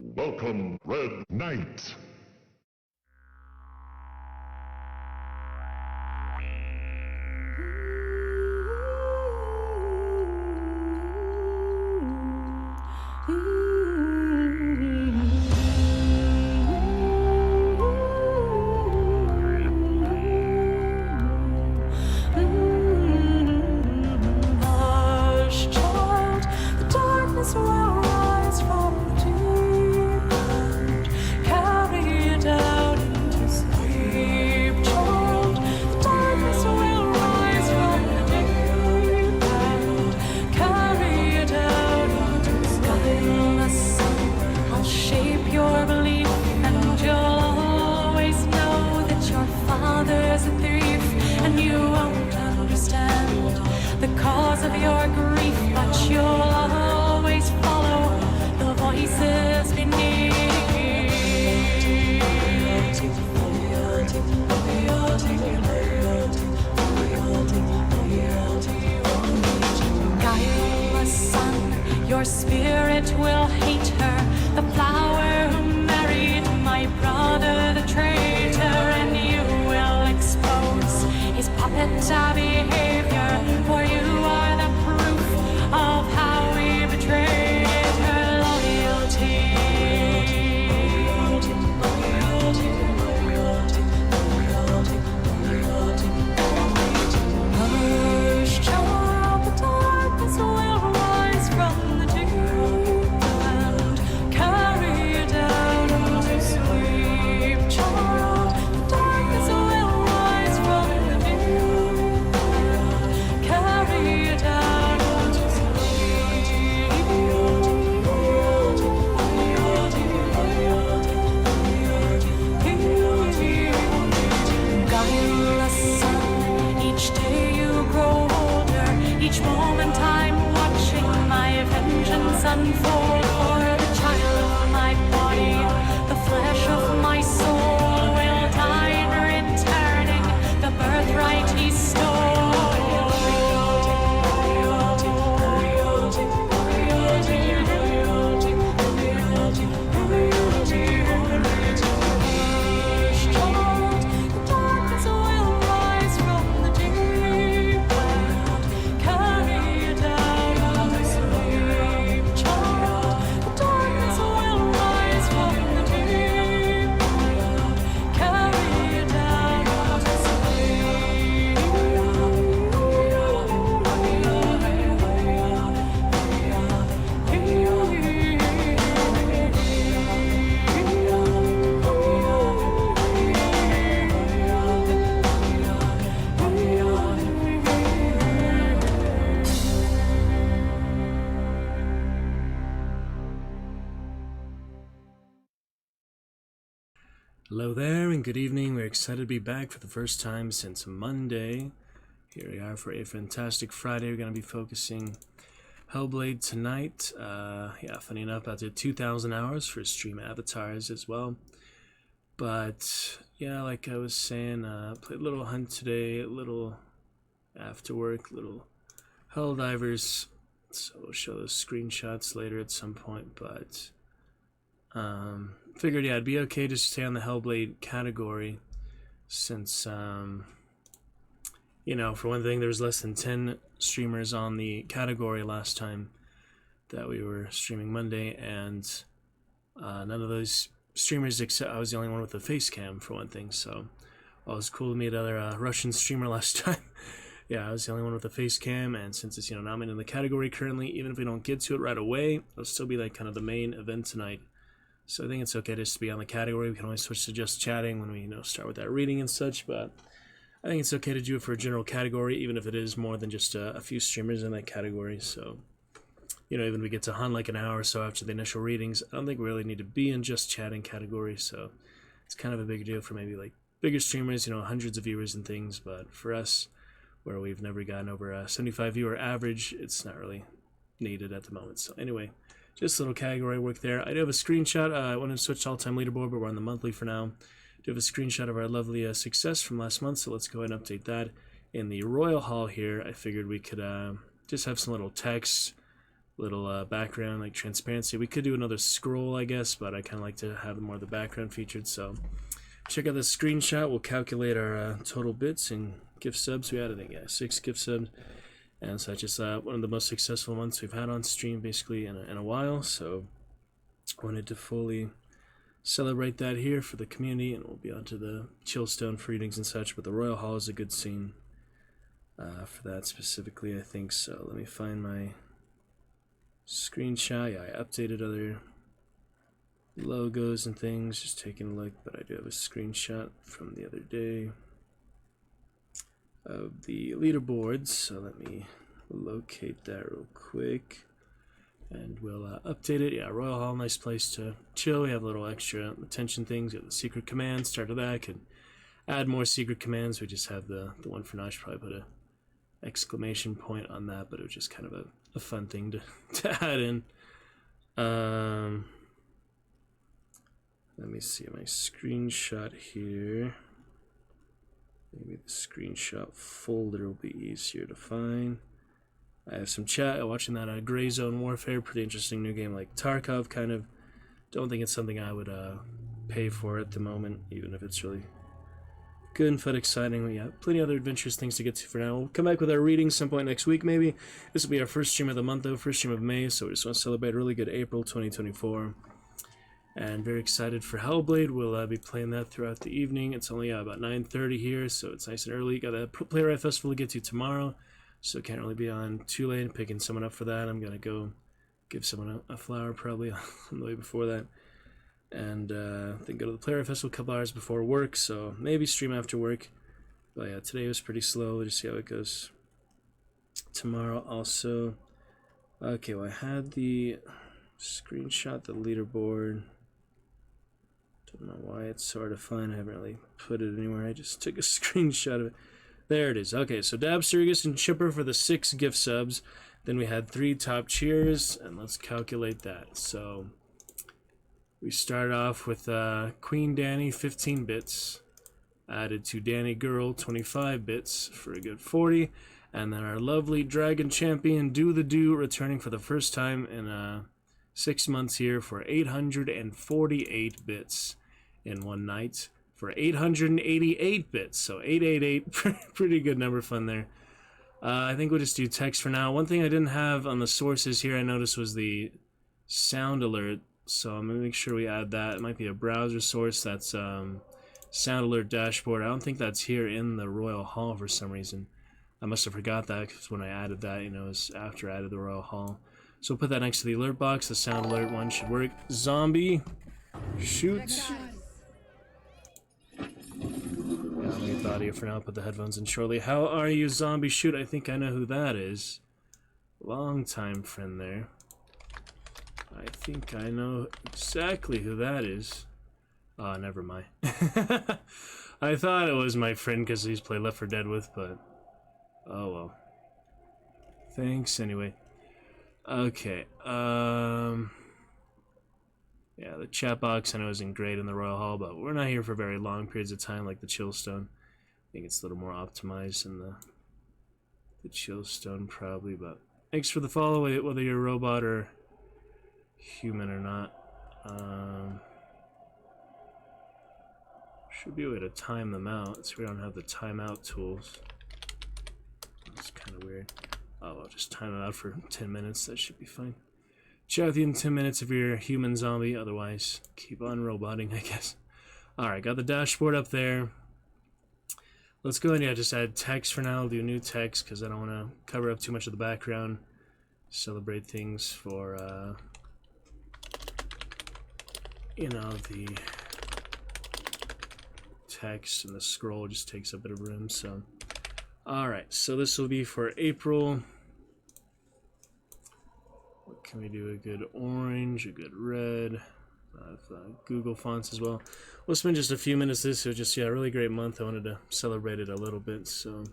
Welcome, Red Knight. Hush, child, the darkness will rise from the deep and carry it out into sleep, child. The darkness will rise from the deep and carry it out into sleep. The sun, I'll shape your belief, and you'll always know that your father's a thief, and you won't understand the cause of your grief, but you'll always follow the voices beneath. Guileless son, your spirit will hate her, the flower who married my brother, the traitor, and you will expose his puppet behavior, for you are the proof of how we betrayed her loyalty. Hush, child, the darkness will rise from the deep and carry it out into sleep, child. The darkness will rise from the deep and carry it out into sleep. Guileless son, each day you grow older, each moment I'm watching my vengeance unfold. For the child of my body, the flesh of my soul will die in returning the birthright he stole. The darkness will rise from the deep and carry it out into sleep, child. The darkness will rise from the deep and carry it out into Hello there and good evening. We're excited to be back for the first time since Monday. Here we are for a fantastic Friday. We're going to be focusing Hellblade tonight. Yeah, funny enough, about to 2,000 hours for stream avatars as well. But yeah, like I was saying, played a little hunt today, a little after work, little Helldivers. So we'll show those screenshots later at some point, but figured, yeah, it'd be okay just to stay on the Hellblade category since, you know, for one thing, there was less than 10 streamers on the category last time that we were streaming Monday, and none of those streamers, except I was the only one with a face cam, for one thing, so well, it was cool to meet another Russian streamer last time. Yeah, I was the only one with a face cam, and since it's, you know, not in the category currently, even if we don't get to it right away, it'll still be like kind of the main event tonight. So I think it's okay just to be on the category. We can always switch to just chatting when we, you know, start with that reading and such, but I think it's okay to do it for a general category, even if it is more than just a few streamers in that category. So, you know, even if we get to hunt like an hour or so after the initial readings, I don't think we really need to be in just chatting category. So it's kind of a big deal for maybe like bigger streamers, you know, hundreds of viewers and things. But for us, where we've never gotten over a 75 viewer average, it's not really needed at the moment. So anyway, just a little category work there. I do have a screenshot. I wanted to switch to all-time leaderboard, but we're on the monthly for now. I do have a screenshot of our lovely success from last month, so let's go ahead and update that. In the Royal Hall here, I figured we could just have some little text little background, like transparency. We could do another scroll, I guess, but I kind of like to have more of the background featured. So check out this screenshot. We'll calculate our total bits and gift subs. We added, yeah, 6 gift subs, and so that's just one of the most successful months we've had on stream, basically in a while. So wanted to fully celebrate that here for the community, and we'll be on to the Chillstone for readings and such. But the Royal Hall is a good scene for that specifically, I think. So let me find my screenshot. Yeah, I updated other logos and things, just taking a look, but I do have a screenshot from the other day of the leaderboards, so let me locate that real quick and we'll update it. Yeah, Royal Hall, nice place to chill. We have little extra attention things. We have the secret commands. Start of that, could add more secret commands. We just have the one for now. I should probably put a exclamation point on that, but it was just kind of a fun thing to add in. Let me see my screenshot here. Maybe the screenshot folder will be easier to find. I have some chat watching that Gray Zone Warfare, pretty interesting new game like Tarkov. Kind of don't think it's something I would pay for at the moment, even if it's really good and fun, exciting. We have plenty of other adventurous things to get to for now. We'll come back with our readings some point next week, maybe. This will be our first stream of the month, though, first stream of May, so we just want to celebrate a really good April 2024. And very excited for Hellblade. We'll be playing that throughout the evening. It's only about 9:30 here, so it's nice and early. Got a Playwright Festival to get to tomorrow, so can't really be on too late. Picking someone up for that. I'm going to go give someone a flower probably on the way before that. And then go to the Playwright Festival a couple hours before work, so maybe stream after work. But yeah, today was pretty slow. We'll just see how it goes tomorrow also. Okay, well, I had the screenshot, the leaderboard. Don't know why it's so hard to find. I haven't really put it anywhere. I just took a screenshot of it. There it is. Okay, so Dab, Sturgis, and Chipper for the 6 gift subs. Then we had 3 top cheers, and let's calculate that. So we started off with Queen Danny, 15 bits. Added to Danny Girl, 25 bits for a good 40. And then our lovely Dragon Champion, Do the Do, returning for the first time in 6 months here for 848 bits in one night for 888 bits. So 888, pretty good number, fun there. I think we'll just do text for now. One thing I didn't have on the sources here I noticed was the sound alert. So I'm going to make sure we add that. It might be a browser source. That's sound alert dashboard. I don't think that's here in the Royal Hall for some reason. I must have forgot that because when I added that, you know, it was after I added the Royal Hall. So we'll put that next to the alert box. The sound alert one should work. Zombie, shoot. Yeah, I'll leave the audio for now. Put the headphones in shortly. How are you, Zombie? Shoot, I think I know who that is. Long time friend there. I think I know exactly who that is. Oh, never mind. I thought it was my friend because he's played Left 4 Dead with, but oh well. Thanks anyway. Okay. Yeah, the chat box I know isn't great in the Royal Hall, but we're not here for very long periods of time like the Chillstone. I think it's a little more optimized than the Chillstone probably, but thanks for the follow, whether you're a robot or human or not. Should be a way to time them out, so we don't have the timeout tools. That's kind of weird. Oh, I'll just time it out for 10 minutes, that should be fine. Chat with you in 10 minutes if you're a human zombie, otherwise keep on roboting, I guess. Alright, got the dashboard up there. Let's go ahead and just add text for now. I'll do new text because I don't want to cover up too much of the background. Celebrate things for, you know, the text and the scroll just takes up a bit of room, so. Alright, so this will be for April. What can we do? A good orange, a good red. I have Google fonts as well. We'll spend just a few minutes this. It was just, yeah, a really great month. I wanted to celebrate it a little bit, so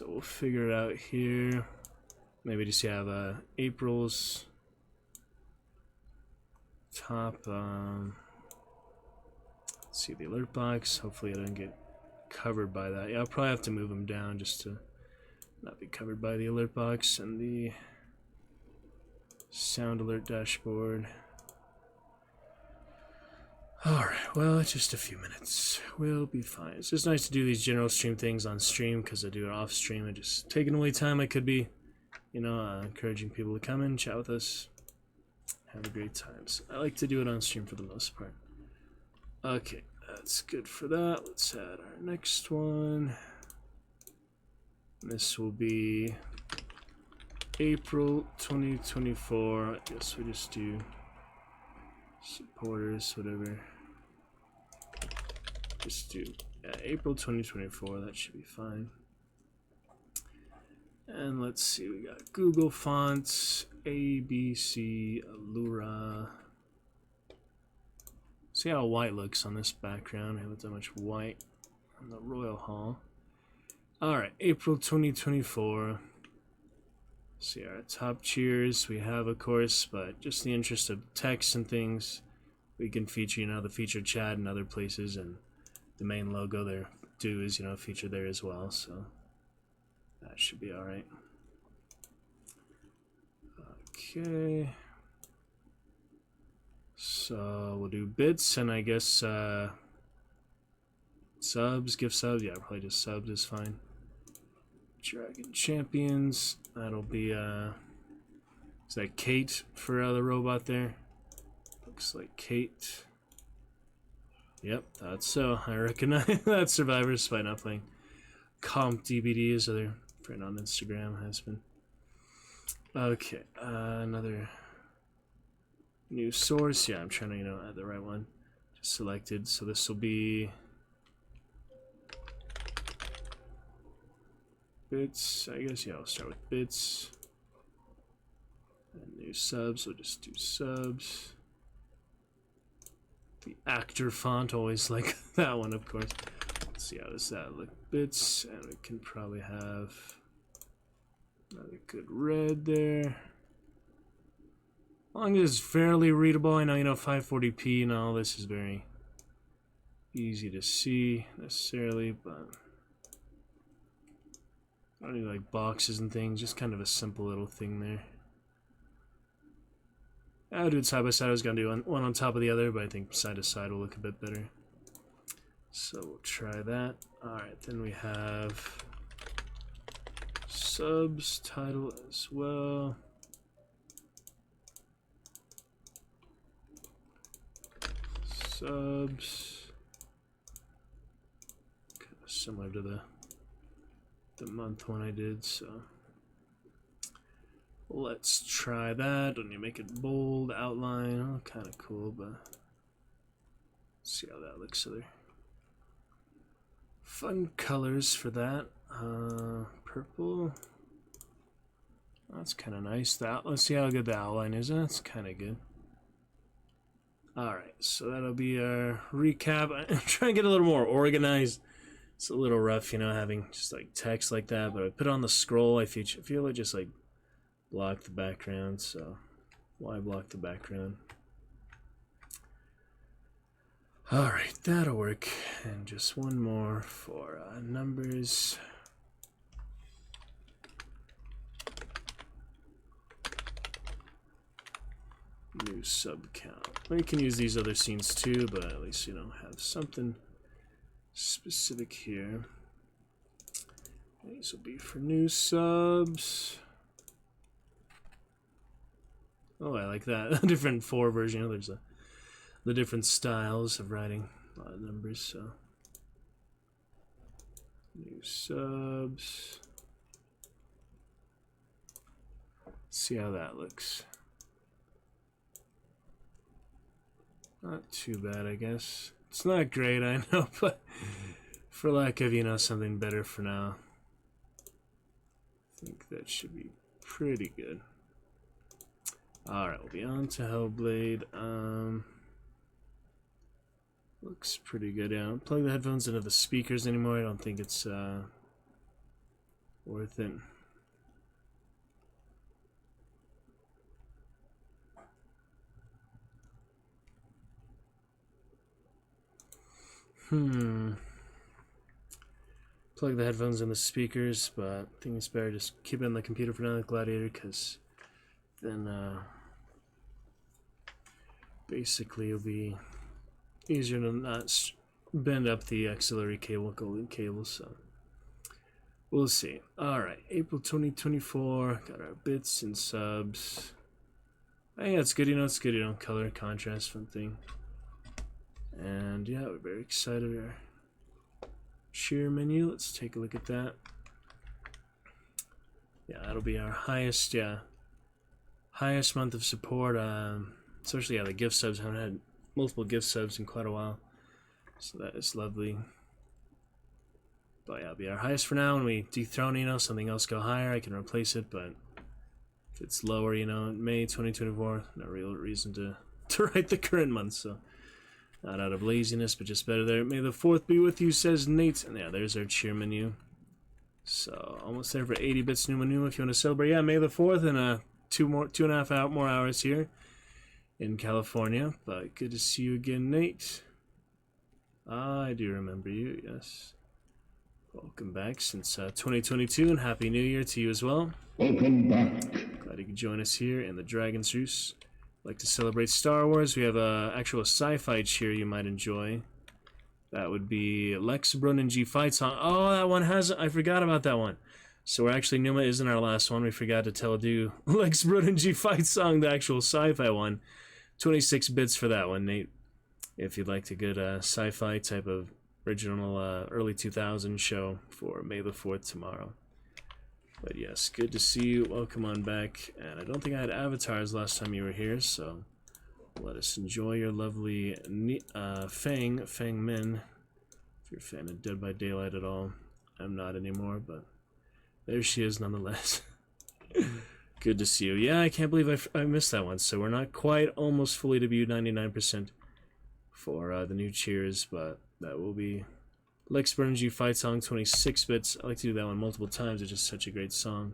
we'll figure it out here. Maybe just have April's top. Let's see the alert box. Hopefully I don't get covered by that. Yeah, I'll probably have to move them down just to not be covered by the alert box. And the Sound alert dashboard. Alright, well, just a few minutes. We'll be fine. It's just nice to do these general stream things on stream, because I do it off stream and just taking away time I could be, you know, encouraging people to come in, chat with us, have a great time. So I like to do it on stream for the most part. Okay, that's good for that. Let's add our next one. This will be April 2024. I guess we just do supporters, whatever. Just do April 2024. That should be fine. And let's see, we got Google fonts, ABC, Allura. See how white looks on this background. I haven't done much white on the Royal Hall. Alright, April 2024. See our top cheers we have, of course, but just in the interest of text and things, we can feature, you know, the featured chat in other places, and the main logo there too is, you know, featured there as well, so that should be alright. Okay. So we'll do bits, and I guess subs, gift subs, yeah, probably just subs is fine. Dragon Champions, that'll be, is that Kate for the robot there? Looks like Kate. Yep, that's so. I recognize that Survivor, despite not playing. Comp DVD is other friend on Instagram has been. Okay, another new source. Yeah, I'm trying to, you know, add the right one. Just selected, so this will be bits, I guess. Yeah, I'll start with bits. And new subs, we'll just do subs. The actor font, always like that one, of course. Let's see, how does that look? Bits, and we can probably have another good red there. As long as it's fairly readable, I know, you know, 540p and all this is very easy to see necessarily, but I don't need like boxes and things, just kind of a simple little thing there. I'll do it side by side. I was gonna do one on top of the other, but I think side to side will look a bit better. So we'll try that. Alright, then we have subs title as well. Subs. Kind of similar to the month one I did, so let's try that. Don't need to make it bold, outline. Oh, kind of cool, but let's see how that looks there. Fun colors for that. Purple. That's kind of nice. Let's see how good the outline is. That's kind of good. Alright, so that'll be our recap. I'm trying to get a little more organized. It's a little rough, you know, having just like text like that, but I put on the scroll. I feel it just like block the background, so why block the background? Alright, that'll work. And just one more for numbers. New sub count. We can use these other scenes too, but at least, you know, have something specific here. These will be for new subs. Oh, I like that. A different 4 version. There's the different styles of writing a lot of numbers, so. New subs. See how that looks. Not too bad, I guess. It's not great, I know, but for lack of, you know, something better for now, I think that should be pretty good. Alright, we'll be on to Hellblade. Looks pretty good. Yeah, I don't plug the headphones into the speakers anymore. I don't think it's worth it. Plug the headphones in the speakers, but I think it's better just keep it on the computer for now, the Gladiator, because then basically it'll be easier to not bend up the auxiliary cable, golden cable, so we'll see. Alright, April 2024, got our bits and subs. Hey, that's good, it's good, color, contrast, fun thing. And yeah, we're very excited. Our cheer menu, let's take a look at that. Yeah, that'll be our highest month of support. Especially the gift subs. I haven't had multiple gift subs in quite a while, so that is lovely. But yeah, it'll be our highest for now. When we dethrone, something else go higher, I can replace it. But if it's lower, in May 2024, no real reason to write the current month. So not out of laziness, but just better there. May the 4th be with you, says Nate. And yeah, there's our cheer menu. So almost there for 80 bits Numa Numa if you want to celebrate. Yeah, May the 4th and 2.5 more hours here in California. But good to see you again, Nate. I do remember you, yes. Welcome back since 2022, and Happy New Year to you as well. Welcome back. Glad you could join us here in the Dragon's Roost. Like to celebrate Star Wars. We have a actual sci-fi cheer you might enjoy. That would be Lex Brun and G Fight Song. Oh, that one has. I forgot about that one. So we're actually, Numa isn't our last one. We forgot to do Lex Brun and G Fight Song, the actual sci-fi one. 26 bits for that one, Nate. If you'd like a good sci-fi type of original early 2000s show for May the 4th tomorrow. But yes, good to see you. Welcome on back. And I don't think I had avatars last time you were here, so let us enjoy your lovely Fang Min. If you're a fan of Dead by Daylight at all, I'm not anymore, but there she is nonetheless. Good to see you. Yeah, I can't believe I missed that one. So we're not quite almost fully debuted 99% for the new cheers, but that will be Lex Burns Fight Song 26 bits. I like to do that one multiple times. It's just such a great song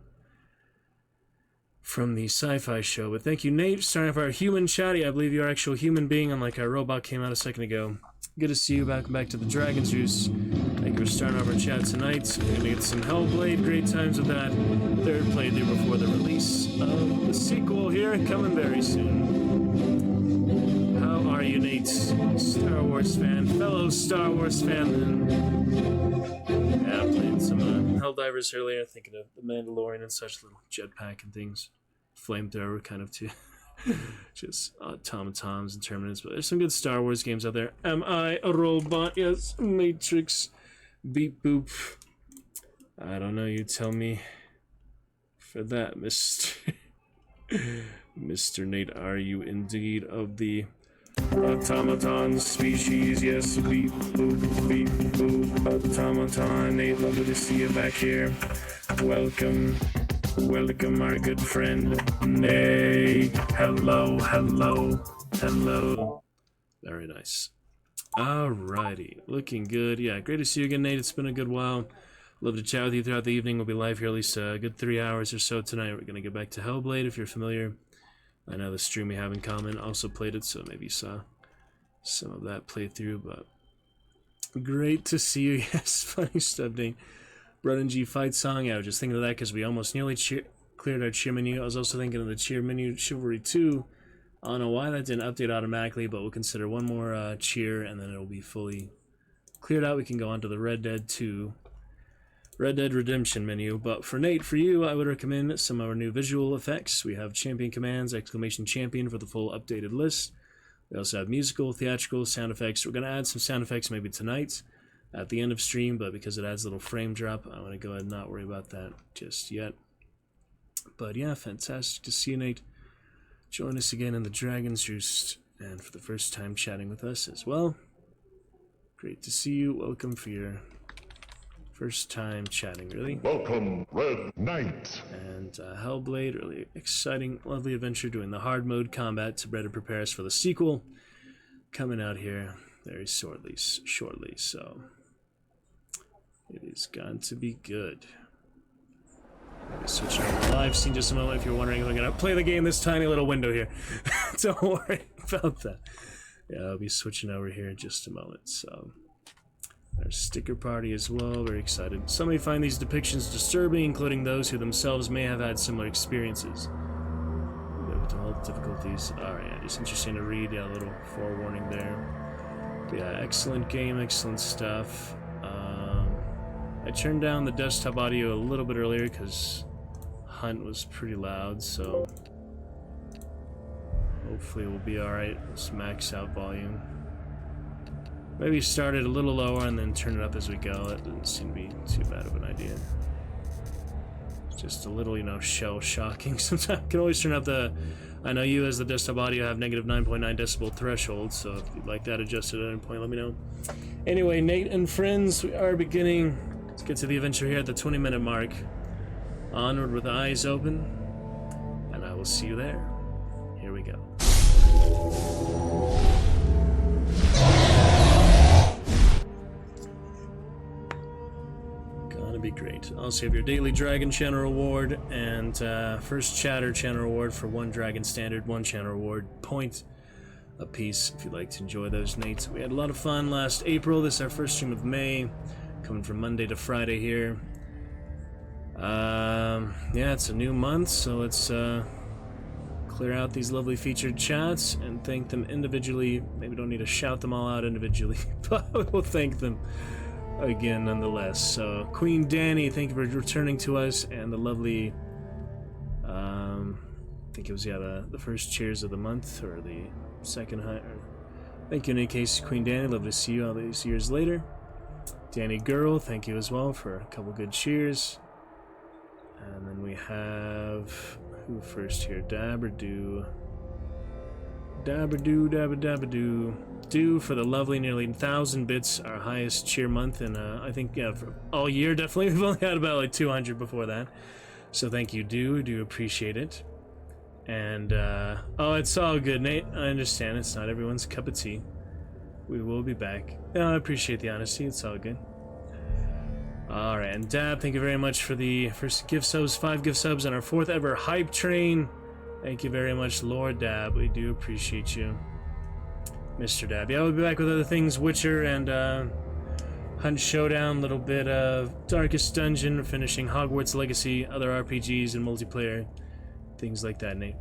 from the sci-fi show. But thank you, Nate, starting off our human chatty. I believe you're an actual human being, unlike our robot came out a second ago. Good to see you. Back to the Dragon's Roost. Thank you for starting off our chat tonight. We're gonna get some Hellblade. Great times with that. 3rd playthrough before the release of the sequel here, coming very soon. How are you, Nate? Star Wars fan, fellow Star Wars fan. Yeah, I played some Helldivers earlier, thinking of the Mandalorian and such, little jetpack and things. Flamethrower kind of too. Just automatons and Terminators, but there's some good Star Wars games out there. Am I a robot? Yes. Matrix. Beep boop. I don't know, you tell me. For that, Mr. Nate, are you indeed of the automaton species? Yes, beep boop, beep boop, automaton. Nate, lovely to see you back here. Welcome, our good friend Nate. Hello. Very nice. Alrighty, looking good. Yeah, great to see you again, Nate. It's been a good while. Love to chat with you throughout the evening. We'll be live here at least a good 3 hours or so tonight. We're gonna get back to Hellblade if you're familiar. I know the stream we have in common. Also played it, so maybe you saw some of that playthrough. But great to see you. Yes, funny stuff, Nate. Brun and G Fight Song. Yeah, I was just thinking of that because we almost nearly cleared our cheer menu. I was also thinking of the cheer menu Chivalry 2. I don't know why that didn't update automatically, but we'll consider one more cheer and then it'll be fully cleared out. We can go on to the Red Dead Redemption menu. But for Nate, for you, I would recommend some of our new visual effects. We have champion commands, !champion for the full updated list. We also have musical, theatrical, sound effects. We're going to add some sound effects maybe tonight at the end of stream, but because it adds a little frame drop, I want to go ahead and not worry about that just yet. But yeah, fantastic to see you, Nate. Join us again in the Dragon's Roost, and for the first time chatting with us as well. Great to see you. Welcome for your first time chatting, really. Welcome, Red Knight. And Hellblade, really exciting, lovely adventure doing the hard mode combat to better prepare us for the sequel coming out here very shortly. So it is going to be good. Maybe switching over to live scene just a moment if you're wondering if I'm going to play the game this tiny little window here. Don't worry about that. Yeah, I'll be switching over here in just a moment. So our sticker party as well, very excited. Some may find these depictions disturbing, including those who themselves may have had similar experiences. We'll be able to All the difficulties. Alright, yeah, just interesting to read. Yeah, a little forewarning there. But yeah, excellent game, excellent stuff. I turned down the desktop audio a little bit earlier because Hunt was pretty loud, so hopefully we'll be alright. Let's max out volume. Maybe start it a little lower and then turn it up as we go. That doesn't seem to be too bad of an idea. It's just a little, you know, shell shocking. Sometimes you can always turn up the... I know you as the desktop audio have negative 9.9 decibel threshold, so if you'd like that adjusted at any point, let me know. Anyway, Nate and friends, we are beginning to get to the adventure here at the 20-minute mark. Onward with eyes open, and I will see you there. Here we go. Gonna be great. Also have your daily Dragon Channel reward and first Chatter Channel reward for 1 Dragon Standard, 1 Channel reward, point a piece if you'd like to enjoy those, Nate. We had a lot of fun last April. This is our first stream of May, coming from Monday to Friday here. Yeah, it's a new month, so let's clear out these lovely featured chats and thank them individually. Maybe don't need to shout them all out individually, but we'll thank them again nonetheless. So Queen Danny, thank you for returning to us, and the lovely I think it was the first cheers of the month, or the second thank you in any case, Queen Danny, love to see you all these years later. Danny Girl, thank you as well for a couple good cheers. And then we have who first here? Dabberdo. Do for the lovely nearly 1,000 bits, our highest cheer month, and I think for all year definitely. We've only had about like 200 before that, so thank you, do appreciate it. And oh, it's all good, Nate. I understand it's not everyone's cup of tea. We will be back. No, I appreciate the honesty. It's all good. All right, and Dab, thank you very much for the first gift subs, 5 gift subs, on our 4th ever hype train. Thank you very much, Lord Dab. We do appreciate you, Mr. Dab. Yeah, we'll be back with other things, Witcher and Hunt Showdown, a little bit of Darkest Dungeon, finishing Hogwarts Legacy, other RPGs and multiplayer, things like that, Nate.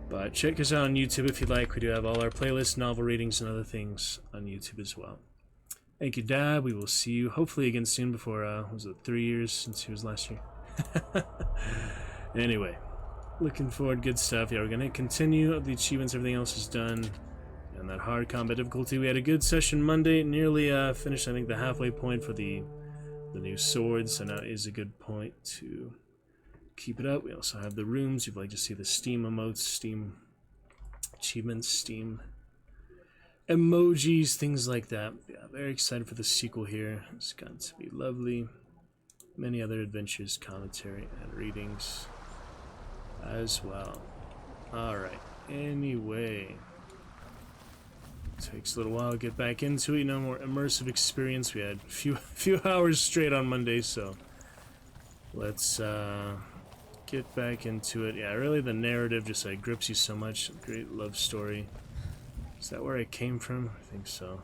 But check us out on YouTube if you'd like. We do have all our playlists, novel readings, and other things on YouTube as well. Thank you, Dad. We will see you hopefully again soon before, was it 3 years since he was last year? Anyway, looking forward, good stuff. Yeah, we're going to continue the achievements, everything else is done. And that hard combat difficulty. We had a good session Monday, nearly finished, I think, the halfway point for the new swords, so now is a good point to keep it up. We also have the rooms. You'd like to see the Steam emotes, Steam achievements, Steam emojis, things like that. Yeah, very excited for the sequel here. It's got to be lovely. Many other adventures, commentary, and readings as well. Alright, anyway. Takes a little while to get back into it. You know, more immersive experience. We had a few hours straight on Monday, so let's get back into it. Yeah, really the narrative just like grips you so much. Great love story. Is that where I came from? I think so.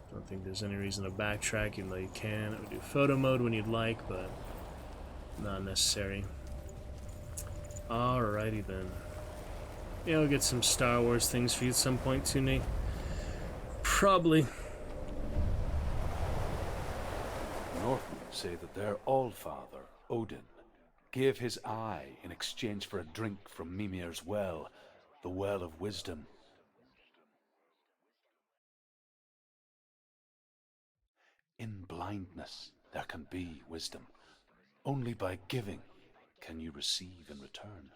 I don't think there's any reason to backtrack, even though you can. It would do photo mode when you'd like, but not necessary. Alrighty then. Yeah, we'll get some Star Wars things for you at some point too, Nate. Probably. Northmen say that their Allfather, Odin, gave his eye in exchange for a drink from Mimir's well, the Well of Wisdom. In blindness, there can be wisdom. Only by giving can you receive in return.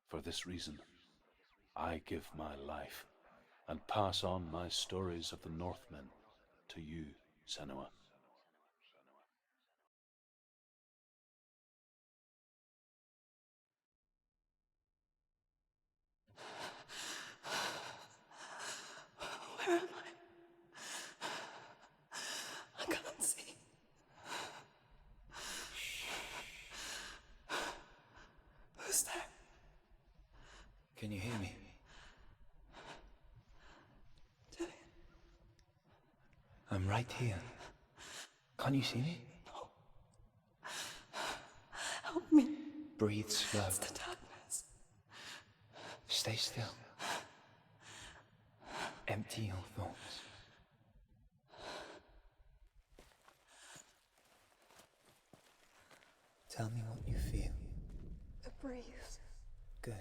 For this reason, I give my life and pass on my stories of the Northmen to you, Senua. Where am I can't see. Who's there? Can you hear me? Dillian. I'm right here. Can't you see me? Help me. Breathe slow. It's the darkness. Stay still. Empty your thoughts. Tell me what you feel. The breeze. Good.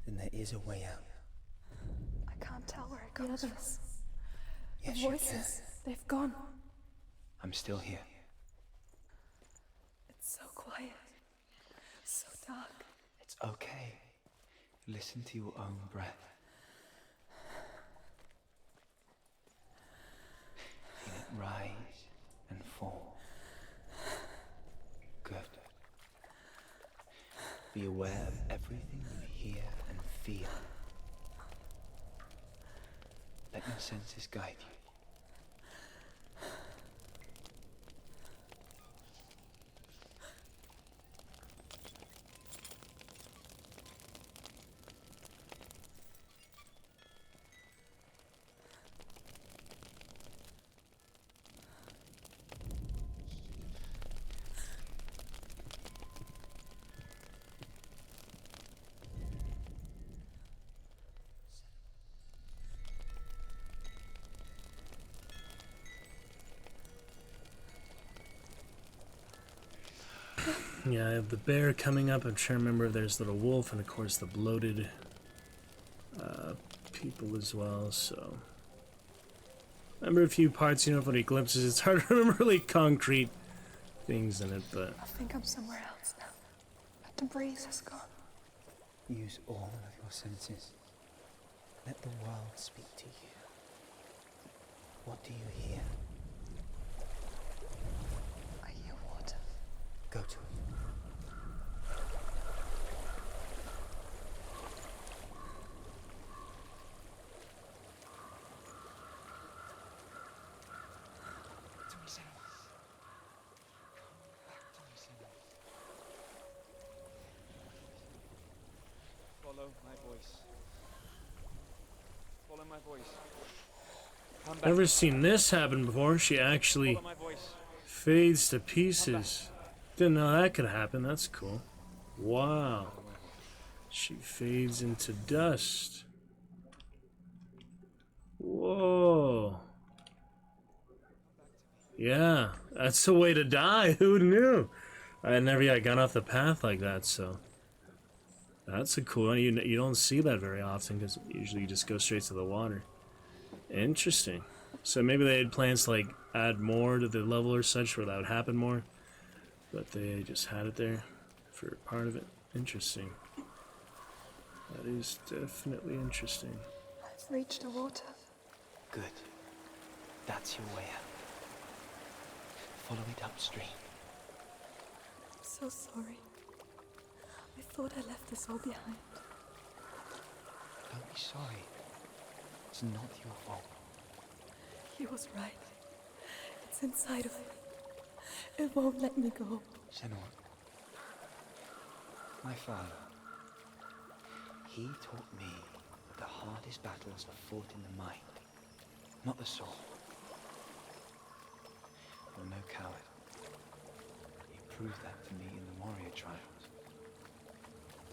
Then there is a way out. I can't tell where it comes from. Yes, The you voices, they've gone. can. I'm still here. It's so quiet. So dark. It's okay. Listen to your own breath. Feel it rise and fall. Good. Be aware of everything you hear and feel. Let your senses guide you. Yeah, I have the bear coming up. I'm trying to remember if there's little wolf and of course the bloated people as well, so I remember a few parts, you know, for the eclipses. It's hard to remember really concrete things in it, but I think I'm somewhere else now. But the breeze has gone. Use all of your senses. Let the world speak to you. What do you hear? I hear water. Go to it. Follow my voice. Follow my voice. Come back. never seen this happen before. She actually Follow my voice. fades to pieces. Didn't know that could happen. That's cool. Wow. She fades into dust. Whoa. Yeah, that's the way to die. Who knew? I had never yet gone off the path like that, so that's a cool one. You don't see that very often because usually you just go straight to the water. Interesting. So maybe they had plans to like add more to the level or such where that would happen more, but they just had it there for part of it. Interesting. That is definitely interesting. I've reached the water. Good. That's your way out. Follow it upstream. I'm so sorry. I thought I left this all behind. Don't be sorry. It's not your fault. He was right. It's inside of me. It won't let me go. Senua. My father. He taught me that the hardest battles are fought in the mind, not the sword. You're no coward. You proved that to me in the warrior trials.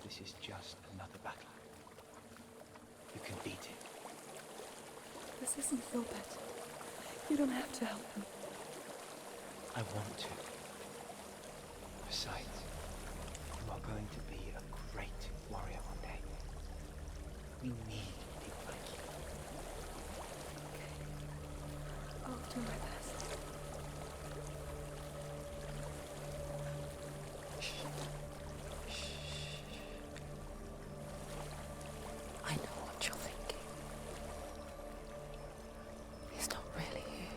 This is just another battle. You can beat it. This isn't your battle. You don't have to help me. I want to. Besides, you are going to be a great warrior one day. We need people like you. I'll do my best. I know what you're thinking. He's not really here.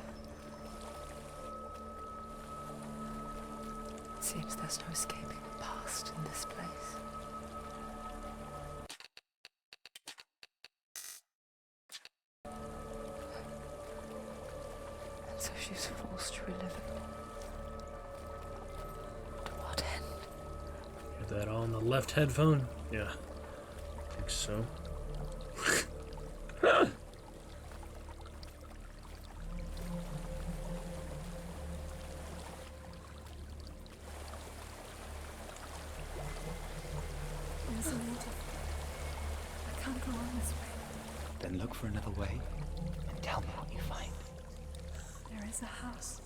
Seems there's no escaping the past in this place. And so she's forced to relive it. To what end? Get that all in the left headphone? Yeah, I think so. is a native. I can't go on this way. Then look for another way and tell me what you find. There is a house.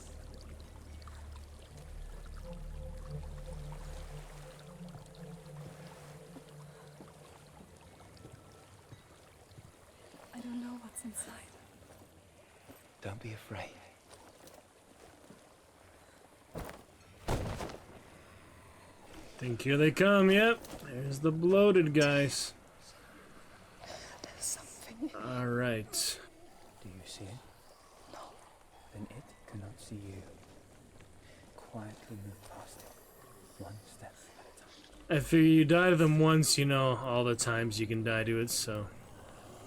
I don't know what's inside. Don't be afraid. Think here they come, yep. There's the bloated guys. There's something. Alright. Do you see it? No. Then it cannot see you. Quietly move past it, one step at a time. I figure you die to them once, you know all the times you can die to it, so...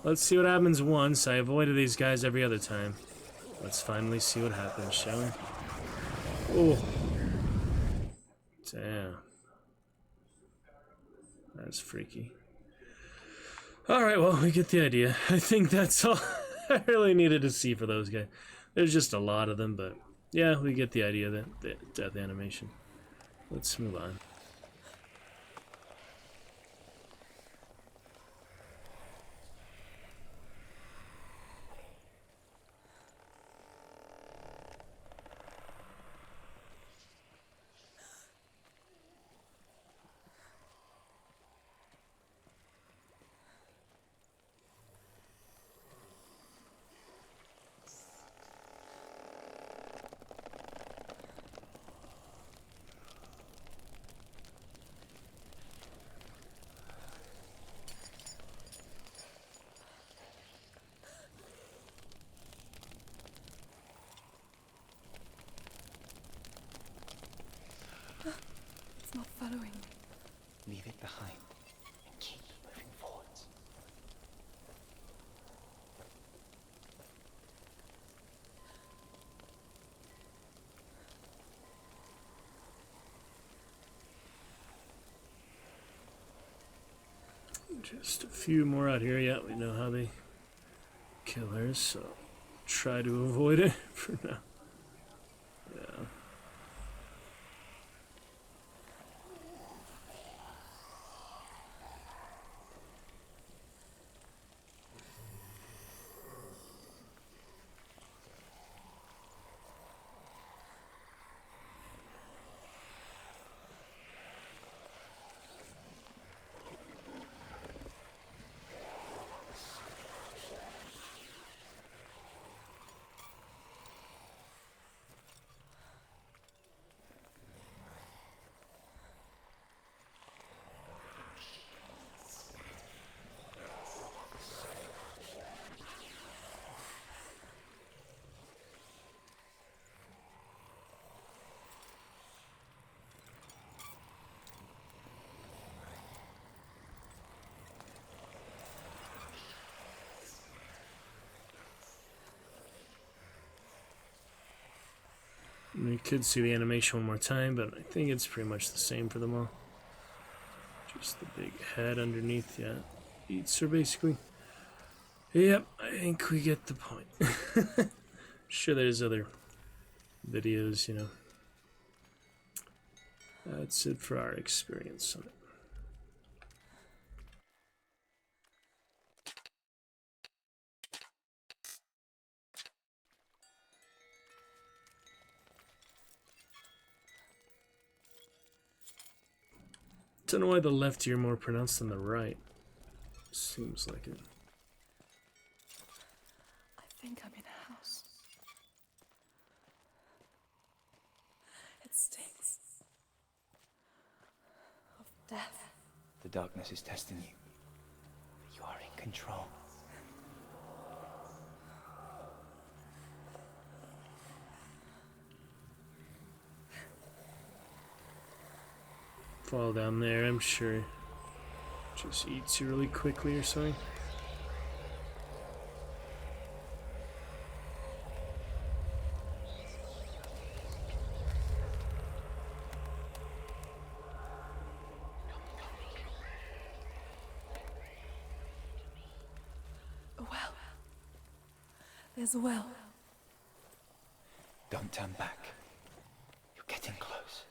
Let's see what happens once. I avoided these guys every other time. Let's finally see what happens, shall we? Oh. Damn. That's freaky. Alright, well, we get the idea. I think that's all I really needed to see for those guys. There's just a lot of them, but yeah, we get the idea of the death animation. Let's move on. It's not following me. Leave it behind and keep moving forwards. Just a few more out here. Yeah, we know how they kill her, so try to avoid it for now. Yeah. We could see the animation one more time, but I think it's pretty much the same for them all. Just the big head underneath, yeah. Eats her, basically. Yep, I think we get the point. Sure, there's other videos, you know. That's it for our experience on it. Don't know why the left ear more pronounced than the right. Seems like it. I think I'm in a house. It stinks of death. The darkness is testing you. But you are in control. Fall down there, I'm sure. Just eats you really quickly or something. A well. There's a well. Don't turn back. You're getting close.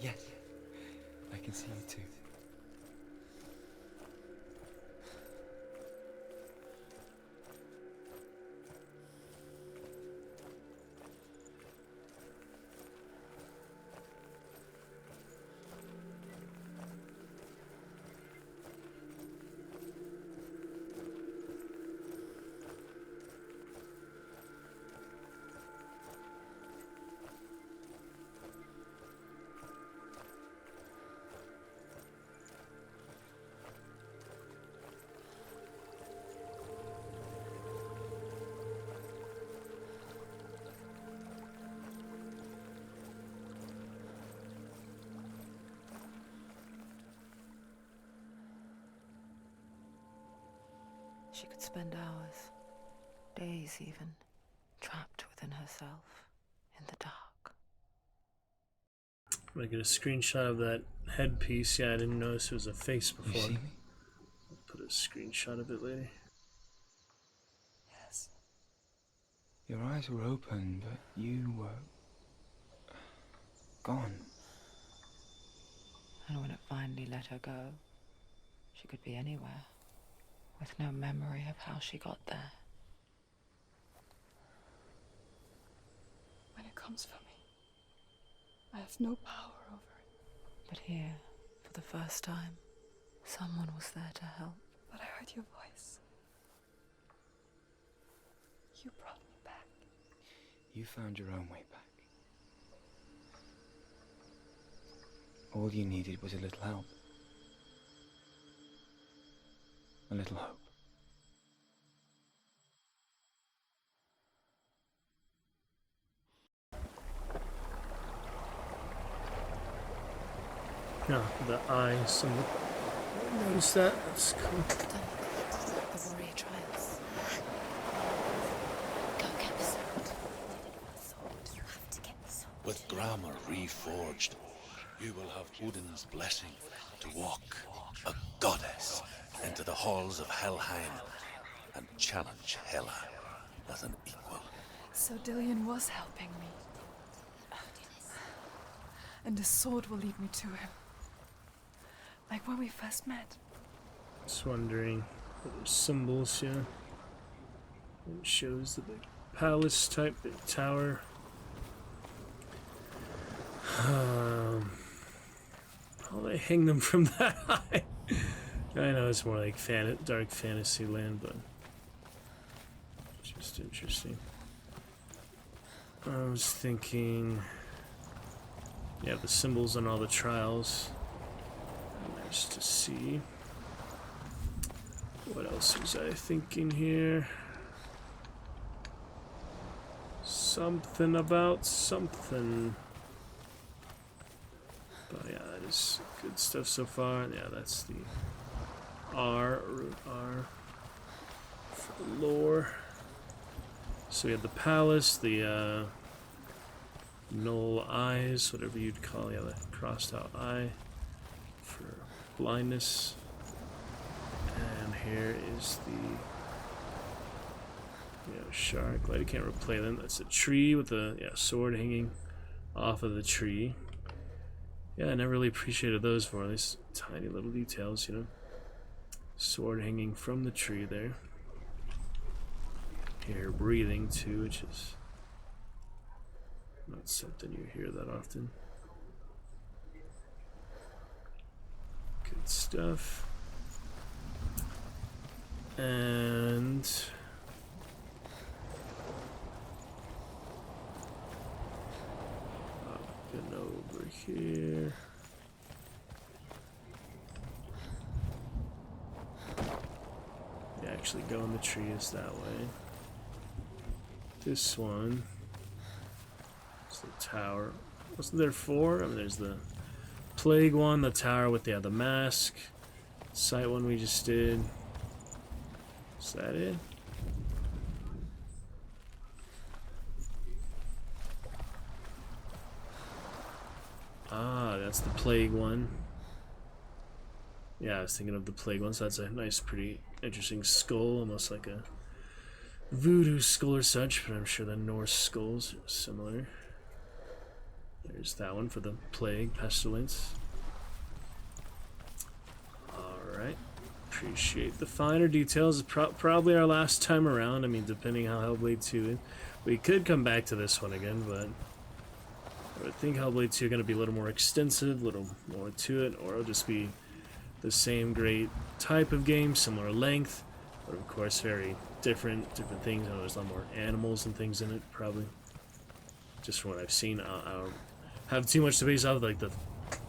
Yes, I can see you too. She could spend hours, days even, trapped within herself, in the dark. I'm gonna get a screenshot of that headpiece. Yeah, I didn't notice it was a face You before. see me? I'll put a screenshot of it later. Yes. Your eyes were open, but you were gone. And when it finally let her go, she could be anywhere, with no memory of how she got there. When it comes for me, I have no power over it. But here, for the first time, someone was there to help. But I heard your voice. You brought me back. You found your own way back. All you needed was a little help. A little hope. Yeah, the eye symbol. Notice that? That's cool. The warrior trials. Go get the sword. You have to get the sword. With grammar reforged, you will have Odin's blessing to walk, a goddess, into the halls of Helheim and challenge Hela as an equal. So Dillion was helping me. And the sword will lead me to him. Like when we first met. Just wondering what are symbols here. It shows the big palace type, big tower. How they hang them from that high? I know it's more like dark fantasy land, but just interesting. I was thinking, yeah, the symbols on all the trials. Nice to see. What else was I thinking here? Something about something. But yeah, that is good stuff so far. Yeah, that's the root R for the lore. So we have the palace, the null eyes, whatever you'd call, yeah, that crossed out eye for blindness. And here is the shark. Glad I can't replay them. That's a tree with a sword hanging off of the tree. Yeah, I never really appreciated those for these tiny little details, you know. Sword hanging from the tree there. Hear breathing too, which is not something you hear that often. Good stuff. And up over here. Yeah, actually going the tree is that way. This one is the tower. Wasn't there four? I mean, there's the plague one, the tower with the mask, sight one we just did. Is that it? Ah, that's the plague one. Yeah, I was thinking of the plague one, so that's a nice, pretty interesting skull, almost like a voodoo skull or such, but I'm sure the Norse skulls are similar. There's that one for the plague, pestilence. Alright. Appreciate the finer details. Probably our last time around. I mean, depending how Hellblade 2 is. We could come back to this one again, but I would think Hellblade 2 is going to be a little more extensive, a little more to it, or it'll just be the same great type of game, similar length, but of course very different things. I know there's a lot more animals and things in it, probably. Just from what I've seen, I don't have too much to base off. Like the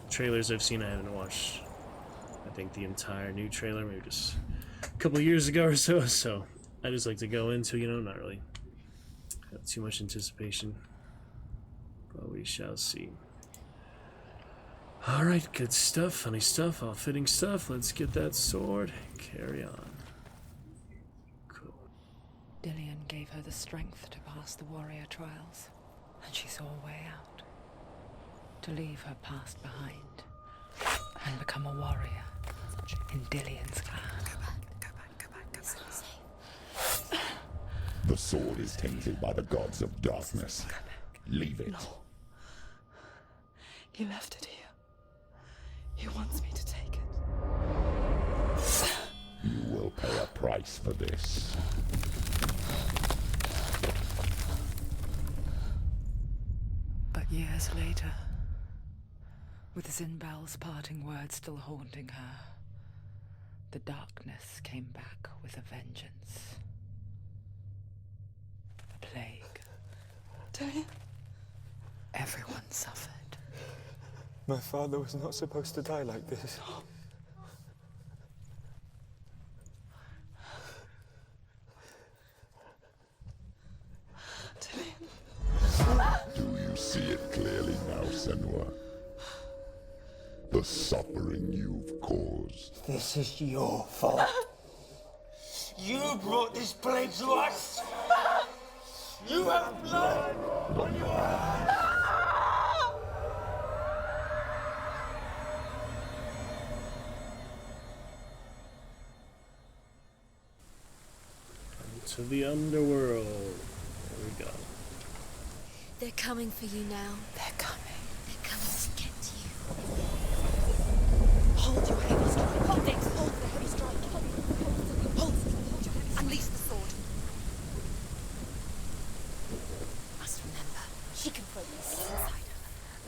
trailers I've seen, I haven't watched, I think, the entire new trailer, maybe just a couple of years ago or so. So I just like to go into, you know, not really have too much anticipation, but we shall see. Alright, good stuff, funny stuff, all fitting stuff. Let's get that sword. Carry on. Cool. Dillion gave her the strength to pass the warrior trials, and she saw a way out. To leave her past behind and become a warrior in Dillion's clan. Go back. It's not safe. The sword is tainted by the gods of darkness. Leave it. No. He left it here. He wants me to take it. You will pay a price for this. But years later, with Zinbal's parting words still haunting her, the darkness came back with a vengeance. The plague. Dillion? Everyone suffered. My father was not supposed to die like this. Do you see it clearly now, Senua? The suffering you've caused. This is your fault. You brought this plague to us. You have blood on your hands. To the underworld. There we go. They're coming for you now. They're coming. They're coming to get you. Hold your heavy strike. Hold it! Hold the heavy strike. Hold your heavy strike. Unleash the sword. Must remember, she can throw this inside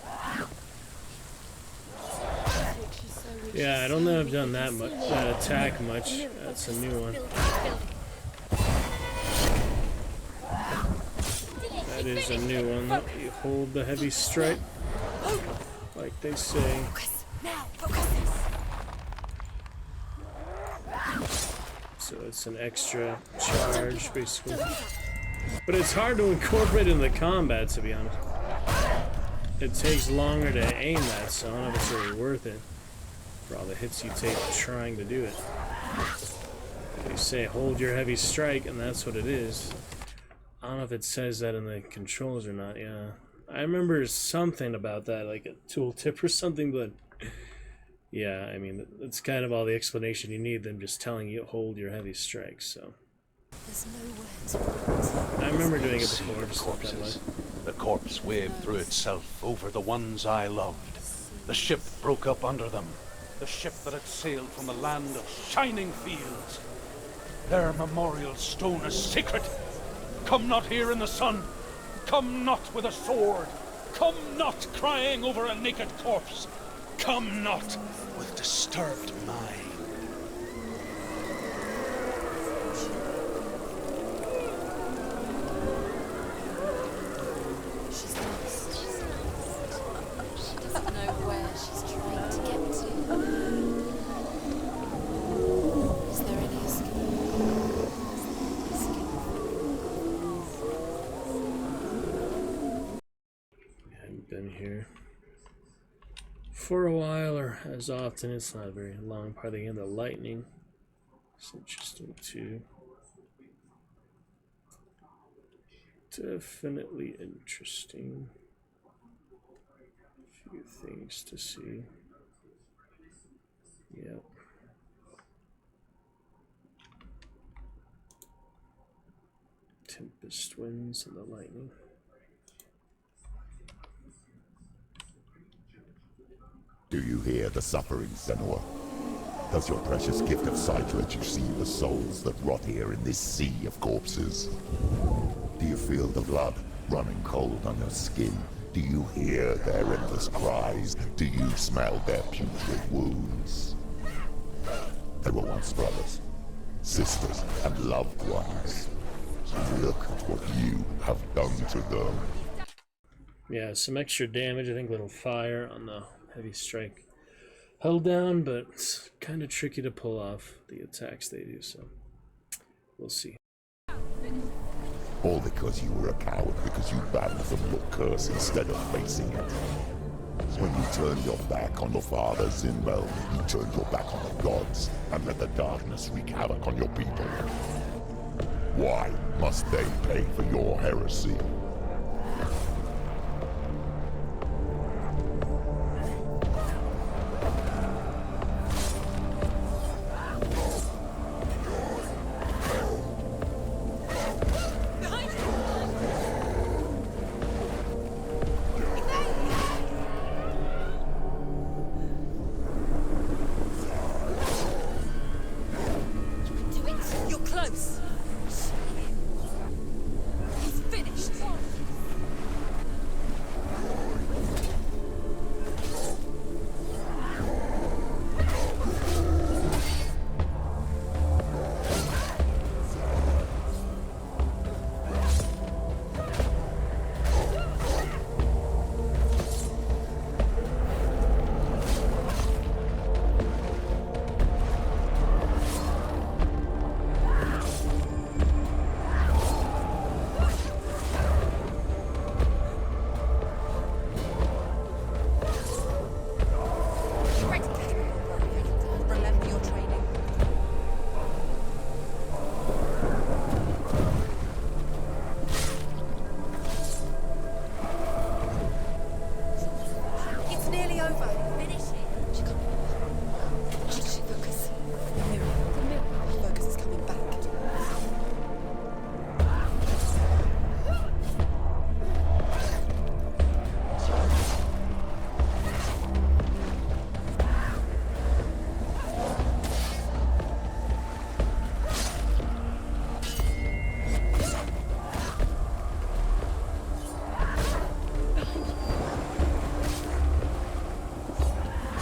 her. Yeah, I don't know if I've done that much, that attack much. That's a new one. That is a new one. You hold the heavy strike, like they say. Focus. Now, focus. So it's an extra charge, basically. But it's hard to incorporate in the combat, to be honest. It takes longer to aim that, so I don't know if it's really worth it for all the hits you take trying to do it. They say hold your heavy strike, and that's what it is. I don't know if it says that in the controls or not. Yeah, I remember something about that, like a tooltip or something, but yeah, I mean, it's kind of all the explanation you need, them just telling you hold your heavy strike. So There's no words. I remember doing it See before, the just not that much. corpses. The corpse waved through itself over the ones I loved. The ship broke up under them. The ship that had sailed from a land of shining fields. Their memorial stone is sacred. Come not here in the sun. Come not with a sword. Come not crying over a naked corpse. Come not with disturbed mind. She's lost. She doesn't know where she's trying to get to. Is there any I haven't been here for a while, or as often. It's not a very long part of the game. The lightning. It's interesting too. Definitely interesting. A few things to see. Yep. Tempest winds and the lightning. Do you hear the suffering, Senua? Does your precious gift of sight let you see the souls that rot here in this sea of corpses? Do you feel the blood running cold on your skin? Do you hear their endless cries? Do you smell their putrid wounds? They were once brothers, sisters, and loved ones. Look at what you have done to them. Yeah, some extra damage. I think little fire on the heavy strike. Held down, but it's kind of tricky to pull off the attacks they do, so we'll see. All because you were a coward, because you banned from your curse instead of facing it. When you turned your back on your father, Zinbel, you turned your back on the gods and let the darkness wreak havoc on your people. Why must they pay for your heresy? You're close. He's finished. Remember your training. It's nearly over. Finish it. She can't. How does she focus? The mirror. Focus is coming back.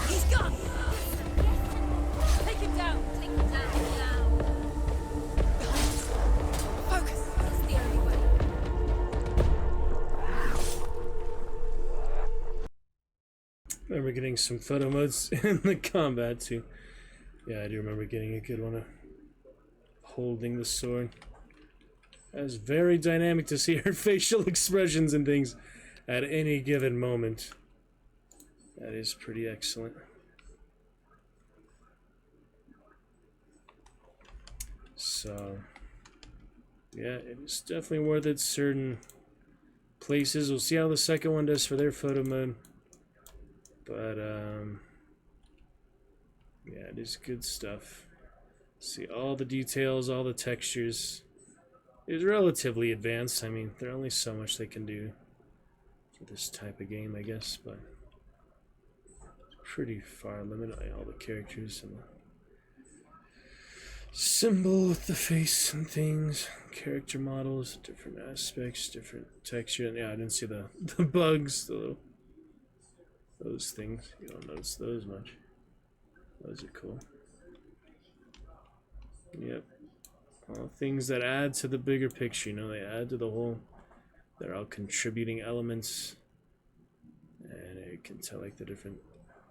He's gone. Take him down. Take him down now. Focus. That's the only way. Remember getting some photo modes in the combat too. Yeah, I do remember getting a good one of holding the sword. That was very dynamic to see her facial expressions and things at any given moment. That is pretty excellent. So, yeah, it is definitely worth it. Certain places. We'll see how the second one does for their photo mode. But, yeah, it is good stuff. See all the details, all the textures. It's relatively advanced. I mean, there's only so much they can do for this type of game, I guess, but pretty far limited. All the characters and the symbol with the face and things, character models, different aspects, different texture. And yeah, I didn't see the bugs, those things. You don't notice those much. Those are cool. Yep. All things that add to the bigger picture, you know, they add to the whole. They're all contributing elements. And you can tell like the different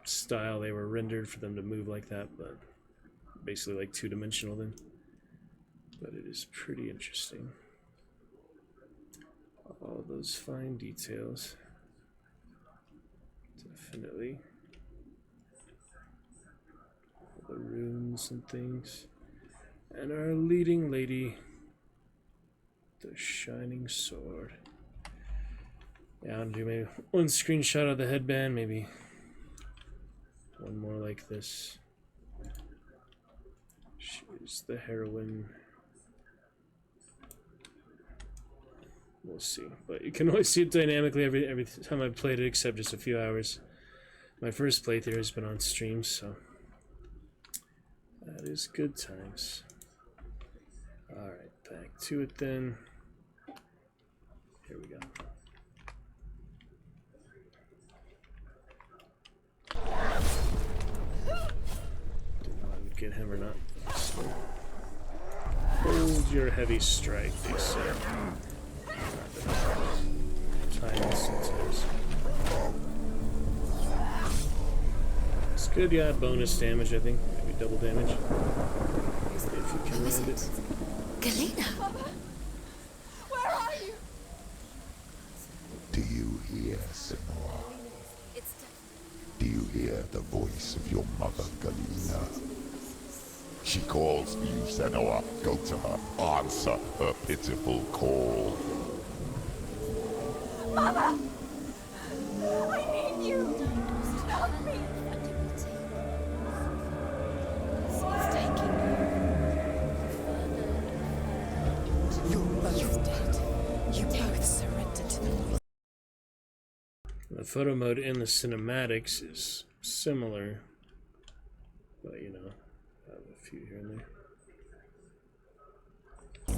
style they were rendered for them to move like that, but basically like two-dimensional then. But it is pretty interesting. All those fine details. Definitely. All the runes and things. And our leading lady, the shining sword. Yeah, I'll do maybe one screenshot of the headband, maybe one more like this. She's the heroine. We'll see, but you can always see it dynamically every time I've played it, except just a few hours. My first playthrough has been on stream, so that is good times. Alright, back to it then. Here we go. Didn't know I would get him or not. So, hold your heavy strike, they say. Time instances. It's good, yeah, bonus damage, I think. Maybe double damage. If you can land it. Galena! Where are you? Do you hear, Senua? It's Do you hear the voice of your mother, Galena? She calls for you, Senua. Go to her. Answer her pitiful call. Mother! I need you! Help me! It's taking you. You're both dead. You both surrendered to the voice. The photo mode in the cinematics is similar, but you know, I have a few here and there.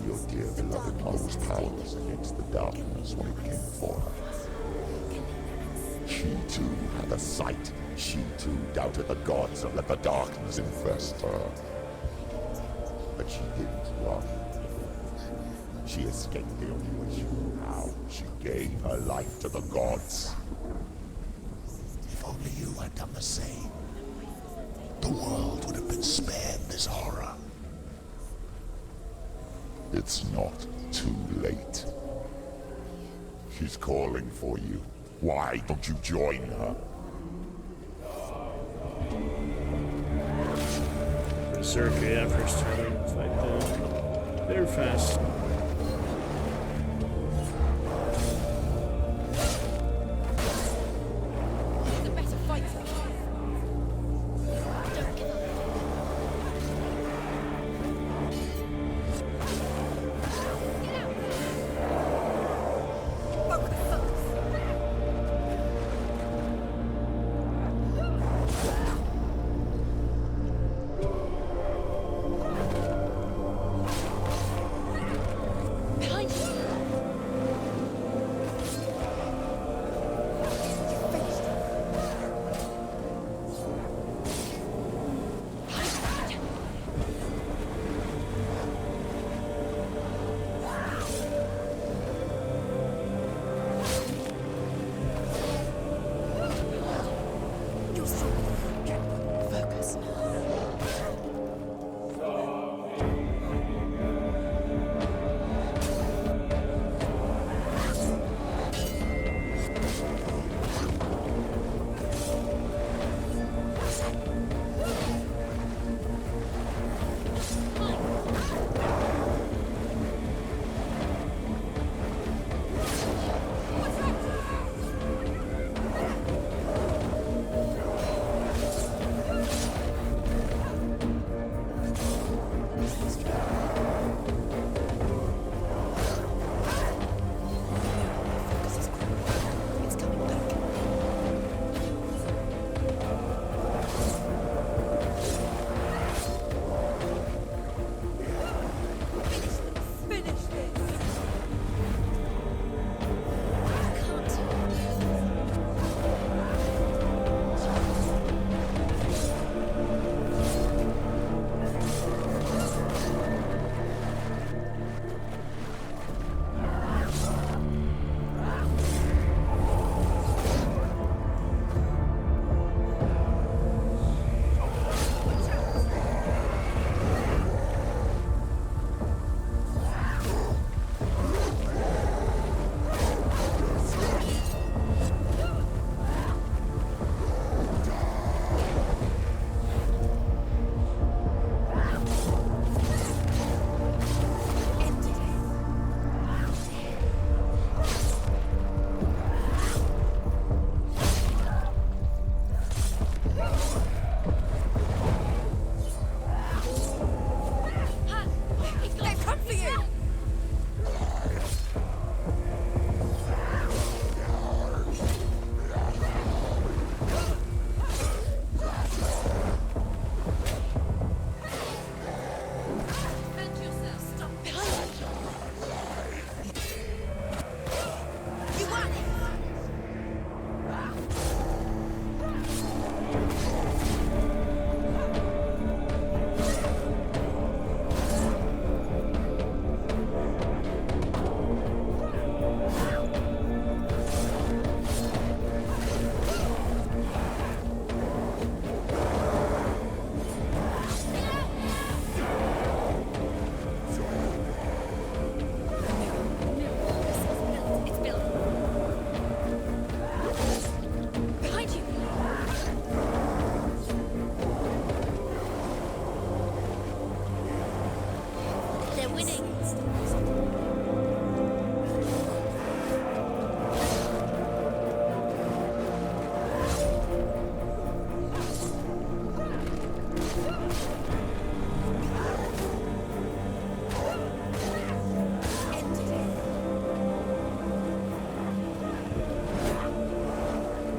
Your dear beloved mother was powerless against the darkness when it came for her. She too had a sight. She too doubted the gods and let the darkness infest her. But she didn't run. She escaped the only way she knew how. She gave her life to the gods. If only you had done the same, the world would have been spared this horror. It's not too late. She's calling for you. Why don't you join her? Berserker, yeah, first time fight them. They're fast. The better fighter. Don't give up.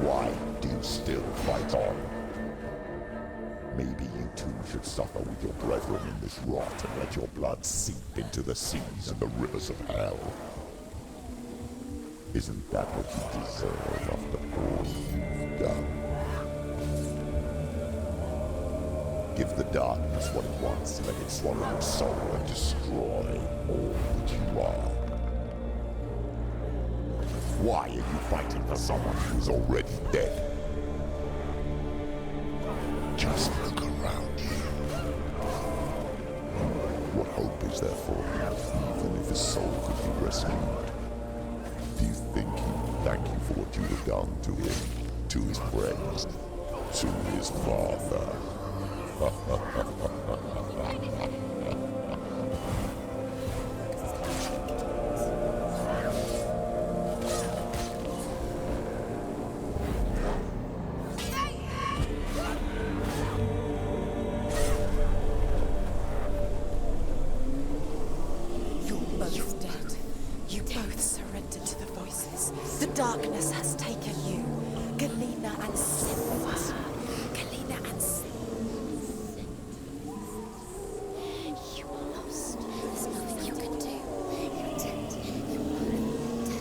Why do you still fight on? Maybe you too should suffer with your brethren in this rot and let your blood seep into the seas and the rivers of hell. Isn't that what you deserve after all you've done? Give the darkness what it wants, let it swallow your soul and destroy all that you are. Why are you fighting for someone who's already dead? Just look around you. What hope is there for him, even if his soul could be rescued? Do you think he would thank you for what you have done to him, to his friends, to his father? You're both dead. You both surrendered to the voices. The darkness has taken you. Galena and Sinfa. Galena and Sinfa. You are lost. There's nothing you can do. You're dead. Your mother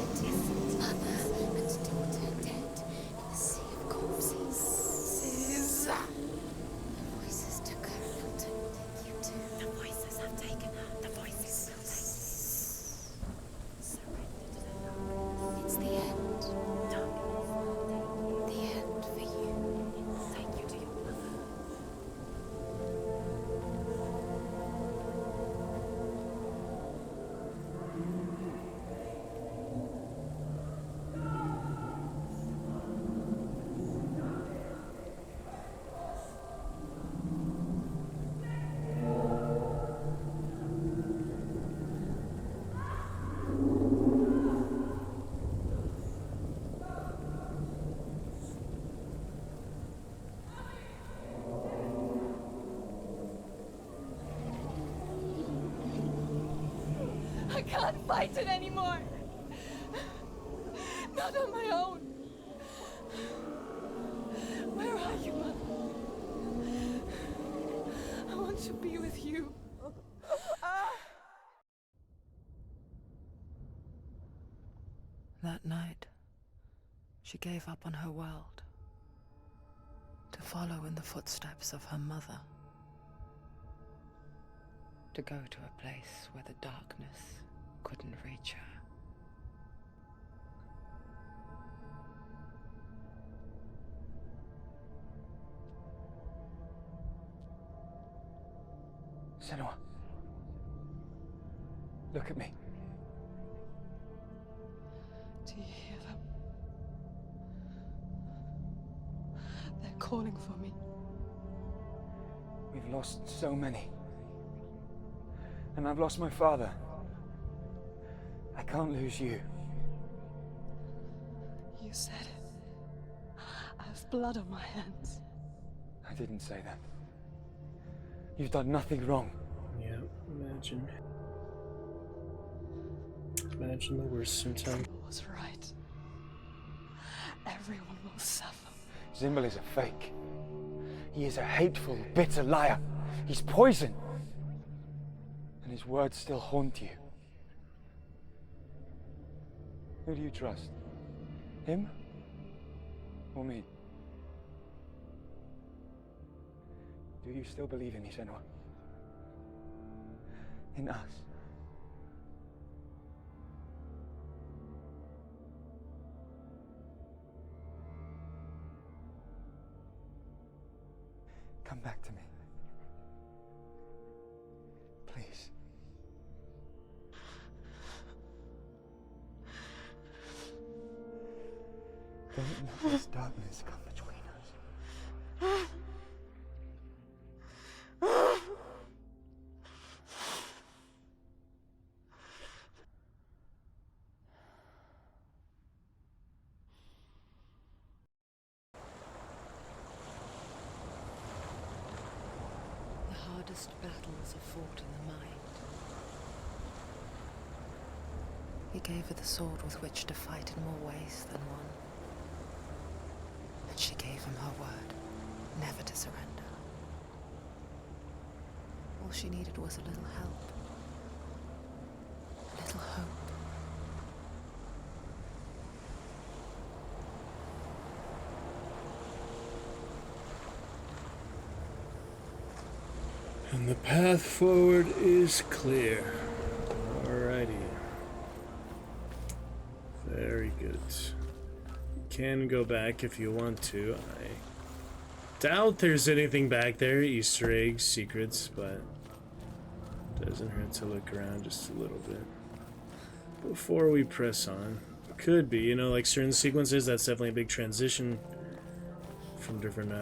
dead. Mother and daughter dead. In the sea of corpses. The voices took her and will take you too. The voices have taken her. The voices will take you. Surrender to the darkness. It's the end. The end for you. Take you to your mother. I can't fight it anymore. Not on my own. Where are you, Mother? I want to be with you. That night, she gave up on her world to follow in the footsteps of her mother, to go to a place where the darkness couldn't reach her. Senua. Look at me. Do you hear them? They're calling for me. We've lost so many. And I've lost my father. I can't lose you. You said it. I have blood on my hands. I didn't say that. You've done nothing wrong. Yeah, imagine. Imagine the worst sometimes. Zimbel was right. Everyone will suffer. Zimbel is a fake. He is a hateful, bitter liar. He's poison. And his words still haunt you. Who do you trust? Him? Or me? Do you still believe in me, Senua? In us? Come back to me. Please. Don't let this darkness come between us. The hardest battles are fought in the mind. He gave her the sword with which to fight in more ways than one. never to surrender. All she needed was a little help. A little hope. And the path forward is clear. Alrighty. Very good. You can go back if you want to. I doubt there's anything back there. Easter eggs, secrets, but it doesn't hurt to look around just a little bit before we press on. It could be, you know, like certain sequences, that's definitely a big transition from different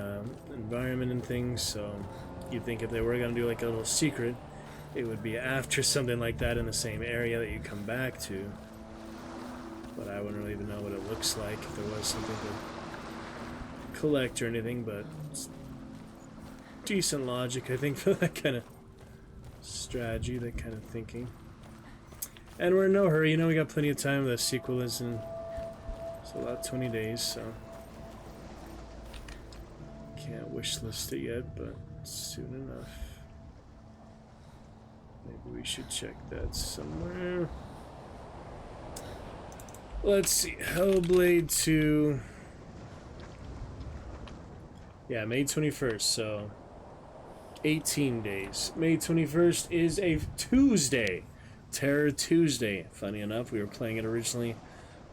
environment and things, so you'd think if they were going to do like a little secret, it would be after something like that in the same area that you come back to. But I wouldn't really even know what it looks like if there was something to collect or anything, but it's decent logic, I think, for that kind of strategy, that kind of thinking. And we're in no hurry, you know, we got plenty of time. The sequel is in about 20 days, so can't wish list it yet, but soon enough. Maybe we should check that somewhere. Let's see, Hellblade 2. Yeah, May 21st, so 18 days. May 21st is a Tuesday. Terror Tuesday. Funny enough, we were playing it originally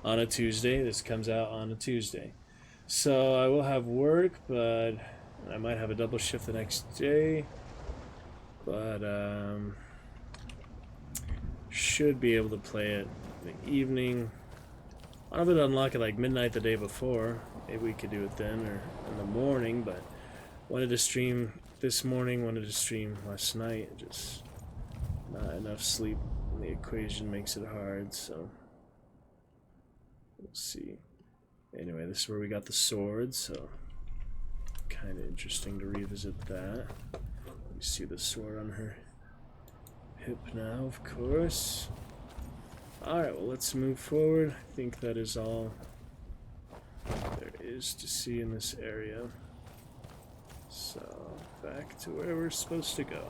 on a Tuesday. This comes out on a Tuesday. So I will have work, but I might have a double shift the next day. But should be able to play it in the evening. I would unlock it like midnight the day before. Maybe we could do it then or in the morning, but wanted to stream this morning, wanted to stream last night. Just not enough sleep. The equation makes it hard, so we'll see. Anyway, this is where we got the sword, so kind of interesting to revisit that. You see the sword on her hip now, of course. Alright, well, let's move forward. I think that is all there is to see in this area. So, back to where we're supposed to go.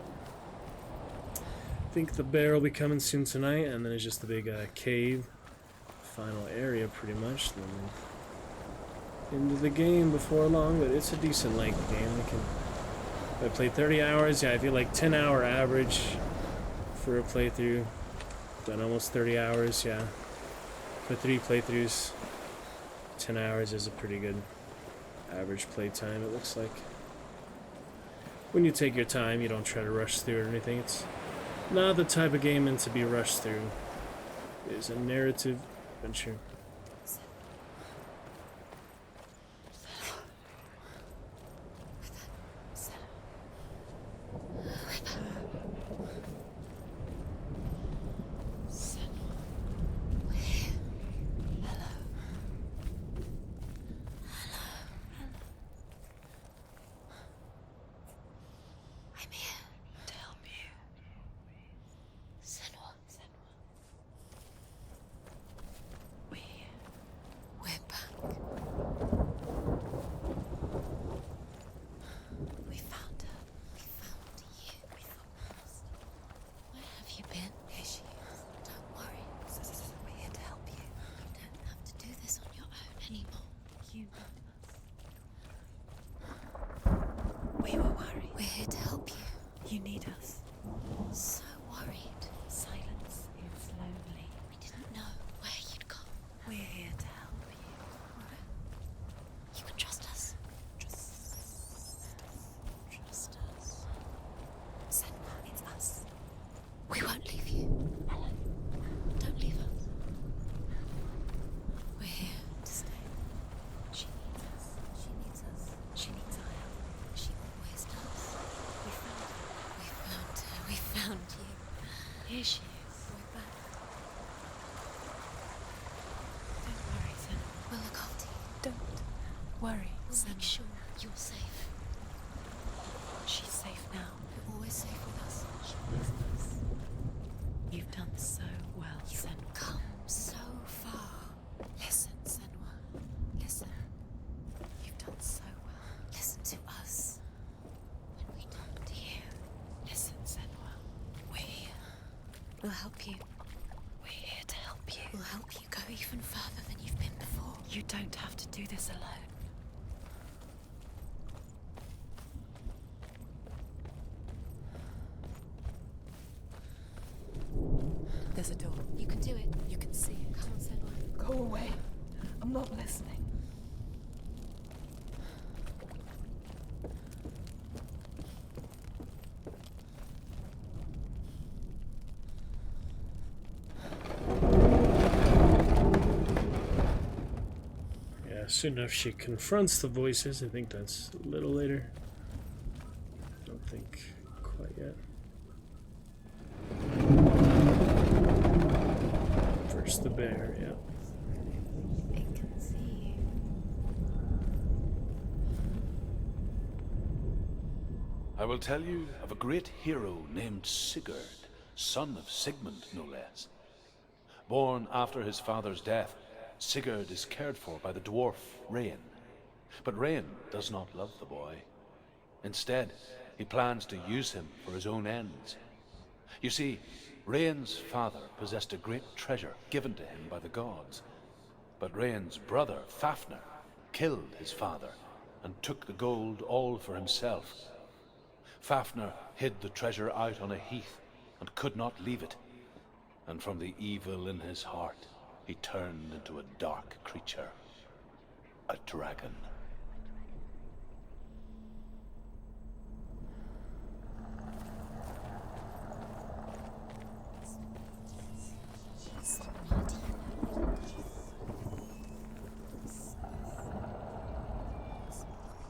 I think the bear will be coming soon tonight, and then it's just the big cave, final area pretty much. Then into the game before long, but it's a decent length game. I played 30 hours, yeah, I feel like 10-hour average for a playthrough. Done almost 30 hours, yeah. For 3 playthroughs, 10 hours is a pretty good average playtime, it looks like. When you take your time, you don't try to rush through it or anything. It's not the type of game meant to be rushed through. It is a narrative adventure. We were worried. We're here to help you. You need us. So worried. Silence is lonely. We didn't know where you'd gone. We're here to help you. You can trust us. Trust us. Senwa, it's us. We won't leave you. Helen, don't leave us. We're here to stay. She needs us. She needs us. She needs our help. She always does. We found her. We found her. We found you. Here she is. We're back. Don't worry, Senwa. We'll look after you. Don't worry, We'll Senwa. make sure you're safe. She's safe now. You're always safe with us. She needs us. You've done so well, You've Senwa. come so far. Listen, Senwa. Listen. You've done so well. Listen to us. You don't have to do this alone. There's a door. You can do it. You can see it. Come on, Senua. Go away. I'm not listening. Yeah, soon enough she confronts the voices. I think that's a little later. Don't think quite yet. First the bear, yeah. It can see you. I will tell you of a great hero named Sigurd, son of Sigmund, no less. Born after his father's death, Sigurd is cared for by the dwarf Rain. But Rain does not love the boy. Instead, he plans to use him for his own ends. You see, Rain's father possessed a great treasure given to him by the gods. But Rain's brother, Fafnir, killed his father and took the gold all for himself. Fafnir hid the treasure out on a heath and could not leave it. And from the evil in his heart, he turned into a dark creature, a dragon.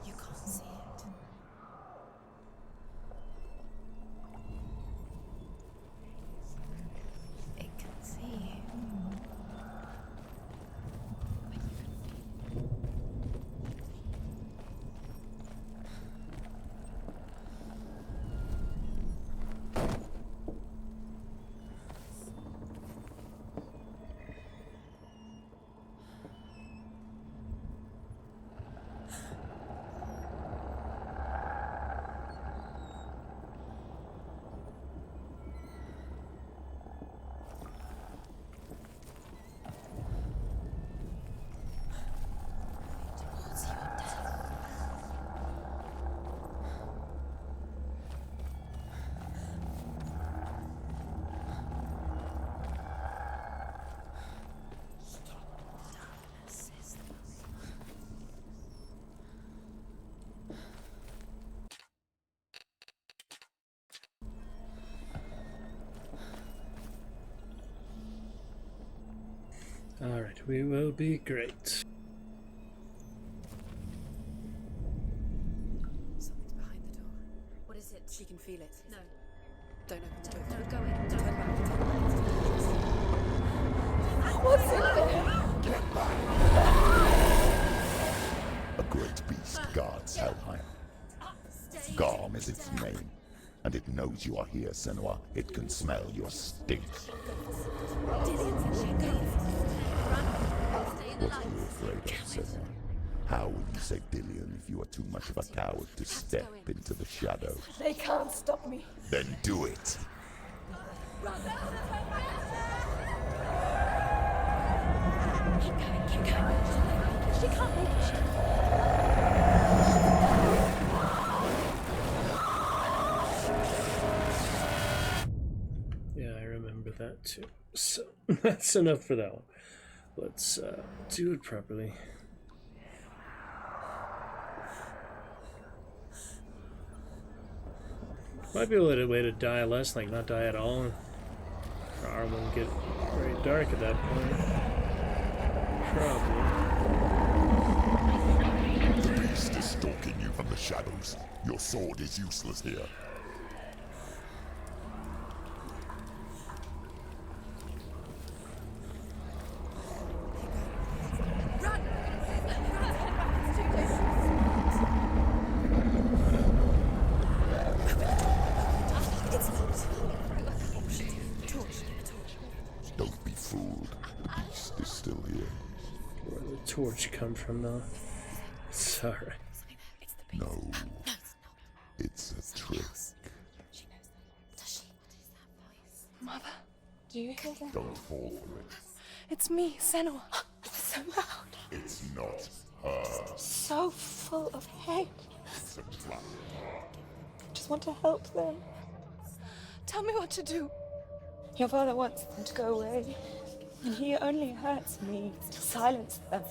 You can't see it. It can see you. Towards your death. Darkness is the Alright, we will be great. Something's behind the door. What is it? She can feel it. No. Don't open the door. Don't go in. Don't Turn back. What's in there? A great beast guards Helheim. Stay. Garm is its name, and it knows you are here, Senua. It can smell your stink. Dillian said she'd go. Run. Stay in the What are light. you afraid of, Senua? How would you save Dillian if you are too much of a coward to step into the shadows? They can't stop me. Then do it! Keep going. Keep going. She can't make it. Yeah, I remember that too. So that's enough for that one. Let's do it properly. Might be a little way to die less, like not die at all. Our wouldn't get very dark at that point. Probably. The beast is stalking you from the shadows. Your sword is useless here. Run! Don't be fooled. The beast is still here. Where did the torch come from now? It's alright. It's the beast. No, it's a trick. She knows that. Does she? What is that voice? Mother, do you hear that? Don't fall for it. It's me, Senua. It's so loud. It's not her. So full of hate. It's a trap. I just want to help them. Tell me what to do. Your father wants them to go away. And he only hurts me to silence them.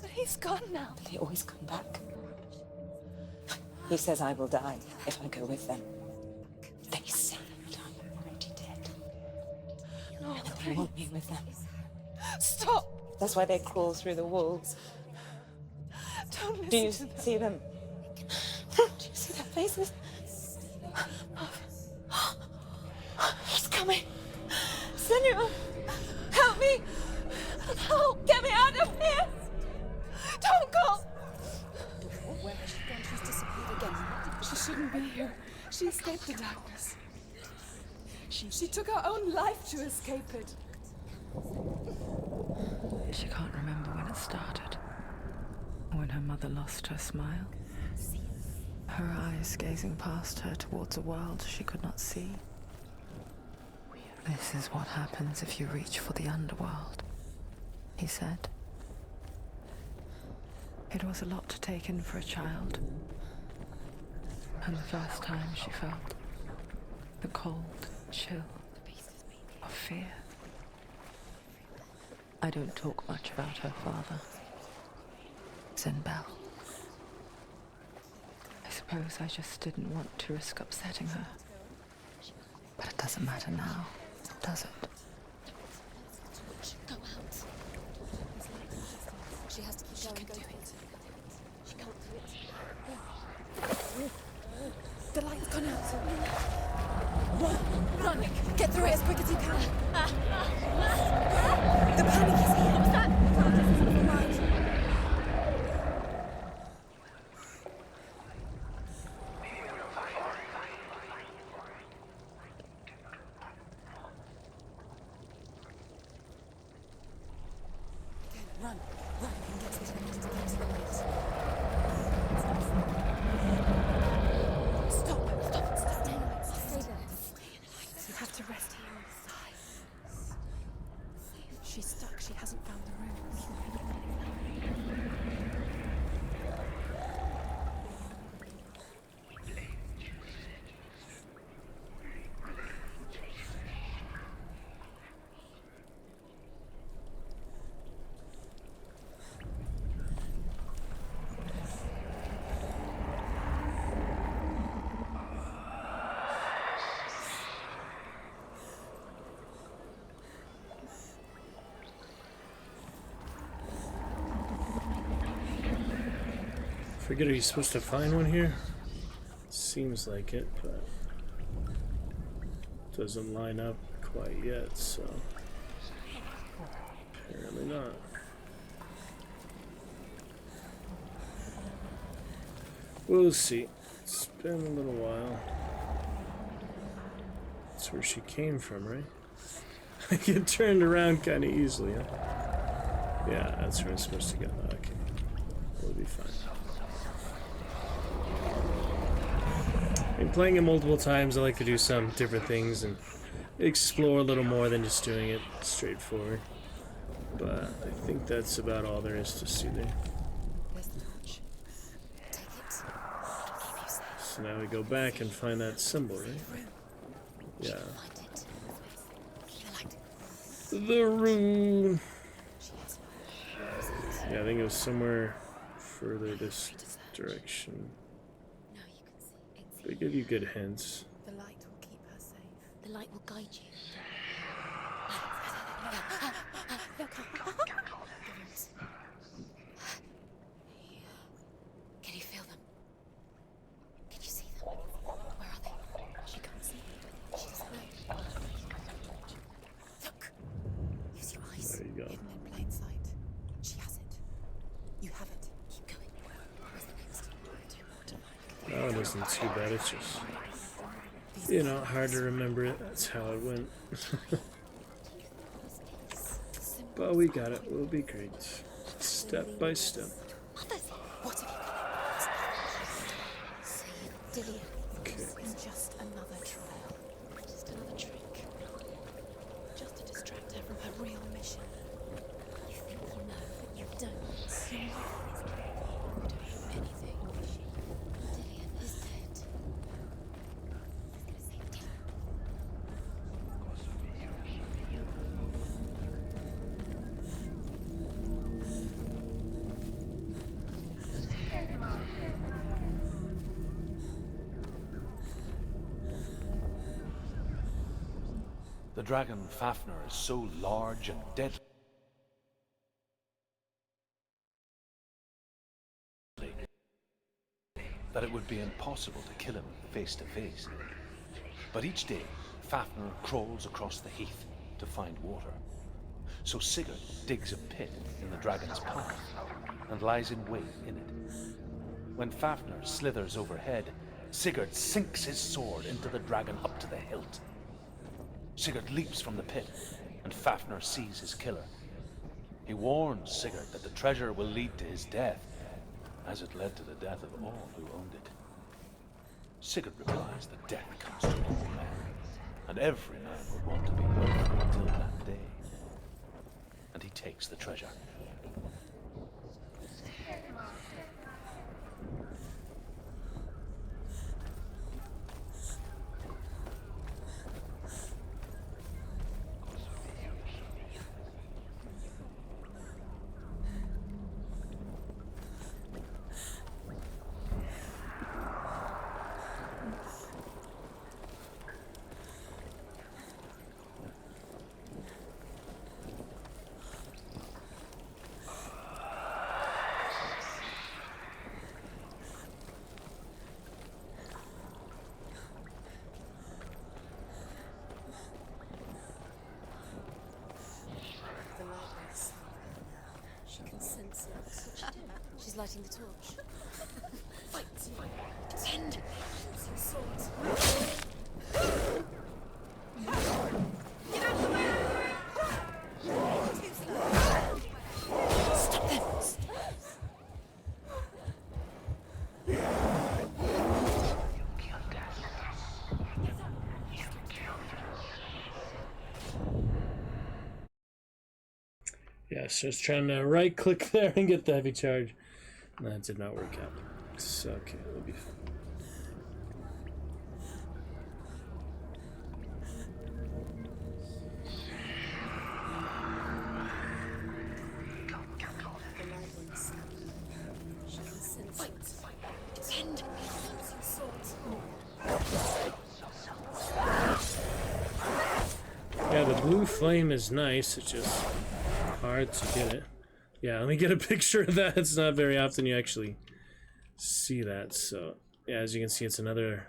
But he's gone now. They always come back. He says I will die if I go with them. They say that I'm already dead. No, And that they want me with them. stop. That's why they crawl through the walls. Don't listen Do you to them. see them? Do you see their faces? He's coming. Senua, help me. Help, get me out of here. Don't go. Where has she gone? She's disappeared again. She shouldn't be here. She escaped the darkness. She took her own life to escape it. She can't remember when it started. When her mother lost her smile. Her eyes gazing past her towards a world she could not see. This is what happens if you reach for the underworld, he said. It was a lot to take in for a child. And the first time she felt the cold chill of fear. I don't talk much about her father, Zinbel. I suppose I just didn't want to risk upsetting her. But it doesn't matter now, does it? Go out. She has to keep going. She can do it. She can't do it. The light's gone out. Run! Run! Get through it as quick as you can. The panic is here. What's that? Run! Run and get to the light. Stop! Stop! Stay there. You have to rest here. She's stuck. She hasn't found the rooms. Forget, are you supposed to find one here? Seems like it, but doesn't line up quite yet, so apparently not. We'll see. It's been a little while. That's where she came from, right? I get turned around kind of easily, huh? Yeah, that's where I'm supposed to go. Okay. We'll be fine. In playing it multiple times, I like to do some different things and explore a little more than just doing it straightforward. But I think that's about all there is to see there. Where's the torch? Take it. Keep you safe. So now we go back and find that symbol, right? Yeah. Find it. The light. The rune. She has Yeah, I think it was somewhere further this direction. Now you can see. They give you good hints. The light will keep her safe. The light will guide you. Can you feel them? Can you see them? Where are they? She can't see. She doesn't know. Look. Use your eyes. There you go. Hidden in plain sight. She has it. You have it. Keep going. Where's the next? Two more to find. That one isn't too bad, it's just, you know, hard to remember it. That's how it went. But we got it. We'll be great. Step by step. Mother, what have you done? Save Dillian. Okay. It's just another trial. Just another trick. Just to distract her from her real mission. You think you know, but you don't. Anything. Dillian is dead. The dragon Fafnir is so large and deadly that it would be impossible to kill him face to face. But each day, Fafnir crawls across the heath to find water. So Sigurd digs a pit in the dragon's path and lies in wait in it. When Fafnir slithers overhead, Sigurd sinks his sword into the dragon up to the hilt. Sigurd leaps from the pit, and Fafnir sees his killer. He warns Sigurd that the treasure will lead to his death, as it led to the death of all who owned it. Sigurd replies that death comes to all men, and every man would want to be wealthy until that day. And he takes the treasure. The light is she can sense it. She's lighting the torch. Fight! Tend! Your swords. Get out of the way! Too slow. Stop them! Yeah, so I was trying to right click there and get the heavy charge. That did not work out. So, okay, it'll be fine. Yeah, the blue flame is nice, it's just hard to get it. Yeah, let me get a picture of that. It's not very often you actually see that. So, yeah, as you can see, it's another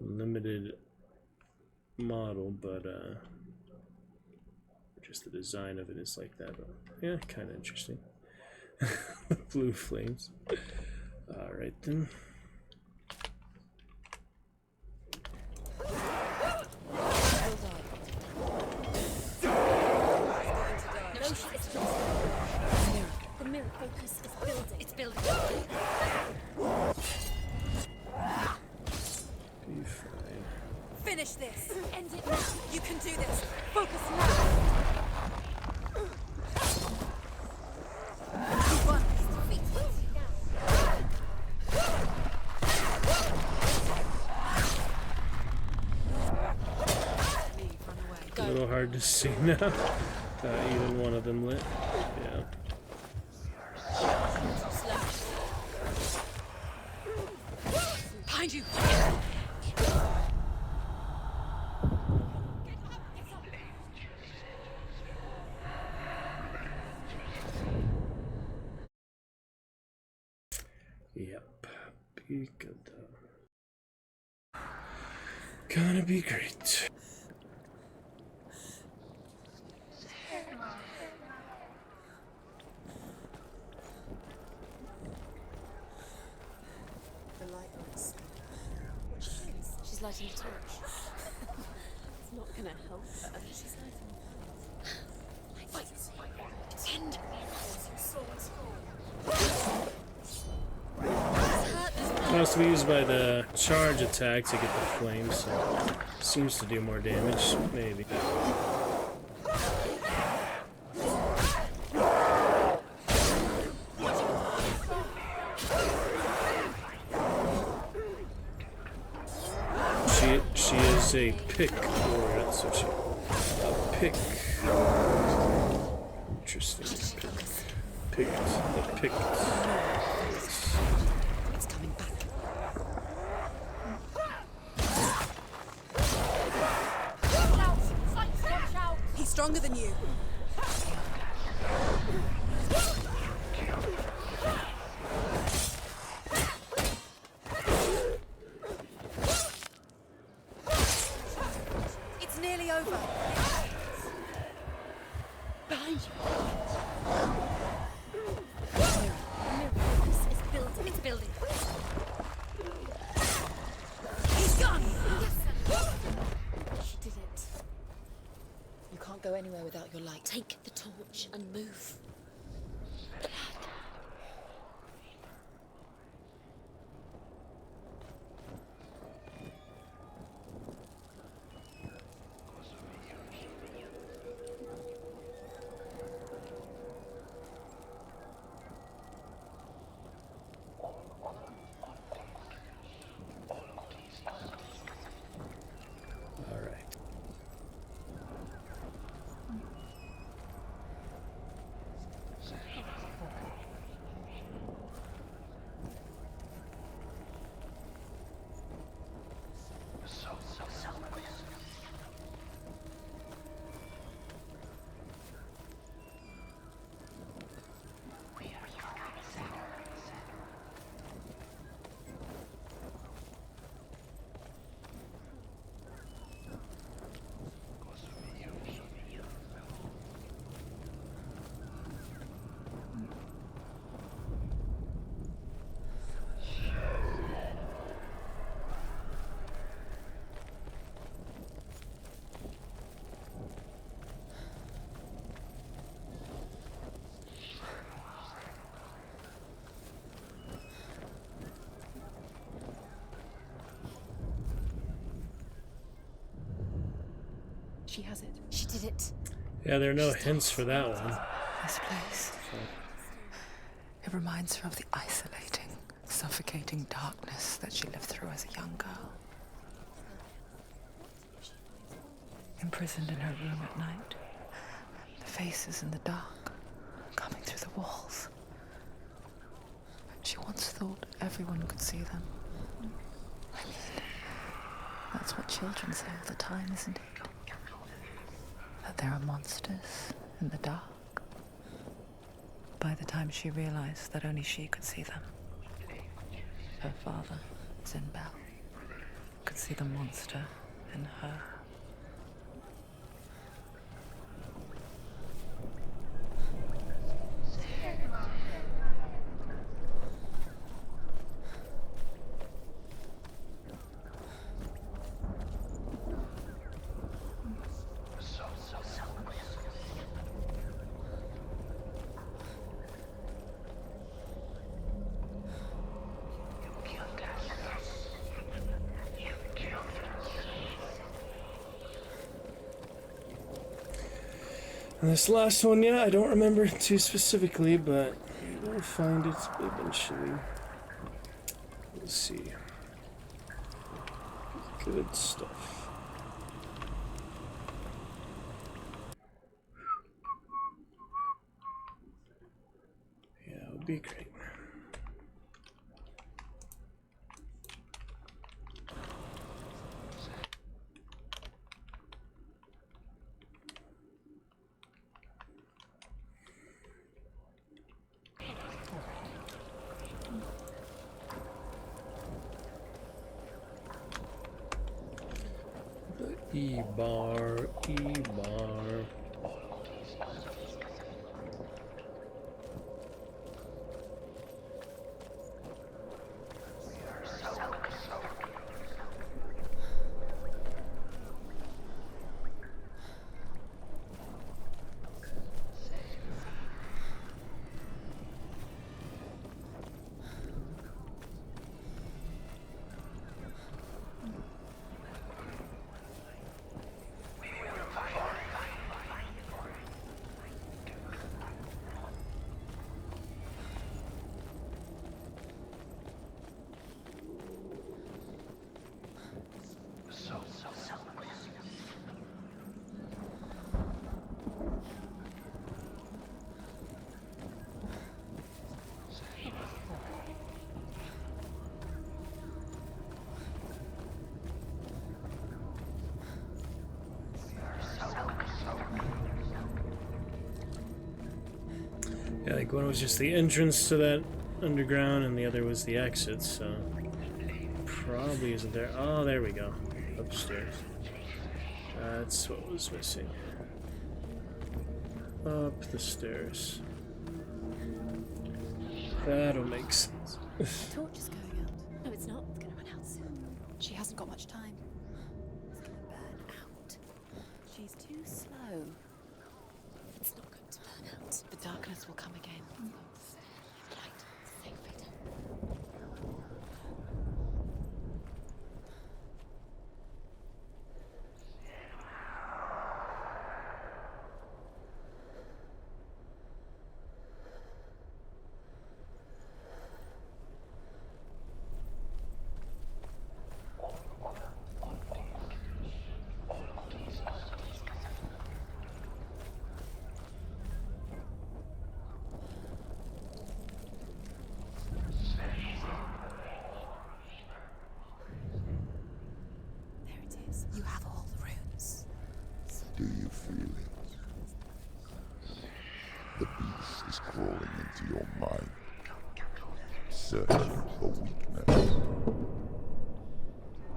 limited model, but just the design of it is like that. But, yeah, kind of interesting. Blue flames. Alright then. The mirror focus is building. It's building. Be fine. Finish this. End it now. You can do this. Focus now. You won this defeat. A little hard to see now. Even one of them lit. Yeah. Behind you. Yep. Be good though. Gonna be great. She's lighting the torch. It's not gonna help her. She's lighting the torch. Fight! Tend! Must be used by the charge attack to get the flames, so seems to do more damage, maybe. say pick warrior. That's what she. Pick. Interesting. Picked. It's coming back. He's stronger than you. It's nearly over. Behind you. It's building. It's building. He's gone. She did it. You can't go anywhere without your light. Take the torch and move. All right. She has it. She did it. Yeah, there are no hints for that one. This place. It reminds her of the isolating, suffocating darkness that she lived through as a young girl. Imprisoned in her room at night, the faces in the dark, coming through the walls. She once thought everyone could see them. I mean, that's what children say all the time, isn't it? That there are monsters in the dark. By the time she realized that only she could see them, her father, Zinbel, could see the monster in her. And this last one, yeah, I don't remember too specifically, but we'll find it eventually. Let's see. Good stuff. Yeah, it would be great. E-bar. Like one was just the entrance to that underground, and the other was the exit. So probably isn't there. Oh, there we go. Upstairs. That's what was missing. Up the stairs. That'll make sense. The torch is going out. No, it's not. It's going to run out soon. She hasn't got much time. It's going to burn out. She's too slow. It's not going to burn out. The darkness will come again. Light. Save it. You have all the runes. Do you feel it? The beast is crawling into your mind, searching for weakness. You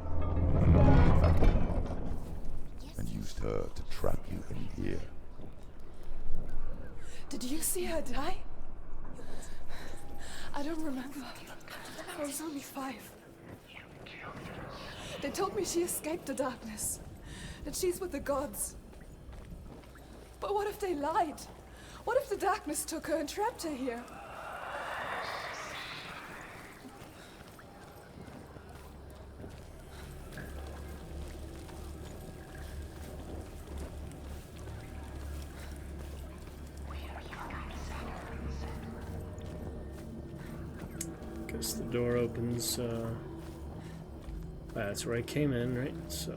found your mother and used her to trap you in here. Did you see her die? I don't remember. I was only 5. They told me she escaped the darkness, that she's with the gods. But what if they lied? What if the darkness took her and trapped her here? Guess the door opens. That's where I came in, right? So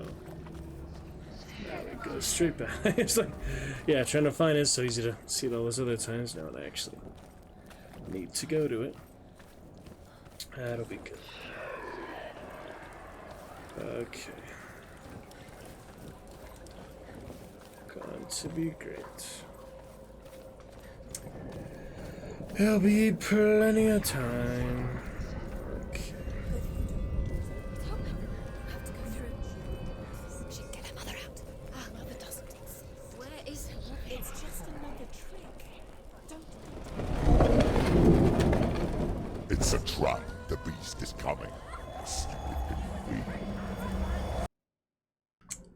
there we go, straight back. It's like, yeah, trying to find it. It's so easy to see it all those other times. Now I actually need to go to it. That'll be good. Okay. Going to be great. There'll be plenty of time. Okay. It's a trap. The beast is coming. Stupid baby.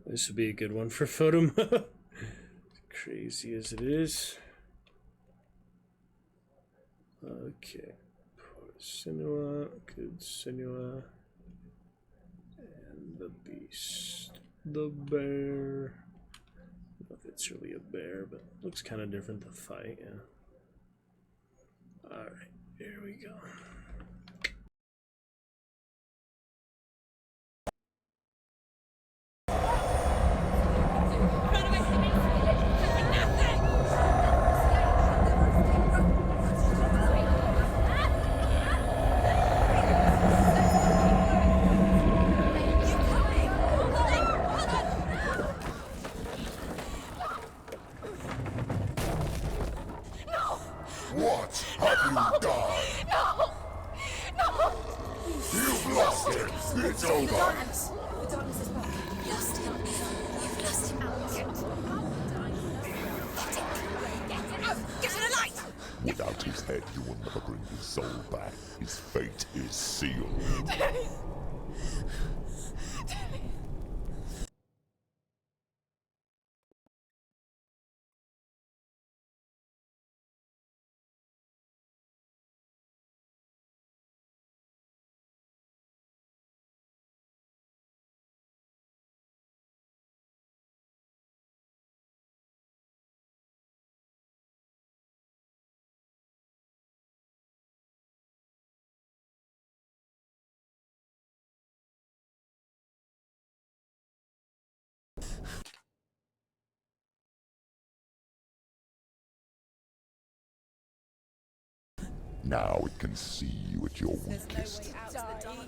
This would be a good one for photo mode. Crazy as it is. Okay. Senua, good Senua. And the beast. The bear. I don't know if it's really a bear, but looks kind of different to fight, yeah. Alright, here we go. What have you done? No! No! You've lost him. It's over. The darkness is back. You've lost him. You've lost him. Get out! Get to the light! Without his head, you will never bring his soul back. His fate is sealed. Now it can see you at your weakest.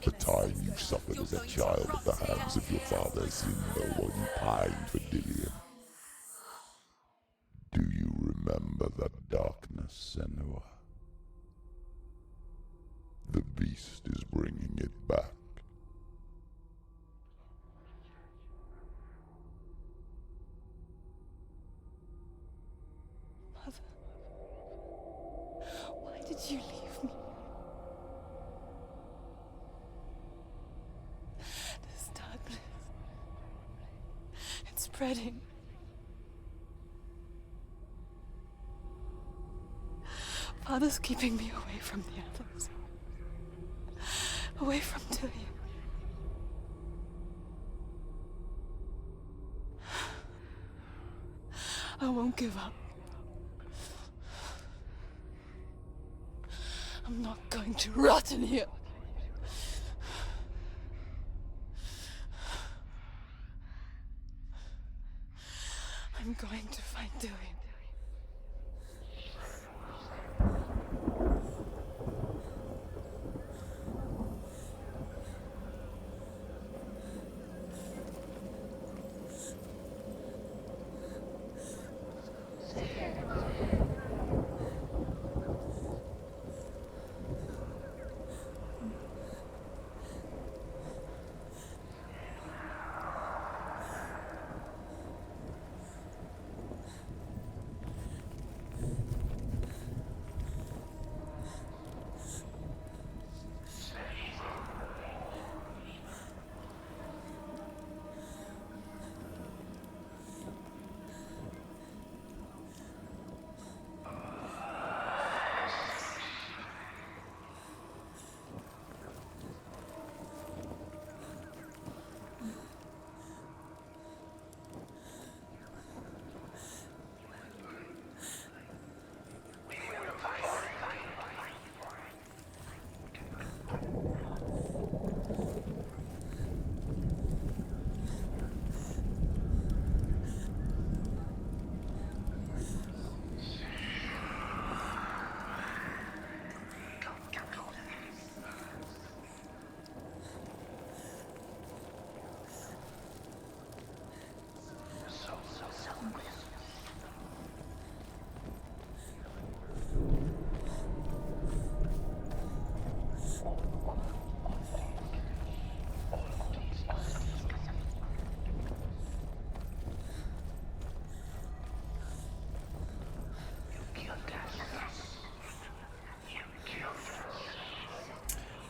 The time you suffered as a child at the hands of your father Zindo while you pined for Dillion. Do you remember that darkness, Senua? beast is bringing it back. Mother, why did you leave me? This darkness, it's spreading. Father's keeping me away from the others. Away from Tilly. I won't give up. I'm not going to rot in here. I'm going to find Tilly.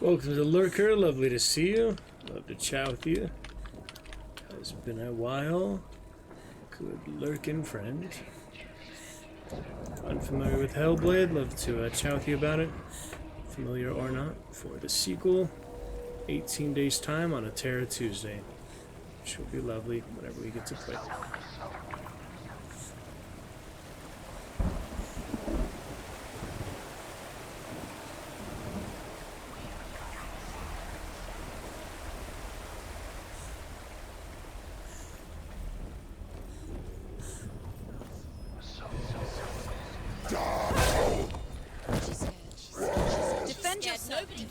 Welcome to the Lurker. Lovely to see you. Love to chat with you. It's been a while. Good lurking friend. Unfamiliar with Hellblade? Love to chat with you about it. Familiar or not, for the sequel. 18 days time on a Terra Tuesday. Which will be lovely whenever we get to play. Defend yourself. Nobody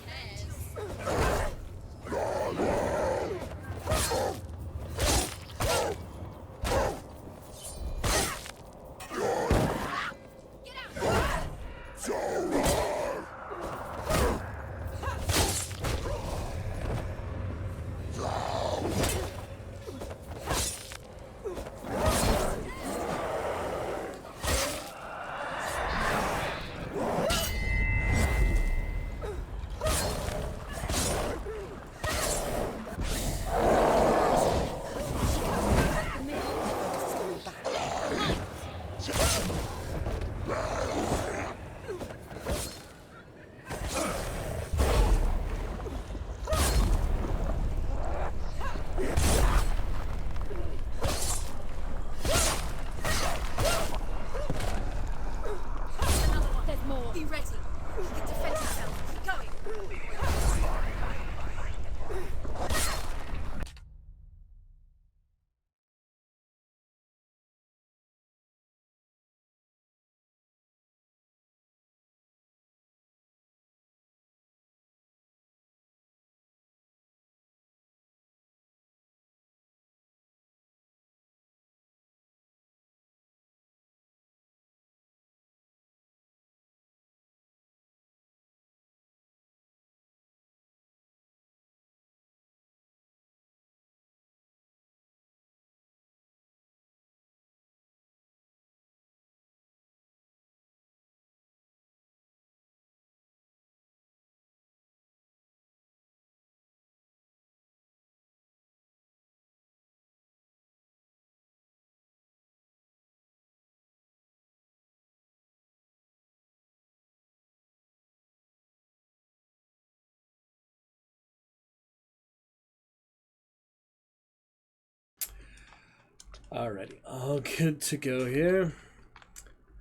Alrighty, all good to go here.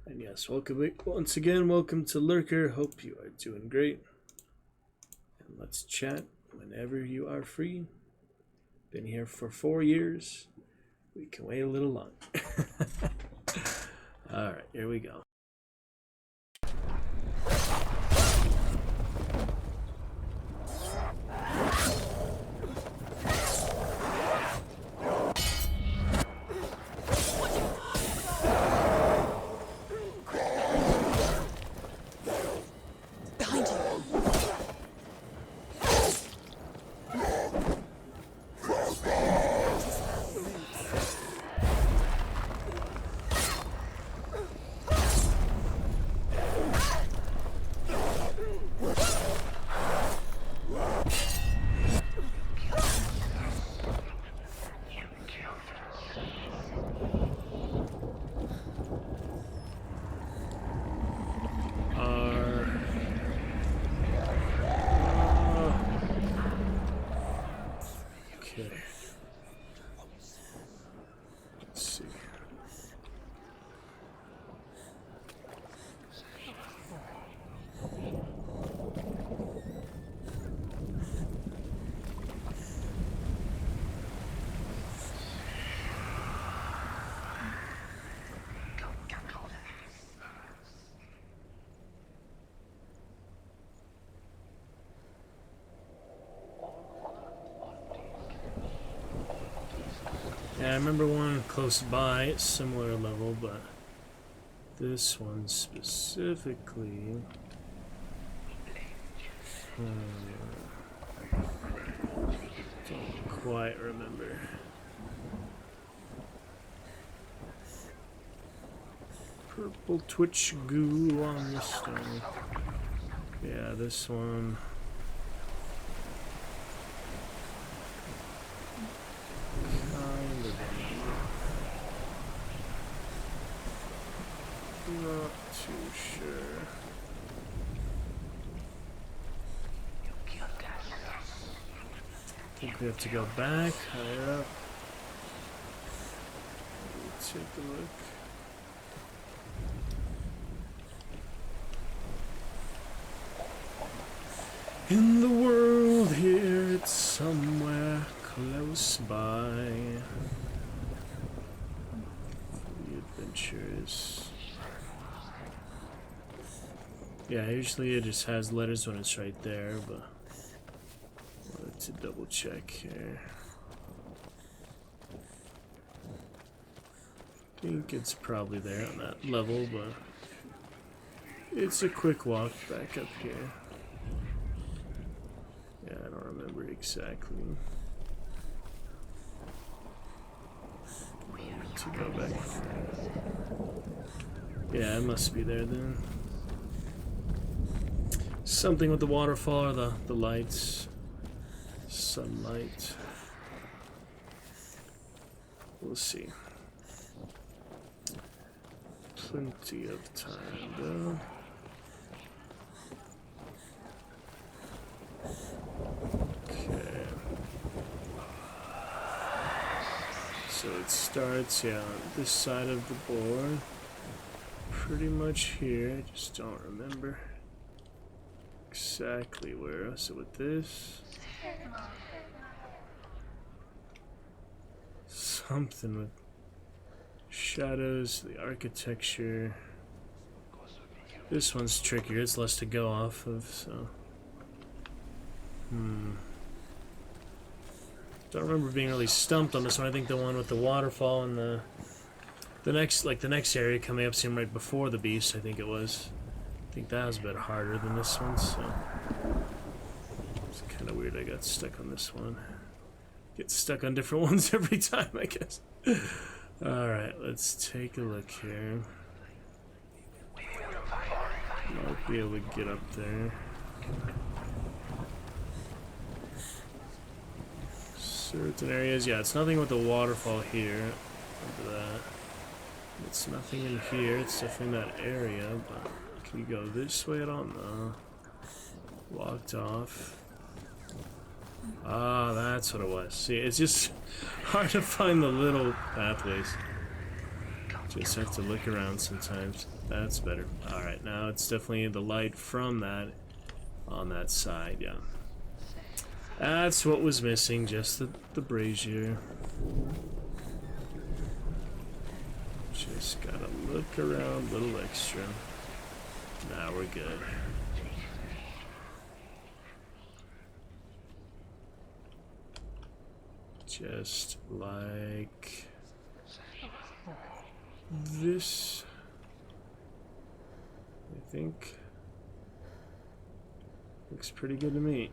And yes, once again, welcome to Lurker. Hope you are doing great. And let's chat whenever you are free. Been here for 4 years. We can wait a little longer. Alright, here we go. Yeah, I remember one close by, similar level, but this one specifically... don't quite remember. Purple twitch goo on the stone. Yeah, this one... not too sure. I think we have to go back, higher up. Let's take a look. In the world here, it's somewhere close by. The adventures. Yeah, usually it just has letters when it's right there, but I wanted to double check here. I think it's probably there on that level, but it's a quick walk back up here. Yeah, I don't remember exactly. To go back. Yeah, it must be there then. Something with the waterfall or the lights. Sunlight. We'll see. Plenty of time though. Okay. So it starts, yeah, on this side of the board. Pretty much here, I just don't remember exactly where. So with this, something with shadows, the architecture. This one's trickier, it's less to go off of, so. Don't remember being really stumped on this one. I think the one with the waterfall and the next area coming up seemed right before the beast, I think it was. I think that was a bit harder than this one, so it's kind of weird I got stuck on this one. Get stuck on different ones every time, I guess. Alright, let's take a look here. Might be able to get up there. Certain areas, yeah, it's nothing with the waterfall here. Remember that. It's nothing in here, it's definitely in that area, but can you go this way? I don't know. Walked off. Ah, that's what it was. See, it's just hard to find the little pathways. Just have to look around sometimes. That's better. Alright, now it's definitely the light from that on that side, yeah. That's what was missing, just the brazier. Just gotta look around a little extra. Now we're good. Just like this. I think looks pretty good to me.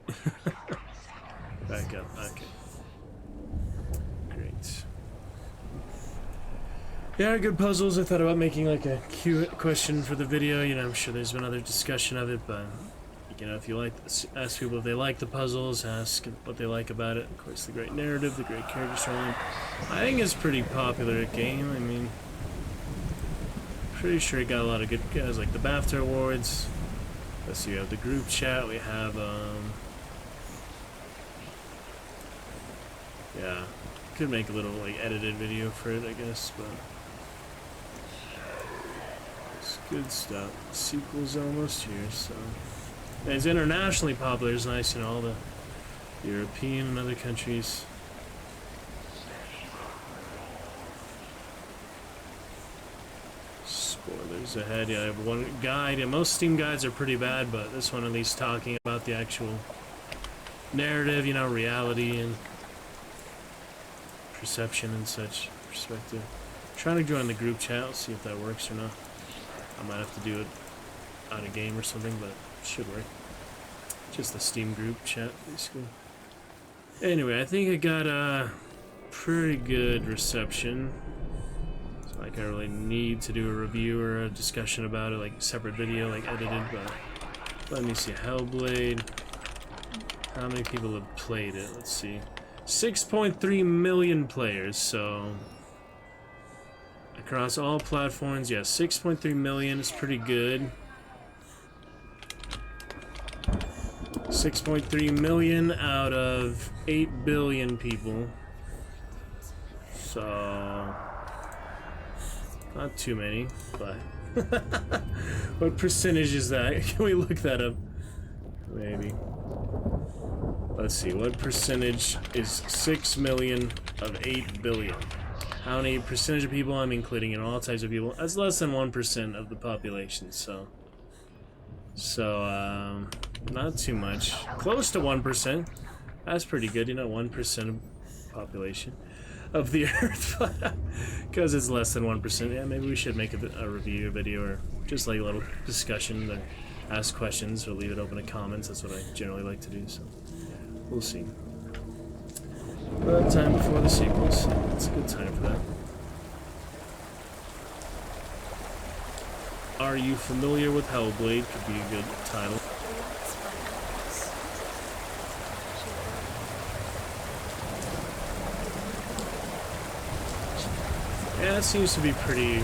Back up, okay. Great. Yeah, good puzzles. I thought about making like a question for the video. You know, I'm sure there's been other discussion of it, but you know, if you like, ask people if they like the puzzles, ask what they like about it. Of course, the great narrative, the great character storyline. I think it's a pretty popular game. I mean, pretty sure it got a lot of good guys, like the BAFTA awards. Let's see, we have the group chat. We have, yeah, could make a little like edited video for it, I guess, but it's good stuff. The sequel's almost here, so. And it's internationally popular. It's nice, you know, all the European and other countries. Spoilers ahead. Yeah, I have one guide. Yeah, most Steam guides are pretty bad, but this one at least talking about the actual narrative, you know, reality and perception and such perspective. I'm trying to join the group chat. Let's see if that works or not. I might have to do it out of game or something, but it should work. Just the Steam group chat, basically. Anyway, I think I got a pretty good reception. So like I really need to do a review or a discussion about it, like a separate video, like edited, but let me see. Hellblade. How many people have played it? Let's see. 6.3 million players, so across all platforms, yeah, 6.3 million is pretty good. 6.3 million out of 8 billion people. So not too many, but what percentage is that? Can we look that up? Maybe. Let's see, what percentage is 6 million of 8 billion? How many percentage of people? I'm including in all types of people. That's less than 1% of the population, so not too much. Close to 1%. That's pretty good, you know, 1% of population of the Earth. Because it's less than 1%. Yeah, maybe we should make a review video or just like a little discussion or ask questions or leave it open to comments. That's what I generally like to do, so we'll see. But time before the sequels. It's a good time for that. Are you familiar with Hellblade? Could be a good title. Yeah, it seems to be pretty.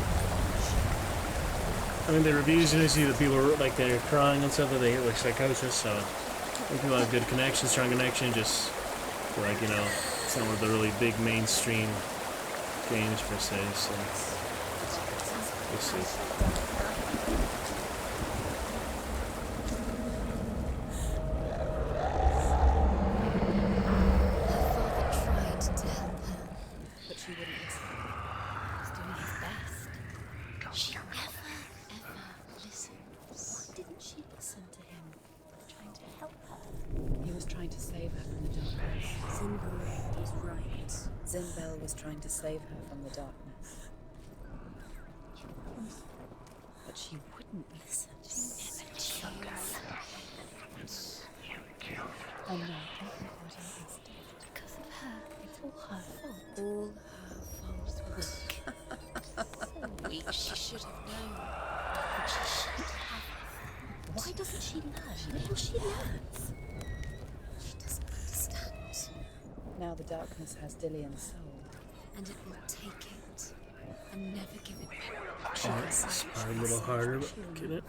I mean, the reviews, you see the people like they're crying and stuff, that they hit like psychosis. So I think people have good connection, strong connection. Just like, you know, it's not one of the really big mainstream games per se. So we'll see. Zinbel was trying to save her from the darkness. But she wouldn't listen. She never chose. And now everybody is dead. Because of her. It's all her fault. All her fault. So weak. She should have known. But she should have. Why doesn't she learn? Maybe she learns. She doesn't understand. Now the darkness has Dillian's soul. And it will take it and never give it back. It's probably a little harder, but get it.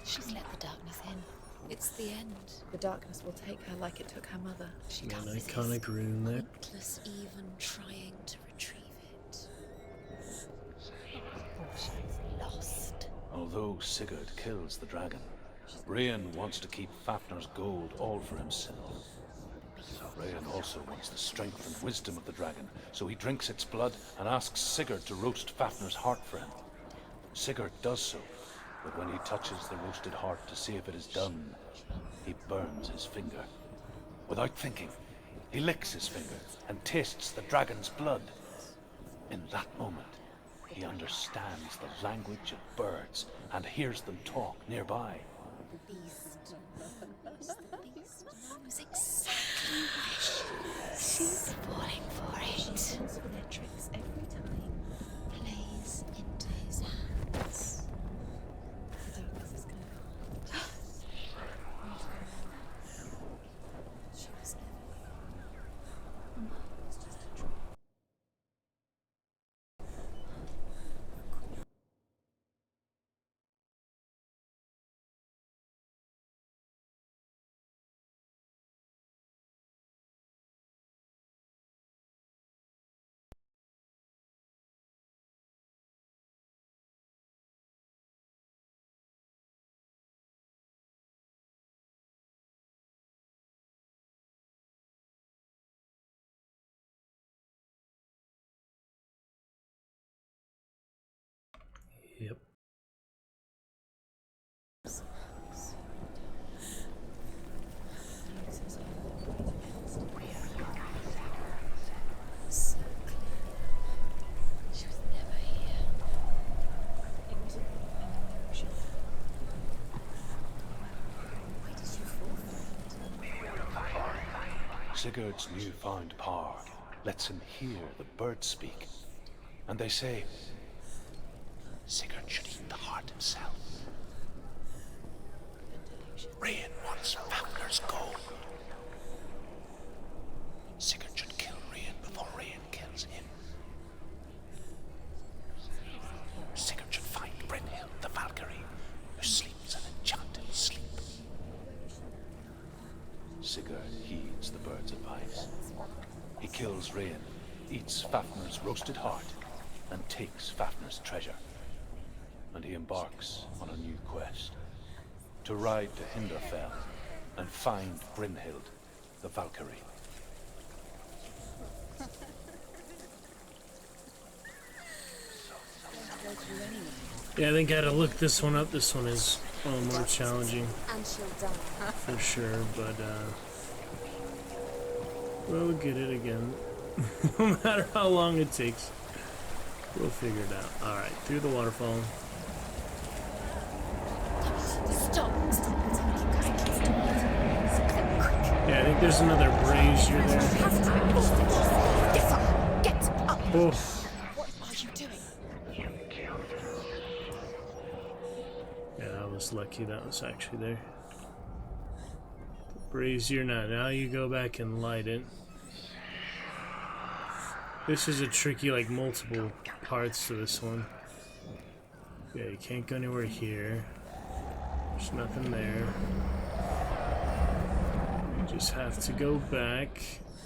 She's let the darkness in. It's the end. The darkness will take her like it took her mother. She An can't iconic rune there. pointless even trying to retrieve it. She's lost. Although Sigurd kills the dragon, Rayan wants to keep Fafnir's gold all for himself. Rayan also wants the strength and wisdom of the dragon, so he drinks its blood and asks Sigurd to roast Fafnir's heart for him. Sigurd does so, but when he touches the roasted heart to see if it is done, he burns his finger. Without thinking, he licks his finger and tastes the dragon's blood. In that moment, he understands the language of birds and hears them talk nearby. The beast knows exactly where she is. She's falling for it. She falls for their tricks every time. Plays into his hands. The darkness is gonna go. She was never Yep. so clear. She was never here. It wasn't an illusion. Why did you fall for it? Sigurd's newfound power lets him hear the birds speak. And they say, Sigurd should eat the heart himself. Rayan wants Fafnir's gold. Sigurd should kill Rayan before Rayan kills him. Sigurd should find Brynhild the Valkyrie, who sleeps an enchanted sleep. Sigurd heeds the bird's advice. He kills Rayan, eats Fafnir's roasted heart, and takes Fafnir's treasure. And he embarks on a new quest, to ride to Hinderfell and find Brynhild the Valkyrie. Yeah, I think I had to look this one up. This one is a little more challenging And she'll die. for sure, but we'll get it again. No matter how long it takes, we'll figure it out. Alright, through the waterfall. Stop! Stop! Yeah, I think there's another brazier there. Get up! Get up! Oh, What are you doing? yeah, I was lucky that was actually there. The brazier now. Now you go back and light it. This is a tricky, like, multiple parts to this one. Yeah, you can't go anywhere here. There's nothing there. You just have to go back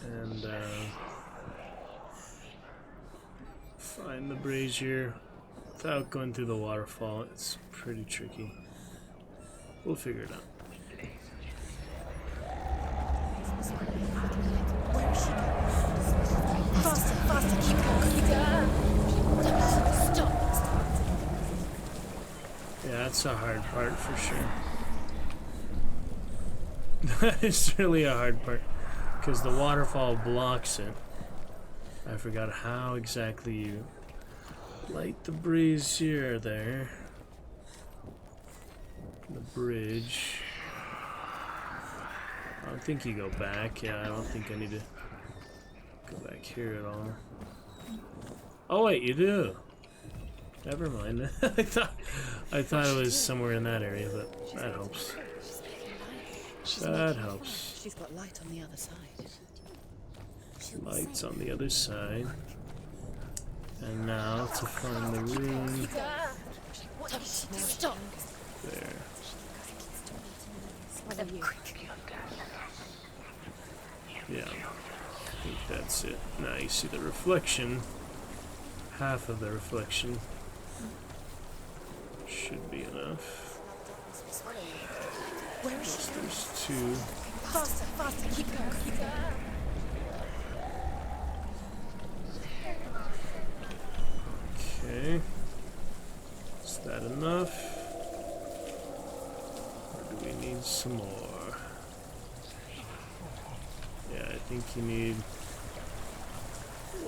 and find the brazier without going through the waterfall. It's pretty tricky. We'll figure it out. Where is she going? Faster, faster, keep going. Stop! Yeah, that's a hard part for sure. That is really a hard part because the waterfall blocks it. I forgot how exactly you light the brazier there. The bridge. I don't think you go back. Yeah, I don't think I need to go back here at all. Oh wait, you do. Never mind. I thought it was somewhere in that area, but that helps. That helps. She's got light on the other side. Lights on the other side. And now to find the rune. Stop! There. One of you. Yeah, I think that's it. Now you see the reflection. Half of the reflection should be enough. Where is she? There's two. Faster, faster, keep going, keep going. Okay. Is that enough? Or do we need some more? Yeah, I think you need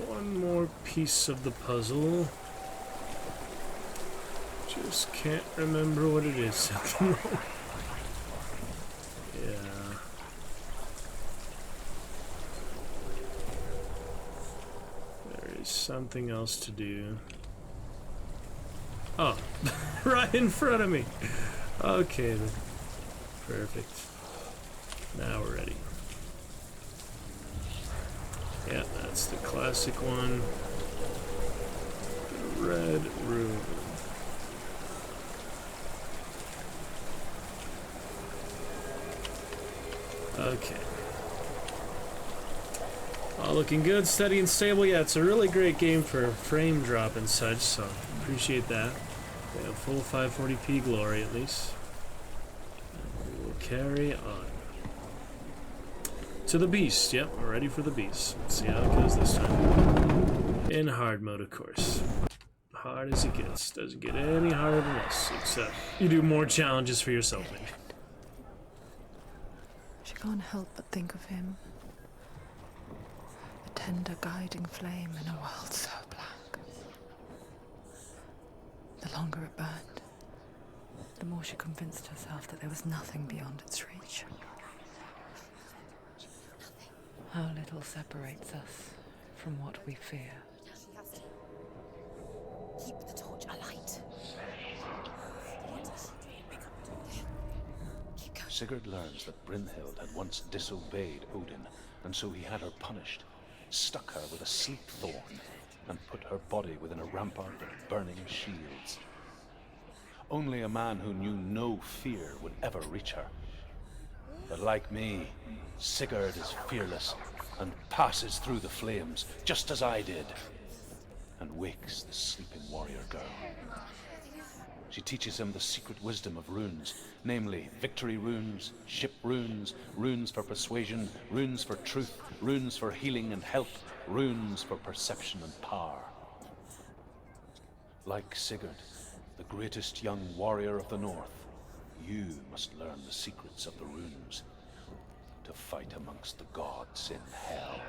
one more piece of the puzzle. Just can't remember what it is at the moment. Yeah. There is something else to do. Oh, right in front of me. Okay, then. Perfect. Now we're ready. Yeah, that's the classic one. The red room. Okay. All looking good, steady and stable. Yeah, it's a really great game for frame drop and such, so appreciate that. We have full 540p glory at least. And we will carry on. To the beast. Yep, we're ready for the beast. Let's see how it goes this time. In hard mode, of course. Hard as it gets. Doesn't get any harder than this, except you do more challenges for yourself, maybe. She can't help but think of him. A tender guiding flame in a world so black. The longer it burned, the more she convinced herself that there was nothing beyond its reach. How little separates us from what we fear. Keep the torch alight. Sigurd learns that Brynhild had once disobeyed Odin, and so he had her punished, stuck her with a sleep thorn, and put her body within a rampart of burning shields. Only a man who knew no fear would ever reach her. But like me, Sigurd is fearless and passes through the flames, just as I did, and wakes the sleeping warrior girl. She teaches him the secret wisdom of runes, namely victory runes, ship runes, runes for persuasion, runes for truth, runes for healing and help, runes for perception and power. Like Sigurd, the greatest young warrior of the North, you must learn the secrets of the runes to fight amongst the gods in hell.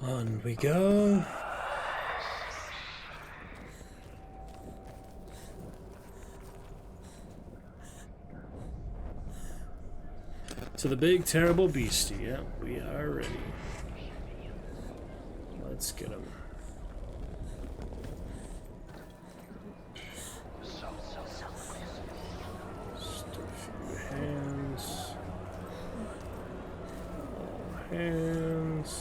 On we go. To the big terrible beastie. Yeah, we are ready. Let's get him. Just a few hands. All hands.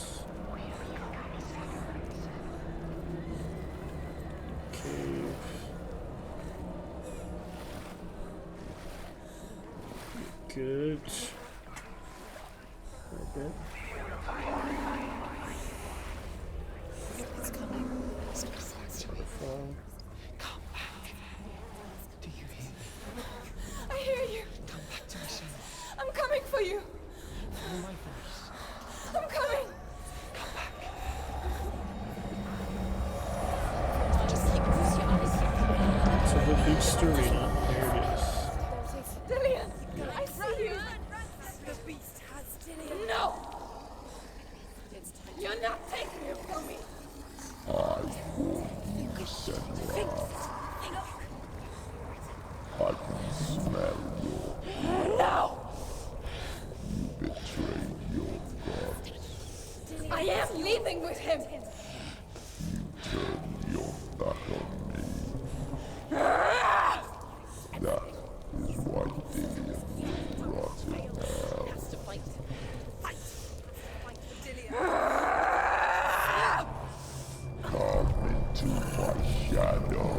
Good. Okay. It's coming. Waterfall. Come back. Do you hear me? I hear you. Come back to me soon. I'm coming for you. Follow my voice. I'm coming. Come back. Just keep close your eyes. To the beast arena. There it is. Dillian, I see you. The beast has Dillian. No. You're not taking him from me. anything with him. Turn your back on me. That is why Dillion will rot in hell. To fight. Fight. Fight for Dillion. Come into my shadow.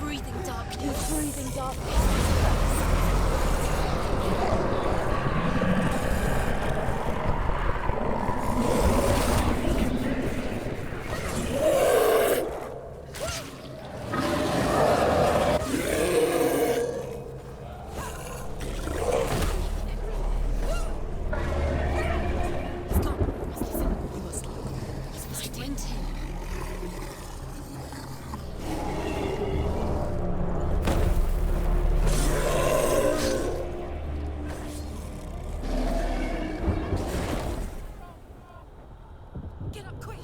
Breathing darkness. Breathing darkness. He's gone. Must listen. We must look. He's sprinting. Get up quick.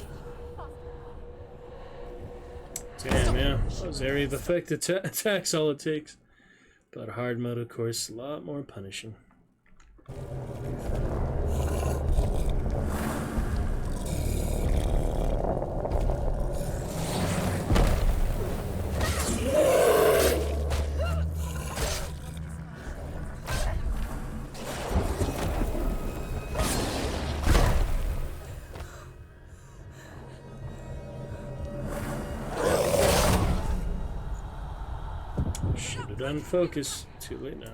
Damn, yeah. Those area of effect attacks all it takes. But hard mode, of course, a lot more punishing. Should have done focus. Too late now.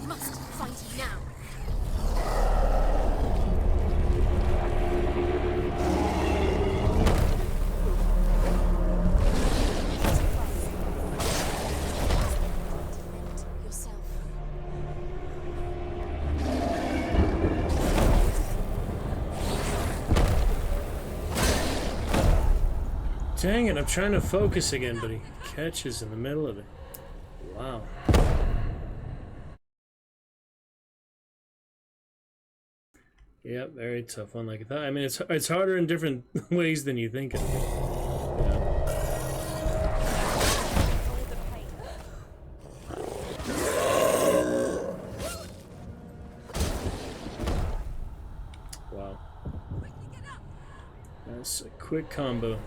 Must find him now. Yourself. Dang it, I'm trying to focus again, but he catches in the middle of it. Wow. Yep, very tough one like that. I mean, it's harder in different ways than you think it. Yeah. Wow. That's a quick combo.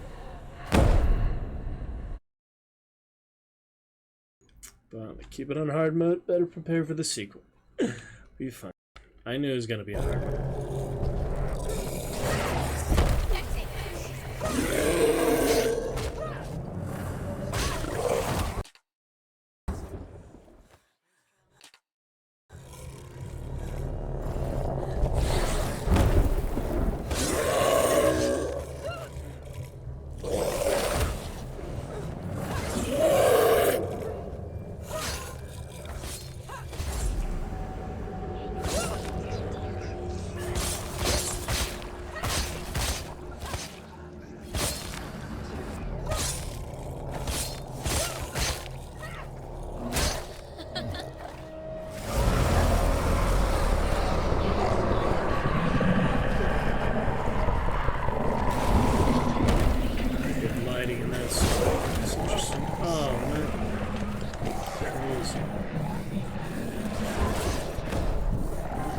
But keep it on hard mode. Better prepare for the sequel. Be fun. I knew it was gonna be a hard mode.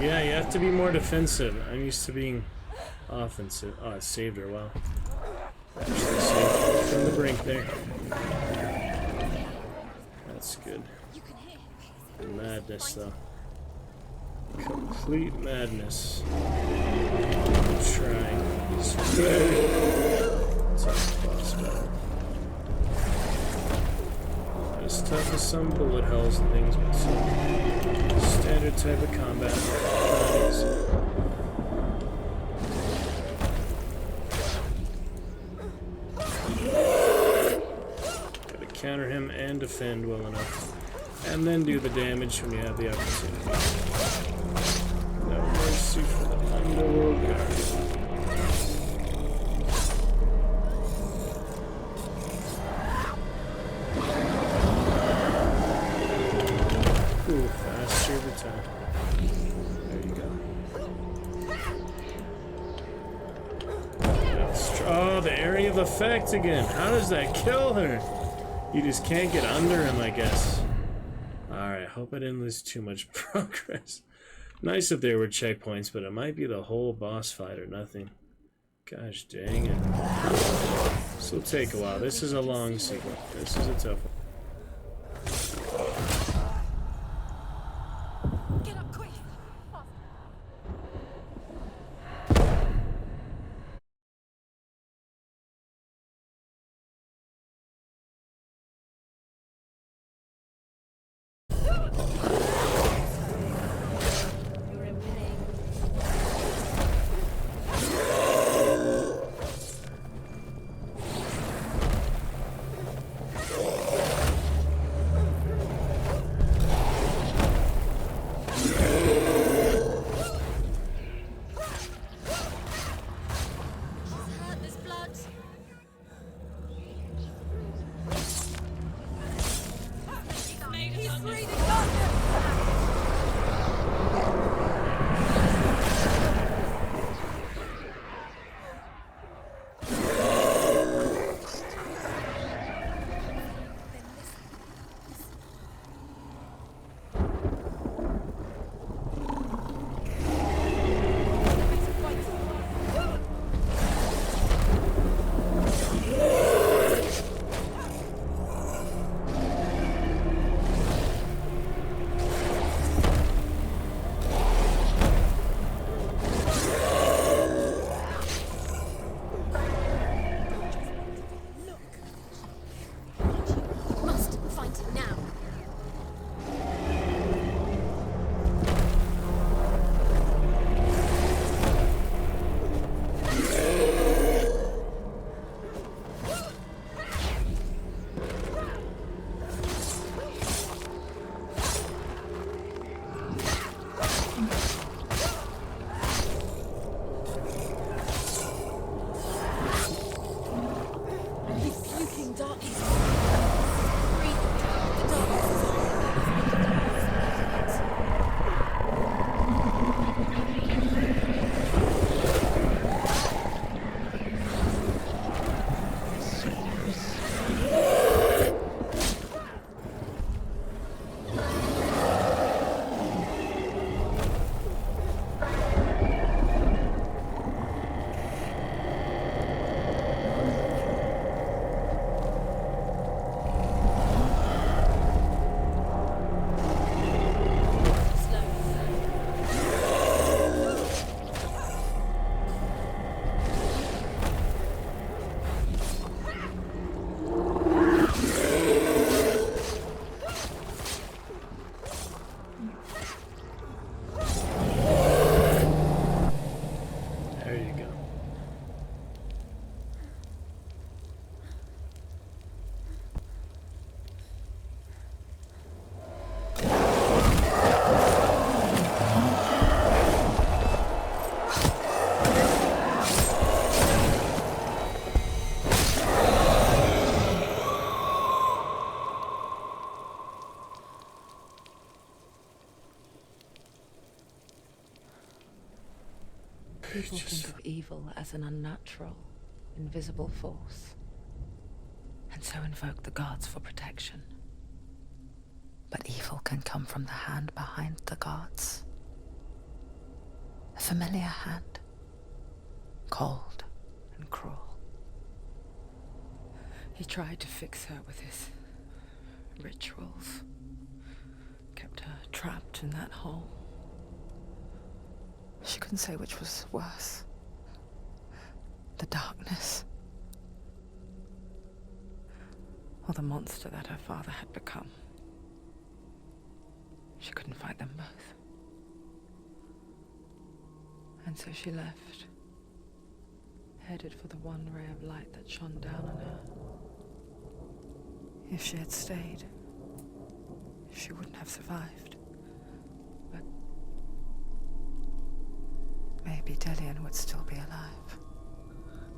Yeah, you have to be more defensive. I'm used to being offensive. Oh, it saved her. Wow. Actually saved her from the brink there. That's good. Madness, though. Complete madness. I'm trying. It's very tough boss battle. Not as tough as some bullet hells and things, but some standard type of combat. Not easy. Gotta counter him and defend well enough. And then do the damage when you have the opportunity. No mercy for the Underworld Guardian. Ooh, fast every time. There you go. Oh, the area of effect again. How does that kill her? You just can't get under him, I guess. Alright, hope I didn't lose too much progress. Nice if there were checkpoints, but it might be the whole boss fight or nothing. Gosh dang it. This will take a while. This is a long sequence. This is a tough one. Get up quick! People think of evil as an unnatural, invisible force, and so invoke the gods for protection. But evil can come from the hand behind the gods. familiar hand, cold and cruel. He tried to fix her with his rituals, kept her trapped in that hole. She couldn't say which was worse. The darkness, or the monster that her father had become. She couldn't fight them both. And so she left, headed for the one ray of light that shone down on her. If she had stayed, she wouldn't have survived. But maybe Dillian would still be alive.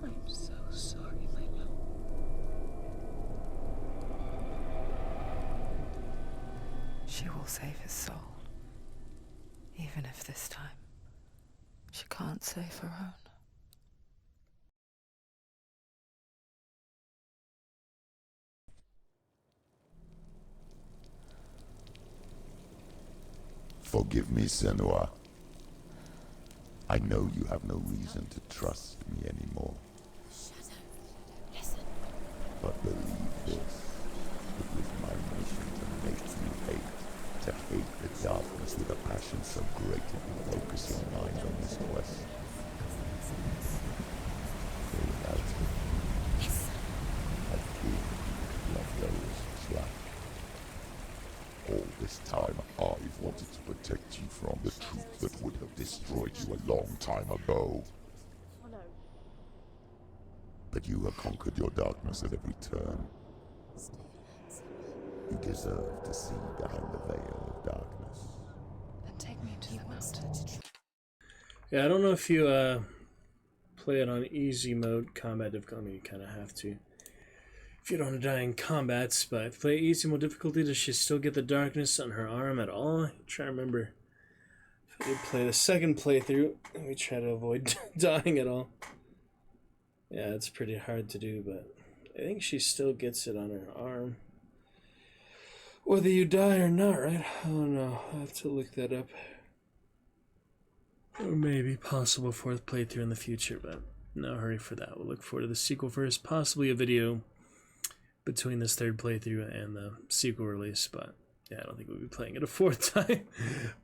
I'm so sorry, my love. She will save his soul, even if this time she can't save her own. Forgive me, Senua. I know you have no reason to trust me anymore. Shadow, listen. But believe this, it was my mission to make you hate. To hate the darkness with a passion so great it will focus your mind on this quest. So without it, I fear you let go as slack. All this time, I've wanted to protect you from the truth that would have destroyed you a long time ago. But you have conquered your darkness at every turn. You deserve to see behind the veil of darkness. Then take me to the mountain. Yeah, I don't know if you play it on easy mode, combat difficulty. You kind of have to if you don't want to die in combats. But if you play easy mode difficulty, does she still get the darkness on her arm at all? I'm trying to remember. If we play the second playthrough, and we try to avoid dying at all. Yeah, it's pretty hard to do, but I think she still gets it on her arm. Whether you die or not, right? I don't know. I'll have to look that up. Or maybe possible fourth playthrough in the future, but no hurry for that. We'll look forward to the sequel first. Possibly a video between this third playthrough and the sequel release, but yeah, I don't think we'll be playing it a fourth time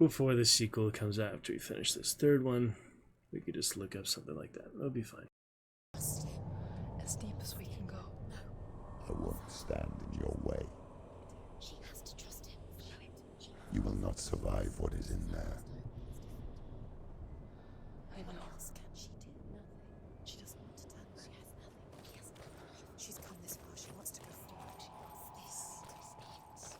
before the sequel comes out. After we finish this third one, we could just look up something like that. That'll be fine. As deep as we can go. I won't stand in your way. She has to trust him. You will not survive what is in there. I know. What else can she do? Nothing. She doesn't want to turn back. She has nothing. He has nothing. She's come this far. She wants to go forward. She wants this.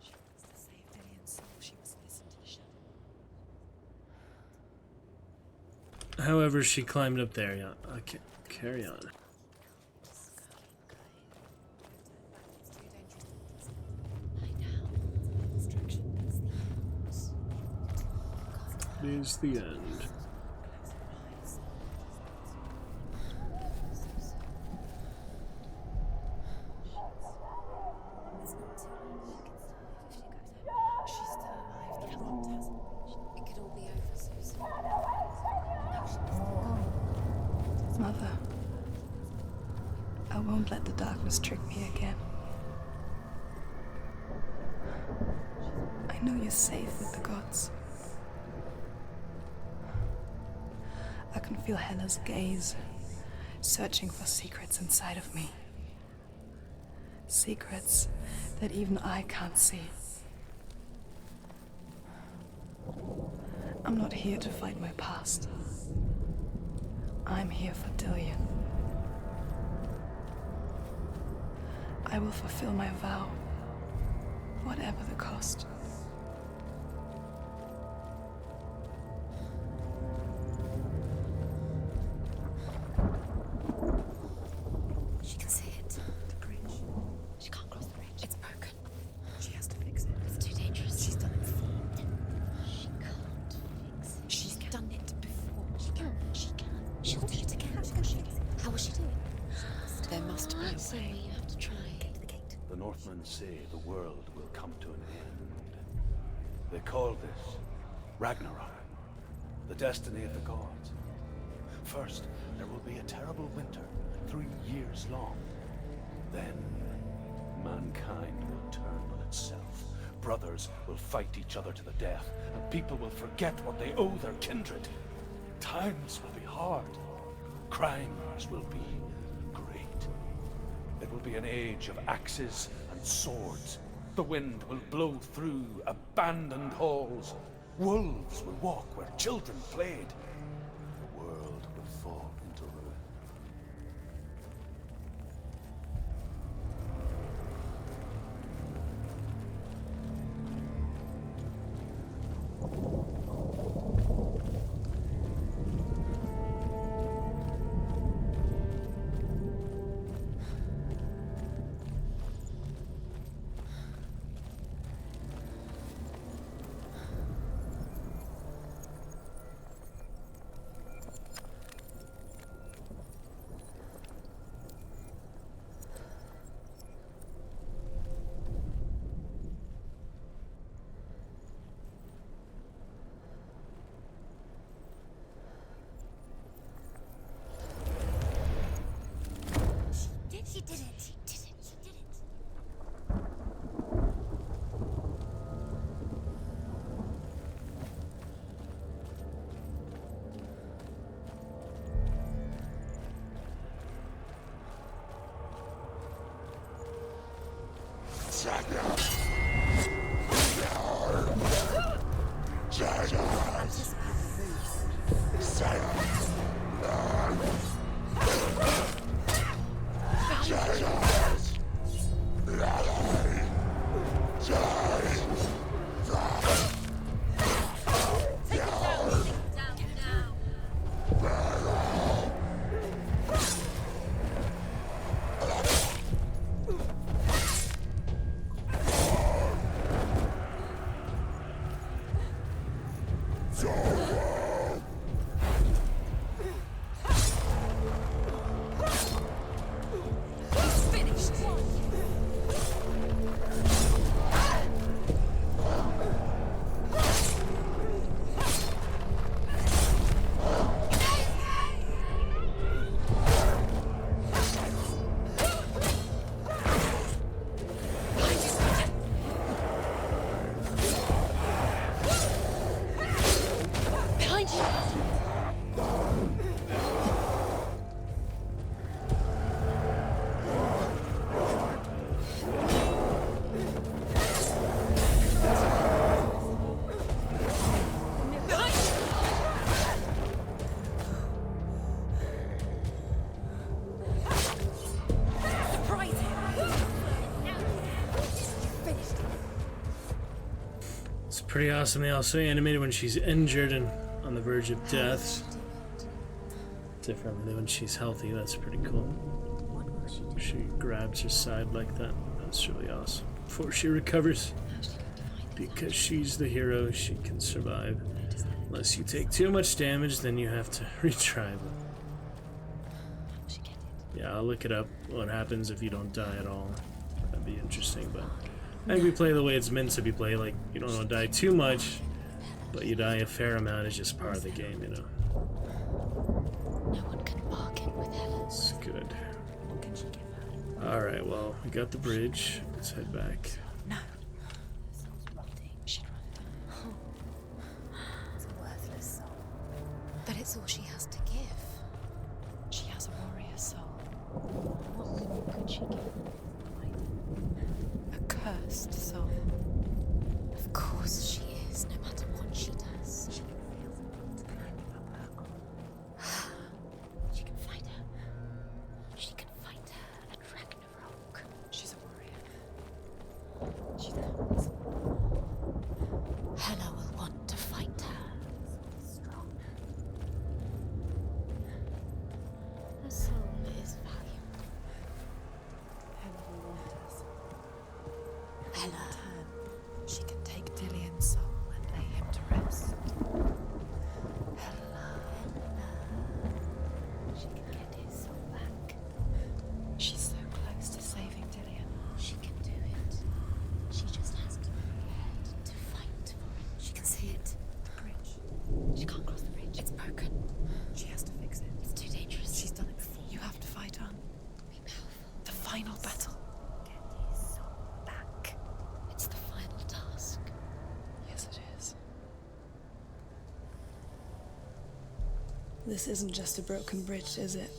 She wants to save Dillian's soul. She must listen to the shadow. However, she climbed up there. Yeah, okay, carry on. Is the end. Mother, I won't let the darkness trick me again. I know you're safe with the gods. I can feel Hela's gaze, searching for secrets inside of me. Secrets that even I can't see. I'm not here to fight my past. I'm here for Dillian. I will fulfill my vow, whatever the cost. She can see it. The bridge. She can't cross the bridge. It's broken. She has to fix it. It's too dangerous. She's done it before. She can't fix it. She's done it before. She can. She can. She'll do it again. How's she going to fix it? How will she do it? There must be a way. You have to try. Get to the gate. The Northmen say the world will come to an end. They call this Ragnarok, the destiny of the gods. First, there will be a terrible winter, 3 years long. Then, mankind will turn on itself. Brothers will fight each other to the death, and people will forget what they owe their kindred. Times will be hard. Crimes will be great. It will be an age of axes and swords. The wind will blow through abandoned halls. Wolves will walk where children played. The world will fall into ruin. She did it. She did it. She did it. Pretty awesome. They also animated when she's injured and on the verge of death. Differently when she's healthy. That's pretty cool. She grabs her side like that. That's really awesome. Before she recovers. Because she's the hero, she can survive. Unless you take too much damage, then you have to retry them. Yeah, I'll look it up. What happens if you don't die at all. That'd be interesting, but I think we play the way it's meant to be played. Like, you don't want to die too much, but you die a fair amount. It's just part of the game, you know. No one can bargain with her. It's good. Alright, well, we got the bridge. Let's head back. No. It's a worthless soul. But it's all she has to give. She has a warrior soul. What could she give? A cursed soul. Of course she is, no matter what she does. She can fight her. She can fight her at Ragnarok. She's a warrior. She's a Hela will want to fight her. Strong. Her soul is valuable. Hela will want us. Hela. She can take Dillion's soul. This isn't just a broken bridge, is it?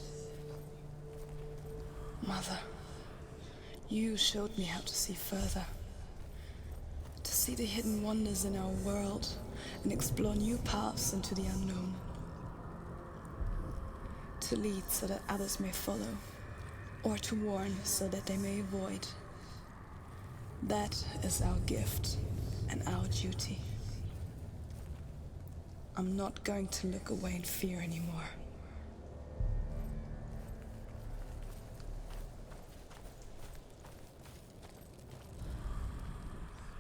Mother, you showed me how to see further. To see the hidden wonders in our world and explore new paths into the unknown. To lead so that others may follow, or to warn so that they may avoid. That is our gift and our duty. I'm not going to look away in fear anymore.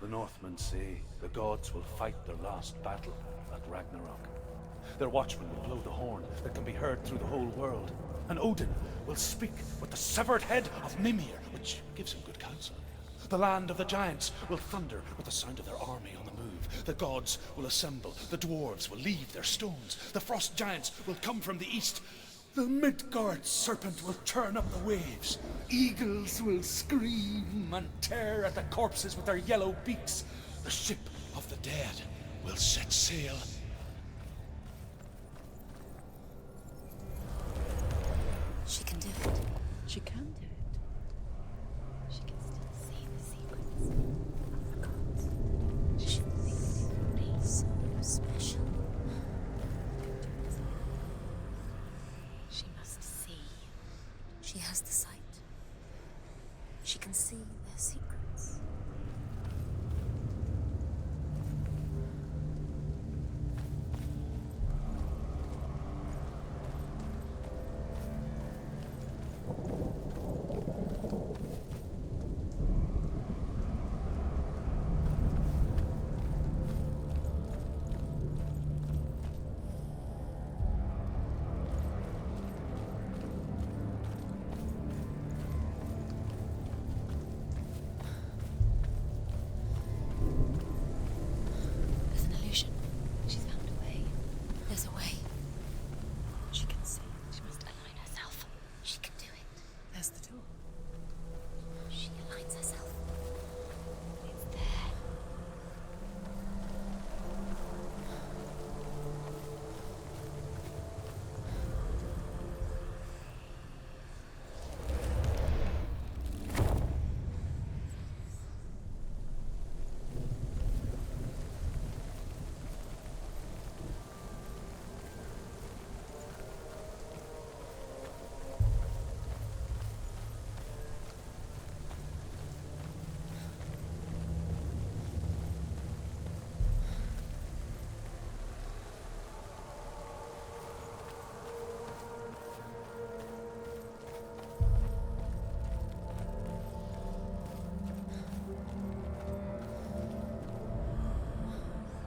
The Northmen say the gods will fight their last battle at Ragnarok. Their watchmen will blow the horn that can be heard through the whole world. And Odin will speak with the severed head of Mimir, which gives him good counsel. The land of the giants will thunder with the sound of their army on the move. The gods will assemble. The dwarves will leave their stones. The frost giants will come from the east. The Midgard serpent will turn up the waves. Eagles will scream and tear at the corpses with their yellow beaks. The ship of the dead will set sail. She can do it. She can do it. She can still see the secrets of the gods. She thinks it would be so special. She must see. She has the sight. She can see their secrets. There's an illusion. She's found a way. There's a way. She can see. She must align herself. She can do it. There's the door. She aligns herself. It's there.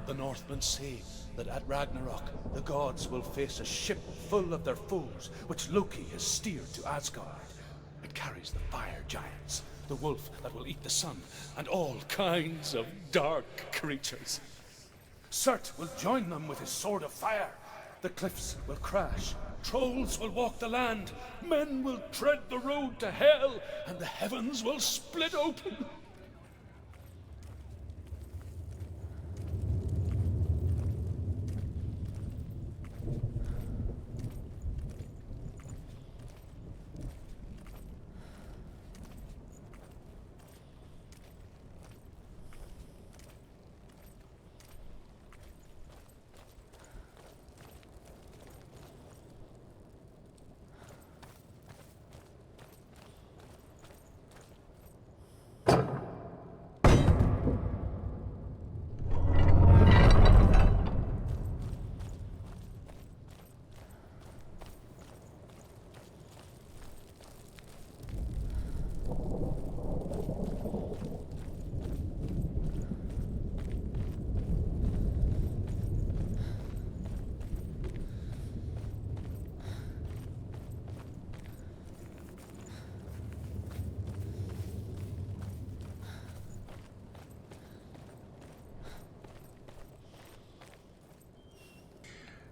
The Northmen say that at Ragnarok, the gods will face a ship full of their foes, which Loki has steered to Asgard. It carries the fire giants, the wolf that will eat the sun, and all kinds of dark creatures. Surt will join them with his sword of fire. The cliffs will crash, trolls will walk the land, men will tread the road to hell, and the heavens will split open.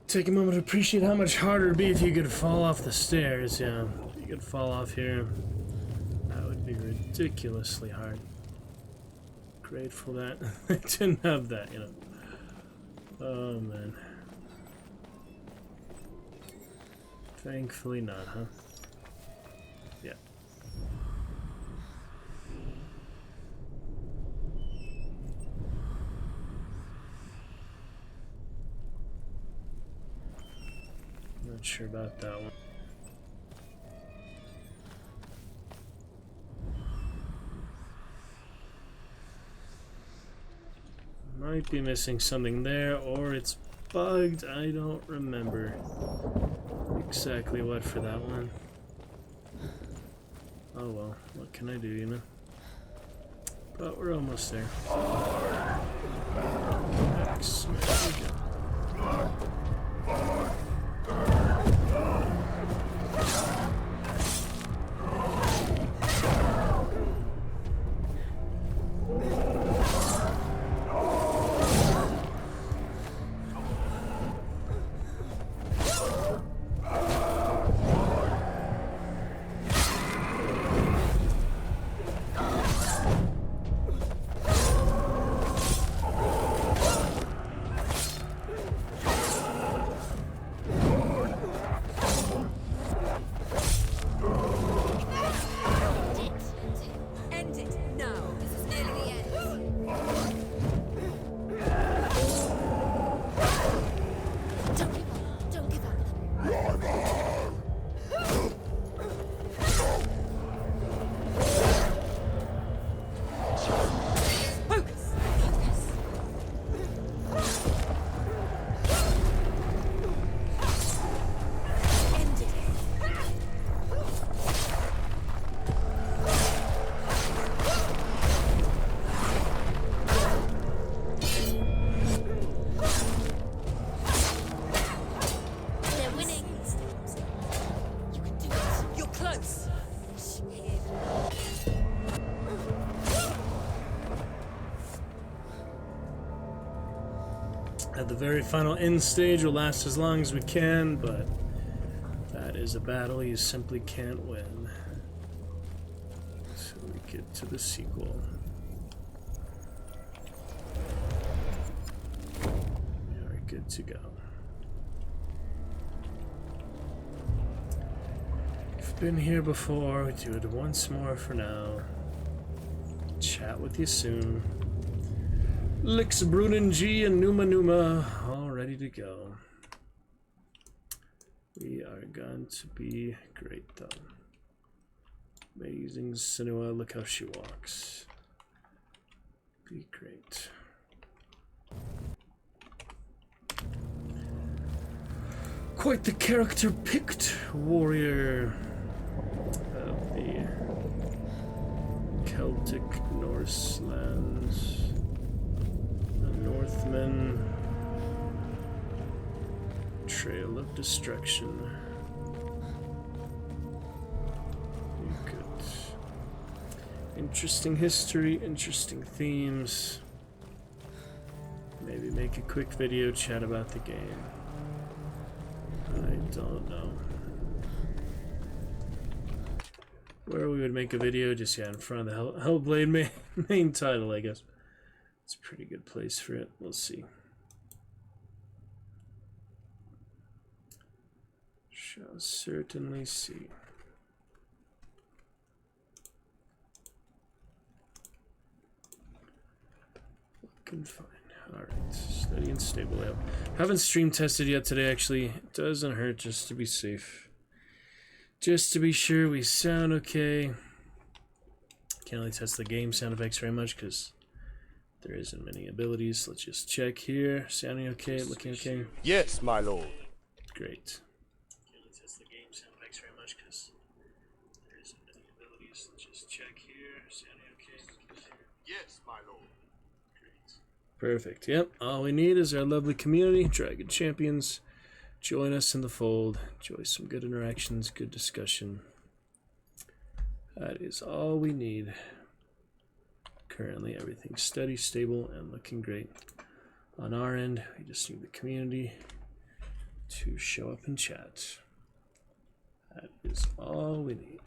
Take a moment to appreciate how much harder it'd be if you could fall off the stairs. Yeah, if you could fall off here, that would be ridiculously hard. Grateful that I didn't have that, you know. Oh man. Thankfully not, huh? Yeah. Not sure about that one. Might be missing something there, or it's bugged. I don't remember exactly what for that one. Oh well, what can I do, you know? But we're almost there. Excellent. End it now. This is nearly the end. Don't give up. Don't give up. Focus. Focus. End it. They're winning. You can do it. You're close. At the very final end stage will last as long as we can, but that is a battle you simply can't win. So we get to the sequel. We are good to go. We've been here before, we do it once more for now. Chat with you soon. Lix, Brunin, G, and Numa Numa, all ready to go. We are going to be great, though. Amazing Senua, look how she walks. Be great. Quite the character picked, warrior of the Celtic Norse lands. Northmen, Trail of Destruction. Good. Interesting history, interesting themes. Maybe make a quick video chat about the game. I don't know. Where we would make a video, just in front of the Hellblade main title, I guess. It's a pretty good place for it. We'll see. Shall certainly see. Looking fine. Alright. Steady and stable out. Haven't stream tested yet today, actually. It doesn't hurt just to be safe. Just to be sure we sound okay. Can't really test the game sound effects very much because there isn't many abilities. Let's just check here. Sounding okay? Looking okay? Yes, my lord. Great. Can't test the game sound effects very much because there isn't many abilities. Let's just check here. Sounding okay? Yes, my lord. Great. Perfect. Yep. All we need is our lovely community, Dragon Champions. Join us in the fold. Enjoy some good interactions, good discussion. That is all we need. Currently, everything's steady, stable, and looking great. On our end, we just need the community to show up and chat. That is all we need.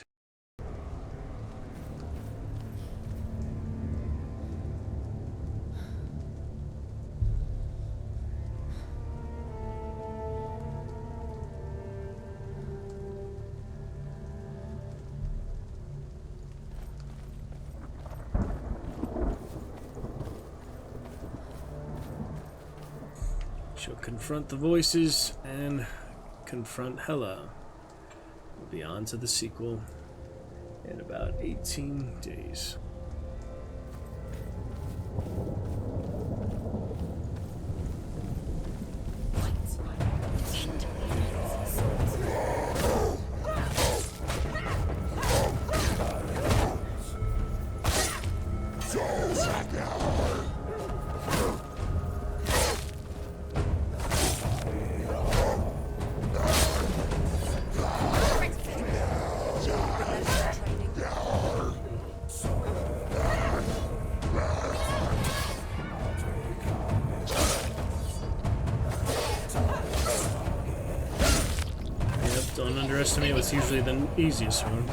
She'll confront the voices and confront Hela. We'll be on to the sequel in about 18 days. Don't underestimate what's usually the easiest one.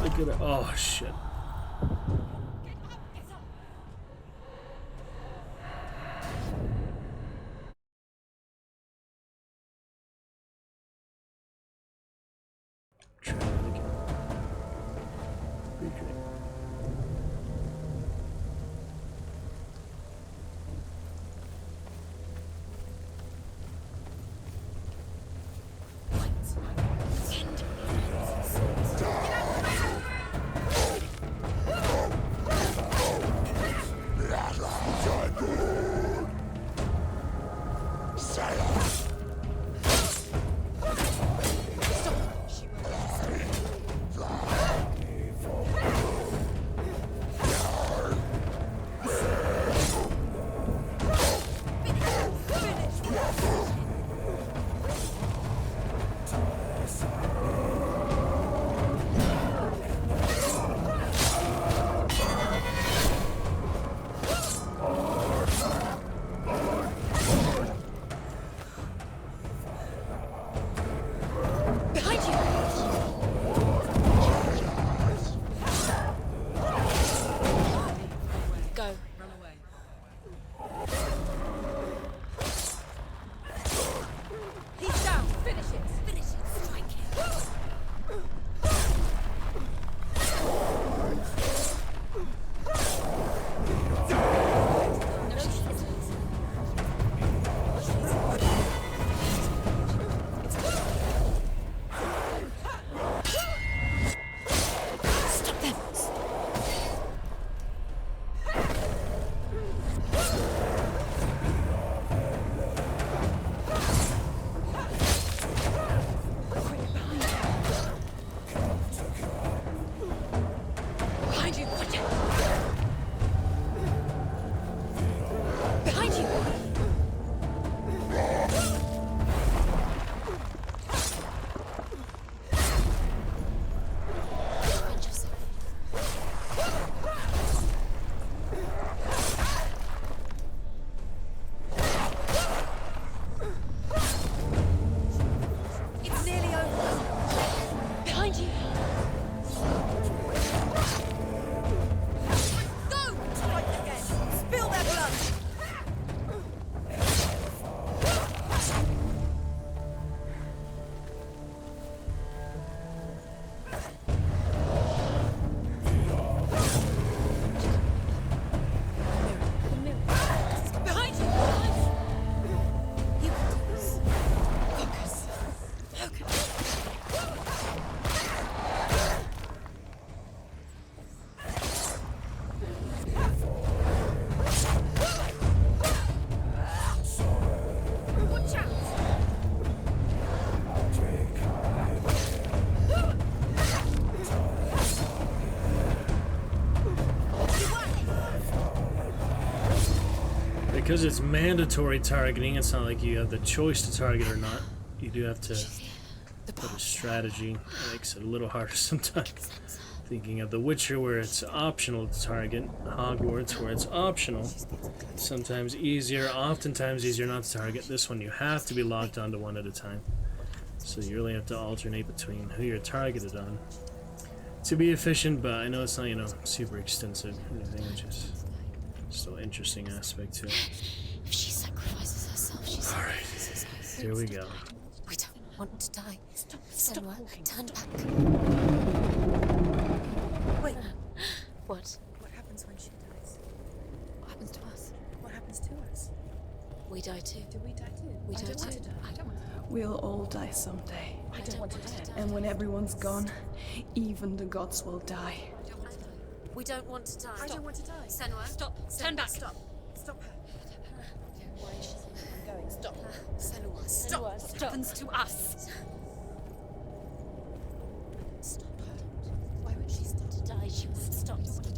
Look at it. Oh, shit. Try that again. Retry. Because it's mandatory targeting, it's not like you have the choice to target or not. You do have to put a strategy. It makes it a little harder sometimes. Thinking of The Witcher, where it's optional to target, Hogwarts, where it's optional. Sometimes easier, oftentimes easier not to target. This one you have to be locked onto one at a time. So you really have to alternate between who you're targeted on to be efficient, but I know it's not, you know, super extensive or anything, which is still an interesting aspect to it. If she sacrifices herself, she sacrifices us. Here we go. We don't want to die. Stop Senua, talking. turn back. Wait. What? What happens when she dies? What happens to us? What happens to us? We die too. Do we die too? We die too. I don't want to. We'll all die someday. I don't want to die. And when everyone's gone, even the gods will die. We don't want to die. I don't want to die. Senua. Stop. Turn back. Stop. Stop her. Don't worry, she's Going. Stop. Senua, stop. What happens to us? Stop her. Why would she stop? To die, she won't stop. Stop.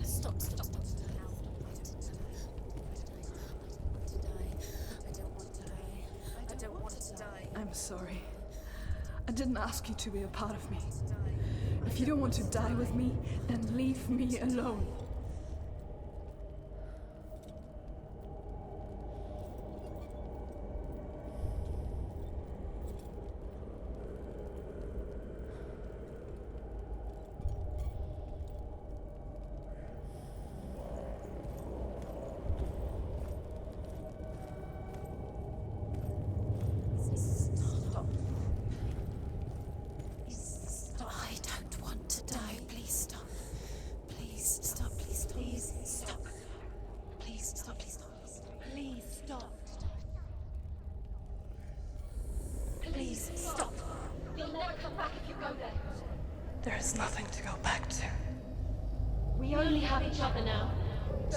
I don't want to die. I'm sorry. I didn't ask you to be a part of me. If you don't want to die with me, then leave me alone. I don't want to die. Please stop. Please stop. Please stop. Please stop. Please stop. Please stop. Please stop. Please stop. You'll never come back if you go there. There is nothing to go back to. We only have each other now.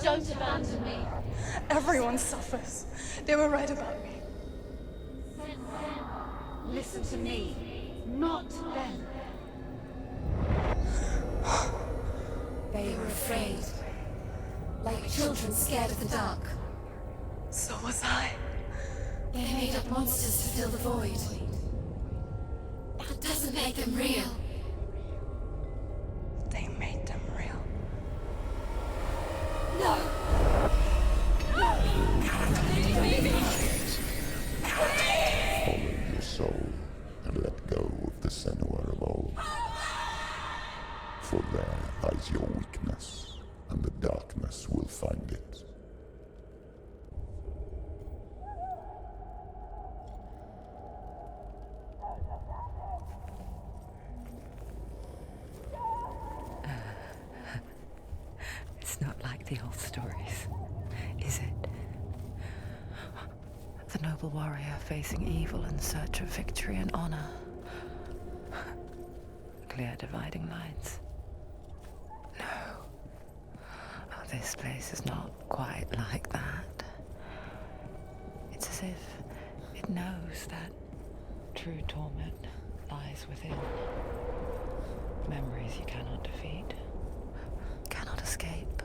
Don't abandon me. Everyone suffers. They were right about me. Listen to me, not them. They are afraid. Like children scared of the dark. So was I. They made up monsters to fill the void. That doesn't make them real. They made them real. No! Follow your soul and let go of the Senua of old. For there lies your weakness, and the darkness will find it. It's not like the old stories, is it? The noble warrior facing evil in search of victory and honor. Clear dividing lines. No. Oh, this place is not quite like that. It's as if it knows that true torment lies within. Memories you cannot defeat, cannot escape.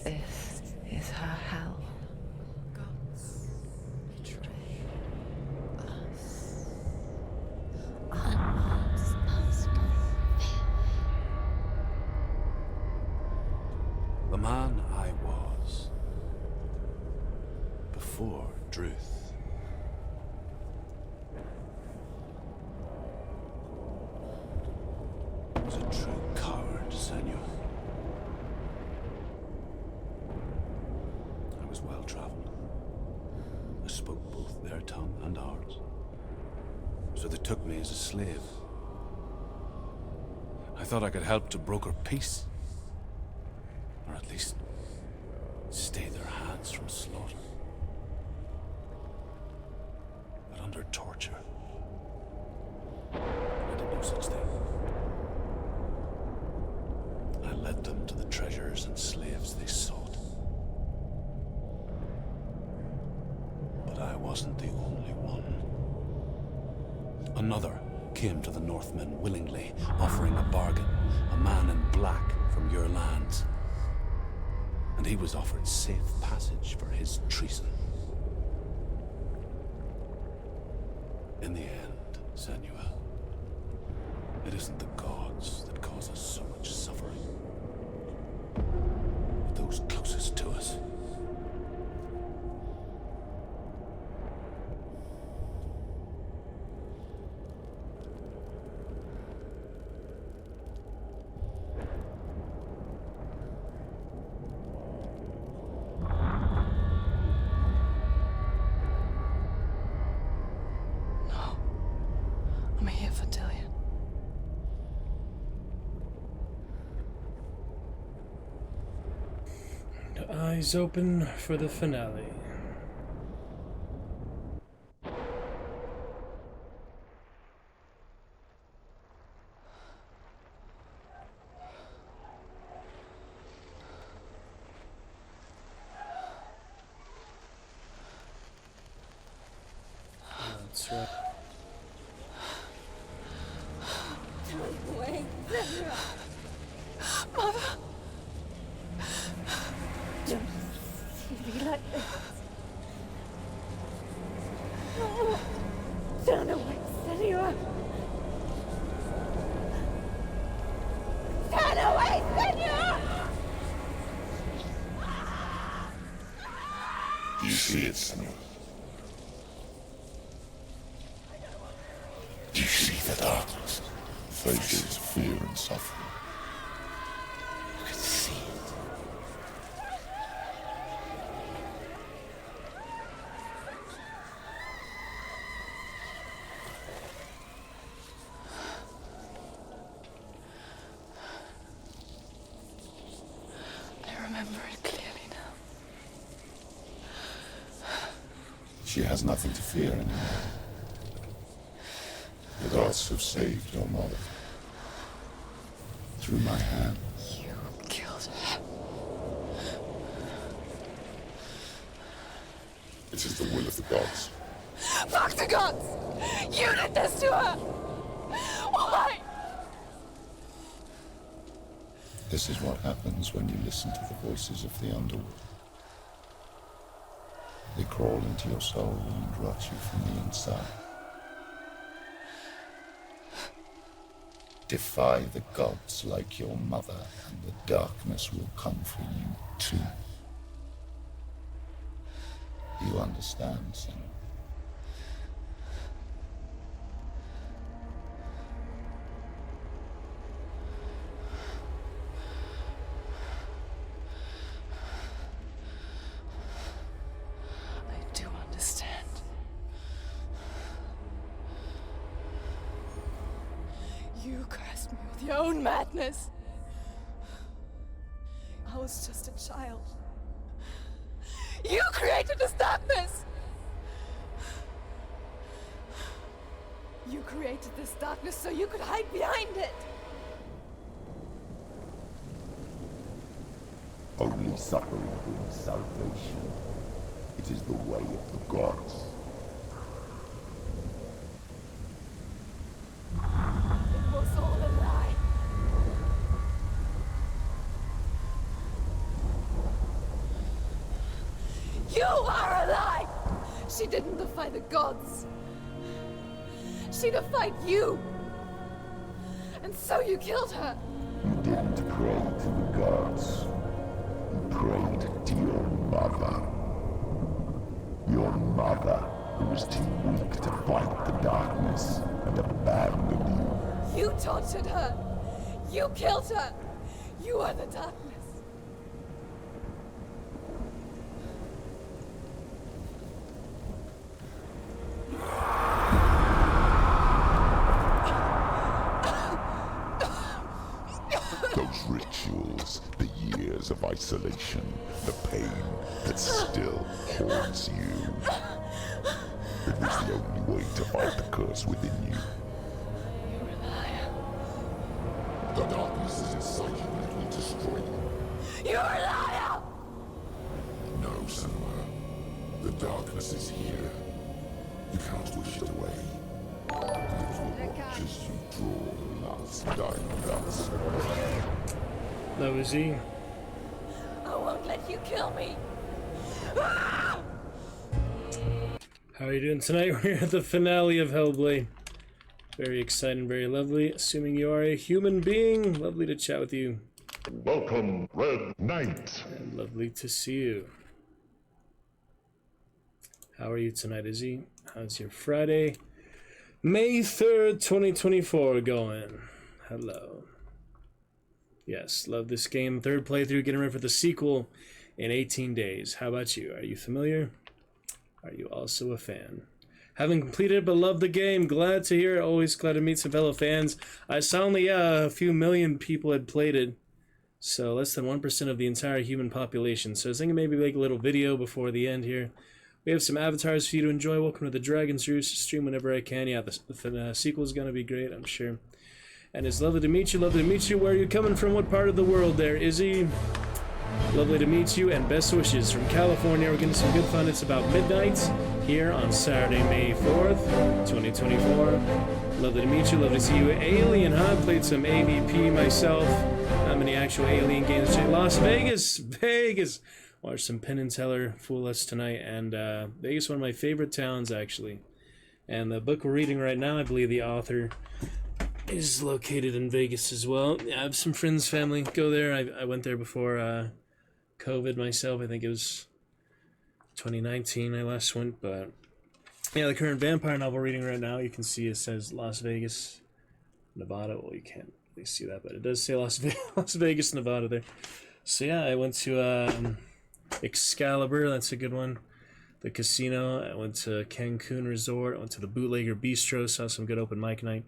This is her hell. Gods betray us. Unmasked The man I was before Druth. Was a true coward, Senua. I was well traveled. I spoke both their tongue and ours. So they took me as a slave. I thought I could help to broker peace. Or at least stay their hands from slaughter. But under torture, I did no such thing. I led them to the treasures and slaves they sought. But I wasn't the only one. Another came to the Northmen willingly, offering a bargain, a man in black from your lands. And he was offered safe passage for his treason. In the end, Senua, it isn't the gods that cause us so much suffering, but those closest to us. I'm here for Dillian. I Eyes open for the finale. That's right. Wait, Mother! Don't see me like this. No. Turn away, Senor! Turn away, Senor! Do you see it, Senor? Do you see the darkness? Faces fear and suffering. You can see it. I remember it clearly now. She has nothing to fear anymore. The gods have saved your mother. Through my hand. You killed her. It is the will of the gods. Fuck the gods! You did this to her! Why? This is what happens when you listen to the voices of the underworld. They crawl into your soul and rot you from the inside. Defy the gods like your mother, and the darkness will come for you too. You understand, Senor? I do understand. You cursed me with your own madness. I was just a child. You created this darkness! You created this darkness so you could hide behind it! Only suffering brings salvation. It is the way of the gods. It was all a lie. You are a lie! She didn't defy the gods. She defied you. And so you killed her. You didn't pray to the gods. You prayed to your mother. Your mother, who was too weak to fight the darkness and abandoned you. You tortured her. You killed her. You are the darkness. Those rituals, the years of isolation, the pain that still haunts you. It was the only way to fight the curse within you. You're a liar. The darkness is inside you and it will destroy you. You're a liar! No, Senua. The darkness is here. You can't wish it away. And it will watch as you draw the last dying breaths. That was he. I won't let you kill me. How are you doing tonight? We're at the finale of Hellblade. Very exciting, very lovely. Assuming you are a human being, lovely to chat with you. Welcome, Red Knight. And lovely to see you. How are you tonight, Izzy? How's your Friday? May 3rd, 2024 going? Hello. Yes, love this game. Third playthrough, getting ready for the sequel in 18 days. How about you? Are you familiar? Are you also a fan? Haven't completed it, but love the game. Glad to hear it. Always glad to meet some fellow fans. I saw only a few million people had played it. So less than 1% of the entire human population. So I was thinking maybe make a little video before the end here. We have some avatars for you to enjoy. Welcome to the Dragon's Roost. Stream whenever I can. Yeah, the sequel is going to be great, I'm sure. And it's lovely to meet you. Lovely to meet you. Where are you coming from? What part of the world there, Izzy? Lovely to meet you, and best wishes from California. We're getting some good fun. It's about midnight here on Saturday, May 4th, 2024. Lovely to meet you. Lovely to see you. Alien, huh? Played some AVP myself. Not many actual Alien games. Las Vegas! Vegas! Watched some Penn and Teller fool us tonight. And Vegas, one of my favorite towns, actually. And the book we're reading right now, I believe the author is located in Vegas as well. I have some friends, family go there. I went there before COVID myself. I think it was 2019 I last went, but yeah, the current vampire novel reading right now, you can see it says Las Vegas, Nevada. Well, you can't really see that, but it does say Las Vegas, Nevada there. So yeah, I went to Excalibur, that's a good one. The casino. I went to Cancun Resort. I went to the Bootlegger Bistro, saw some good open mic night.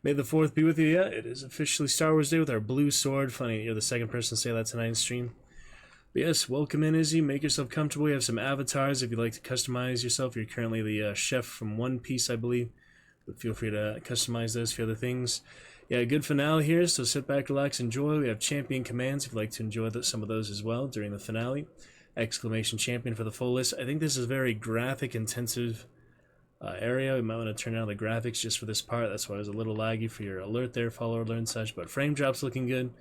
May the 4th be with you. Yeah, it is officially Star Wars Day with our blue sword. Funny, you're the second person to say that tonight in stream. But yes, welcome in, Izzy. Make yourself comfortable. We have some avatars if you'd like to customize yourself. You're currently the chef from One Piece, I believe. But feel free to customize those for other things. Yeah, good finale here, so sit back, relax, enjoy. We have champion commands if you'd like to enjoy some of those as well during the finale. Exclamation champion for the full list. I think this is a very graphic-intensive area. We might want to turn down the graphics just for this part. That's why it was a little laggy for your alert there, follower alert and such. But frame drop's looking good,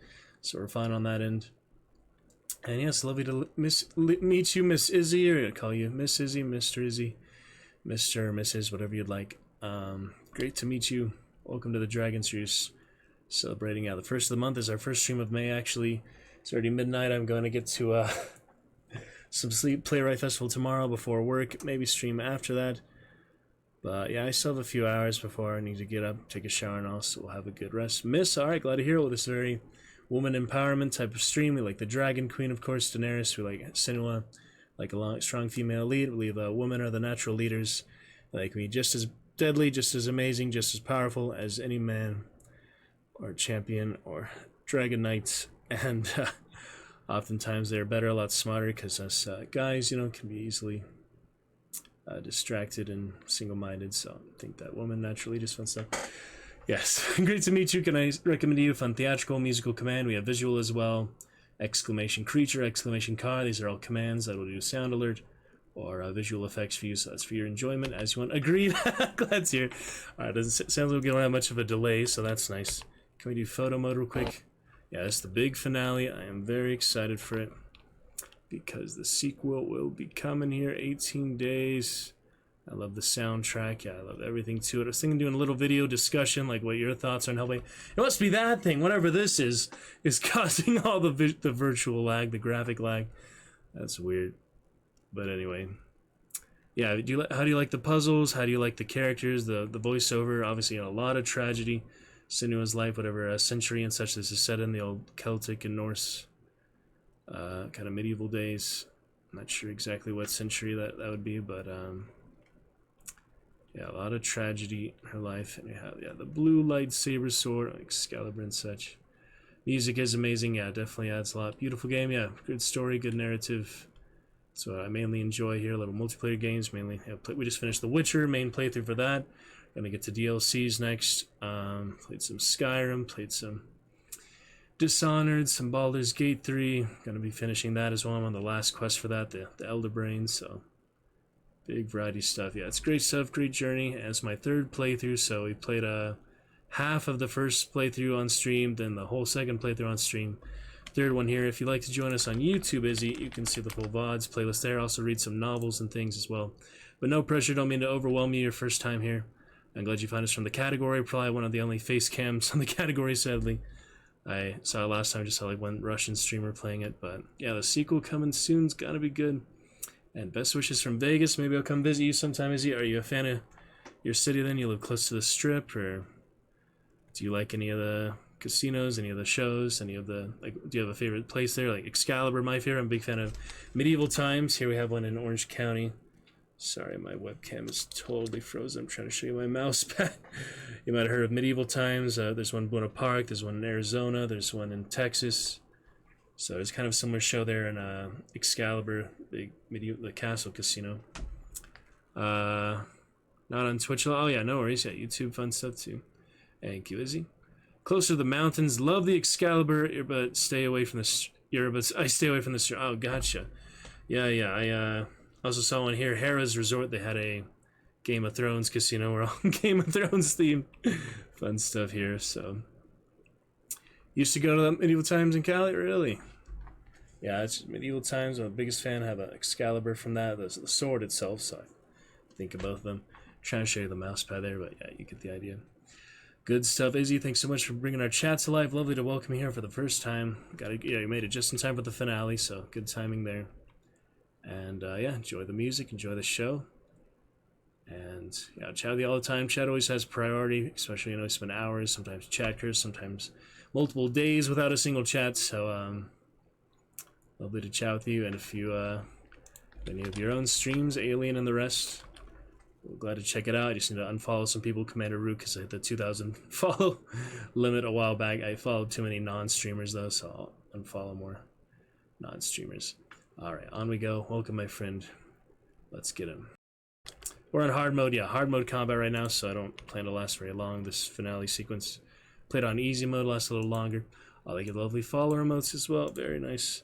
so we're fine on that end. And yes, lovely to meet you, Miss Izzy, or I call you Miss Izzy, Mr. Izzy, Mr. or Mrs., whatever you'd like. Great to meet you. Welcome to the Dragon's Roost. Celebrating, the first of the month is our first stream of May, actually. It's already midnight. I'm going to get to some sleep, Playwright Festival tomorrow before work, maybe stream after that. But yeah, I still have a few hours before I need to get up, take a shower, and all, so we'll have a good rest. Miss, alright, glad to hear. Well, this very woman empowerment type of stream. We like the Dragon Queen, of course, Daenerys. We like Senua, like a strong female lead. We believe women are the natural leaders. They can be just as deadly, just as amazing, just as powerful as any man or champion or dragon knight. And oftentimes they're better, a lot smarter, because us guys, can be easily distracted and single-minded. So I think that woman naturally just fun stuff. Yes, great to meet you. Can I recommend you fun theatrical musical command? We have visual as well. Exclamation creature, exclamation car. These are all commands that will do sound alert or visual effects for you. So that's for your enjoyment as you want. Agreed. Glad to hear. All right, doesn't sounds like we don't have much of a delay, so that's nice. Can we do photo mode real quick? Yeah, it's the big finale. I am very excited for it because the sequel will be coming here 18 days. I love the soundtrack. Yeah, I love everything to it. I was thinking doing a little video discussion, like what your thoughts are on Hellblade. It must be that thing, whatever this is causing all the virtual lag, the graphic lag. That's weird. But anyway. Yeah, how do you like the puzzles? How do you like the characters? The voiceover? Obviously, a lot of tragedy. Senua's life, whatever century and such this is set in, the old Celtic and Norse kind of medieval days. I'm not sure exactly what century that would be, but yeah, a lot of tragedy in her life. And you have the blue lightsaber sword, Excalibur and such. Music is amazing. Yeah, definitely adds a lot. Beautiful game. Yeah, good story, good narrative. So I mainly enjoy here. Little multiplayer games mainly. We just finished The Witcher main playthrough for that. Gonna get to DLCs next. Played some Skyrim. Played some Dishonored. Some Baldur's Gate 3. Gonna be finishing that as well. I'm on the last quest for that, the Elder Brain. So big variety of stuff. Yeah, it's great stuff, great journey. And it's my third playthrough, so we played half of the first playthrough on stream, then the whole second playthrough on stream. Third one here. If you'd like to join us on YouTube, Izzy, you can see the full VODs playlist there. Also read some novels and things as well. But no pressure, don't mean to overwhelm you your first time here. I'm glad you found us from the category. Probably one of the only face cams on the category, sadly. I saw it last time, just saw like one Russian streamer playing it. But yeah, the sequel coming soon's gotta be good. And best wishes from Vegas. Maybe I'll come visit you sometime, Izzy. Are you a fan of your city then? You live close to the Strip, or do you like any of the casinos, any of the shows, any of the, like, do you have a favorite place there? Like Excalibur, my favorite. I'm a big fan of Medieval Times. Here we have one in Orange County. Sorry, my webcam is totally frozen. I'm trying to show you my mouse pad. You might have heard of Medieval Times. There's one in Buena Park. There's one in Arizona. There's one in Texas. So there's kind of a similar show there in Excalibur, the Castle Casino. Not on Twitch. Oh yeah, no worries. Yeah, YouTube fun stuff too. Thank you, Izzy. Closer to the mountains. Love the Excalibur, but stay away from the earbuds. I stay away from the. Oh, gotcha. Yeah. I also saw one here. Hera's Resort. They had a Game of Thrones casino. We're all Game of Thrones themed. Fun stuff here. So used to go to the medieval times in Cali. Really? Yeah, it's medieval times. I'm the biggest fan. I have an Excalibur from that. The sword itself. So I think of both of them. Trying to show you the mouse pad there, but yeah, you get the idea. Good stuff, Izzy. Thanks so much for bringing our chat to life. Lovely to welcome you here for the first time. You made it just in time for the finale, so good timing there. And yeah, enjoy the music, enjoy the show. And yeah, chat with you all the time. Chat always has priority, especially I spend hours, sometimes chatters, sometimes multiple days without a single chat. So lovely to chat with you. And if you any of your own streams, Alien and the rest, we're glad to check it out. I just need to unfollow some people, Commander Root, because I hit the 2,000 follow limit a while back. I followed too many non-streamers though, so I'll unfollow more non-streamers. Alright, on we go. Welcome, my friend. Let's get him. We're on hard mode. Yeah, hard mode combat right now, so I don't plan to last very long. This finale sequence. Played on easy mode, lasts a little longer. Oh, they get lovely follower emotes as well. Very nice.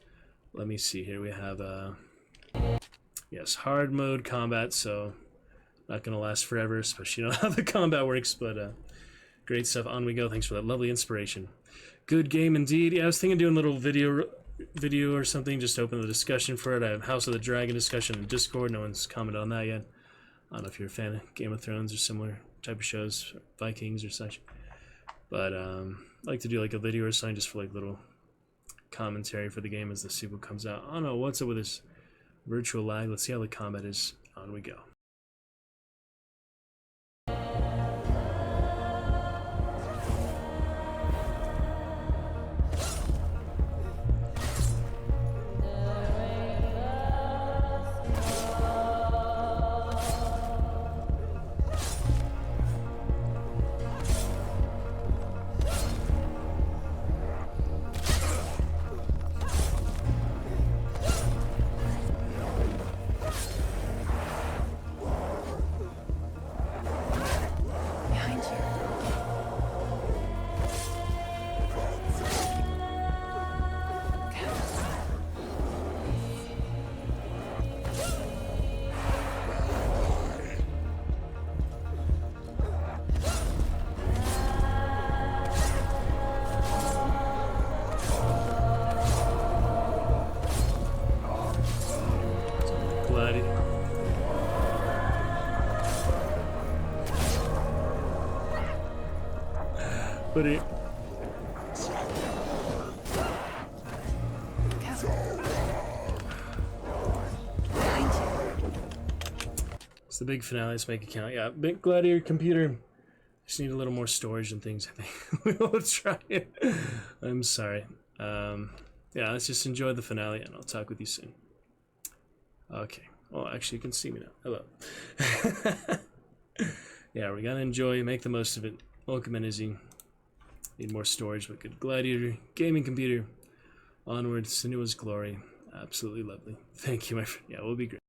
Let me see here. We have, yes, hard mode combat, so not gonna last forever, especially how the combat works, but great stuff. On we go. Thanks for that lovely inspiration. Good game indeed. Yeah, I was thinking of doing a little video or something, just to open the discussion for it. I have House of the Dragon discussion in Discord. No one's commented on that yet. I don't know if you're a fan of Game of Thrones or similar type of shows, Vikings or such. But I like to do like a video or something just for like little commentary for the game as the sequel comes out. I don't know what's up with this virtual lag. Let's see how the combat is. On we go. But it... It's the big finale. Let's make it count. Yeah, big Gladiator computer. Just need a little more storage and things. I think we will try it. I'm sorry. Yeah, let's just enjoy the finale, and I'll talk with you soon. Okay. Well, actually, you can see me now. Hello. Yeah, we're gonna enjoy, make the most of it. Welcome in, Izzy. Need more storage, but good. Gladiator gaming computer. Onward, Sinua's glory. Absolutely lovely. Thank you, my friend. Yeah, we'll be great.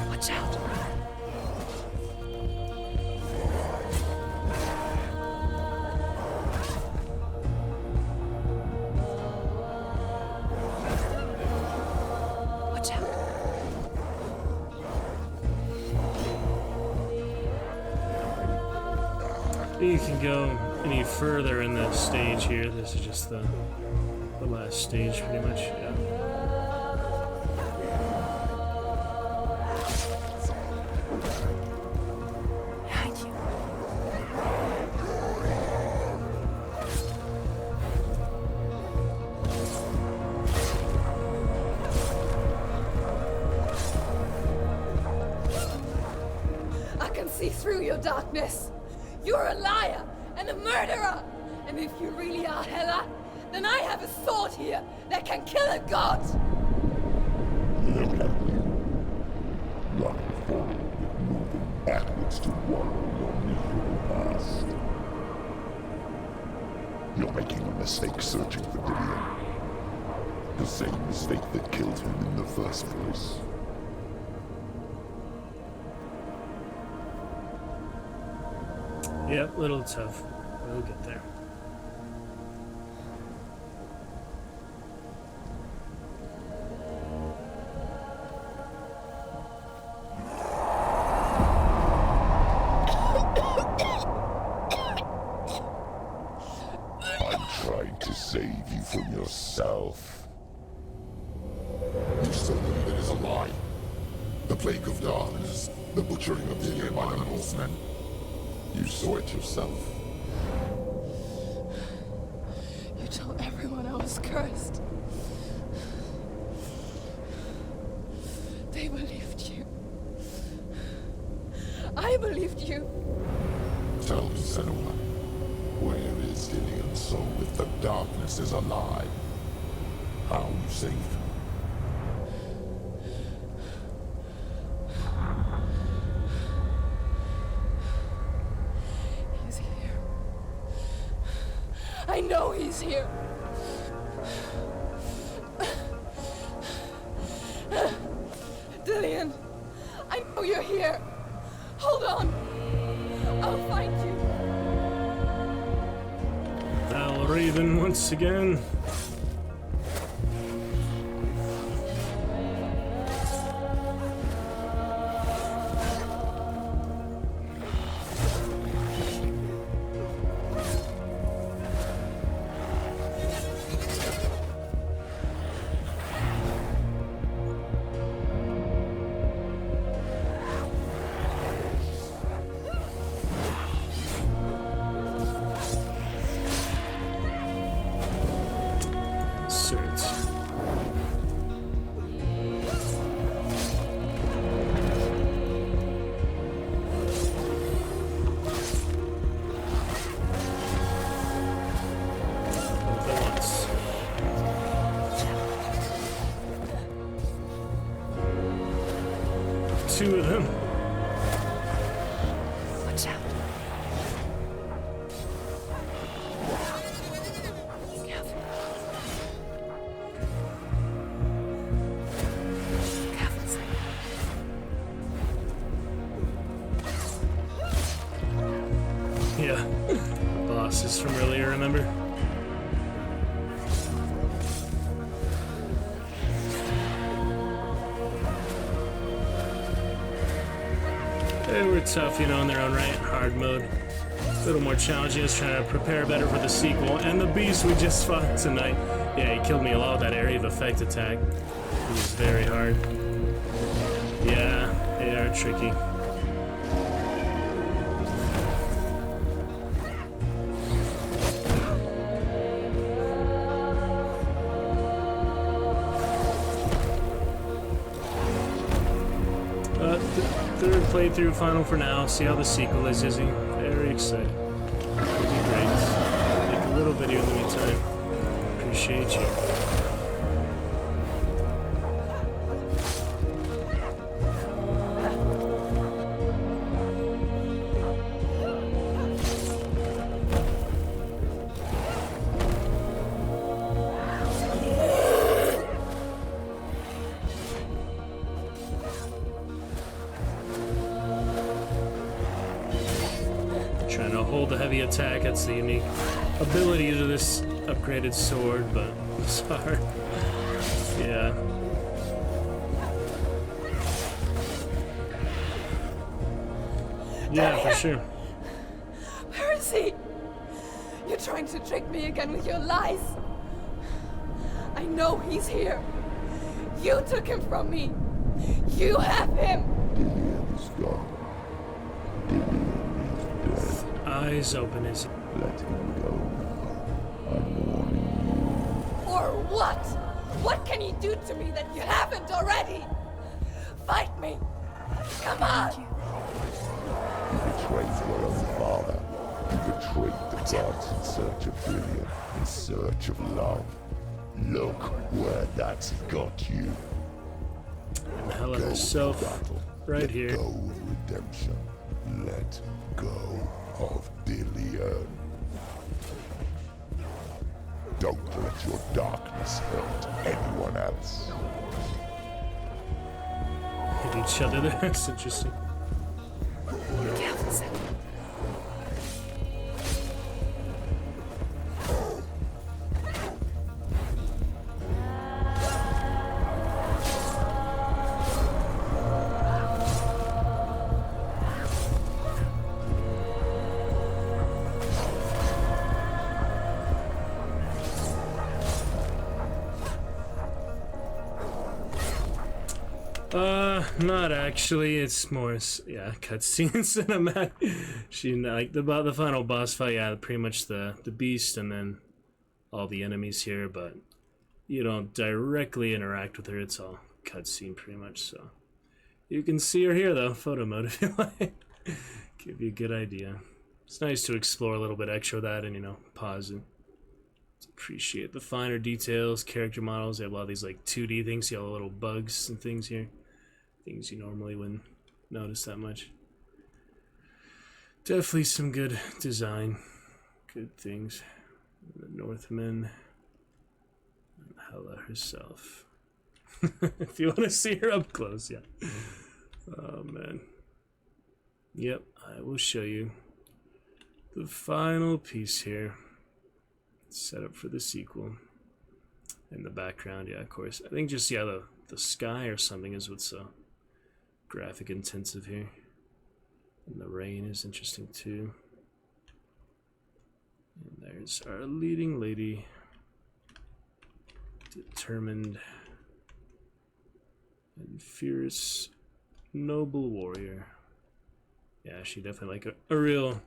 Watch out! You can go any further in the stage here. This is just the last stage, pretty much. Yeah. I can see through your darkness. You're a liar and a murderer! And if you really are Hela, then I have a sword here that can kill a god! backwards to wallow your miserable past. You're making a mistake searching for Dillion. The same mistake that killed him in the first place. Yep, little tough. We'll get there. I'm trying to save you from yourself. You still believe it is a lie? The plague of darkness, the butchering of Dillion by the Northmen. You saw it yourself. You told everyone I was cursed. They believed you. I believed you. Tell me, Senua, where is Dillion's soul if the darkness is a lie? How you saved him? He's here. I know he's here. Dillion, I know you're here. Hold on. I'll find you. Val Raven once again. Two of them. Watch out. Careful. Careful, Sam. Yeah. The bosses from earlier, remember? They were tough, you know, in their own right. Hard mode. A little more challenging. I was trying to prepare better for the sequel. And the beast we just fought tonight. Yeah, he killed me a lot with that area of effect attack. It was very hard. Yeah, they are tricky. Third playthrough final for now. See how the sequel is, Izzy. Very excited. It'll be great. Make a little video in the meantime. Appreciate you. Trying to hold the heavy attack, that's the unique ability to this upgraded sword, but it's hard. Yeah. Yeah, for sure. Where is he? You're trying to trick me again with your lies. I know he's here. You took him from me. You have him. Dillion is gone. Dillion is dead. Eyes open, Izzy. Let him go. I'm warning you. Or what? What can you do to me that you haven't already? Fight me. Come on. You betrayed your own father. You betrayed the gods in search of Dillion, in search of love. Look where that's got you. And Helen Go herself, to battle. right Let here. Go of redemption. Let go of Dillion. Don't let your darkness hurt anyone else. Hit each other there. That's interesting. Be careful, Sam. Not actually. It's more, yeah, cutscene cinematic. She like the final boss fight. Yeah, pretty much the beast, and then all the enemies here. But you don't directly interact with her. It's all cutscene, pretty much. So you can see her here though, photo mode if you like. Give you a good idea. It's nice to explore a little bit extra of that, and you know, pause and appreciate the finer details. Character models. They have a lot of these like 2D things. See all the little bugs and things here. Things you normally wouldn't notice that much. Definitely some good design. Good things. The Northman. And Hela herself. If you want to see her up close, yeah. Oh man. Yep, I will show you the final piece here. Set up for the sequel. In the background, yeah, of course. I think just, yeah, the sky or something is what's so graphic intensive here. And the rain is interesting too. And there's our leading lady. Determined and fierce, noble warrior. Yeah, she definitely like a real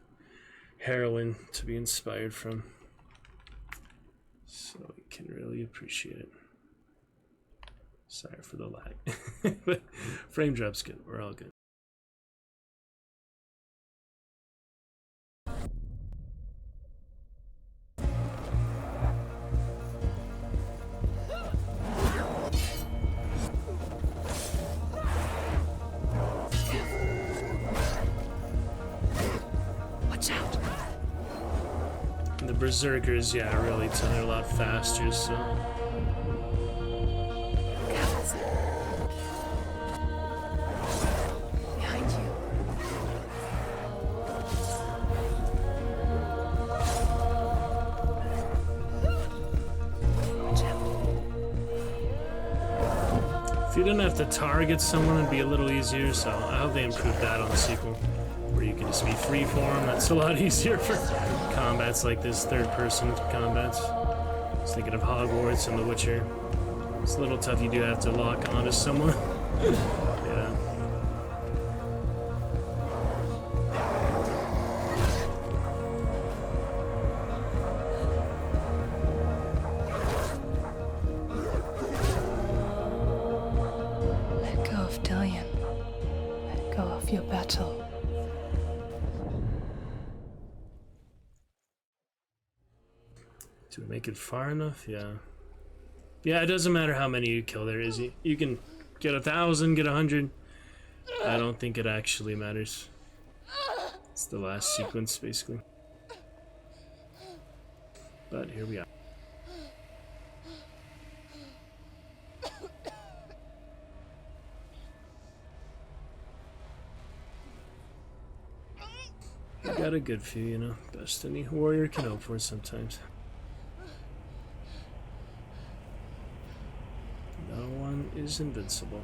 heroine to be inspired from. So we can really appreciate it. Sorry for the lag. But frame drop's good. We're all good. Watch out. And the berserkers, yeah, really turn it a lot faster, so Behind you. Watch out. if you didn't have to target someone, it'd be a little easier, so I hope they improve that on the sequel. Where you can just be freeform, that's a lot easier for combats like this, third-person combats. I was thinking of Hogwarts and The Witcher. It's a little tough, you do have to lock onto someone. Yeah. Let go of Dillion. Let go of your battle. Do we make it far enough? Yeah. Yeah, it doesn't matter how many you kill there is. You can get 1,000, get 100. I don't think it actually matters. It's the last sequence, basically. But here we are. We got a good few, you know. Best any warrior can hope for sometimes. No one is invincible.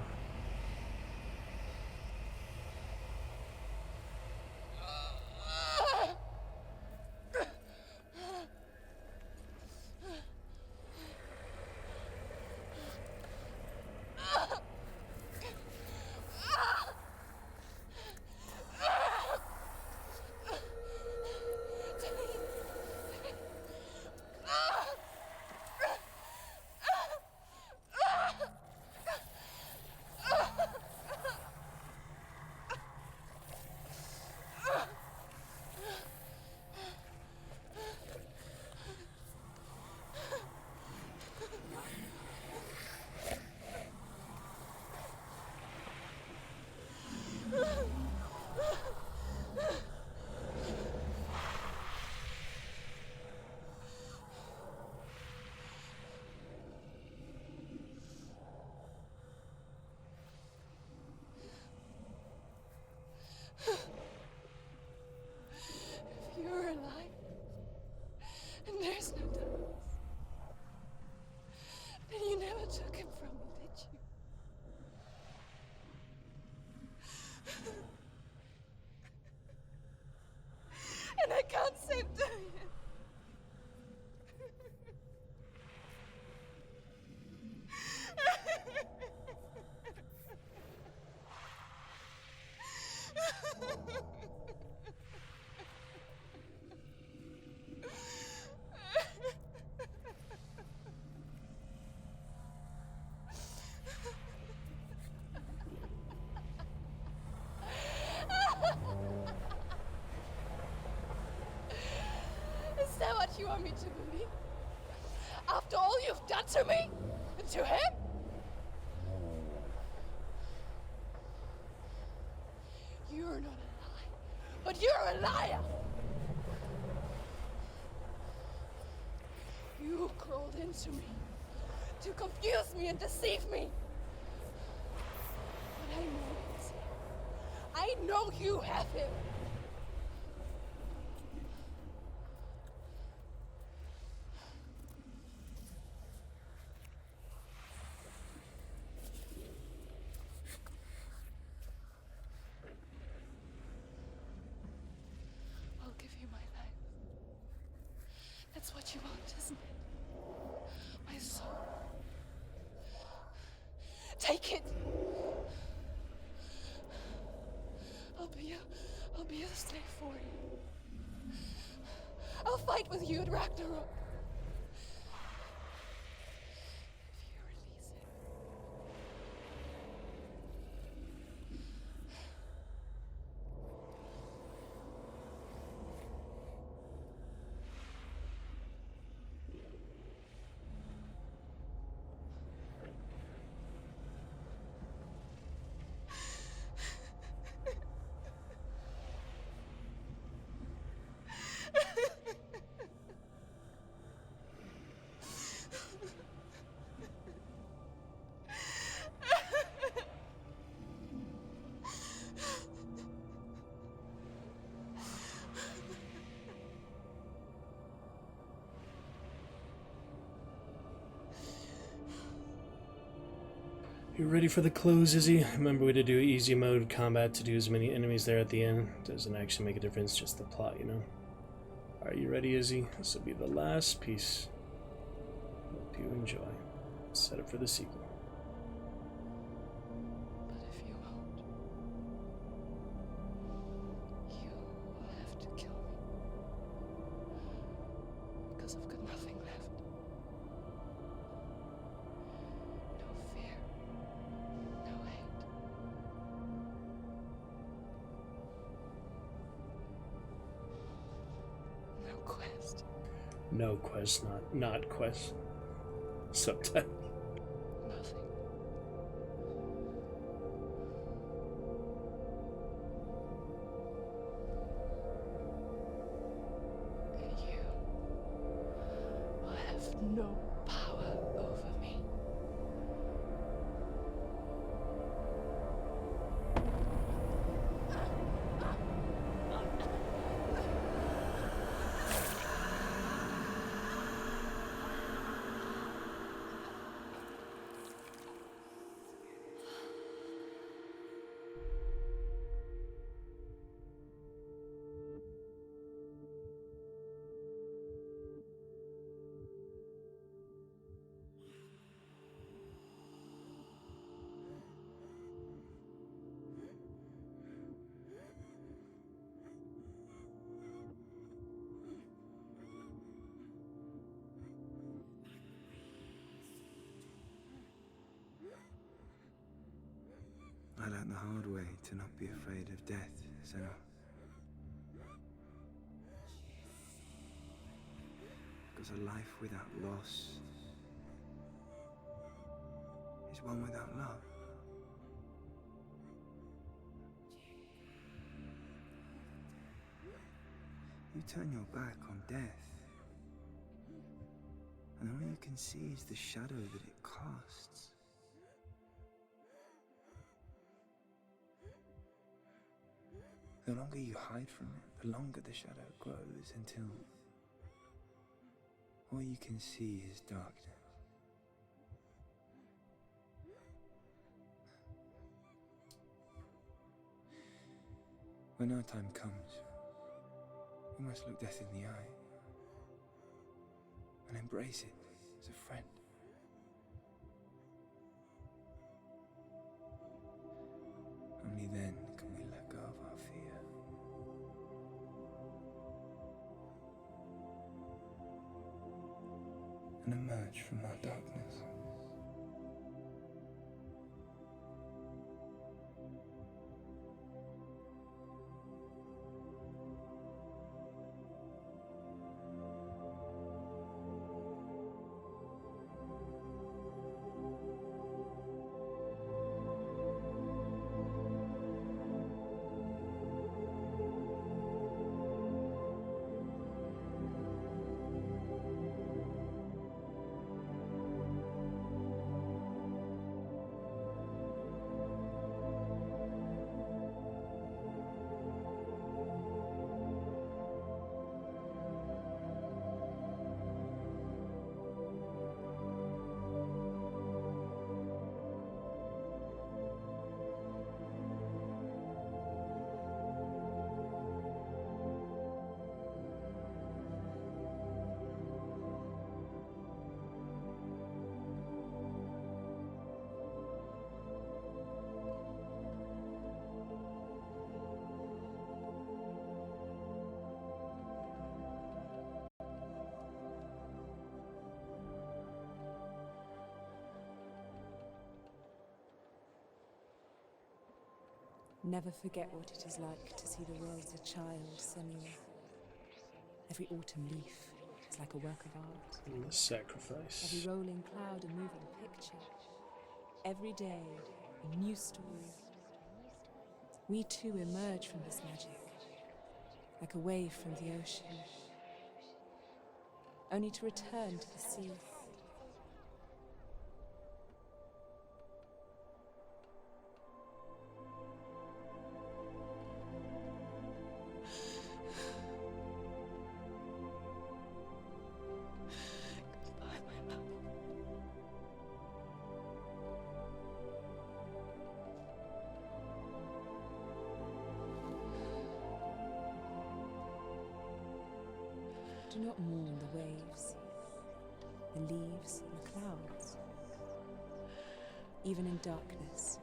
you want me to believe? After all you've done to me? And to him? You're not a lie, but you're a liar! You crawled into me to confuse me and deceive me. But I know it. I know you have him. I'll give you my life. That's what you want, isn't it? My soul. Take it. I'll be a slave for you. I'll fight with you at Ragnarok. If you release it. You ready for the close, Izzy? Remember we did do easy mode combat to do as many enemies there at the end. Doesn't actually make a difference, just the plot, you know. Are you ready, Izzy? This will be the last piece. Hope you enjoy. Set up for the sequel. But if you won't, you will have to kill me. Because I've got nothing left. No fear. No hate. No quest. No quest, not quest. Subtitle. Nothing. And you will have no power over me. I learned the hard way to not be afraid of death, Senna. Because a life without loss is one without love. You turn your back on death, and all you can see is the shadow that it casts. The longer you hide from it, the longer the shadow grows until all you can see is darkness. When our time comes, we must look death in the eye and embrace it as a friend. Only then can we let go of our fear. And emerge from our darkness. Never forget what it is like to see the world as a child, Senua. Every autumn leaf is like a work of art. And the sacrifice. Every rolling cloud a moving picture. Every day a new story. We too emerge from this magic, like a wave from the ocean, only to return to the sea. Do not mourn the waves, the leaves, and the clouds. Even in darkness,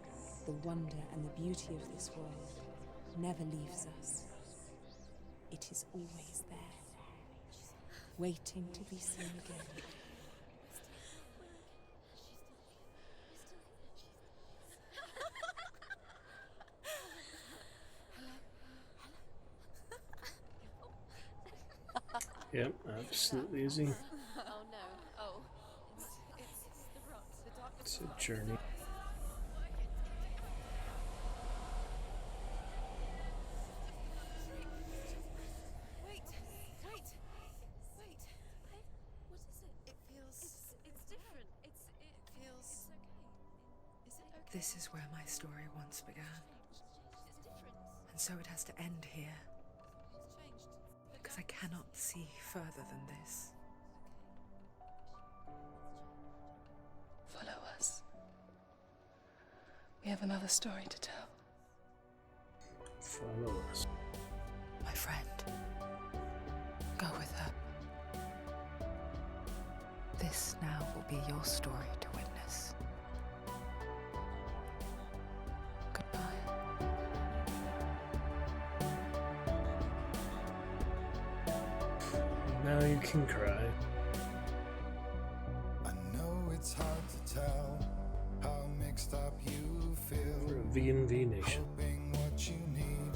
the wonder and the beauty of this world never leaves us. It is always there, waiting to be seen again. Yep, absolutely, Izzy. Oh no. Oh. It's the rot. The darkness. It's a journey. Wait. What is it? It feels. It's different. It feels. It's okay. Is it okay? This is where my story once began. It's different. And so it has to end here. It's changed. Because I cannot see further than this. Follow us. We have another story to tell. Follow us. My friend. Go with her. This now will be your story to witness. Goodbye. Now you can cry. I know it's hard to tell how mixed up you feel. For a V&V Nation. Hoping what you need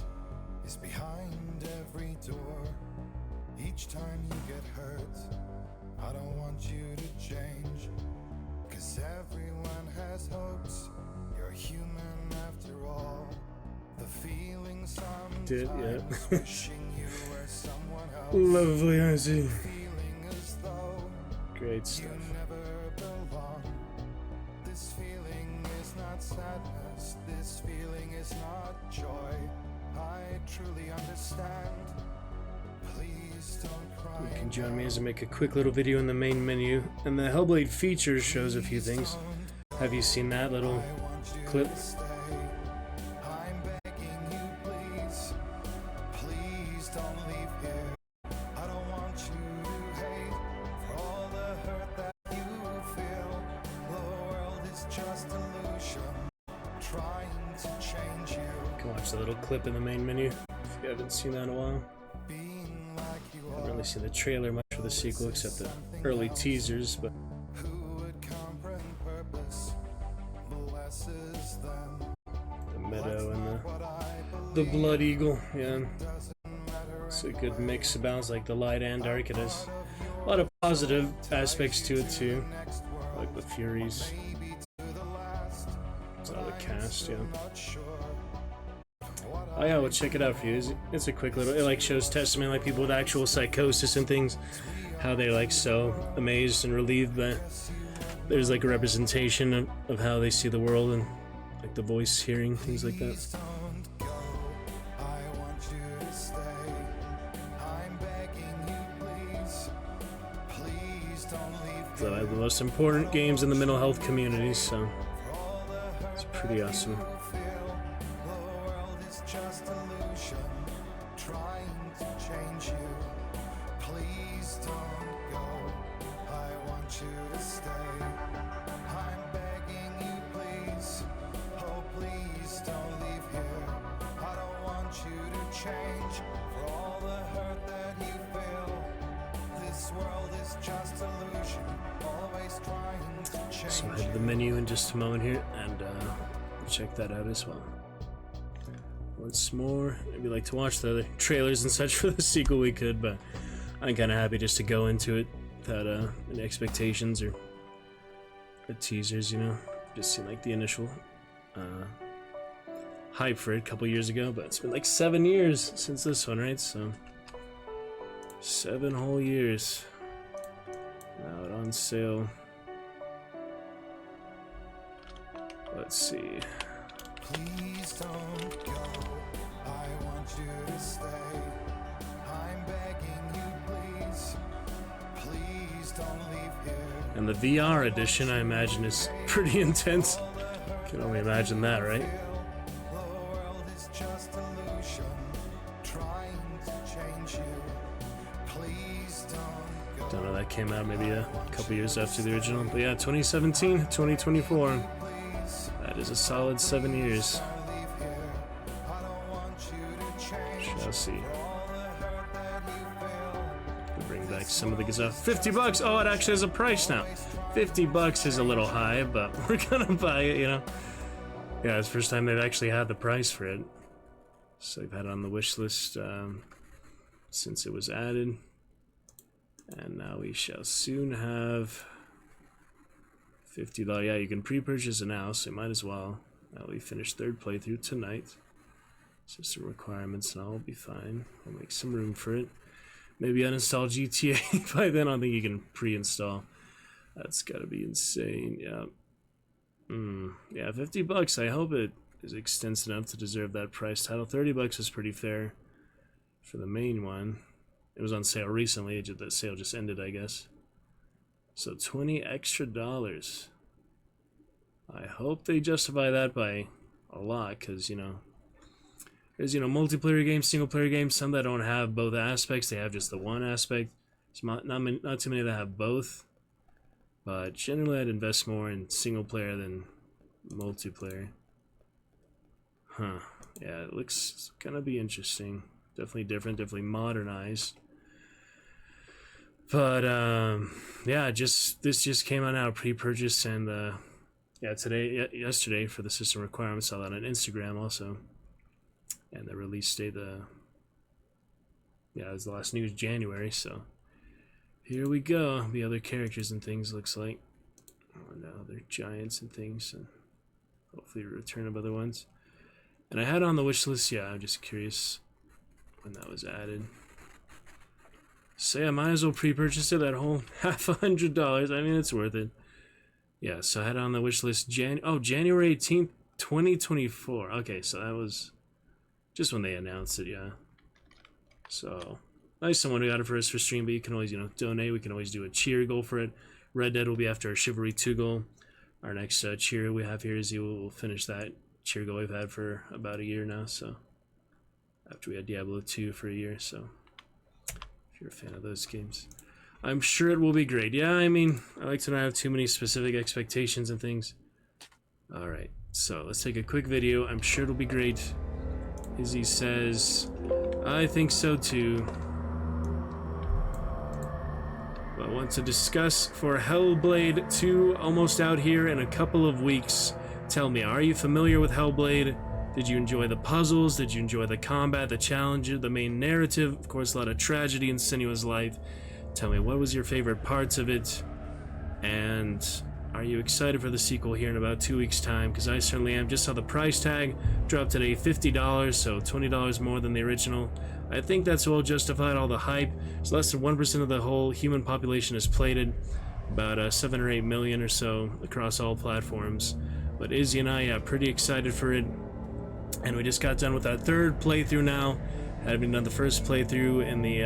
is behind every door. Each time you get hurt, I don't want you to change. 'Cause everyone has hopes. You're human after all. The feeling sometimes Did, yeah. wishing you were someone else. Lovely, Izzy. Feeling as though Great stuff. you never belong. This feeling is not sadness. This feeling is not joy. I truly understand. Please don't cry. You can join me as I make a quick little video in the main menu. And the Hellblade features shows a few things. Have you seen that little clip? I'm begging you, please. Please don't leave here. I don't want you to hate for all the hurt that you feel. The world is just illusion, trying to change you. You can watch the little clip in the main menu if you haven't seen that in a while. Being like you I haven't are. really seen the trailer much for the sequel except the early teasers, but Who would comprehend purpose blesses them. the meadow and What I the believe blood eagle, yeah. doesn't matter. It's a good mix of balance, like the light and dark. It has a lot of positive aspects to it too, like the Furies. It's not a cast, yeah. Oh yeah, well check it out for you. It's a quick little. It like shows testament, like people with actual psychosis and things, how they're like so amazed and relieved that there's like a representation of how they see the world and like the voice hearing things like that. Don't go. I want you to stay. I'm begging you, please. Please don't leave. So one of the most important games in the mental health community, so it's pretty awesome. The world is just illusion, trying to change you. Please don't go. I want you to stay. I'm begging you, please. Oh, please don't leave here. I don't want you to change for all the hurt that you feel. This world is just illusion, always trying to change. So I have the menu in just a moment here, and check that out as well. once more. Maybe like to watch the other trailers and such for the sequel we could, but I'm kind of happy just to go into it without any expectations or teasers, you know. Just seen like the initial hype for it a couple years ago, but it's been like 7 years since this one, right? So 7 whole years. Now it's on sale. Let's see. Please don't go. I want you to stay. I'm begging you, please. Please don't leave here. And the VR edition, I imagine, is pretty intense. Can only imagine that, right? The world is just illusion, trying to change you. Please don't go. Don't know, that came out maybe a couple years after the original. But yeah, 2017, 2024. That is a solid 7 years. Shall see. Bring back some of the gazelle. $50. Oh, it actually has a price now. $50 is a little high, but we're gonna buy it, you know. Yeah, it's the first time they've actually had the price for it. So they've had it on the wish list since it was added. And now we shall soon have $50. Yeah, you can pre-purchase it now, so you might as well. Now we finished 3rd playthrough tonight. System requirements and all will be fine. We'll make some room for it. Maybe uninstall GTA by then. I don't think you can pre-install. That's gotta be insane. Yeah. Yeah, $50. I hope it is extensive enough to deserve that price title. $30 is pretty fair for the main one. It was on sale recently. The sale just ended, I guess. So $20 extra. I hope they justify that by a lot, because, you know, there's, you know, multiplayer games, single player games, some that don't have both aspects. They have just the one aspect. It's not too many that have both. But generally I'd invest more in single player than multiplayer. Huh. Yeah, it looks gonna be interesting. Definitely different, definitely modernized. But yeah, this just came out now, pre-purchase, and yeah, yesterday for the system requirements. Saw that on Instagram also, and the release date, yeah, it was the last news, January. So here we go. The other characters and things looks like. Oh no, they're giants and things, and hopefully a return of other ones. And I had on the wish list. Yeah, I'm just curious when that was added. So yeah, might as well pre-purchase it, that whole $100. I mean, it's worth it. Yeah, so I had it on the wish list January 18th, 2024. Okay, so that was just when they announced it, yeah. So, nice someone who got it for us for stream, but you can always, you know, donate. We can always do a cheer goal for it. Red Dead will be after our Chivalry 2 goal. Our next cheer we have here is we'll finish that cheer goal we've had for about a year now, so. After we had Diablo 2 for a year, so. If you're a fan of those games. I'm sure it will be great. Yeah, I mean, I like to not have too many specific expectations and things. Alright, so let's take a quick video. I'm sure it'll be great. Izzy says, I think so too. I want to discuss for Hellblade 2, almost out here in a couple of weeks. Tell me, are you familiar with Hellblade? Did you enjoy the puzzles? Did you enjoy the combat, the challenge, the main narrative? Of course, a lot of tragedy in Senua's life. Tell me, what was your favorite parts of it? And are you excited for the sequel here in about 2 weeks' time? Because I certainly am. Just saw the price tag drop today, $50, so $20 more than the original. I think that's well justified, all the hype. It's less than 1% of the whole human population has played it. About 7 or 8 million or so across all platforms. But Izzy and I, yeah, pretty excited for it. And we just got done with our 3rd playthrough now. Having done the first playthrough in the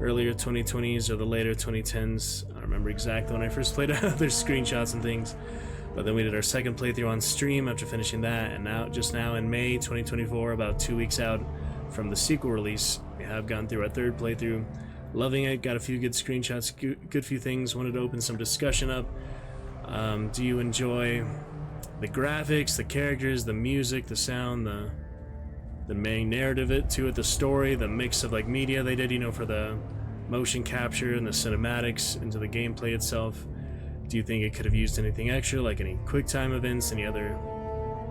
earlier 2020s or the later 2010s. I don't remember exactly when I first played it. There's screenshots and things. But then we did our 2nd playthrough on stream after finishing that. And now, just now in May 2024, about 2 weeks out from the sequel release, we have gone through our 3rd playthrough. Loving it. Got a few good screenshots, good few things. Wanted to open some discussion up. Do you enjoy the graphics, the characters, the music, the sound, the main narrative to it, the story, the mix of like media they did, you know, for the motion capture and the cinematics into the gameplay itself? Do you think it could have used anything extra, like any quick time events, any other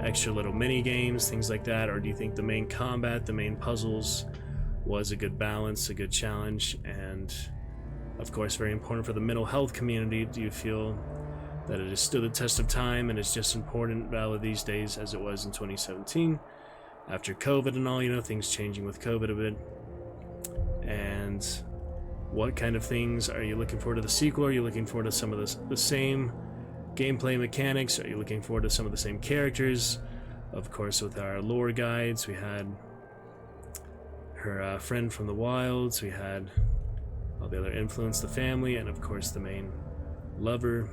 extra little mini games, things like that, or do you think the main combat, the main puzzles was a good balance, a good challenge, and of course very important for the mental health community? Do you feel that it has stood the test of time and is just important, valid these days as it was in 2017 after COVID and all, you know, things changing with COVID a bit? And what kind of things are you looking forward to the sequel? Are you looking forward to some of the same gameplay mechanics? Are you looking forward to some of the same characters? Of course, with our lore guides, we had her friend from the wilds, we had all the other influence, the family, and of course the main lover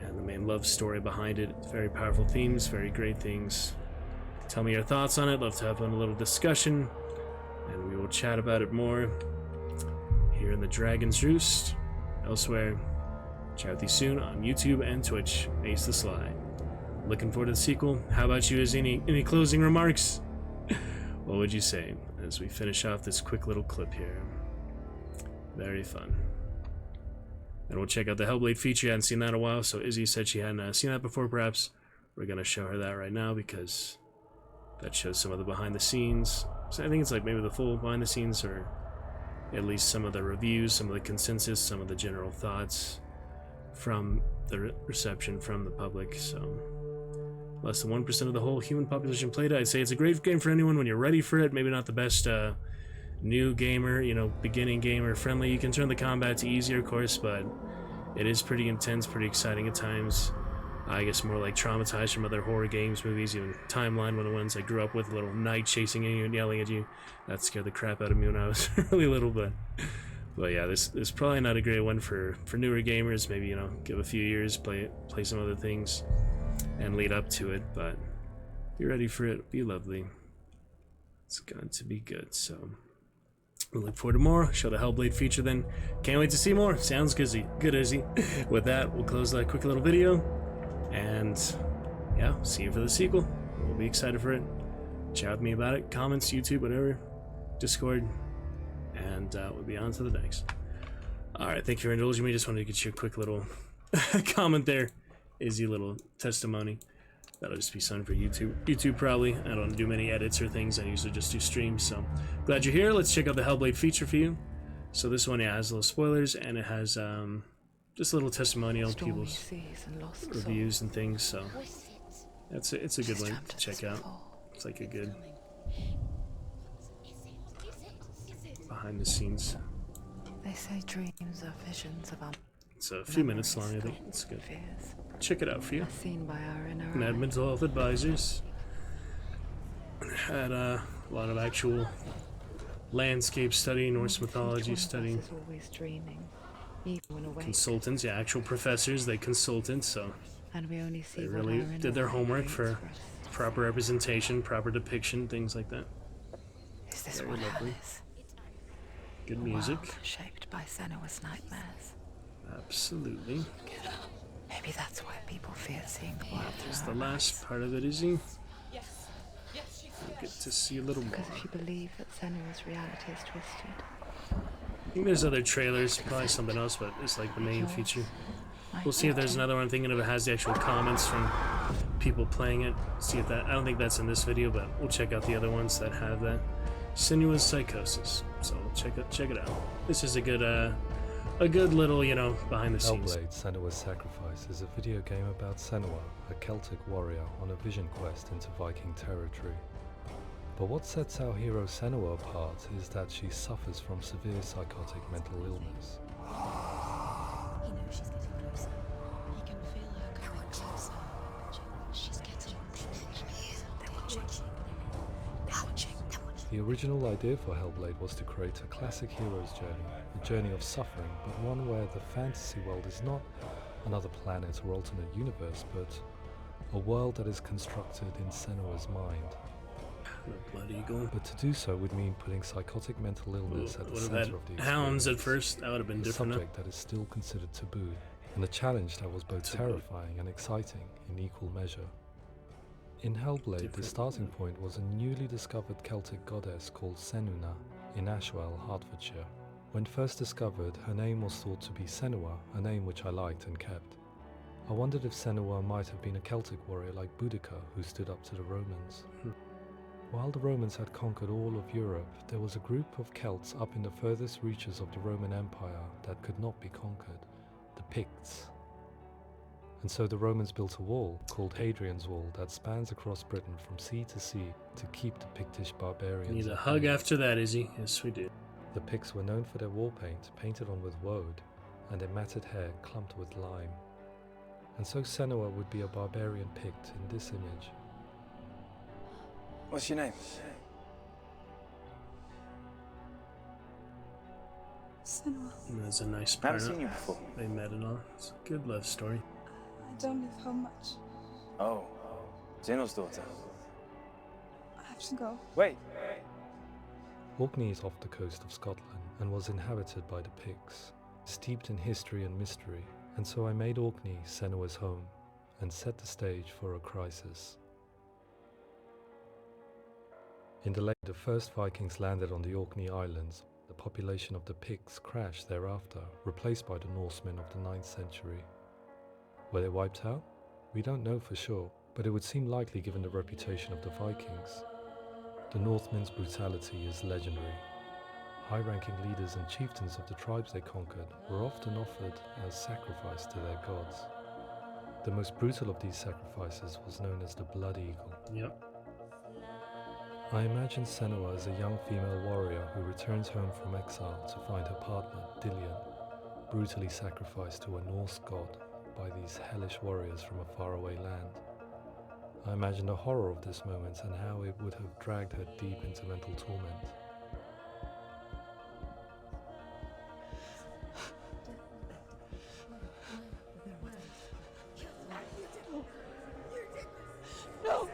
and the main love story behind it. Very powerful themes, very great things. Tell me your thoughts on it. Love to have a little discussion, and we will chat about it more here in the Dragon's Roost. Elsewhere, chat with you soon on YouTube and Twitch. Ace the Sly. Looking forward to the sequel. How about you? Is any closing remarks? What would you say as we finish off this quick little clip here? Very fun. And we'll check out the Hellblade feature. I hadn't seen that in a while, so Izzy said she hadn't seen that before. Perhaps we're gonna show her that right now because that shows some of the behind the scenes. So I think it's like maybe the full behind the scenes, or at least some of the reviews, some of the consensus, some of the general thoughts from the reception from the public. So less than 1% of the whole human population played it. I'd say it's a great game for anyone when you're ready for it. Maybe not the best new gamer, you know, beginning gamer friendly. You can turn the combat to easier, of course, but it is pretty intense, pretty exciting at times. I guess more like traumatized from other horror games, movies, even Timeline, one of the ones I grew up with, a little knight chasing you and yelling at you. That scared the crap out of me when I was really little, but yeah, this is probably not a great one for newer gamers. Maybe, you know, give a few years, play some other things, and lead up to it, but be ready for it. It'll be lovely. It's going to be good, so we'll look forward to more. Show the Hellblade feature then. Can't wait to see more. Sounds good, Izzy. With that, we'll close that quick little video, and yeah, see you for the sequel. We'll be excited for it. Chat with me about it. Comments, YouTube, whatever. Discord. And we'll be on to the next. Alright, thank you for indulging me. Just wanted to get you a quick little comment there. Izzy, little testimony. That'll just be something for YouTube. YouTube probably. I don't do many edits or things. I usually just do streams. So glad you're here. Let's check out the Hellblade feature for you. So this one, yeah, has little spoilers, and it has just a little testimonial, people's reviews and things. So it's a good one to check out. It's like a good behind the scenes. They say dreams are visions of our It's a few minutes long, I think. It's good. Check it out for you. seen by our inner And had mental health advisors. Had a lot of actual landscape study, Norse mythology study. always dreaming, even when awake. Consultants, yeah, actual professors, they consulted, so And we only see they what really our inner did their light homework creates for us. proper representation, proper depiction, things like that. Is this Very what hell lovely. is? Good A music. world shaped by Senua's nightmares. Absolutely. Maybe that's why people fear seeing the world There's through the our last eyes. part of it, is he? We'll get to see a little more. Because if you believe that Senua's reality is twisted, I think there's other trailers, probably something else, but it's like the main feature. We'll see if there's another one. I'm thinking if it has the actual comments from people playing it. See if that. I don't think that's in this video, but we'll check out the other ones that have that. Senua's Psychosis. So check it out. This is a good little, you know, behind the scenes. Hellblade: Senua's Sacrifice is a video game about Senua, a Celtic warrior on a vision quest into Viking territory. But what sets our hero Senua apart is that she suffers from severe psychotic mental illness. He knows she's getting closer. He can feel her coming closer. She's getting closer. They're watching. They're watching. They're watching. The original idea for Hellblade was to create a classic hero's journey, a journey of suffering, but one where the fantasy world is not another planet or alternate universe, but a world that is constructed in Senua's mind. Blood Eagle. But to do so would mean putting psychotic mental illness at the Would have center had of the hounds at experience. first. That would have been A different. subject that is still considered taboo, and a challenge that was both terrifying and exciting in equal measure. In Hellblade, the starting point was a newly discovered Celtic goddess called Senuna in Ashwell, Hertfordshire. When first discovered, her name was thought to be Senua, a name which I liked and kept. I wondered if Senua might have been a Celtic warrior like Boudica who stood up to the Romans. While the Romans had conquered all of Europe, there was a group of Celts up in the furthest reaches of the Roman Empire that could not be conquered, the Picts. And so the Romans built a wall, called Hadrian's Wall, that spans across Britain from sea to sea to keep the Pictish barbarians Need a at hug bay. after that, Izzy. Yes, we do. The Picts were known for their war paint, painted on with woad, and their matted hair clumped with lime. And so Senua would be a barbarian Pict in this image. What's your name? Senua. And there's a nice I part. haven't seen you before. They met and all. It's a good love story. I don't leave home much. Oh, Zeno's daughter. I have to go. Wait. Orkney is off the coast of Scotland and was inhabited by the Picts, steeped in history and mystery, and so I made Orkney Senua's home and set the stage for a crisis. In the late, the first Vikings landed on the Orkney Islands. The population of the Picts crashed thereafter, replaced by the Norsemen of the 9th century. Were they wiped out? We don't know for sure, but it would seem likely given the reputation of the Vikings. The Northmen's brutality is legendary. High-ranking leaders and chieftains of the tribes they conquered were often offered as sacrifice to their gods. The most brutal of these sacrifices was known as the Blood Eagle. Yep. I imagine Senua as a young female warrior who returns home from exile to find her partner, Dillion, brutally sacrificed to a Norse god by these hellish warriors from a faraway land. I imagine the horror of this moment and how it would have dragged her deep into mental torment. No!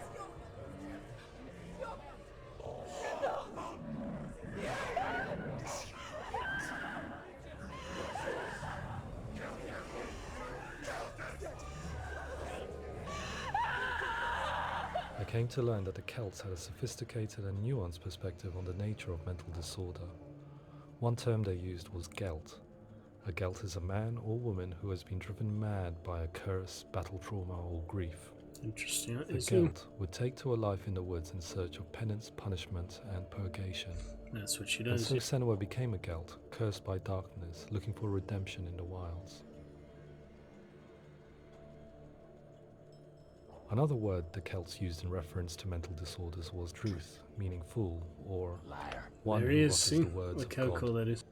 I came to learn that the Celts had a sophisticated and nuanced perspective on the nature of mental disorder. One term they used was Gelt. A Gelt is a man or woman who has been driven mad by a curse, battle trauma, or grief. Interesting. The Gelt would take to a life in the woods in search of penance, punishment, and purgation. That's what she And does. so Senua became a Gelt, cursed by darkness, looking for redemption in the wilds. Another word the Celts used in reference to mental disorders was truth, meaning fool, or liar. One There who he is. utters See? the words Look of how God. cool that is.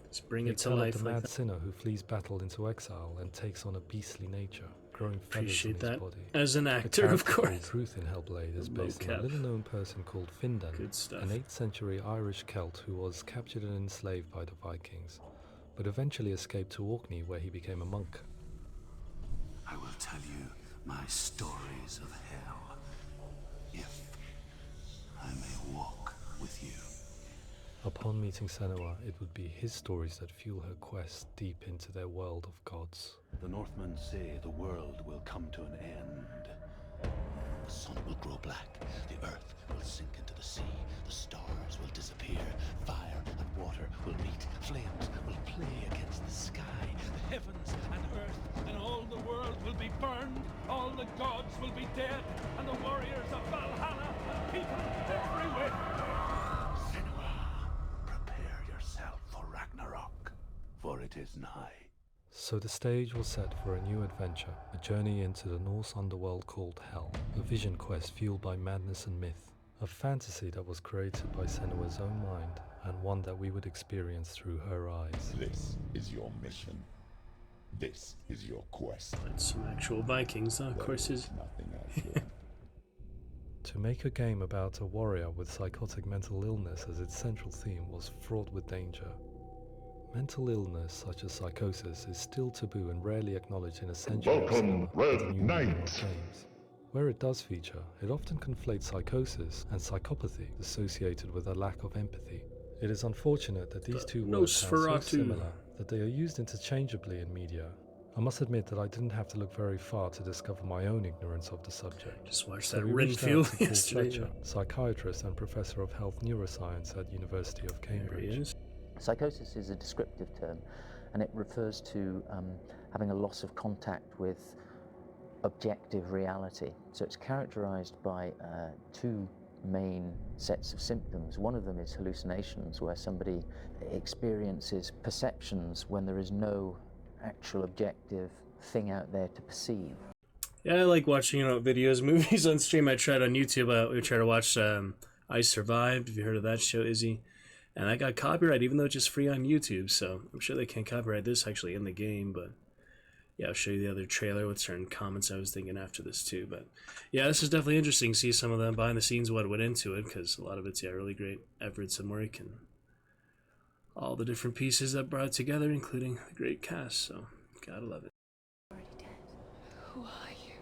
Let's bring They it to call life the like mad that. sinner who flees battle into exile and takes on a beastly nature, growing feathers in Appreciate his that. body. As an The actor, of character called course. Truth in Hellblade is based on a Mocap. little-known person called Findan, Good stuff. an 8th century Irish Celt who was captured and enslaved by the Vikings, but eventually escaped to Orkney where he became a monk. I will tell you my stories of hell, if I may walk with you. Upon meeting Senua, it would be his stories that fuel her quest deep into their world of gods. The Northmen say the world will come to an end. The sun will grow black, the earth will sink into the sea, the stars will disappear, fire and water will meet, flames will play against the sky. The heavens and earth and all the world will be burned, all the gods will be dead, and the warriors of Valhalla and people everywhere. Prepare yourself for Ragnarok, for it is nigh. So the stage was set for a new adventure, a journey into the Norse underworld called Hell, a vision quest fueled by madness and myth, a fantasy that was created by Senua's own mind, and one that we would experience through her eyes. This is your mission. This is your quest. And some actual Vikings, of course, is nothing else. To make a game about a warrior with psychotic mental illness as its central theme was fraught with danger. Mental illness, such as psychosis, is still taboo and rarely acknowledged in a century of cinema with new games. Where it does feature, it often conflates psychosis and psychopathy associated with a lack of empathy. It is unfortunate that these two words sound so Nosferatu. similar that they are used interchangeably in media. I must admit that I didn't have to look very far to discover my own ignorance of the subject. Just watched So that we reached out Renfield to Paul yesterday. Fletcher, psychiatrist and professor of health neuroscience at University of Cambridge. Psychosis is a descriptive term and it refers to having a loss of contact with objective reality. So it's characterized by two main sets of symptoms. One of them is hallucinations, where somebody experiences perceptions when there is no actual objective thing out there to perceive. Yeah, I like watching, videos, movies on stream. I tried on YouTube. We tried to watch I Survived. Have you heard of that show, Izzy? And I got copyright, even though it's just free on YouTube. So I'm sure they can't copyright this actually in the game. But yeah, I'll show you the other trailer with certain comments I was thinking after this too. But yeah, this is definitely interesting. See some of the behind the scenes, what went into it, because a lot of it's really great efforts and work, and all the different pieces that brought it together, including a great cast. So gotta love it. Who are you?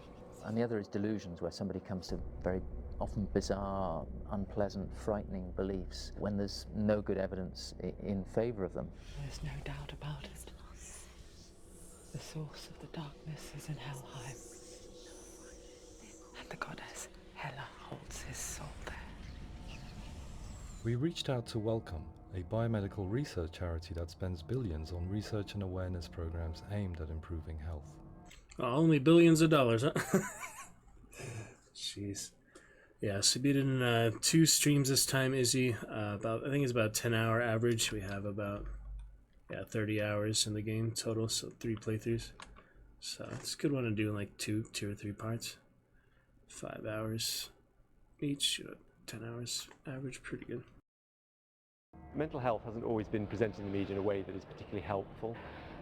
And the other is delusions, where somebody comes to very often bizarre, unpleasant, frightening beliefs when there's no good evidence in favor of them. There's no doubt about it. The source of the darkness is in Helheim, and the goddess Hela holds his soul there. We reached out to Welcome, a biomedical research charity that spends billions on research and awareness programs aimed at improving health. Only billions of dollars, huh? Jeez. Yeah, so we did in 2 streams this time, Izzy. I think it's about 10-hour average. We have about 30 hours in the game total, so 3 playthroughs. So it's a good one to do in like 2 or 3 parts. 5 hours each, 10 hours average, pretty good. Mental health hasn't always been presented in the media in a way that is particularly helpful.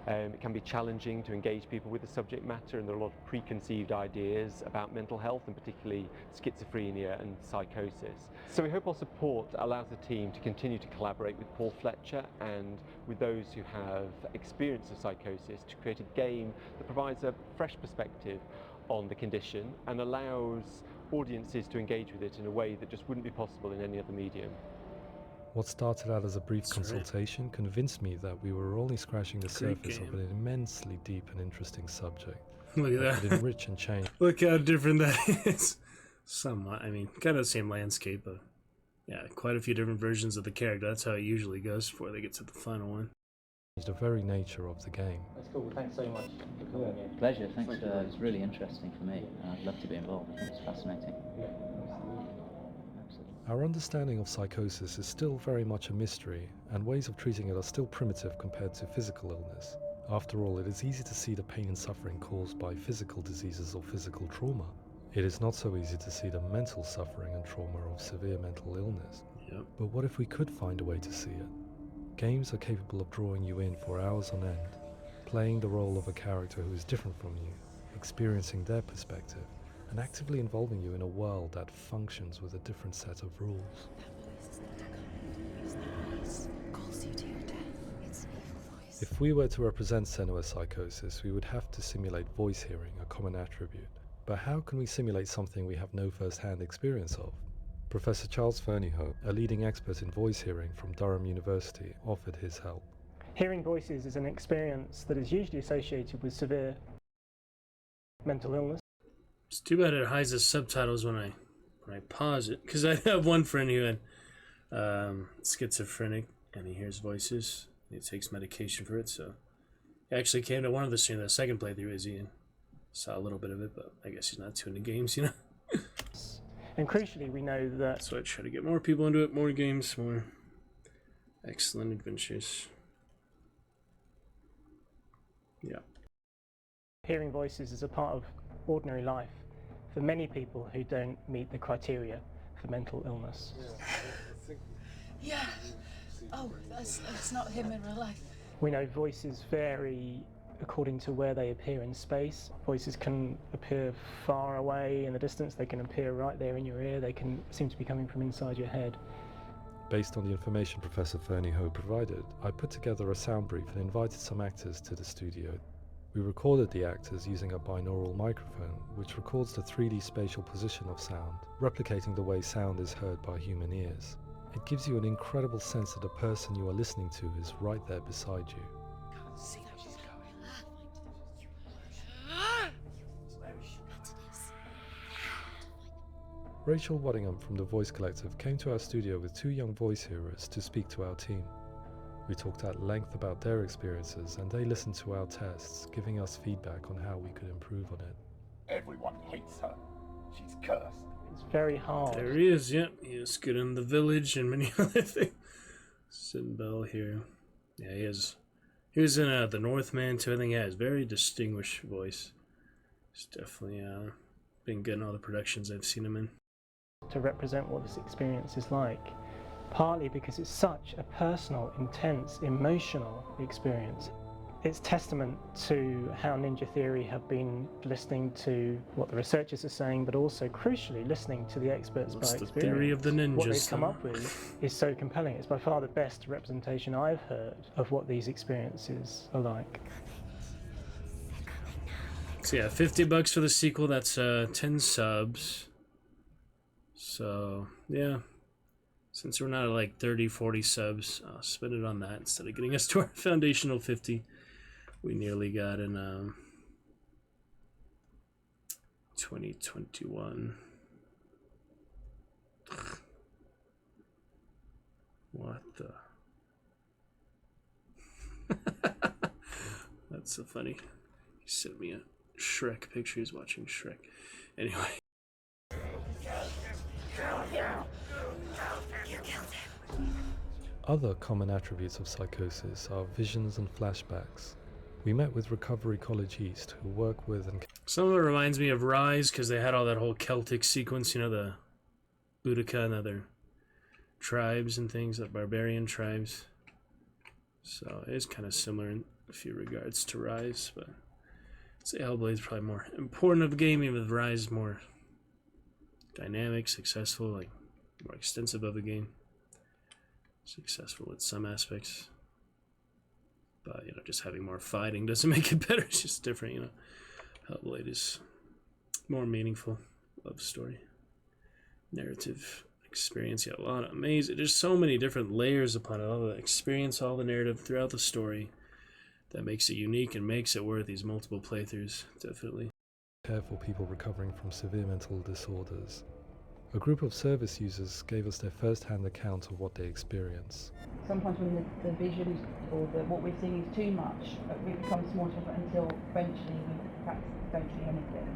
It can be challenging to engage people with the subject matter, and there are a lot of preconceived ideas about mental health, and particularly schizophrenia and psychosis. So we hope our support allows the team to continue to collaborate with Paul Fletcher and with those who have experience of psychosis to create a game that provides a fresh perspective on the condition and allows audiences to engage with it in a way that just wouldn't be possible in any other medium. What started out as a brief consultation convinced me that we were only scratching the surface of an immensely deep and interesting subject. Look at that that. could enrich and change. Look how different that is. Somewhat. I mean, kind of the same landscape, but yeah, quite a few different versions of the character. That's how it usually goes before they get to the final one. The very nature of the game. That's cool. Thanks so much for coming in. Pleasure. Thanks. It was really interesting for me. I'd love to be involved. I think it's fascinating. Our understanding of psychosis is still very much a mystery, and ways of treating it are still primitive compared to physical illness. After all, it is easy to see the pain and suffering caused by physical diseases or physical trauma. It is not so easy to see the mental suffering and trauma of severe mental illness. Yep. But what if we could find a way to see it? Games are capable of drawing you in for hours on end, playing the role of a character who is different from you, experiencing their perspective, and actively involving you in a world that functions with a different set of rules. If we were to represent Senua's psychosis, we would have to simulate voice hearing, a common attribute. But how can we simulate something we have no first-hand experience of? Professor Charles Fernyhough, a leading expert in voice hearing from Durham University, offered his help. Hearing voices is an experience that is usually associated with severe mental illness. It's too bad it hides the subtitles when I pause it, because I have one friend who had schizophrenic, and he hears voices. He takes medication for it, so he actually came to one of the streams, the second playthrough, Izzy, and saw a little bit of it, but I guess he's not too into games, And crucially, we know that... So I try to get more people into it, more games, more excellent adventures. Yeah. Hearing voices is a part of ordinary life for many people who don't meet the criteria for mental illness. Yeah. Oh, that's not him in real life. We know voices vary according to where they appear in space. Voices can appear far away in the distance, they can appear right there in your ear, they can seem to be coming from inside your head. Based on the information Professor Fernyhough provided, I put together a sound brief and invited some actors to the studio. We recorded the actors using a binaural microphone, which records the 3D spatial position of sound, replicating the way sound is heard by human ears. It gives you an incredible sense that the person you are listening to is right there beside you. Can't see how she's going. Rachel Waddingham from the Voice Collective came to our studio with 2 young voice hearers to speak to our team. We talked at length about their experiences, and they listened to our tests, giving us feedback on how we could improve on it. Everyone hates her. She's cursed. It's very hard. There he is, yep. He is good in the village and many other things. Sinbel here. Yeah, he is. He was in The Northman too. I think he has a very distinguished voice. He's definitely been good in all the productions I've seen him in. To represent what this experience is like, partly because it's such a personal, intense, emotional experience. It's testament to how Ninja Theory have been listening to what the researchers are saying, but also crucially listening to the experts What's by the experience. theory of the ninjas? What they've come up with is so compelling. It's by far the best representation I've heard of what these experiences are like. So yeah, $50 for the sequel. That's 10 subs. So yeah, since we're not at like 30, 40 subs, I'll spend it on that instead of getting us to our foundational 50. We nearly got in 2021. What the? That's so funny. He sent me a Shrek picture. He's watching Shrek. Anyway. Other common attributes of psychosis are visions and flashbacks. We met with Recovery College East, who work with and... Some of it reminds me of Rise, because they had all that whole Celtic sequence, you know, the Boudica and other tribes and things, the barbarian tribes. So it is kind of similar in a few regards to Rise, but I'd say Hellblade is probably more important of a game, even with Rise more dynamic, successful, like more extensive of a game. Successful with some aspects. But, you know, just having more fighting doesn't make it better. It's just different, you know. Hellblade is more meaningful. Love story. Narrative experience. Yeah, a lot of amazing. There's so many different layers upon it. All the experience, all the narrative throughout the story that makes it unique and makes it worth these multiple playthroughs. Definitely. care for people recovering from severe mental disorders. A group of service users gave us their first-hand account of what they experience. Sometimes when the visions or what we're seeing is too much, we become more until eventually we perhaps don't see anything.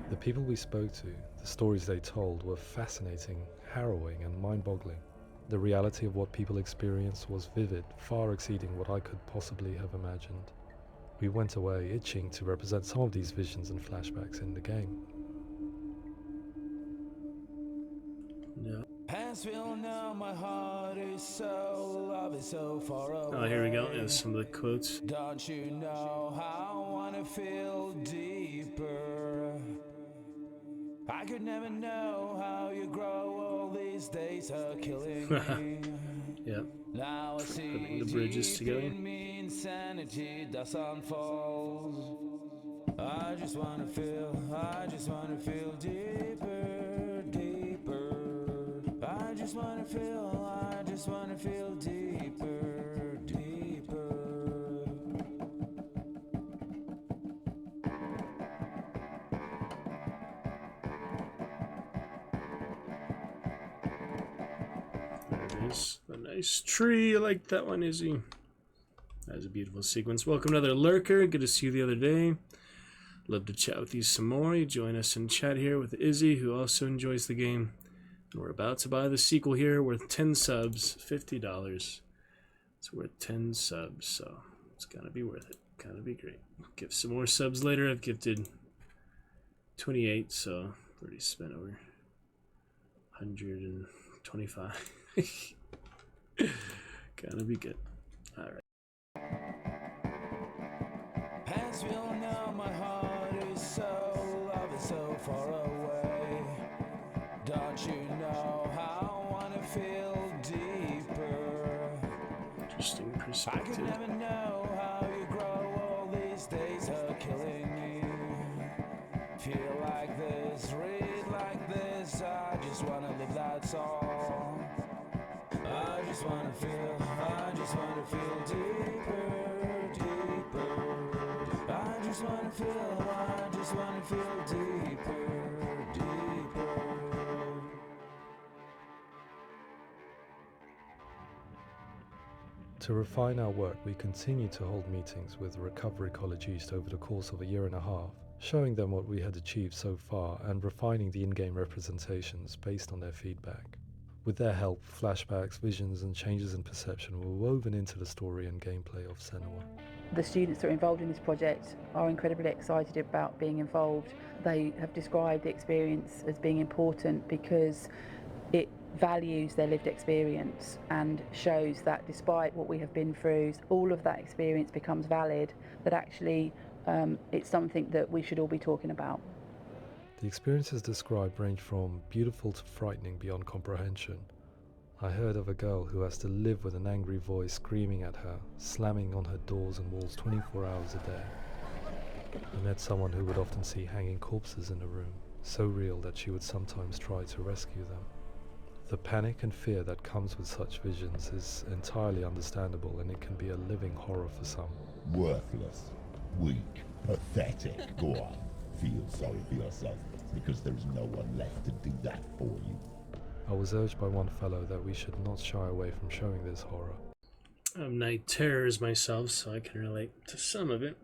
The people we spoke to, the stories they told were fascinating, harrowing and mind-boggling. The reality of what people experienced was vivid, far exceeding what I could possibly have imagined. We went away itching to represent some of these visions and flashbacks in the game. Oh, here we go. There's some of the quotes. Don't you know how I wanna feel deeper? I could never know how you grow. All these days are killing me. Yeah. Now I see Putting the bridges together. in me insanity does unfold. I just wanna feel deeper, deeper. I just wanna feel deeper, deeper. There it is. A nice tree. I like that one, Izzy. That was a beautiful sequence. Welcome to another lurker. Good to see you the other day. Love to chat with you some more. You join us in chat here with Izzy, who also enjoys the game. And we're about to buy the sequel here worth 10 subs, $50. It's worth 10 subs, so it's gotta be worth it. Gotta be great. Give some more subs later. I've gifted 28, so I've already spent over 125. Gotta be good. Alright. As we all know, my heart is so love is so far away. Don't you know how I wanna feel deeper? Interesting I perspective. could never know how you grow. All these days are killing me. Feel like this, read like this. I just wanna live, that's all. I just wanna feel deeper, deeper. I just wanna feel deeper, deeper. To refine our work, we continue to hold meetings with Recovery College East over the course of a year and a half, showing them what we had achieved so far and refining the in-game representations based on their feedback. With their help, flashbacks, visions and changes in perception were woven into the story and gameplay of Senua. The students that are involved in this project are incredibly excited about being involved. They have described the experience as being important because it values their lived experience and shows that despite what we have been through, all of that experience becomes valid, that actually it's something that we should all be talking about. The experiences described range from beautiful to frightening beyond comprehension. I heard of a girl who has to live with an angry voice screaming at her, slamming on her doors and walls 24 hours a day. I met someone who would often see hanging corpses in a room, so real that she would sometimes try to rescue them. The panic and fear that comes with such visions is entirely understandable, and it can be a living horror for some. Worthless, weak, pathetic. Go on, feel sorry for yourself, because there's no one left to do that for you. I was urged by one fellow that we should not shy away from showing this horror. I'm night terrors myself, so I can relate to some of it.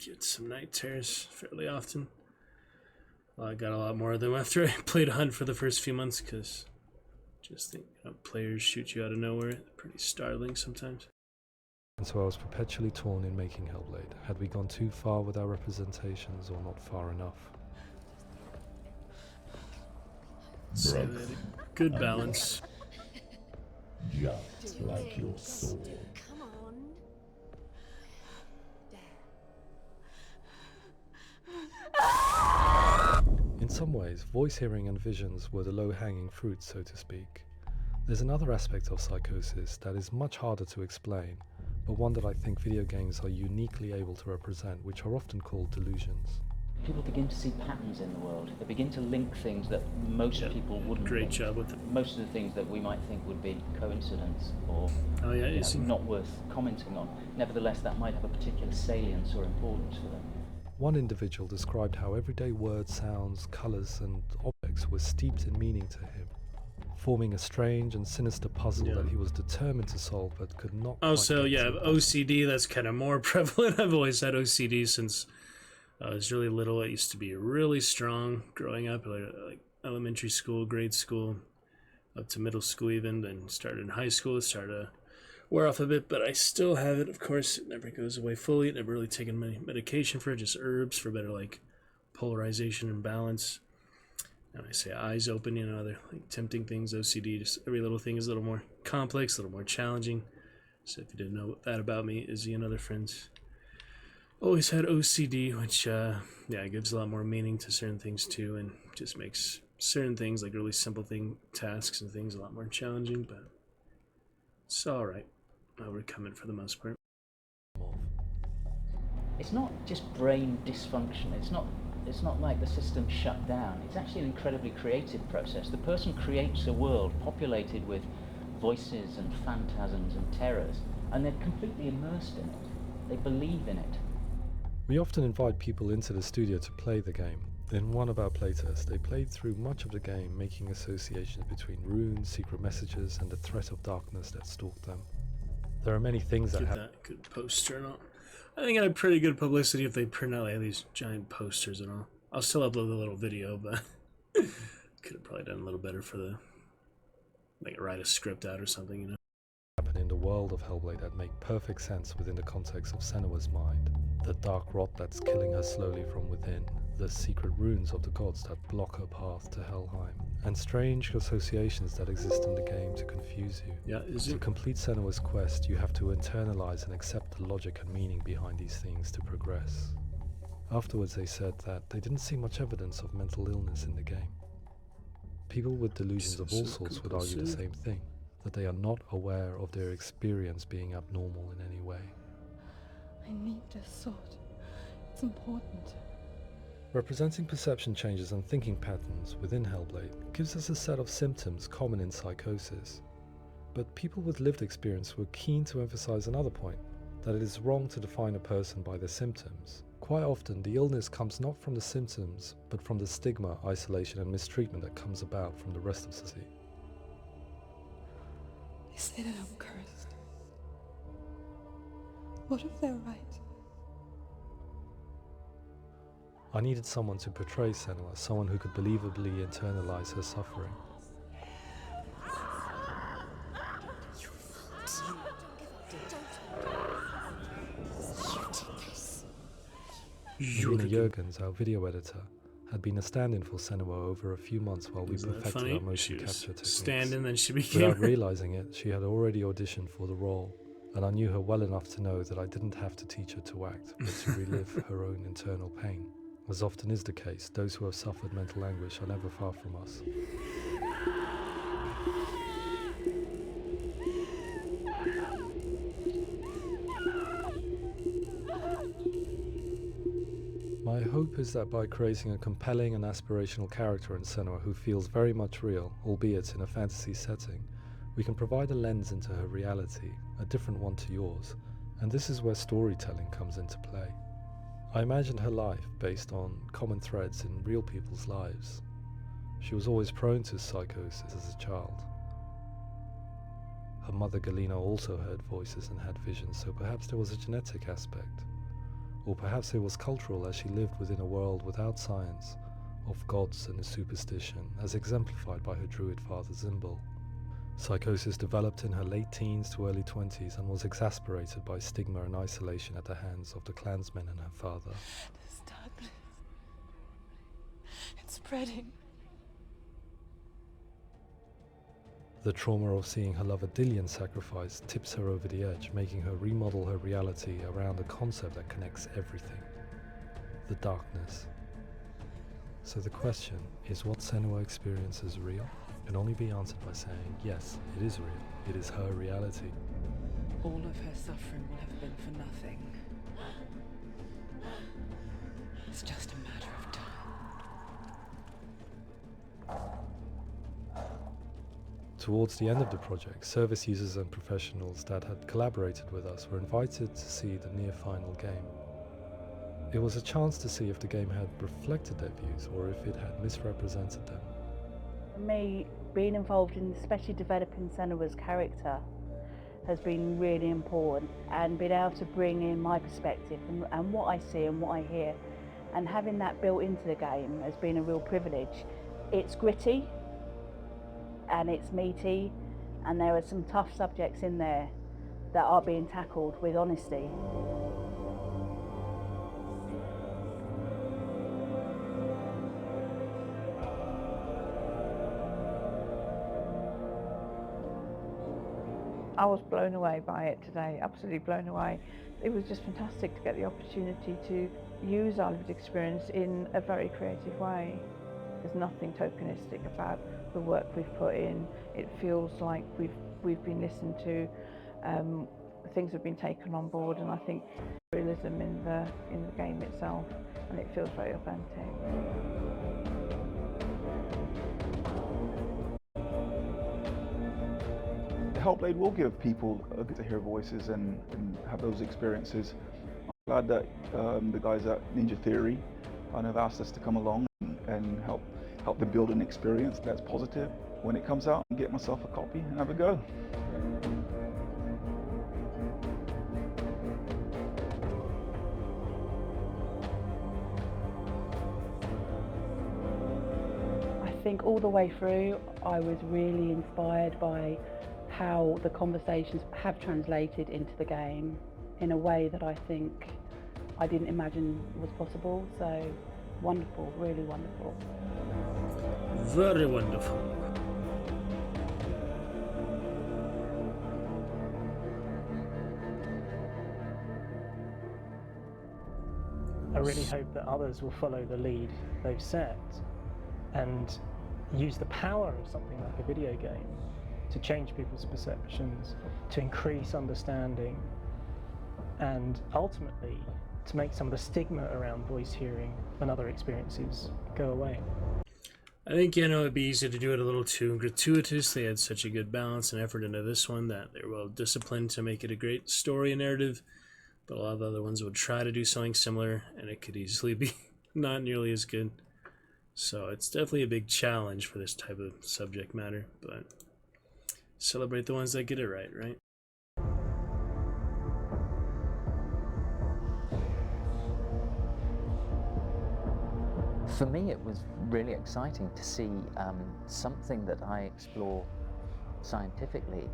Get some night terrors fairly often. Well, I got a lot more of them after I played Hunt for the first few months, because just think, players shoot you out of nowhere. They're pretty startling sometimes. And so I was perpetually torn in making Hellblade. Had we gone too far with our representations or not far enough? So good balance. Just like your soul. Come on. In some ways, voice hearing and visions were the low-hanging fruit, so to speak. There's another aspect of psychosis that is much harder to explain, but one that I think video games are uniquely able to represent, which are often called delusions. People begin to see patterns in the world. They begin to link things that most people wouldn't. Great job with it. Most of the things that we might think would be coincidence or not worth commenting on. Nevertheless, that might have a particular salience or importance for them. One individual described how everyday words, sounds, colours and objects were steeped in meaning to him, forming a strange and sinister puzzle that he was determined to solve but could not. Also, OCD, that's kind of more prevalent. I've always had OCD since I was really little. It used to be really strong growing up, like elementary school, grade school, up to middle school even, then started in high school. It started to wear off a bit, but I still have it, of course. It never goes away fully. Never really taken any medication for it, just herbs for better like polarization and balance. And I say eyes open, they're like tempting things, OCD, just every little thing is a little more complex, a little more challenging. So if you didn't know that about me, Izzy and other friends always had OCD, which gives a lot more meaning to certain things too, and just makes certain things, like really simple tasks and things, a lot more challenging, but it's alright. I'll overcome it for the most part. It's not just brain dysfunction. It's not like the system shut down. It's actually an incredibly creative process. The person creates a world populated with voices and phantasms and terrors, and they're completely immersed in it. They believe in it. We often invite people into the studio to play the game. In one of our playtests, they played through much of the game, making associations between runes, secret messages, and the threat of darkness that stalked them. There are many things that have... Good poster and all. I think it had pretty good publicity if they print out like these giant posters and all. I'll still upload the little video, but could have probably done a little better for write a script out or something, happen in the world of Hellblade that make perfect sense within the context of Senua's mind. The dark rot that's killing her slowly from within, the secret runes of the gods that block her path to Helheim, and strange associations that exist in the game to confuse you. To complete Senua's quest, you have to internalize and accept the logic and meaning behind these things to progress. Afterwards they said that they didn't see much evidence of mental illness in the game. People with delusions of all sorts would argue the same thing, that they are not aware of their experience being abnormal in any way. I need this sword. It's important. Representing perception changes and thinking patterns within Hellblade gives us a set of symptoms common in psychosis. But people with lived experience were keen to emphasize another point, that it is wrong to define a person by their symptoms. Quite often, the illness comes not from the symptoms, but from the stigma, isolation, and mistreatment that comes about from the rest of society. They say that I'm cursed. What if they're right? I needed someone to portray Senua, someone who could believably internalize her suffering. Lena Jurgens, our video editor, had been a stand-in for Senua over a few months while we Isn't that perfected funny? our motion She was capture techniques. stand-in, then she became Without her. realizing it, she had already auditioned for the role, and I knew her well enough to know that I didn't have to teach her to act, but to relive her own internal pain. As often is the case, those who have suffered mental anguish are never far from us. My hope is that by creating a compelling and aspirational character in Senua who feels very much real, albeit in a fantasy setting, we can provide a lens into her reality, a different one to yours, and this is where storytelling comes into play. I imagined her life based on common threads in real people's lives. She was always prone to psychosis as a child. Her mother Galina also heard voices and had visions, so perhaps there was a genetic aspect. Or perhaps it was cultural, as she lived within a world without science, of gods and superstition, as exemplified by her druid father Zimbal. Psychosis developed in her late teens to early 20s and was exacerbated by stigma and isolation at the hands of the clansmen and her father. There's darkness. It's spreading. The trauma of seeing her lover Dillian sacrificed tips her over the edge, making her remodel her reality around a concept that connects everything: the darkness. So the question, is what Senua experiences real? Can only be answered by saying, yes, it is real. It is her reality. All of her suffering will have been for nothing. It's just a matter of time. Towards the end of the project, service users and professionals that had collaborated with us were invited to see the near-final game. It was a chance to see if the game had reflected their views or if it had misrepresented them. For me, being involved in especially developing Senua's character has been really important, and being able to bring in my perspective and what I see and what I hear, and having that built into the game has been a real privilege. It's gritty and it's meaty, and there are some tough subjects in there that are being tackled with honesty. I was blown away by it today, absolutely blown away. It was just fantastic to get the opportunity to use our lived experience in a very creative way. There's nothing tokenistic about the work we've put in. It feels like we've been listened to, things have been taken on board, and I think realism in the game itself, and it feels very authentic. Hellblade will give people a good to hear voices and have those experiences. I'm glad that the guys at Ninja Theory kind of asked us to come along and help them build an experience that's positive. When it comes out, get myself a copy and have a go. I think all the way through, I was really inspired by how the conversations have translated into the game in a way that I think I didn't imagine was possible. So wonderful, really wonderful. Very wonderful. I really hope that others will follow the lead they've set and use the power of something like a video game to change people's perceptions, to increase understanding, and ultimately to make some of the stigma around voice hearing and other experiences go away. I think, it'd be easy to do it a little too gratuitous. They had such a good balance and effort into this one that they're well disciplined to make it a great story and narrative, but a lot of the other ones would try to do something similar, and it could easily be not nearly as good. So it's definitely a big challenge for this type of subject matter, but celebrate the ones that get it right, right? For me, it was really exciting to see something that I explore scientifically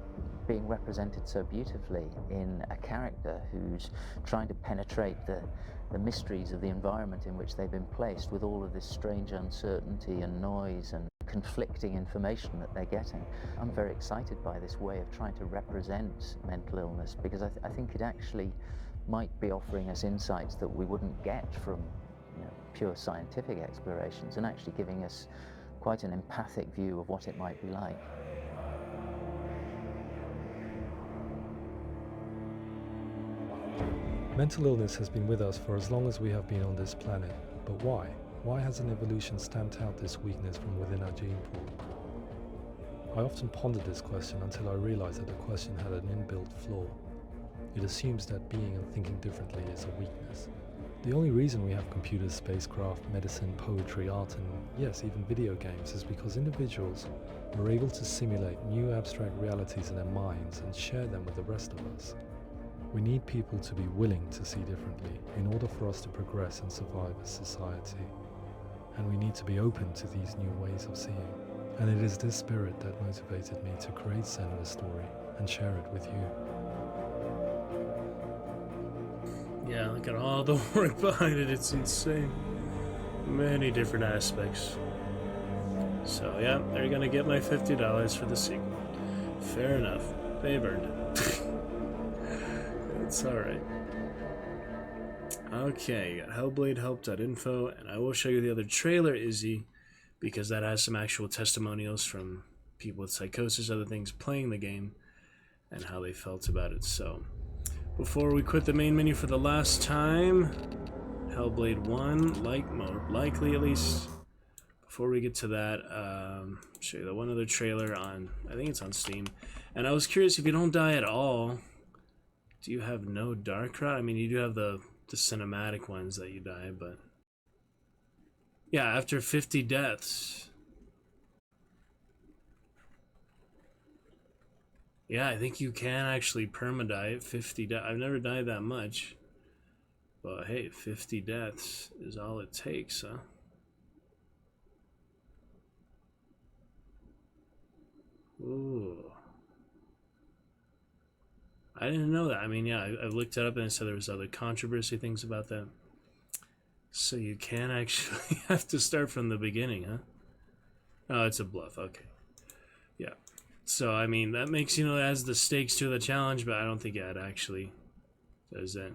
being represented so beautifully in a character who's trying to penetrate the mysteries of the environment in which they've been placed, with all of this strange uncertainty and noise and conflicting information that they're getting. I'm very excited by this way of trying to represent mental illness, because I think it actually might be offering us insights that we wouldn't get from pure scientific explorations, and actually giving us quite an empathic view of what it might be like. Mental illness has been with us for as long as we have been on this planet, but why? Why hasn't evolution stamped out this weakness from within our gene pool? I often pondered this question until I realized that the question had an inbuilt flaw. It assumes that being and thinking differently is a weakness. The only reason we have computers, spacecraft, medicine, poetry, art, and yes, even video games is because individuals are able to simulate new abstract realities in their minds and share them with the rest of us. We need people to be willing to see differently in order for us to progress and survive as society. And we need to be open to these new ways of seeing. And it is this spirit that motivated me to create Senua's story and share it with you. Yeah, look at all the work behind it, it's insane. Many different aspects. So yeah, they're gonna get my $50 for the sequel. Fair enough, they've earned it. It's alright. Okay, you got hellbladehelp.info, and I will show you the other trailer, Izzy, because that has some actual testimonials from people with psychosis, other things, playing the game, and how they felt about it. So, before we quit the main menu for the last time, Hellblade 1, likely at least. Before we get to that, show you the one other trailer on, I think it's on Steam. And I was curious, if you don't die at all, do you have no dark rot? I mean, you do have the cinematic ones that you die, but yeah, after 50 deaths. Yeah, I think you can actually perma-die at 50 deaths. I've never died that much, but hey, 50 deaths is all it takes, huh? Ooh. I didn't know that. I mean, yeah, I looked it up and it said there was other controversy things about that. So you can actually have to start from the beginning, huh? Oh, it's a bluff. Okay. Yeah. So, I mean, that makes, it adds the stakes to the challenge, but I don't think it actually does that.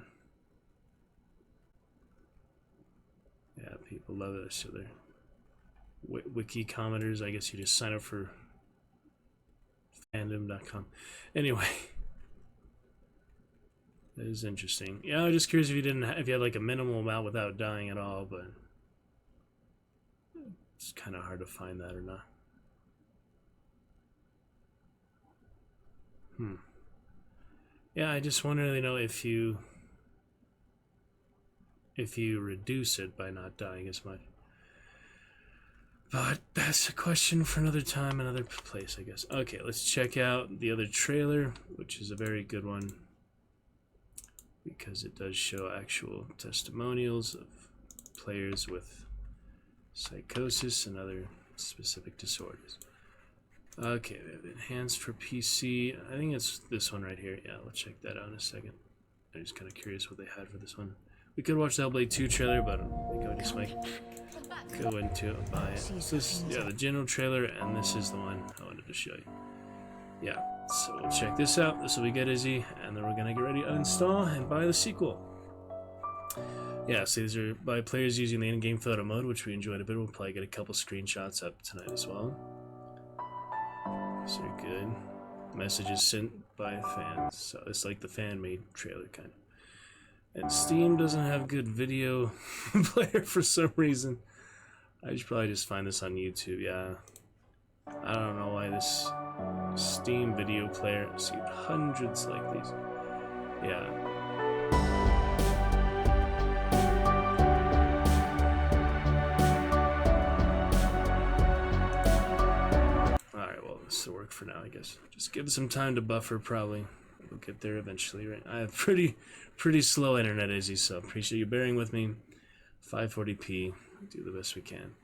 Yeah, people love it. So they're wiki commenters. I guess you just sign up for fandom.com. Anyway. That is interesting. Yeah, I was just curious if you had like a minimal amount without dying at all, but it's kind of hard to find that or not. Yeah, I just wonder, if you reduce it by not dying as much. But that's a question for another time, another place, I guess. Okay, let's check out the other trailer, which is a very good one, because it does show actual testimonials of players with psychosis and other specific disorders. Okay, we have enhanced for PC. I think it's this one right here. Yeah, let's check that out in a second. I'm just kind of curious what they had for this one. We could watch the Hellblade 2 trailer, but I think I just might go into it and buy it. So this, yeah, the general trailer, and this is the one I wanted to show you. Yeah, so we'll check this out. This will be good, Izzy, and then we're gonna get ready to uninstall and buy the sequel. Yeah, so these are by players using the in-game photo mode, which we enjoyed a bit. We'll probably get a couple screenshots up tonight as well. So good. Messages sent by fans. So it's like the fan-made trailer, kind of. And Steam doesn't have good video player for some reason. I should probably just find this on YouTube, yeah. I don't know why this Steam video player, see hundreds like these. Yeah. Alright, well, this will work for now, I guess. Just give it some time to buffer, probably. We'll get there eventually, right? I have pretty slow internet, Izzy, so appreciate you bearing with me. 540p. do the best we can.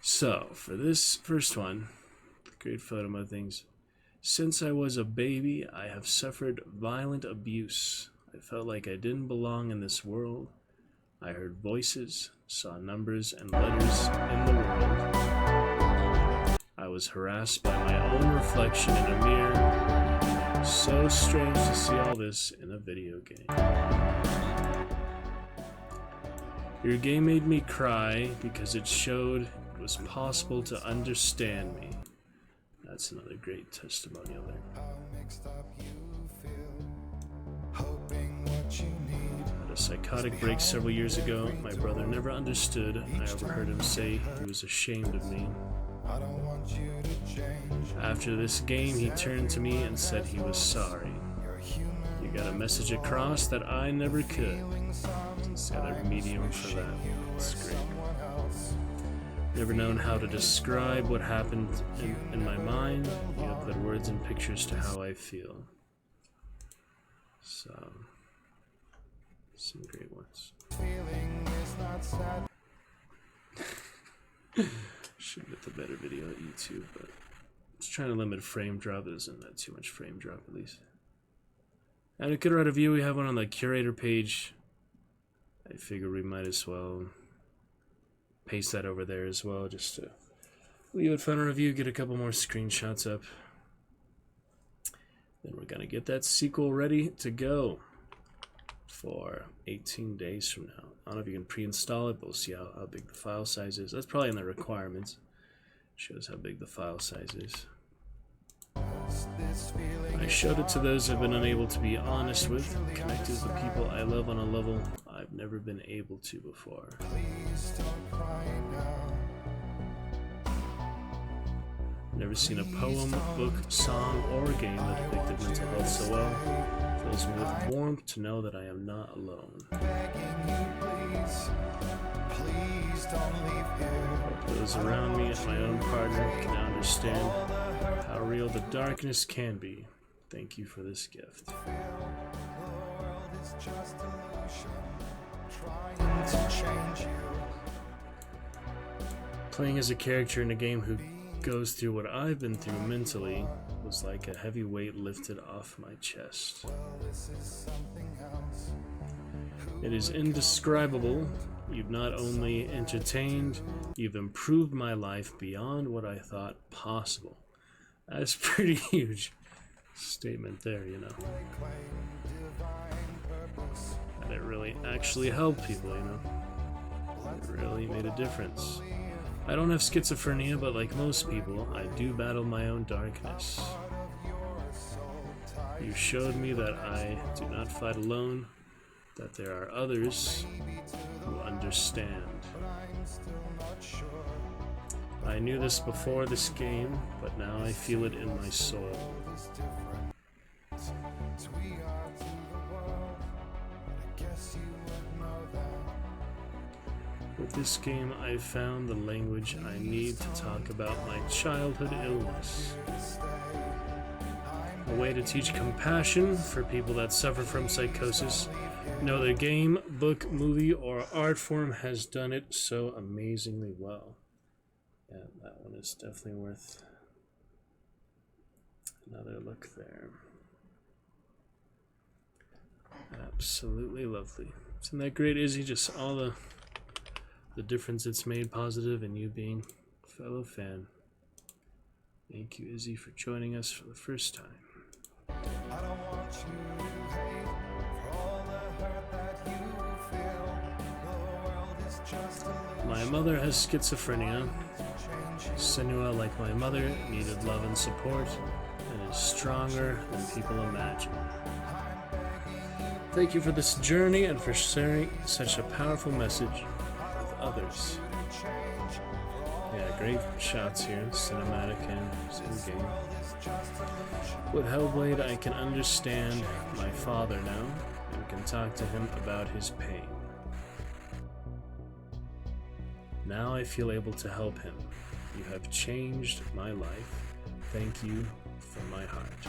So, for this first one, the great photo mode things. Since I was a baby, I have suffered violent abuse. I felt like I didn't belong in this world. I heard voices, saw numbers and letters in the world. I was harassed by my own reflection in a mirror. So strange to see all this in a video game. Your game made me cry because it showed it was possible to understand me. That's another great testimonial there. Had a psychotic break several years ago. My brother never understood. I overheard him say he was ashamed of me. After this game, he turned to me and said he was sorry. You got a message across that I never could. He's got a medium for that. It's great. Never known how to describe what happened in my mind. You have put words and pictures to how I feel. So, some great ones. Should get the better video at YouTube, but just trying to limit frame drop. Isn't that too much frame drop at least? And we could write a review. We have one on the curator page. I figure we might as well paste that over there as well, just to leave it fun review, get a couple more screenshots up. Then we're gonna get that sequel ready to go for 18 days from now. I don't know if you can pre-install it, but we'll see how big the file size is. That's probably in the requirements. Shows how big the file size is. I showed it to those I've been unable to be honest with, connected with the people I love on a level I've never been able to before. Never seen a poem, book, song, or game that depicted mental health so well. Fills me with warmth to know that I am not alone. Hope those around me and my own partner can understand how real the darkness can be. Thank you for this gift. Playing as a character in a game who goes through what I've been through mentally was like a heavy weight lifted off my chest. It is indescribable. You've not only entertained, you've improved my life beyond what I thought possible. That's a pretty huge statement there, you know. And it really actually helped people, you know. It really made a difference. I don't have schizophrenia, but like most people, I do battle my own darkness. You showed me that I do not fight alone, that there are others who understand. I knew this before this game, but now I feel it in my soul. With this game, I found the language I need to talk about my childhood illness. A way to teach compassion for people that suffer from psychosis. No other game, book, movie, or art form has done it so amazingly well. Yeah, that one is definitely worth another look there. Absolutely lovely. Isn't that great, Izzy? Just all the difference it's made positive, and you being a fellow fan. Thank you, Izzy, for joining us for the first time. I don't want you to hate for all the hurt that you feel. The world is just a My mother has schizophrenia. Senua, like my mother, needed love and support, and is stronger than people imagine. Thank you for this journey and for sharing such a powerful message with others. Yeah, great shots here, cinematic and in-game. With Hellblade, I can understand my father now and can talk to him about his pain. Now I feel able to help him. You have changed my life. Thank you from my heart.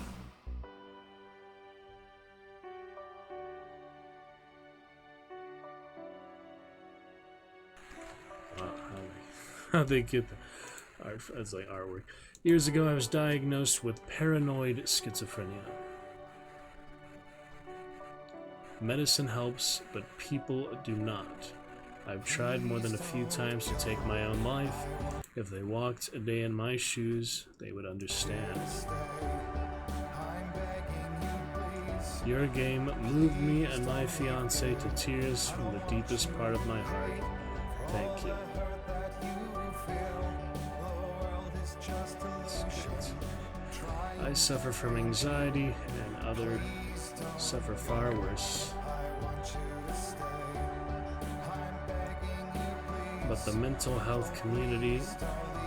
how they get the art. That's like artwork. Years ago, I was diagnosed with paranoid schizophrenia. Medicine helps, but people do not. I've tried more than a few times to take my own life. If they walked a day in my shoes, they would understand. Your game moved me and my fiancé to tears from the deepest part of my heart. Thank you. I suffer from anxiety, and others suffer far worse. But the mental health community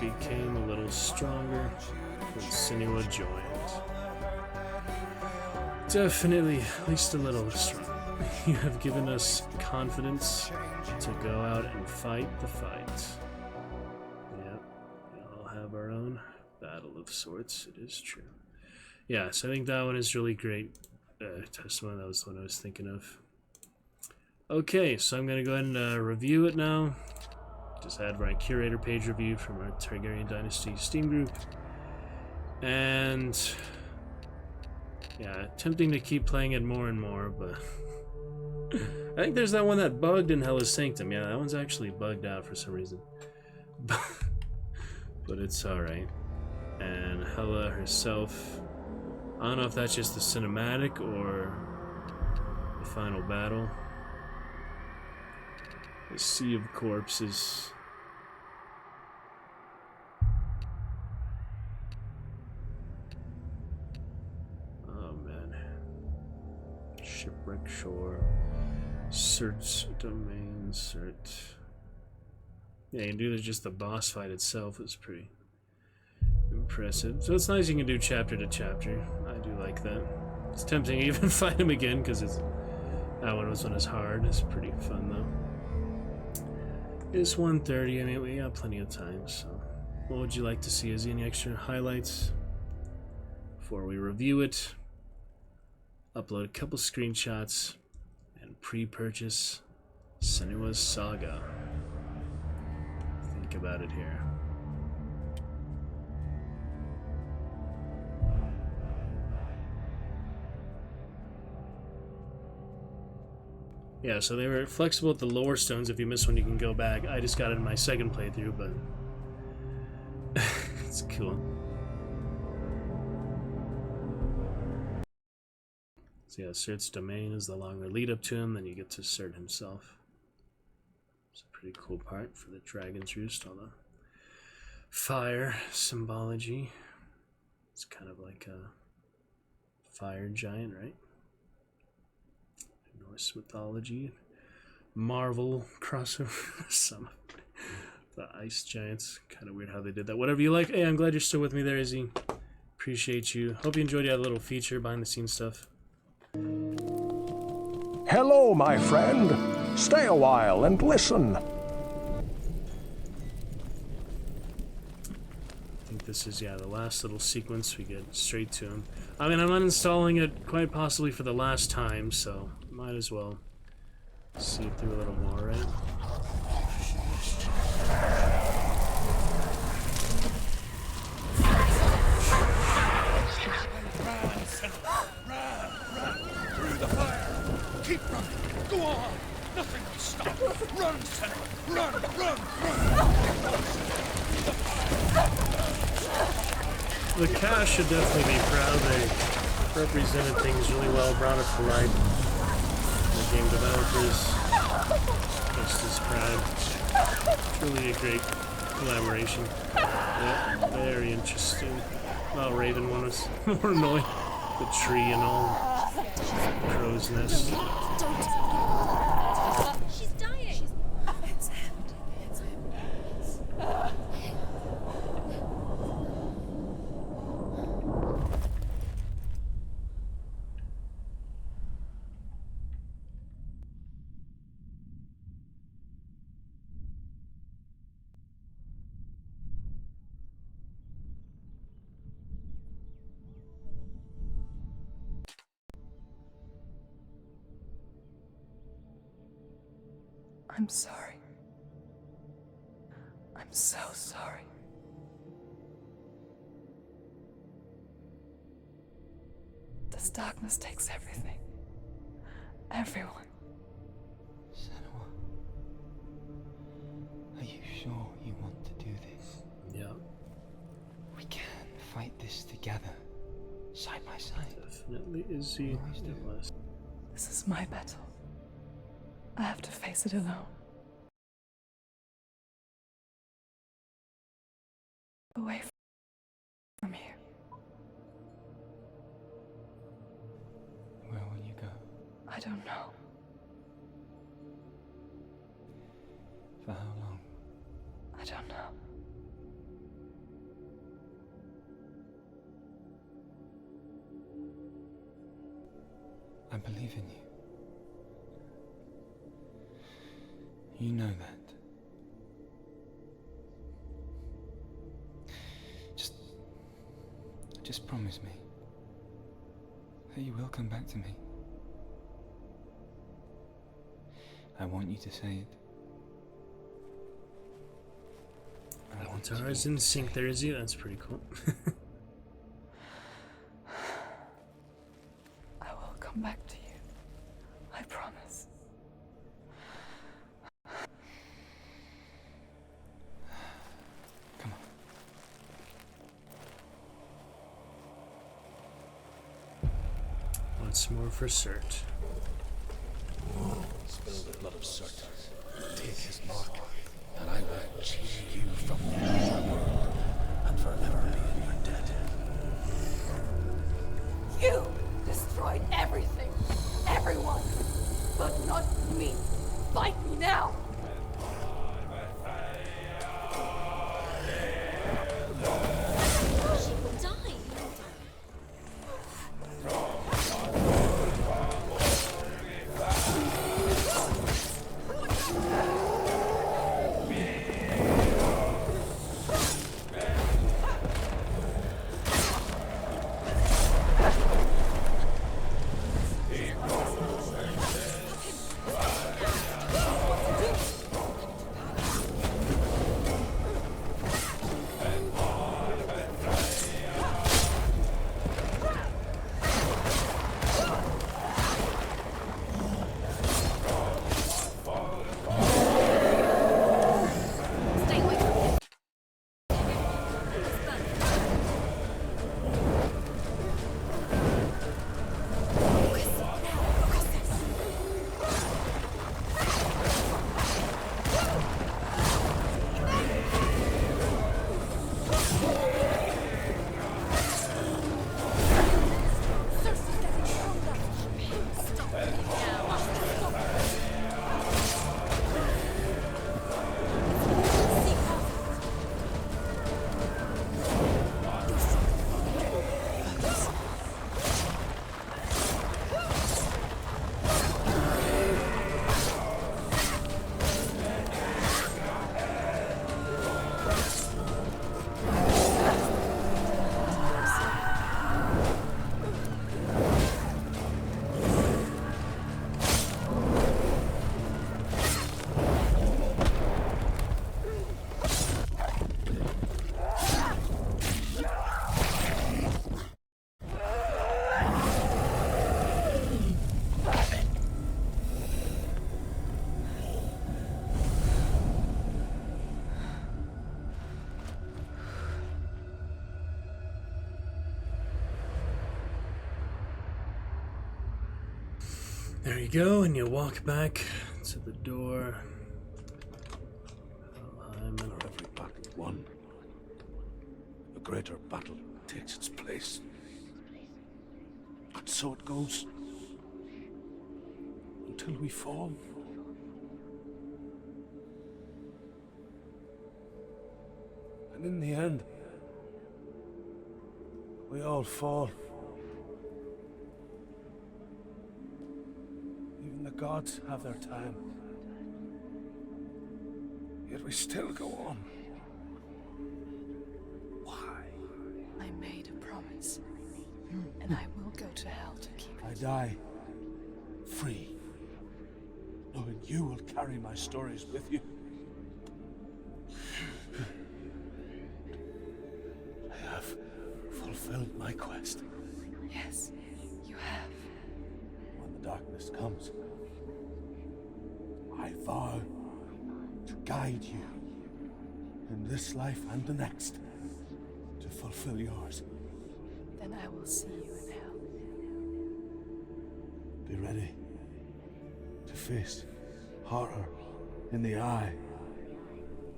became a little stronger when Senua joined. Definitely, at least a little strong. You have given us confidence to go out and fight the fight. Yep, we all have our own battle of sorts, it is true. Yeah, so I think that one is really great. Testimony, that was the one I was thinking of. Okay, so I'm going to go ahead and review it now. Just add my curator page review from our Targaryen Dynasty Steam group. And yeah, tempting to keep playing it more and more, but I think there's that one that bugged in Hellas Sanctum. Yeah, that one's actually bugged out for some reason. But it's alright. And Hela herself, I don't know if that's just the cinematic or the final battle. The Sea of Corpses. Oh man. Shipwreck Shore. Search Domain. Cert. Yeah, you can do just the boss fight itself is pretty impressive. So it's nice you can do chapter to chapter. I do like that. It's tempting to even fight him again because it's that one was hard. It's pretty fun though. It's 1:30. I mean, we got plenty of time. So, what would you like to see? Is there any extra highlights before we review it? Upload a couple screenshots and pre-purchase Senua's Saga. Think about it here. Yeah, so they were flexible at the lower stones. If you miss one, you can go back. I just got it in my second playthrough, but it's cool. So yeah, Cert's domain is the longer lead up to him, then you get to Cert himself. It's a pretty cool part for the Dragon's Roost, all the fire symbology. It's kind of like a fire giant, right? Norse mythology, Marvel crossover. Some the ice giants. Kind of weird how they did that. Whatever you like. Hey, I'm glad you're still with me there, Izzy. Appreciate you. Hope you enjoyed. You had a little feature behind the scenes stuff. Hello, my friend. Stay a while and listen. I think this is, yeah, the last little sequence. We get straight to him. I mean, I'm uninstalling it quite possibly for the last time, so might as well see it through a little more, right? Run through the fire. Keep running. Go on. Nothing will stop. Run, Senua. Run. The cast should definitely be proud. They represented things really well, brought it to life. The game developers just described. Truly a great collaboration. Yeah, very interesting. Well, Raven one was more annoying. The tree and all. Crow's nest. She's dying. It's him. It's him. I'm sorry. I'm I'm so sorry. This darkness takes everything. Everyone. Senua, are you sure you want to do this? Yeah. We can fight this together, side by side. Definitely Izzy. It was. This is my battle. I have to face it alone. Away from here. Where will you go? I don't know. For how long? I don't know. I believe in you. You know that. Just promise me that you will come back to me. I want you to say it. Guitars in sync there, Izzy. That's pretty cool. I will come back to you. I promise. Come on. Once more for Cert. Spill the blood of Cert. Take his mark, and I will cheer you from the other and forever be in your debt. You destroyed everything, everyone, but not me. Fight me now. She will die. There you go, and you walk back to the door. For every battle won, a greater battle takes its place. And so it goes. Until we fall. And in the end, we all fall. Even the gods have their time. Yet we still go on. Why? I made a promise, and I will go to hell to keep it. I die free, knowing you will carry my stories with you. fulfilled my quest. Yes, you have. When the darkness comes, I vow to guide you in this life and the next to fulfill yours. Then I will see you in hell. Be ready to face horror in the eye,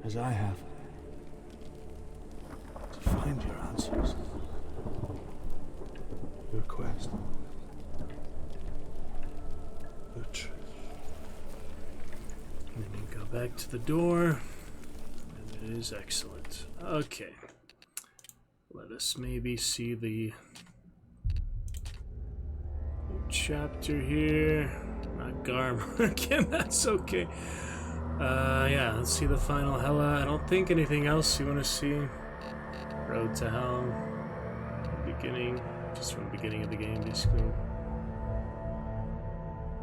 as I have. To find your answers. Your quest. Your truth. And then you go back to the door. And it is excellent. Okay. Let us maybe see the chapter here. Not Garm. Again, that's okay. Yeah, let's see the final Hella. I don't think anything else you want to see. Road to Hell. Beginning. Just from the beginning of the game, basically.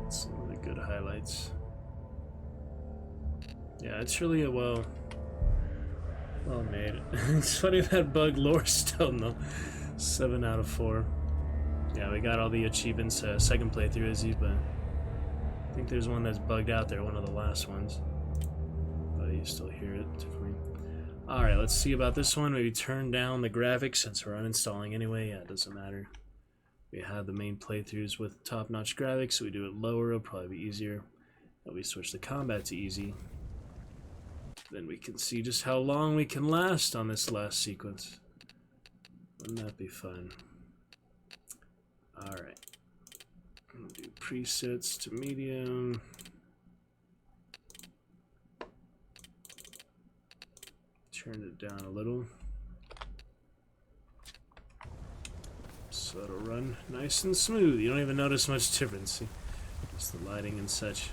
Some of the good highlights. Yeah, it's really a well made. It's funny that bug lore stone though. 7 out of 4. Yeah, we got all the achievements second playthrough, Izzy, but I think there's one that's bugged out there, one of the last ones. But you still hear it differently. Alright, let's see about this one. Maybe turn down the graphics since we're uninstalling anyway. Yeah, it doesn't matter. We had the main playthroughs with top-notch graphics, so we do it lower, it'll probably be easier. And we switch the combat to easy. Then we can see just how long we can last on this last sequence. Wouldn't that be fun? Alright. Do presets to medium. Turn it down a little. So it'll run nice and smooth. You don't even notice much difference. See? Just the lighting and such.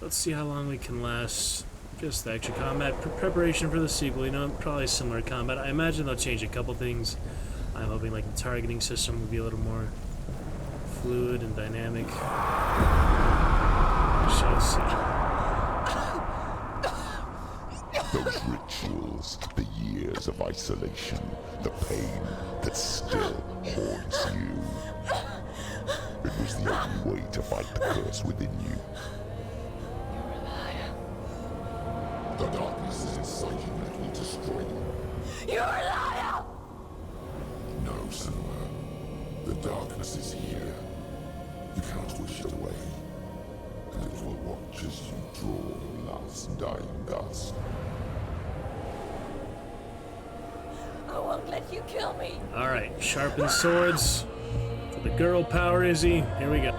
Let's see how long we can last. Just the extra combat preparation for the sequel. You know, probably similar combat. I imagine they'll change a couple things. I'm hoping like the targeting system will be a little more fluid and dynamic. We shall see. Those rituals, the years of isolation, the pain that still haunts you. It was the only way to fight the curse within you. The darkness is inside you and it will destroy you. You're a liar! No, Senua. The darkness is here. You cannot wish it away. And it will watch as you draw the last dying gasp. I won't let you kill me! Alright, sharpen swords. For the girl power, Izzy. Here we go.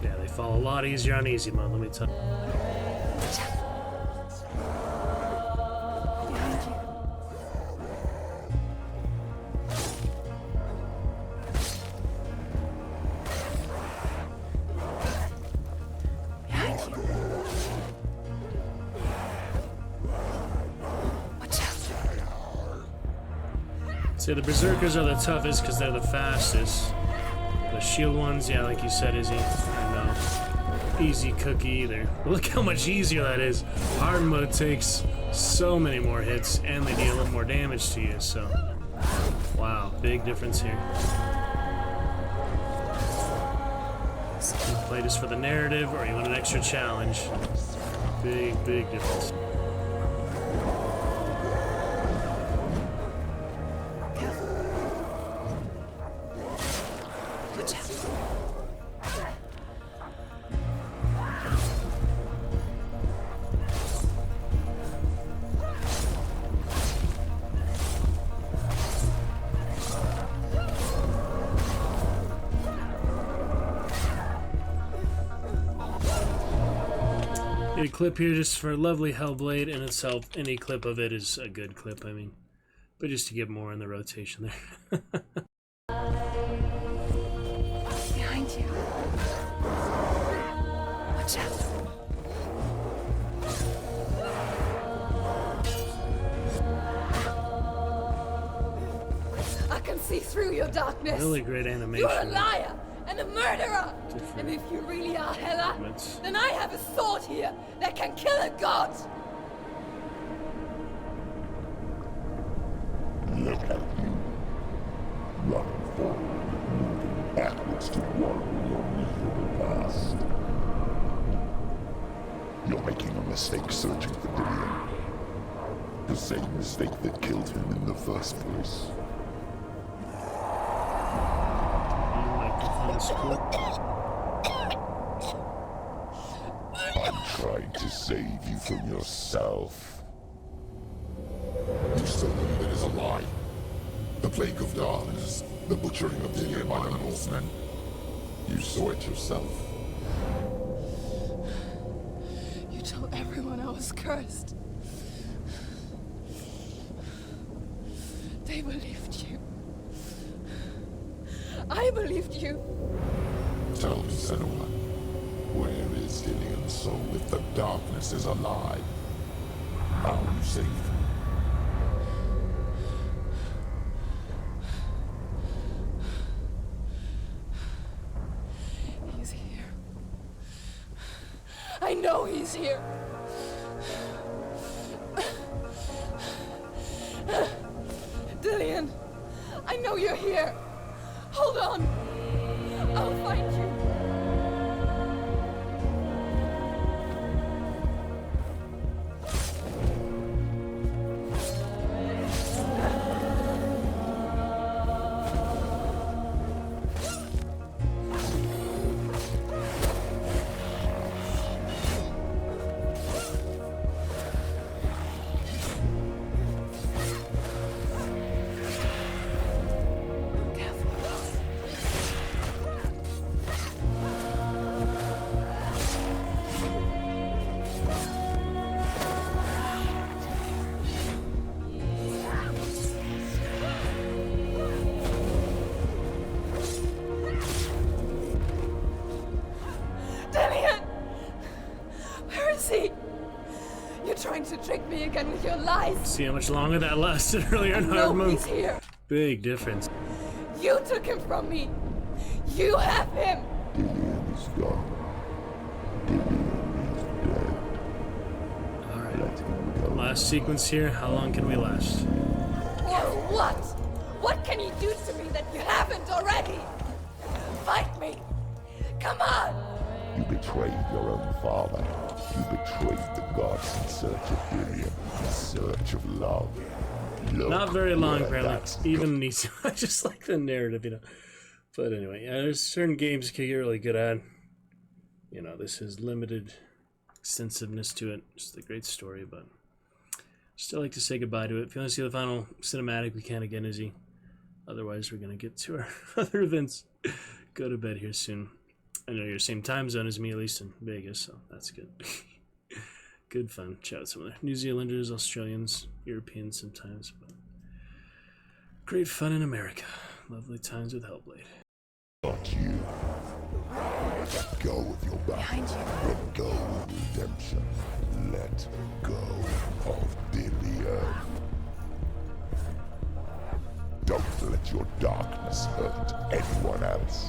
Yeah, they fall a lot easier on easy mode, let me tell you. So the Berserkers are the toughest because they're the fastest. The shield ones, yeah, like you said, Izzy. I know. Easy cookie either. Look how much easier that is. Hard mode takes so many more hits and they deal a little more damage to you, so. Wow, big difference here. You play this for the narrative or you want an extra challenge. Big, big difference. A clip here just for lovely Hellblade in itself. Any clip of it is a good clip, I mean. But just to get more in the rotation there. Behind you. Watch out. I can see through your darkness. Really great animation. You're a liar and a murderer. And if you really are Hela, then I have a sword here that can kill a god. Look at you. Running forward, moving backwards to wallow your miserable past. You're making a mistake searching for Dillian. The same mistake that killed him in the first place. I'm trying to save you from yourself. You saw them that is a lie. The plague of darkness, the butchering of Dillian by the Northmen. You saw it yourself. You told everyone I was cursed. They believed you. I believed you. Tell me, Senua, where is Dillian's soul if the darkness is alive? How you saved him? He's here. I know he's here. Dillian, I know you're here. Hold on. I'll find you. To trick me again with your lies. See how much longer that lasted earlier in Hard Mode. He's here. Big difference. You took him from me. You have him. Dillian is gone. Dillian is dead. Alright. Let him go. Last sequence here. How long can we last? Or what? What can you do to me that you haven't already? Fight me. Come on. You betrayed your own father. You betrayed the gods in search of Dillian, in search of love. Look, not very long, apparently. that's Even needs. I just like the narrative, you know. But anyway, yeah, there's certain games you can get really good at. You know, this has limited extensiveness to it. Just a great story, but still like to say goodbye to it. If you want to see the final cinematic, we can again, Izzy. Otherwise, we're gonna get to our other events. Go to bed here soon. I know you're same time zone as me, at least in Vegas, so that's good. Good fun. Chat with some of the New Zealanders, Australians, Europeans sometimes. But great fun in America. Lovely times with Hellblade. Not you. Let go of your battle. Let go of redemption. Let go of Dillian. Don't let your darkness hurt anyone else.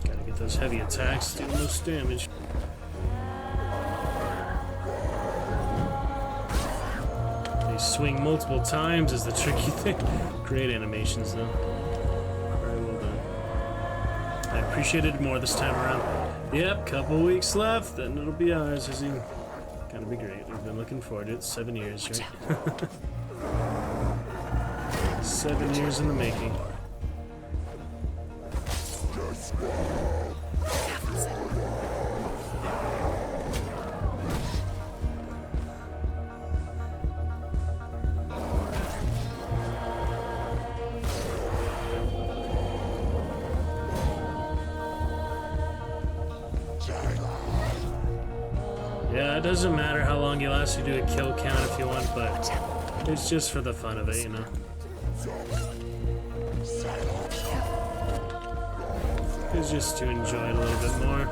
Gotta get those heavy attacks, do the most damage. They swing multiple times is the tricky thing. Great animations though. Very well done. I appreciated more this time around. Yep, couple weeks left, then it'll be ours, Izzy. Gonna be great. We've been looking forward to it. 7 years, right? 7 years in the making. Yeah, it doesn't matter how long you last. You do a kill count if you want, but it's just for the fun of it, you know. It's just to enjoy it a little bit more.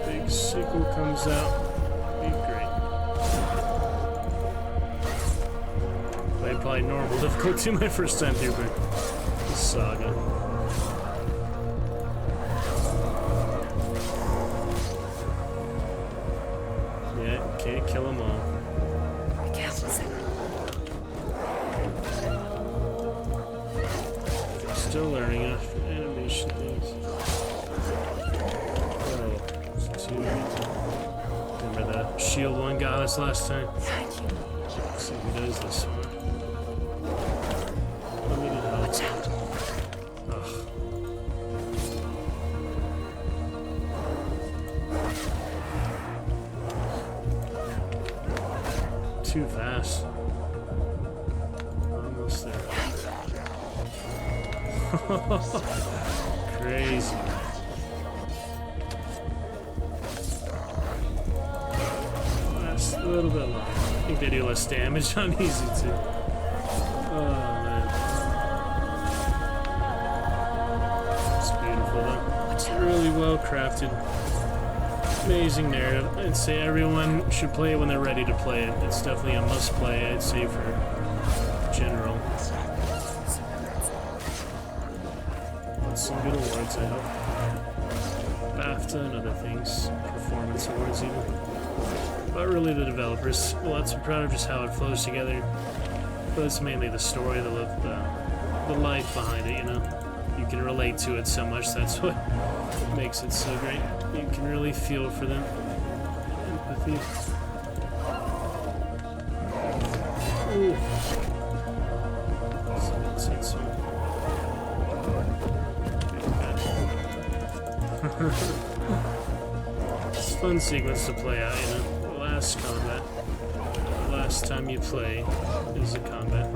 Big sequel comes out. Be great. Played probably normal difficulty my first time through, but Saga. Yeah, can't kill them all. Still learning animation things. Oh, it's too easy. Remember the shield one got us last time? Let's see who does this one. Watch out. Too fast. Almost there. Crazy. That's a little bit long. I think they do less damage on easy too. Oh man. It's beautiful though. It's really well crafted. Amazing narrative. I'd say everyone should play it when they're ready to play it. It's definitely a must play, I'd say, for general. Some good awards, I hope. BAFTA and other things. Performance awards even. But really the developers, well, lots of proud of just how it flows together. But it's mainly the story, the life behind it, you know. You can relate to it so much, that's what makes it so great. You can really feel for them. Empathy. Ooh. It's a fun sequence to play out, you know. The last combat. The last time you play is a combat.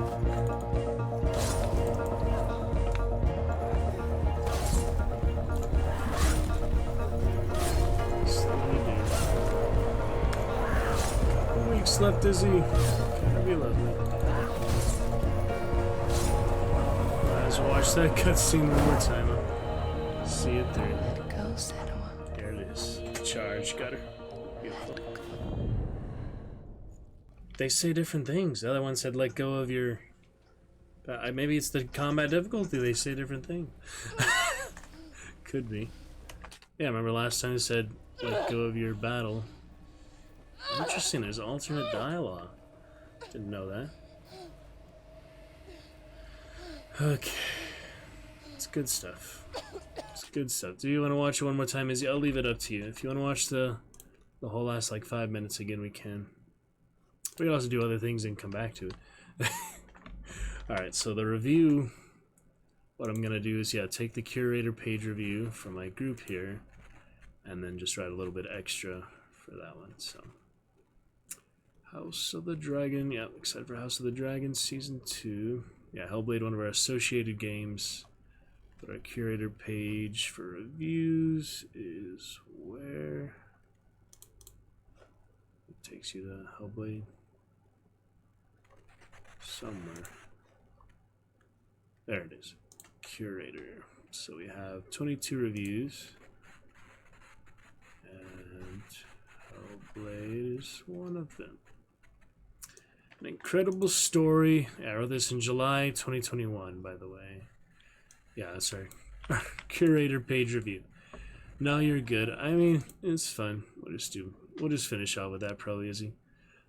Weeks left, Izzy. Gonna be lovely. Let's watch that cutscene one more time. See it through. Let it go, Senua. There it is. Charge. Got her. Beautiful. They say different things. The other one said let go of your... maybe it's the combat difficulty. They say different things. Could be. Yeah, remember last time it said let go of your battle. Interesting, there's alternate dialogue. Didn't know that. Okay. It's good stuff. It's good stuff. Do you want to watch it one more time, Izzy? I'll leave it up to you. If you want to watch the whole last like 5 minutes again, we can. We can also do other things and come back to it. Alright, so the review, what I'm going to do is, yeah, take the curator page review from my group here, and then just write a little bit extra for that one. So, House of the Dragon, yeah, excited for House of the Dragon Season 2. Yeah, Hellblade, one of our associated games. But our curator page for reviews is where? It takes you to Hellblade. Somewhere. There it is. Curator. So we have 22 reviews. And Hellblade is one of them. An incredible story. I wrote this in July 2021, by the way. Yeah, that's our curator page review. No, you're good. I mean, it's fun. We'll just finish off with that probably, Izzy,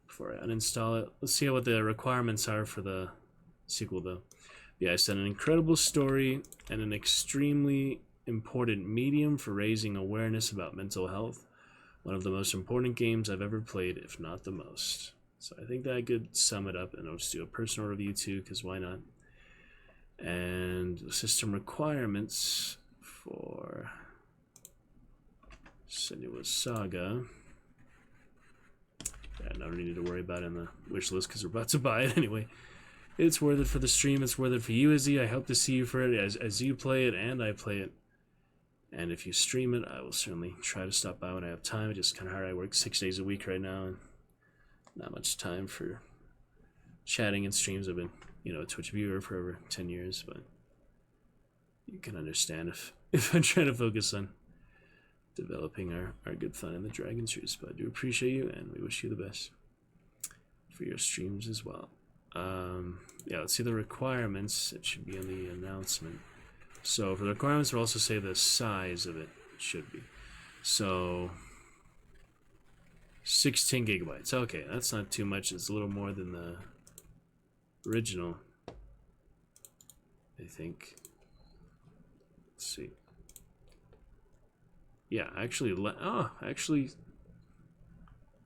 before I uninstall it. Let's see what the requirements are for the sequel, though. Yeah, I said an incredible story and an extremely important medium for raising awareness about mental health. One of the most important games I've ever played, if not the most. So I think that could sum it up, and I'll just do a personal review too, because why not? And the system requirements for Senua's Saga. Yeah, no need to worry about it in the wish list because we're about to buy it anyway. It's worth it for the stream. It's worth it for you, Izzy. I hope to see you for it as you play it and I play it. And if you stream it, I will certainly try to stop by when I have time. It's just kind of hard. I work 6 days a week right now and not much time for chatting and streams. I've been, you know, a Twitch viewer for over 10 years, but you can understand if I'm trying to focus on developing our good fun in the Dragon Truce. But I do appreciate you, and we wish you the best for your streams as well. Yeah, let's see the requirements. It should be in the announcement. So for the requirements, we'll also say the size of it should be. So 16 gigabytes. Okay, that's not too much. It's a little more than the original, I think. Let's see. Yeah, actually,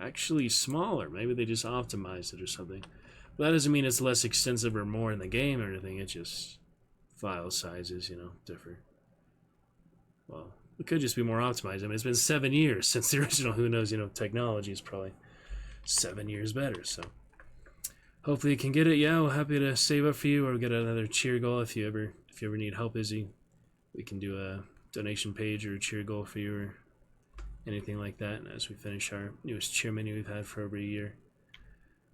actually smaller. Maybe they just optimized it or something. But that doesn't mean it's less extensive or more in the game or anything. It's just file sizes, you know, differ. Well, it could just be more optimized. I mean, it's been 7 years since the original. Who knows? You know, technology is probably 7 years better. So hopefully you can get it. Yeah, we're happy to save up for you or get another cheer goal if you ever need help, Izzy. We can do a donation page or a cheer goal for you or anything like that. And as we finish our newest cheer menu we've had for over a year.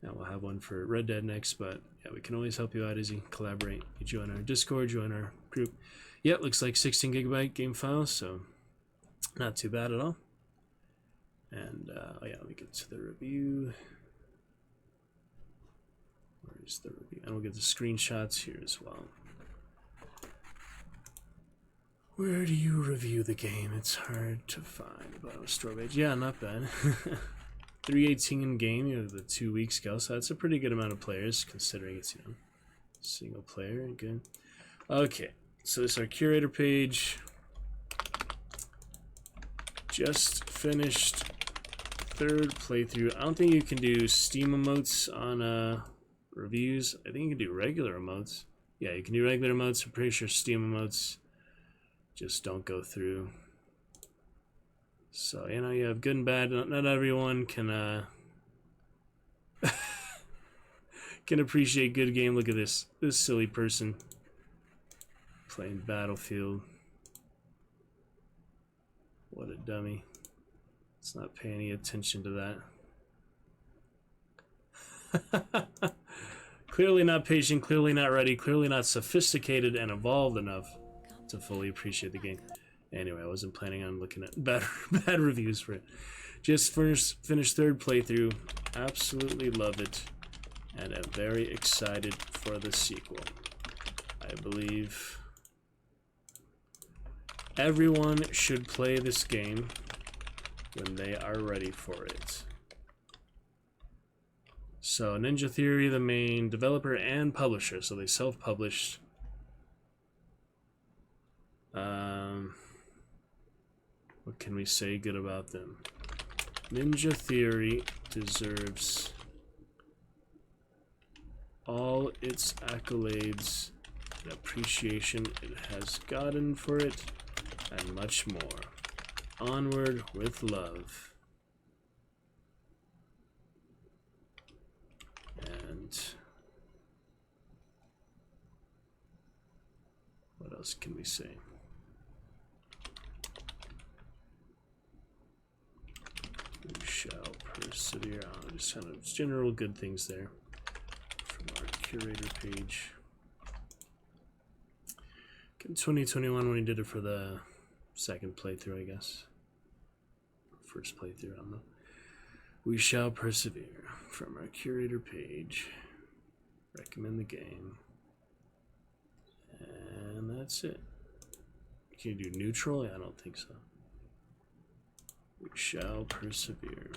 Now we'll have one for Red Dead next, but yeah, we can always help you out, Izzy. Collaborate. You join our Discord, join our group. Yep, looks like 16 gigabyte game file, so not too bad at all. And oh yeah, let me get to the review. Where's the review? And we'll get the screenshots here as well. Where do you review the game? It's hard to find. Bottom of store page. Yeah, not bad. 318 in game, you have the 2 week scale, so that's a pretty good amount of players considering it's, you know, single player and good. Okay, so this is our curator page. Just finished third playthrough. I don't think you can do Steam emotes on reviews. I think you can do regular emotes. Yeah, you can do regular emotes. I'm pretty sure Steam emotes just don't go through. So, you know, you have good and bad. Not everyone can can appreciate good game. Look at this silly person playing Battlefield. What a dummy. Let's not pay any attention to that. Clearly not patient, clearly not ready, clearly not sophisticated and evolved enough to fully appreciate the game. Anyway, I wasn't planning on looking at bad reviews for it. Just finished third playthrough. Absolutely love it. And am very excited for the sequel. I believe everyone should play this game when they are ready for it. So Ninja Theory, the main developer and publisher, so they self-published. What can we say good about them? Ninja Theory deserves all its accolades and appreciation it has gotten for it, and much more. Onward with love. And what else can we say? We shall persevere on. Just kind of general good things there from our curator page. In 2021 when he did it for the second playthrough, I guess. First playthrough, I don't know. We shall persevere from our curator page. Recommend the game. And that's it. Can you do neutral? Yeah, I don't think so. We shall persevere.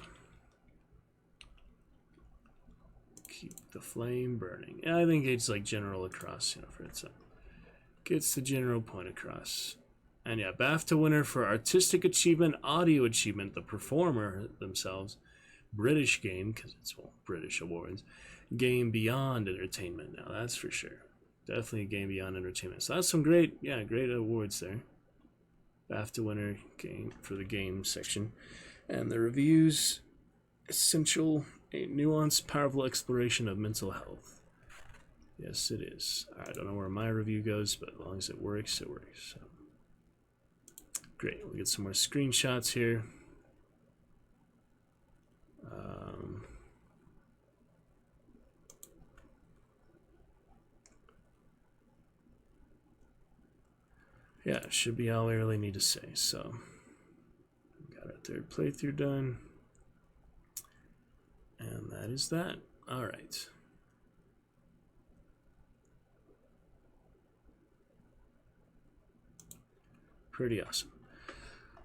Keep the flame burning. Yeah, I think it's like general across, you know, for itself. Gets the general point across. And yeah, BAFTA winner for Artistic Achievement, Audio Achievement, the performer themselves. British game, because it's, well, British awards. Game Beyond Entertainment, now that's for sure. Definitely a Game Beyond Entertainment. So that's some great, yeah, great awards there. BAFTA winner game for the game section. And the reviews, essential, a nuanced, powerful exploration of mental health. Yes, it is. I don't know where my review goes, but as long as it works, it works. So. Great, we'll get some more screenshots here. Yeah, it should be all we really need to say. So, got our third playthrough done. And that is that. All right. Pretty awesome.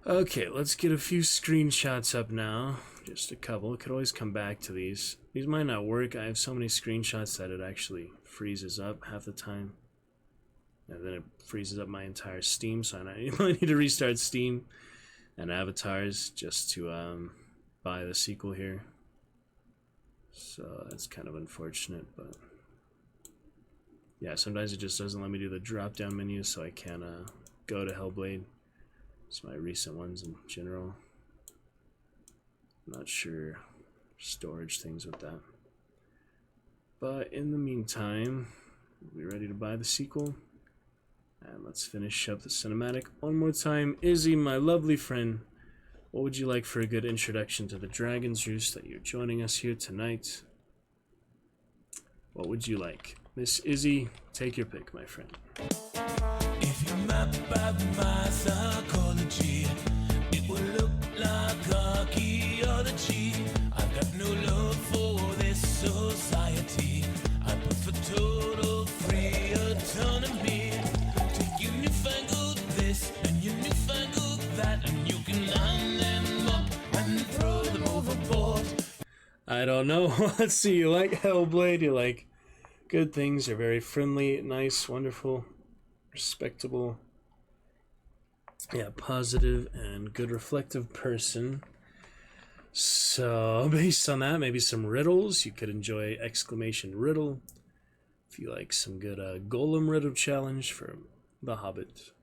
Okay, let's get a few screenshots up now. Just a couple. Could always come back to these. These might not work. I have so many screenshots that it actually freezes up half the time. And then it freezes up my entire Steam, so I might need to restart Steam and avatars just to buy the sequel here. So that's kind of unfortunate, but yeah, sometimes it just doesn't let me do the drop-down menu, so I can't go to Hellblade. It's my recent ones in general. Not sure storage things with that. But in the meantime, we're ready to buy the sequel. And let's finish up the cinematic one more time. Izzy, my lovely friend, what would you like for a good introduction to the Dragon's Roost that you're joining us here tonight? What would you like? Miss Izzy, take your pick, my friend. If you map out my psychology, it will look like archaeology. I've got no love for this society. I prefer total free autonomy. Take your newfangled this and your newfangled that, and you can line them up and throw them overboard. I don't know. Let's see. You like Hellblade? You like good things? You're very friendly, nice, wonderful, respectable, yeah, positive and good reflective person. So based on that, maybe some riddles. You could enjoy exclamation riddle. If you like some good golem riddle challenge for The Hobbit,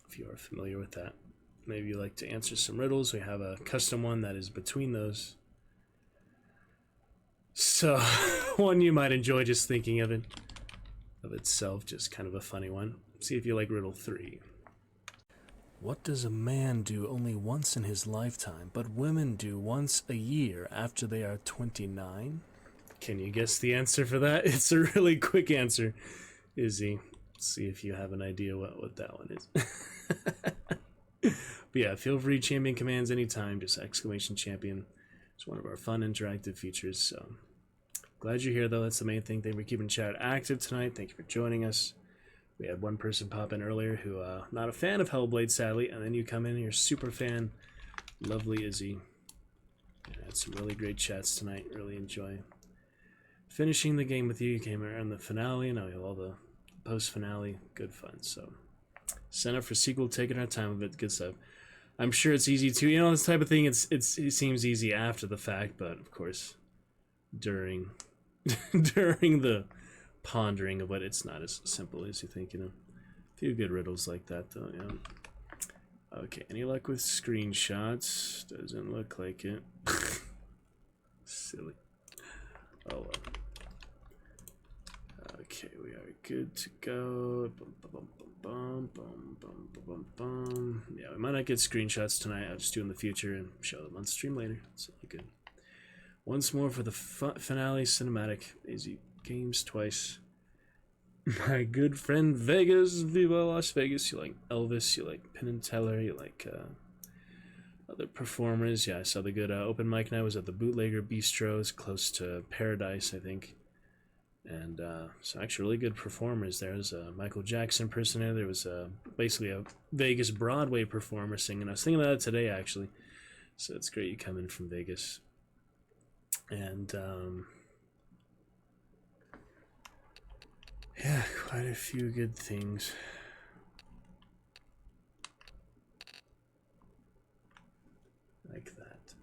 if you are familiar with that. Maybe you like to answer some riddles. We have a custom one that is between those. So one you might enjoy just thinking of it of itself, just kind of a funny one. See if you like riddle 3. What does a man do only once in his lifetime, but women do once a year after they are 29? Can you guess the answer for that? It's a really quick answer, Izzy. Let's see if you have an idea what that one is. But yeah, feel free champion commands anytime, just exclamation champion. It's one of our fun interactive features, so glad you're here though. That's the main thing. Thank you for keeping chat active tonight. Thank you for joining us. We had one person pop in earlier who not a fan of Hellblade, sadly, and then you come in and you're a super fan. Lovely Izzy. Yeah, had some really great chats tonight. Really enjoy finishing the game with you. You came around the finale, and now we have all the post-finale. Good fun. So sign up for sequel, taking our time with it. Good stuff. I'm sure it's easy too. You know, this type of thing, it seems easy after the fact, but of course, during the pondering of it, it's not as simple as you think, you know. A few good riddles like that, though, yeah. Okay, any luck with screenshots? Doesn't look like it. Silly. Oh well. Okay, we are good to go. Yeah, we might not get screenshots tonight. I'll just do in the future and show them on stream later. It's all good. Once more for the finale cinematic. Easy games twice. My good friend Vegas, Viva Las Vegas. You like Elvis, you like Penn and Teller, you like other performers. Yeah, I saw the good open mic night. Was at the Bootlegger Bistro. It's close to Paradise, I think. And so actually really good performers. There was a Michael Jackson impersonator. There was basically a Vegas Broadway performer singing. I was thinking about it today, actually. So it's great you come in from Vegas. And yeah, quite a few good things. Like that.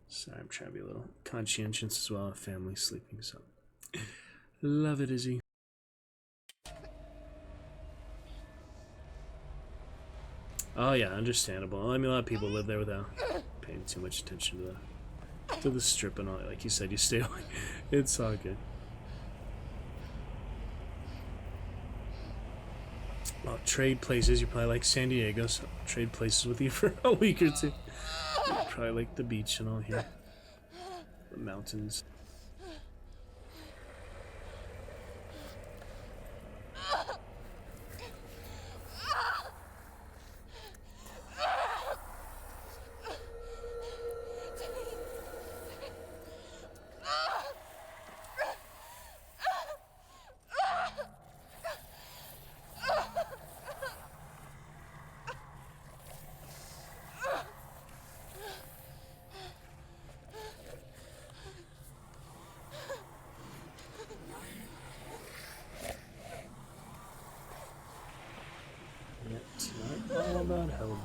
Sorry, I'm trying to be a little conscientious as well. Family sleeping, so love it, Izzy. Oh yeah, understandable. I mean, a lot of people live there without paying too much attention to the strip and all. Like you said, you stay away. It's all good. Well, trade places. You probably like San Diego, so trade places with you for a week or two. You probably like the beach and all here, the mountains.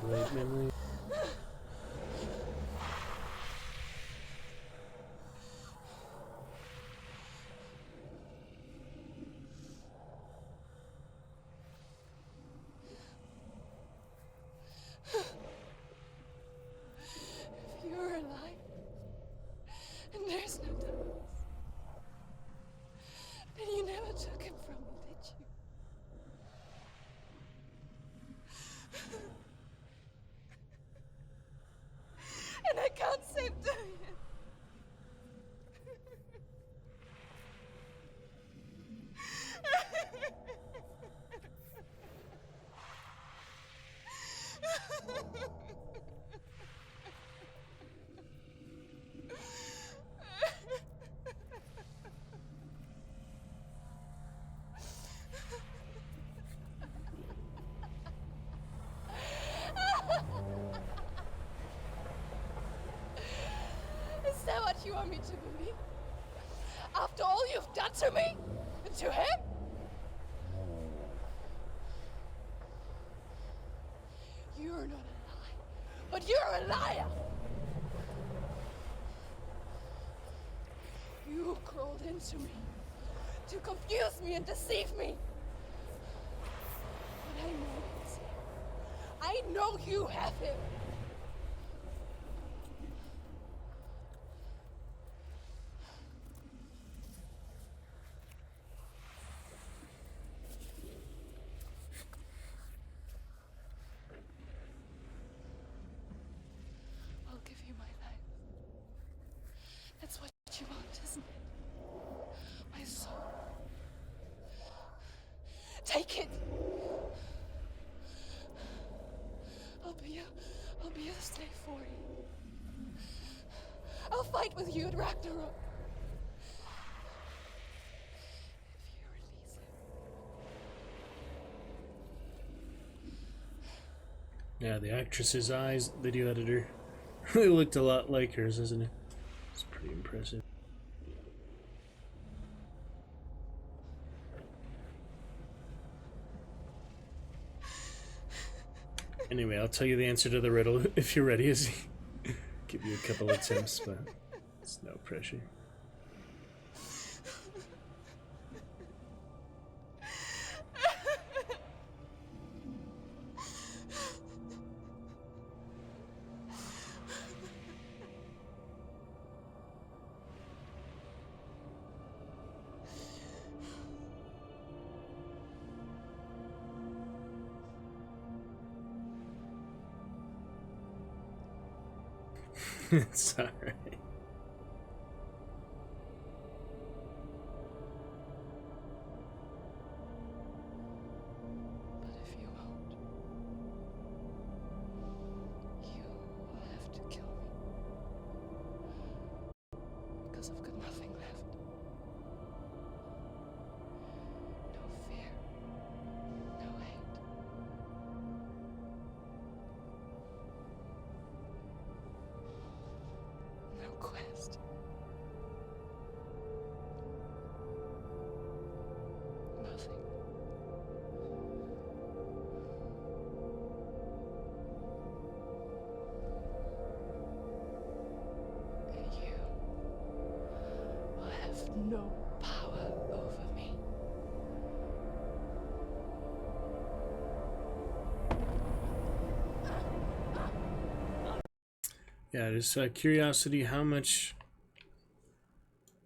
Hellblade memory. If you're alive, and there's no darkness, then you never took him from me, did you? And I can't save Dorian. Is that what you want me to believe? After all you've done to me? And to him? You're not a lie, but you're a liar! You crawled into me to confuse me and deceive me. But I know he's here. I know you have him. I'll give you my life. That's what you want, isn't it? My soul. Take it. I'll be a slave for you. I'll fight with you at Ragnarok. If you release him. Yeah, the actress's eyes, video editor, really looked a lot like hers, isn't it? It's pretty impressive. Anyway, I'll tell you the answer to the riddle if you're ready, Izzy. Give you a couple attempts, but it's no pressure. It's alright. But if you won't, you will have to kill me. Because I've got nothing left. No fear. No hate. No quest. Nothing. And you will have no power over me. Yeah, just curiosity, how much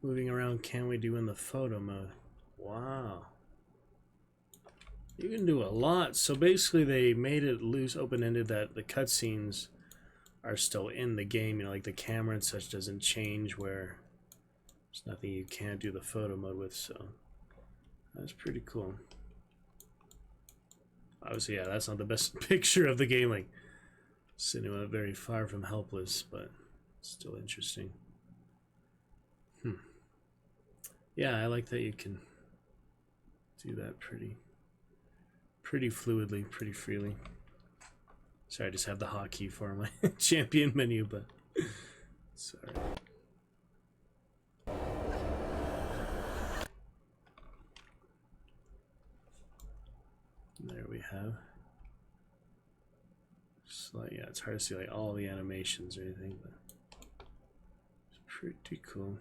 moving around can we do in the photo mode? Wow. You can do a lot. So basically they made it loose, open-ended, that the cutscenes are still in the game. You know, like the camera and such doesn't change, where there's nothing you can't do the photo mode with, so that's pretty cool. Obviously, yeah, that's not the best picture of the game, like cinema very far from helpless, but still interesting. Yeah, I like that you can do that pretty fluidly, pretty freely. Sorry, I just have the hotkey for my champion menu, but sorry. There we have So like, yeah, it's hard to see like all the animations or anything, but it's pretty cool.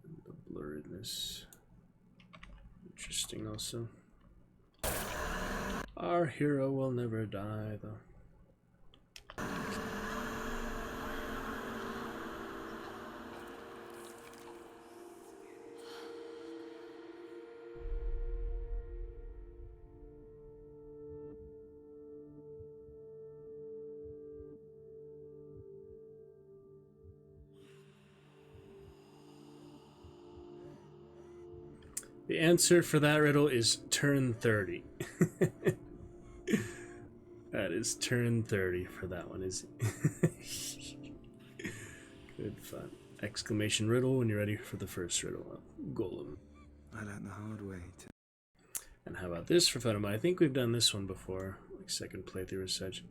And the blurredness, interesting also. Our hero will never die, though. The answer for that riddle is turn 30. That is turn 30 for that one, is it? Good fun. Exclamation riddle when you're ready for the first riddle. Golem. I learned the hard way. And how about this for fun? I think we've done this one before, like second playthrough or such.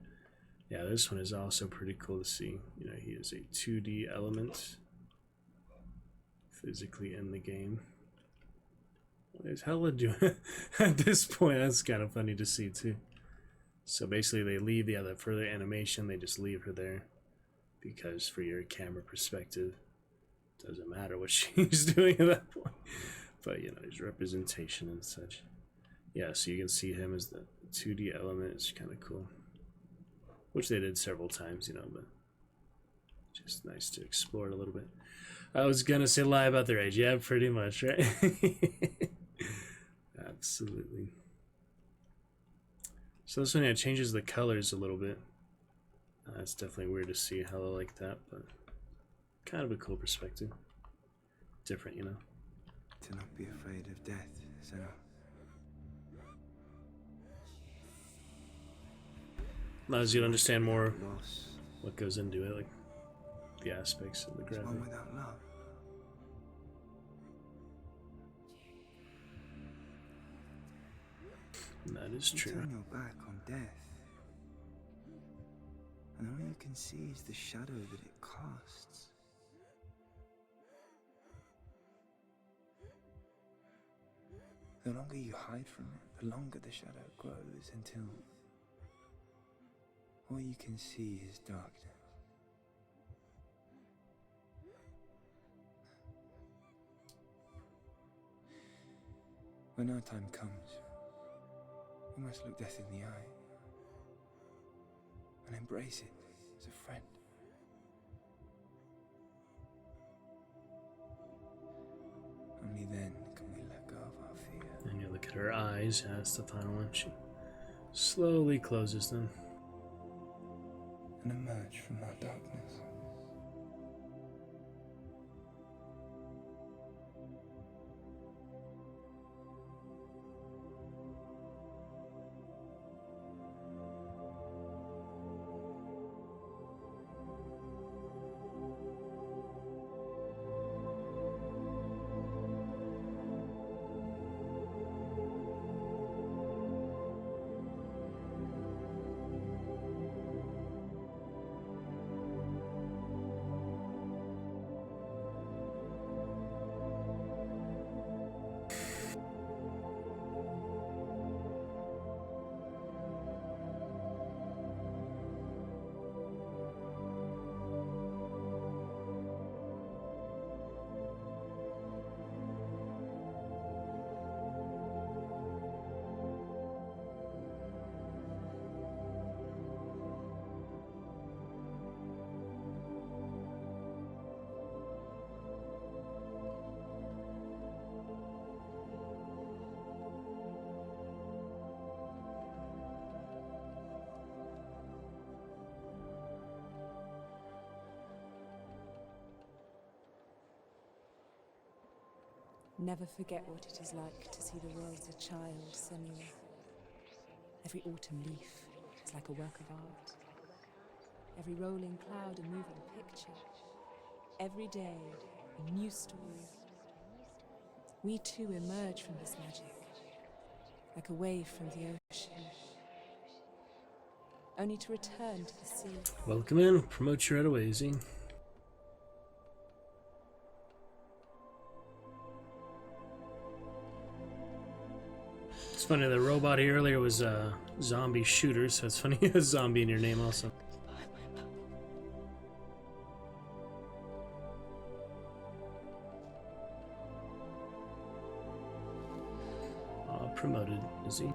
Yeah, this one is also pretty cool to see. You know, he is a 2D element physically in the game. There's hella doing at this point. That's kind of funny to see too. So basically, they leave the other further animation. They just leave her there because, for your camera perspective, it doesn't matter what she's doing at that point. But you know, there's representation and such. Yeah, so you can see him as the 2D element. It's kind of cool, which they did several times, you know. But just nice to explore it a little bit. I was gonna say lie about their age. Yeah, pretty much, right? Absolutely. So this one, yeah, changes the colors a little bit. It's definitely weird to see how I like that, but kind of a cool perspective. Different, you know. To not be afraid of death, so. Allows you to understand more what goes into it, like the aspects of the graphic. One without love. That is true. You turn your back on death, and all you can see is the shadow that it casts. The longer you hide from it, the longer the shadow grows until all you can see is darkness. When our time comes, we must look death in the eye and embrace it as a friend. Only then can we let go of our fear. And you look at her eyes. That's the final one. She slowly closes them. And emerge from our darkness. Never forget what it is like to see the world as a child, Senua. Every autumn leaf is like a work of art. Every rolling cloud a moving picture. Every day a new story. We too emerge from this magic, like a wave from the ocean, only to return to the sea. Welcome in. Promote you right away, Z. It's funny, the robot here earlier was a zombie shooter, so it's funny a zombie in your name also. Promoted, is he?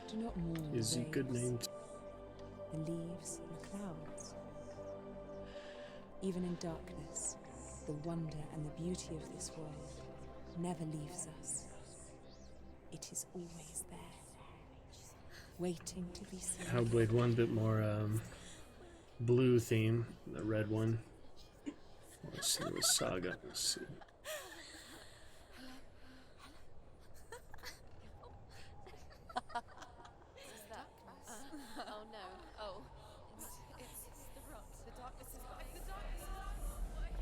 Do not mourn Is he good name? The leaves and the clouds. Even in darkness, the wonder and the beauty of this world never leaves us. It is always there, waiting to be seen. Hellblade 1, bit more blue theme. The red one. Let's see the saga. Let's see. Oh no. Oh. It's the rot. The darkness is back. The darkness is back.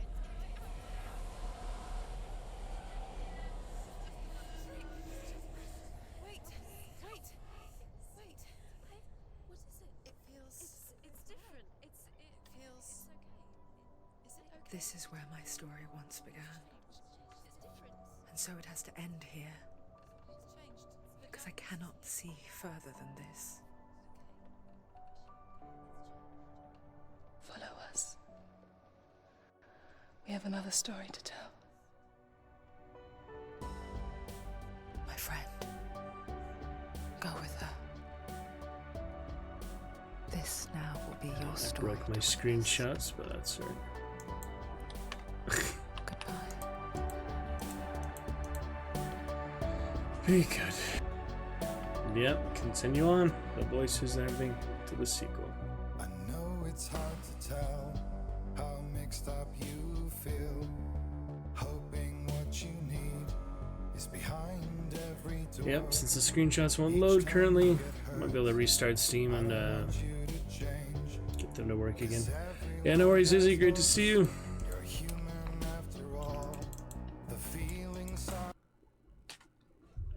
Wait. What is it? It feels... It's different. It feels... It's okay. Is it okay? This is where my story once began. And so it has to end here. Because I cannot see further than this. Follow us. We have another story to tell. My friend, go with her. This now will be your I story. broke my screenshots, but that's right. Very good. Yep, continue on. The voices and everything to the sequel. I know it's hard to tell how mixed up you feel. Hoping what you need is behind every door. Yep, since the screenshots won't load currently, I might be able to restart Steam and get them to work again. Yeah, no worries, Izzy. Great to see you.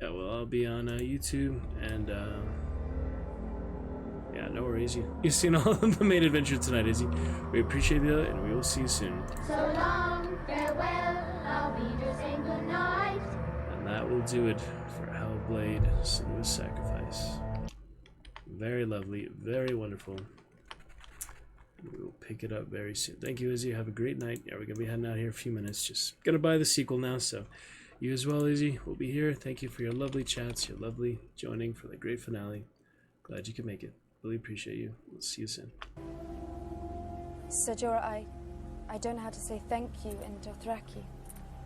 Yeah, well, I'll be on YouTube, and yeah, no worries. You've seen all of the main adventure tonight, Izzy. We appreciate it, and we will see you soon. So long, farewell, I'll be just saying goodnight. And that will do it for Hellblade: Senua's Sacrifice. Very lovely, very wonderful. We will pick it up very soon. Thank you, Izzy. Have a great night. Yeah, we're gonna be heading out here in a few minutes. Just gonna buy the sequel now, so you as well, Izzy. We'll be here. Thank you for your lovely chats, your lovely joining for the great finale. Glad you could make it. Really appreciate you. We'll see you soon. Sir Jorah, I don't know how to say thank you in Dothraki.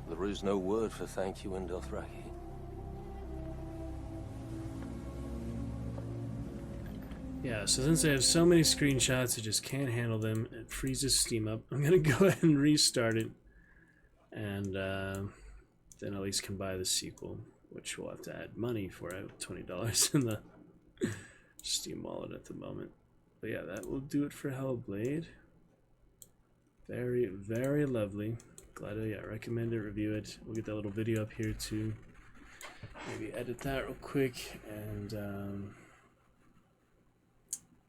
There is no word for thank you in Dothraki. Yeah, so since I have so many screenshots, I just can't handle them. It freezes Steam up. I'm gonna go ahead and restart it, and then at least can buy the sequel, which we'll have to add money for. I have $20 in the Steam wallet at the moment. But yeah, that will do it for Hellblade. Very, very lovely. Glad to recommend it, review it. We'll get that little video up here too. Maybe edit that real quick, and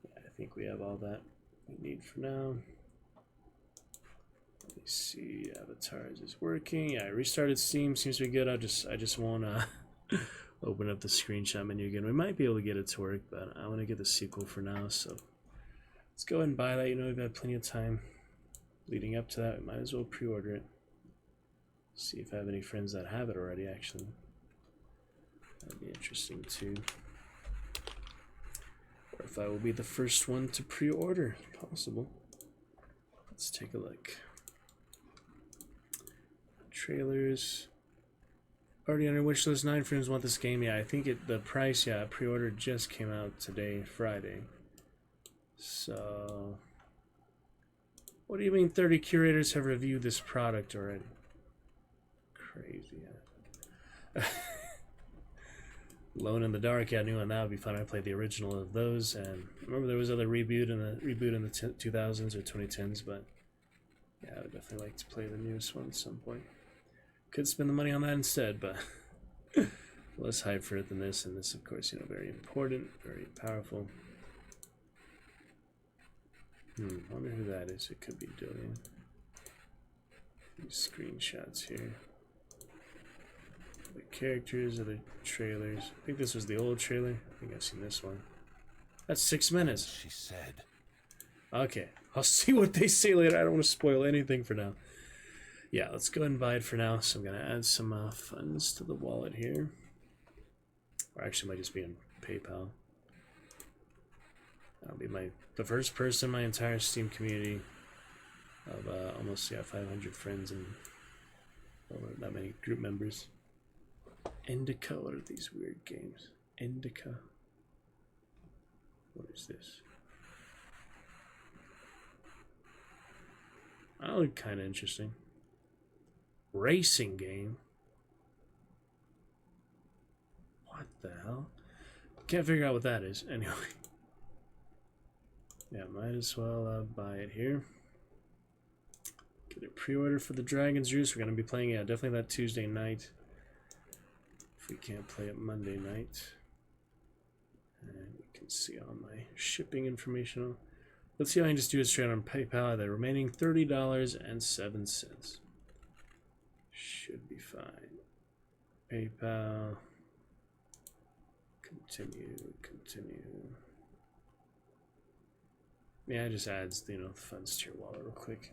yeah, I think we have all that we need for now. Let me see, avatars is working. Yeah, I restarted Steam, seems to be good. I just want to open up the screenshot menu again. We might be able to get it to work, but I want to get the sequel for now, so let's go ahead and buy that. You know, we've got plenty of time leading up to that. We might as well pre-order it. See if I have any friends that have it already, actually. That'd be interesting too. Or if I will be the first one to pre-order, possible. Let's take a look. Trailers. Already on your wish list. 9 friends want this game. Yeah, I think the price, pre-order just came out today, Friday. So, what do you mean 30 curators have reviewed this product already? Crazy. Alone in the Dark, yeah, new one. That would be fun. I played the original of those, and remember there was other reboot in the 2000s or 2010s, but yeah, I would definitely like to play the newest one at some point. Could spend the money on that instead, but less hype for it than this, and this, of course, you know, very important, very powerful. Wonder who that is. It could be Dillian. These screenshots here. The characters of the trailers. I think this was the old trailer. I think I've seen this one. That's 6 minutes. She said. Okay, I'll see what they say later. I don't want to spoil anything for now. Yeah, let's go ahead and buy it for now. So I'm going to add some funds to the wallet here. Or actually, it might just be in PayPal. I'll be the first person in my entire Steam community of almost 500 friends and over that many group members. Indica, what are these weird games? Indica. What is this? That look kind of interesting. Racing game. What the hell? Can't figure out what that is. Anyway. Yeah, might as well buy it here. Get a pre-order for the Dragon's Juice. We're going to be playing it definitely that Tuesday night. If we can't play it Monday night. And you can see all my shipping information. Let's see if I can just do it straight on PayPal. The remaining $30.07. Should be fine. PayPal. Continue. Yeah, it just adds, the funds to your wallet real quick.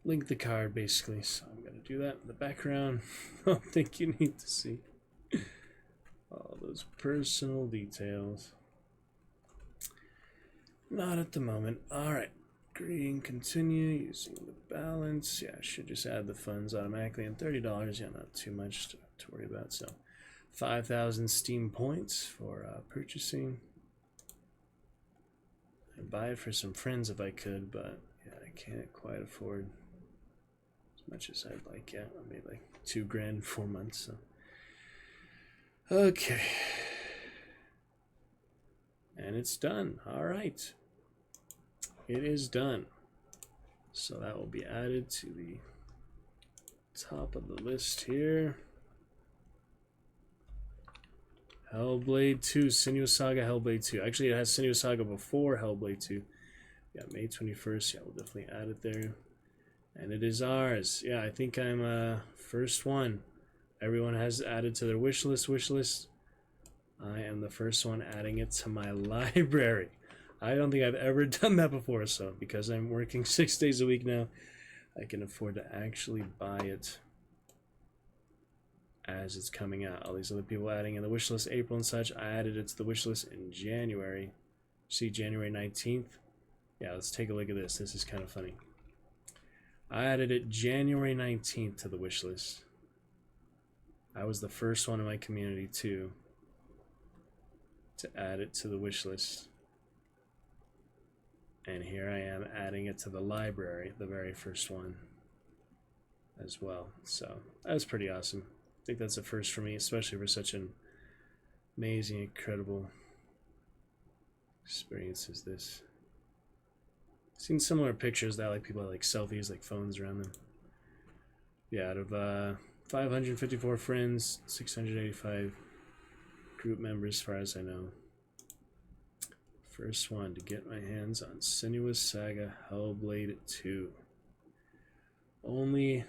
Link the card, basically. So I'm going to do that in the background. I don't think you need to see all those personal details. Not at the moment. Alright. Green, continue. Using the balance. Yeah, I should just add the funds automatically. And $30, yeah, not too much to worry about. So 5,000 Steam points for purchasing. I'd buy it for some friends if I could, but yeah, I can't quite afford as much as I'd like. Yeah, I made like $2,000 in 4 months. So okay, and it's done. All right, it is done. So that will be added to the top of the list here. Hellblade 2, Senua's Saga, Hellblade 2. Actually, it has Senua's Saga before Hellblade 2. Yeah, May 21st. Yeah, we'll definitely add it there. And it is ours. Yeah, I think I'm first one. Everyone has added to their wish list. I am the first one adding it to my library. I don't think I've ever done that before, so because I'm working 6 days a week now, I can afford to actually buy it as it's coming out. All these other people adding in the wish list April and such. I added it to the wish list in January. See, January 19th. Yeah, let's take a look at this. This is kind of funny. I added it January 19th to the wish list. I was the first one in my community too to add it to the wish list. And here I am adding it to the library, the very first one as well. So that was pretty awesome. I think that's a first for me, especially for such an amazing, incredible experience as this. I've seen similar pictures that like people have like selfies, like phones around them. Yeah, out of 554 friends, 685 group members, as far as I know. First one to get my hands on Senua's Saga Hellblade 2. Only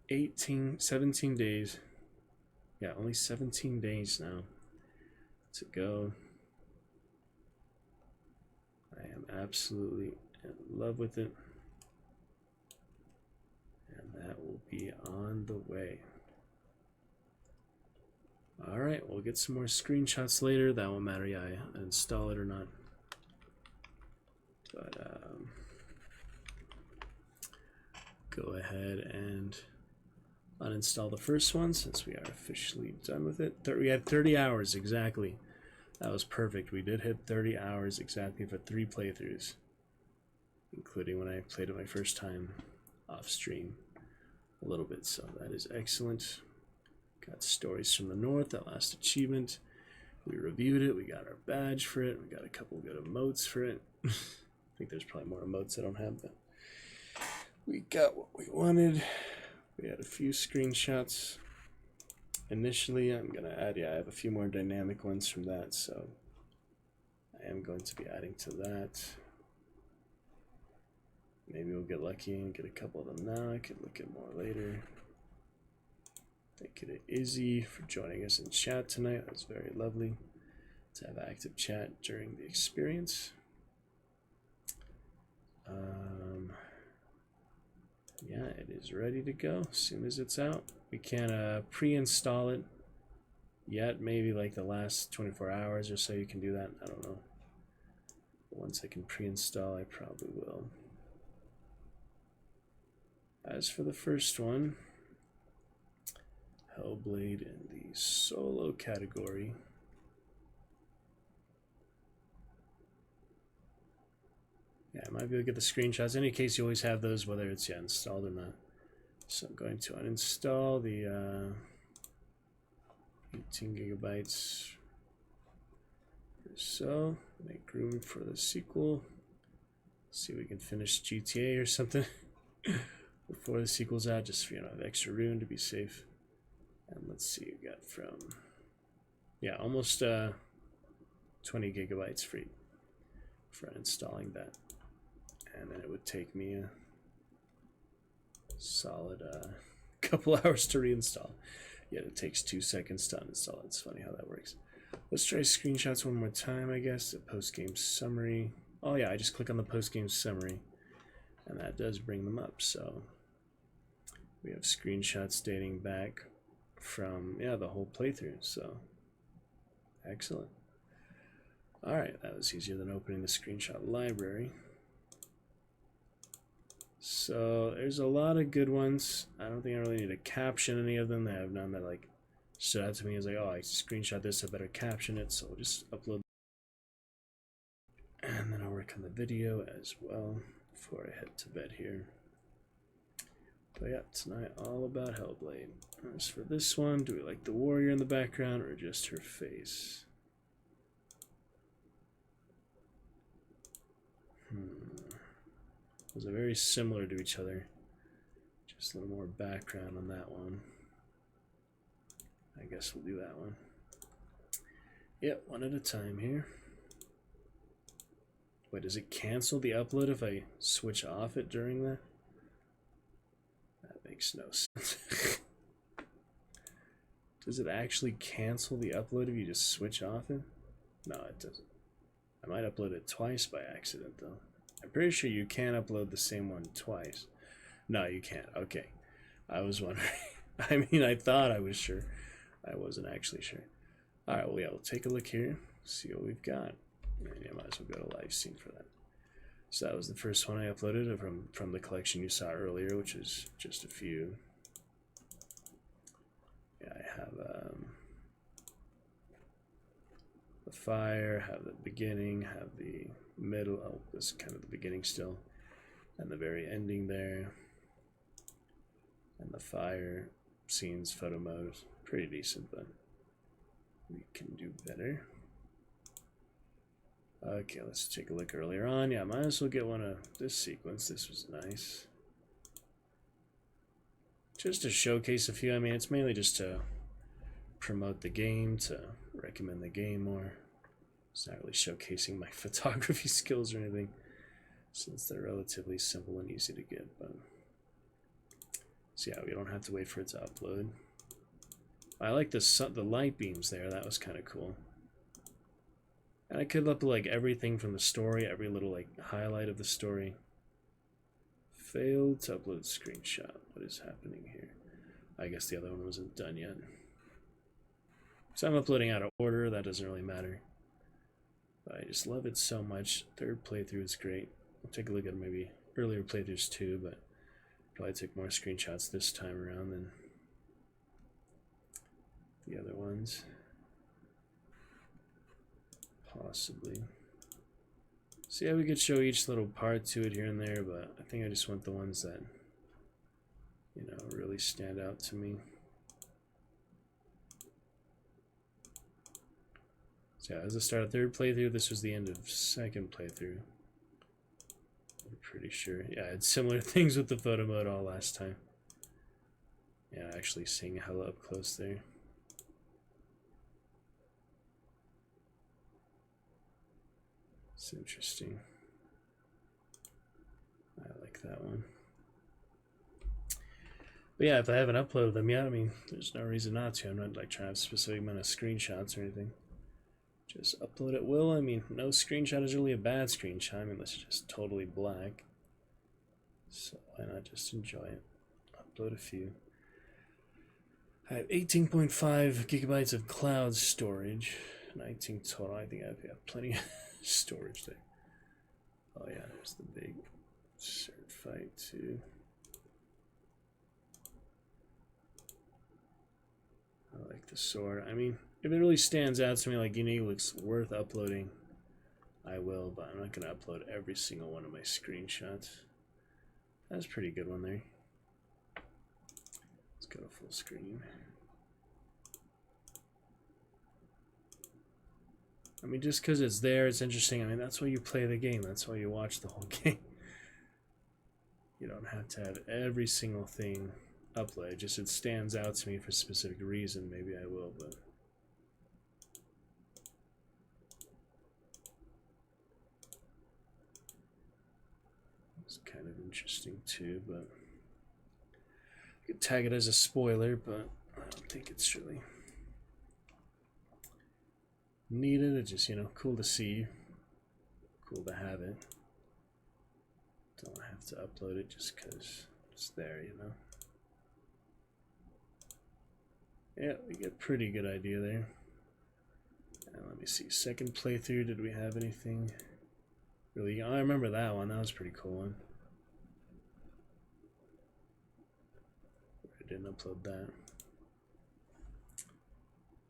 17 days. Yeah, only 17 days now to go. I am absolutely in love with it. And that will be on the way. Alright, we'll get some more screenshots later. That won't matter, yeah, I install it or not. But, go ahead and uninstall the first one since we are officially done with it. We had 30 hours exactly. That was perfect. We did hit 30 hours exactly for 3 playthroughs, including when I played it my first time off stream a little bit. So that is excellent. Got Stories from the North, that last achievement. We reviewed it. We got our badge for it. We got a couple good emotes for it. I think there's probably more emotes I don't have, but we got what we wanted. We had a few screenshots. Initially, I'm going to add, I have a few more dynamic ones from that, so I am going to be adding to that. Maybe we'll get lucky and get a couple of them now. I could look at more later. Thank you to Izzy for joining us in chat tonight. That was very lovely to have active chat during the experience. Yeah, it is ready to go as soon as it's out. We can pre-install it yet. Maybe like the last 24 hours or so you can do that. I don't know. But once I can pre-install, I probably will. As for the first one, Hellblade in the solo category. Yeah, I might be able to get the screenshots. In any case, you always have those, whether it's installed or not. So I'm going to uninstall the 18 gigabytes or so. Make room for the sequel. See if we can finish GTA or something before the sequel's out, just for, have extra room to be safe. And let's see, we got from, yeah, almost 20 gigabytes free for installing that. And then it would take me a solid couple hours to reinstall. Yet it takes 2 seconds to uninstall. It's funny how that works. Let's try screenshots one more time, I guess. The post-game summary. Oh yeah, I just click on the post-game summary, and that does bring them up. So we have screenshots dating back from, yeah, the whole playthrough. So excellent. All right, that was easier than opening the screenshot library. So there's a lot of good ones. I don't think I really need to caption any of them. They have none that like stood out to me as like, oh, I screenshot this, I better caption it. So we'll just upload. And then I'll work on the video as well before I head to bed here. But yeah, tonight all about Hellblade. As for this one, do we like the warrior in the background or just her face? Those are very similar to each other. Just a little more background on that one. I guess we'll do that one. Yep, one at a time here. Wait, does it cancel the upload if I switch off it during that? That makes no sense. Does it actually cancel the upload if you just switch off it? No, it doesn't. I might upload it twice by accident, though. I'm pretty sure you can't upload the same one twice. No, you can't. Okay. I was wondering. I mean, I thought I was sure. I wasn't actually sure. Alright, well, yeah, we'll take a look here. See what we've got. And yeah, might as well go to live scene for that. So that was the first one I uploaded from the collection you saw earlier, which is just a few. Yeah, I have the fire, have the beginning, have the middle. Oh, this is kind of the beginning still, and the very ending there, and the fire scenes photo mode. Pretty decent, but we can do better. Okay, let's take a look earlier on. Yeah, might as well get one of this sequence. This was nice. Just to showcase a few. I mean, it's mainly just to promote the game, to recommend the game more. It's not really showcasing my photography skills or anything, since they're relatively simple and easy to get. But so yeah, we don't have to wait for it to upload. I like the light beams there. That was kind of cool. And I could upload like everything from the story, every little like highlight of the story. Failed to upload screenshot. What is happening here? I guess the other one wasn't done yet. So I'm uploading out of order. That doesn't really matter. But I just love it so much. Third playthrough is great. I'll take a look at maybe earlier playthroughs too, but probably took more screenshots this time around than the other ones. Possibly. So yeah, we could show each little part to it here and there, but I think I just want the ones that, you know, really stand out to me. So yeah, as I started third playthrough, this was the end of second playthrough. I'm pretty sure. Yeah, I had similar things with the photo mode all last time. Yeah, actually seeing hella up close there. It's interesting. I like that one. But yeah, if I haven't uploaded them yet, I mean, there's no reason not to. I'm not like trying to have a specific amount of screenshots or anything. Just upload at will. I mean, no screenshot is really a bad screenshot unless it's just totally black. So why not just enjoy it? Upload a few. I have 18.5 gigabytes of cloud storage. 19 total. I think I've got plenty of storage there. Oh yeah, there's the big sword fight too. I like the sword. I mean, if it really stands out to me, like, you know, it looks worth uploading, I will, but I'm not going to upload every single one of my screenshots. That's a pretty good one there. Let's go to full screen. I mean, just because it's there, it's interesting. I mean, that's why you play the game. That's why you watch the whole game. You don't have to have every single thing uploaded. Just it stands out to me for a specific reason. Maybe I will, but... It's kind of interesting too, but... I could tag it as a spoiler, but I don't think it's really... needed. It's just, you know, cool to see, cool to have it. Don't have to upload it just because it's there, you know. Yeah, we get a pretty good idea there. And let me see, second playthrough, did we have anything really? Oh, I remember that one. That was a pretty cool one. I didn't upload that,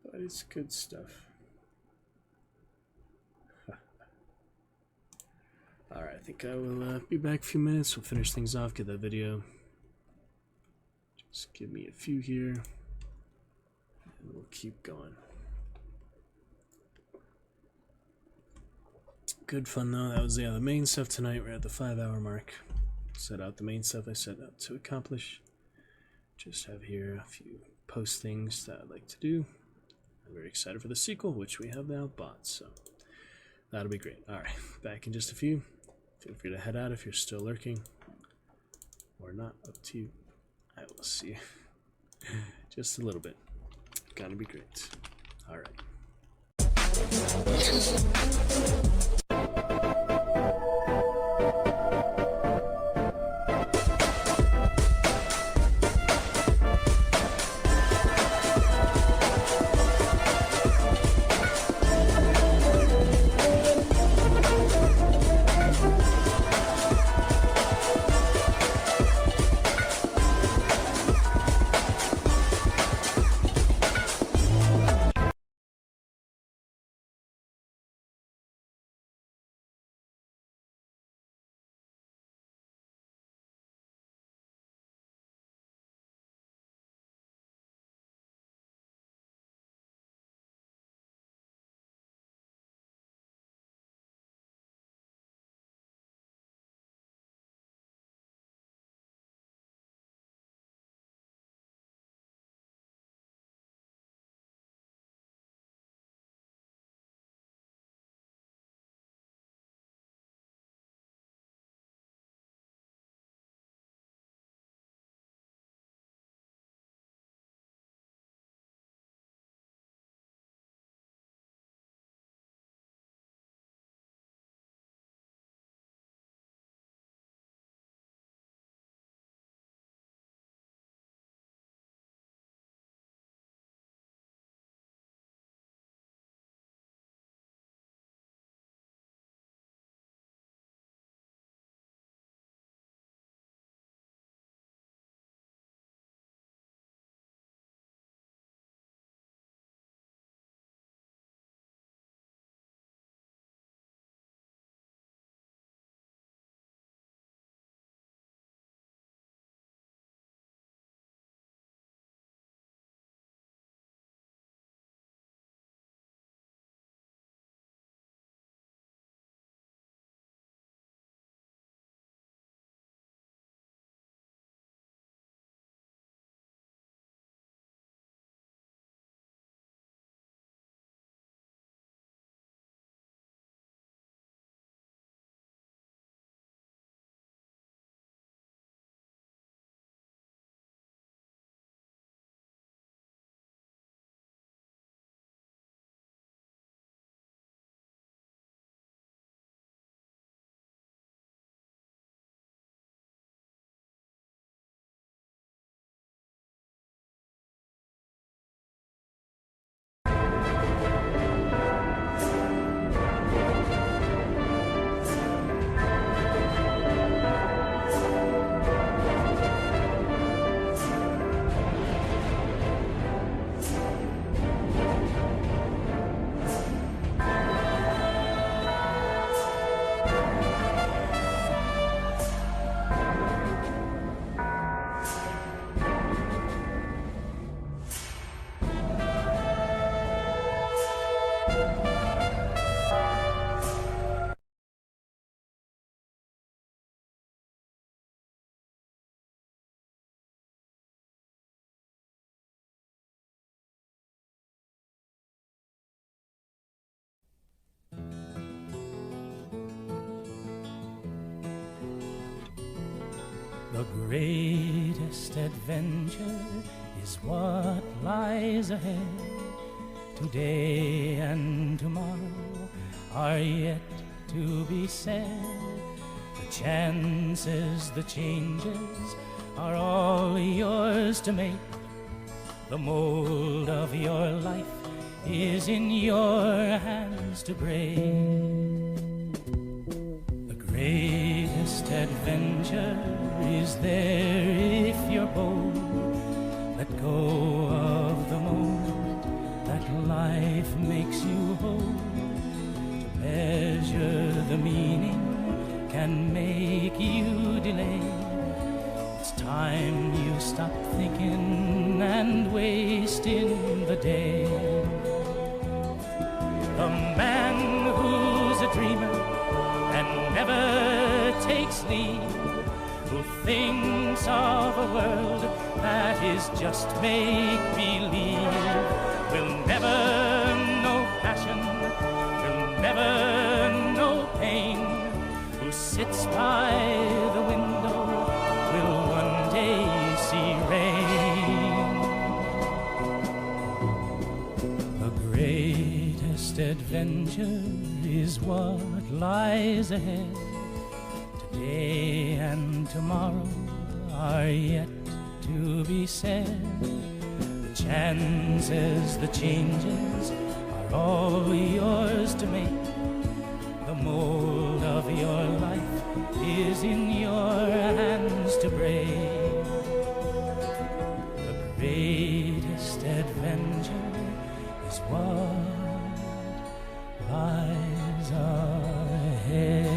but it's good stuff. Alright, I think I will be back in a few minutes. We'll finish things off, get that video. Just give me a few here, and we'll keep going. Good fun though. That was the main stuff tonight. We're at the 5-hour mark. Set out the main stuff I set out to accomplish. Just have here a few post things that I'd like to do. I'm very excited for the sequel, which we have now bought, so that'll be great. Alright, back in just a few. Feel free to head out if you're still lurking. Or not, up to you. I will see. Just a little bit. Gonna be great. Alright. The greatest adventure is what lies ahead. Today and tomorrow are yet to be said. The chances, the changes are all yours to make. The mold of your life is in your hands to break. The greatest adventure is there if you're bold. Let go of the moment that life makes you hold. To measure the meaning can make you delay. It's time you stop thinking and wasting the day. The man who's a dreamer and never takes leave, who thinks of a world that is just make-believe, will never know passion, will never know pain. Who sits by the window will one day see rain. The greatest adventure is what lies ahead. Today and tomorrow are yet to be said. The chances, the changes are all yours to make. The mold of your life is in your hands to break. The greatest adventure is what lies ahead.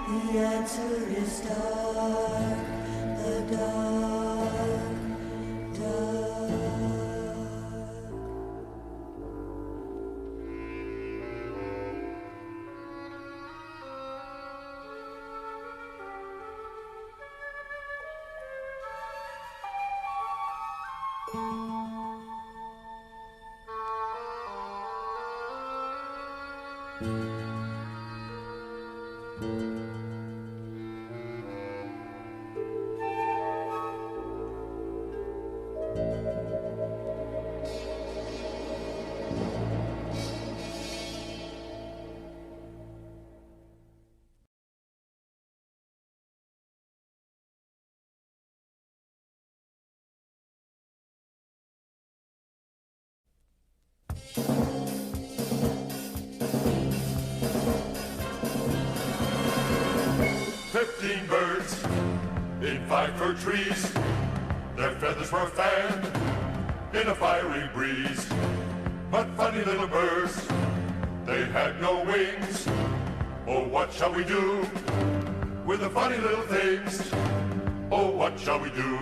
'The answer is dark, the dark, dark. Birds in 5 fir trees, their feathers were fanned in a fiery breeze. But funny little birds, they had no wings. Oh, what shall we do with the funny little things? Oh, what shall we do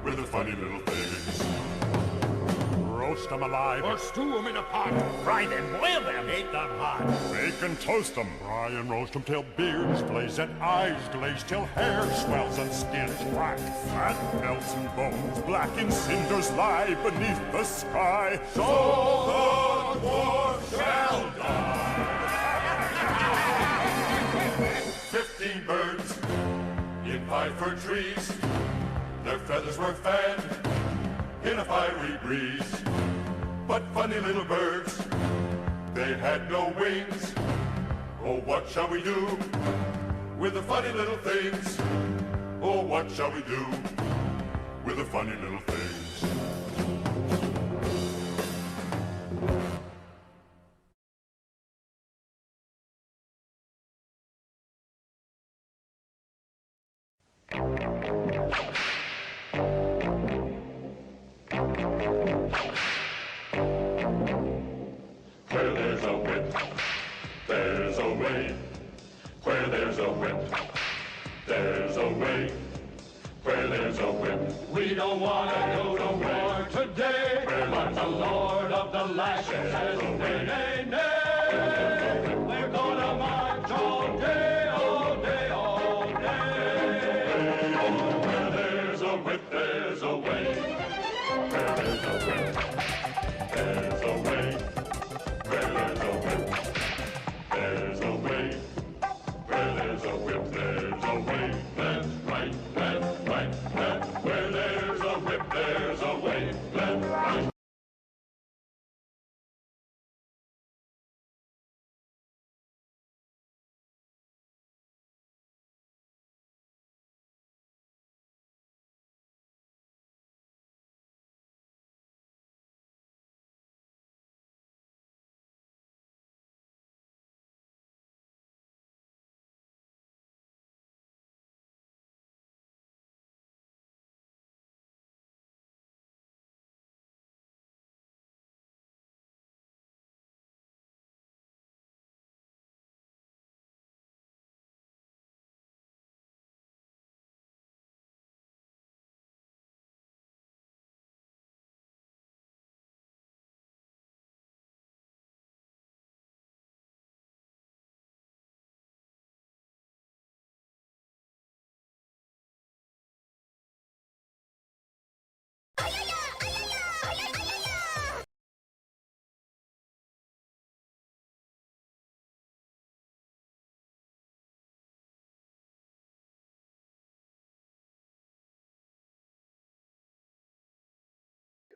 with the funny little things? Roast them alive. Or stew them in a pot. Fry them, boil them, eat them hot. Bake and toast them. Fry and roast them till beards blaze and eyes glaze, till hair swells and skin's black. Fat melts and bones black in cinders lie beneath the sky. So the dwarf shall die. 15 birds in 5 fir trees, their feathers were fanned in a fiery breeze. But funny little birds, They had no wings. Oh, what shall we do with the funny little things? Oh, what shall we do with the funny little things? Where there's a whip, there's a way. Where there's a whip, there's a way. Where there's a whip, we don't want to go to war today. But the Lord of the Lashes says, nay, nay, nay. We're gonna march all day, all day, all day. Where there's a whip, there's a way. Where there's a whip, there's a way. Where there's a whip, there's a way. Where there's a whip, there's a way. Left, right, left, right, left. Where there's a whip, there's a way. Left, right.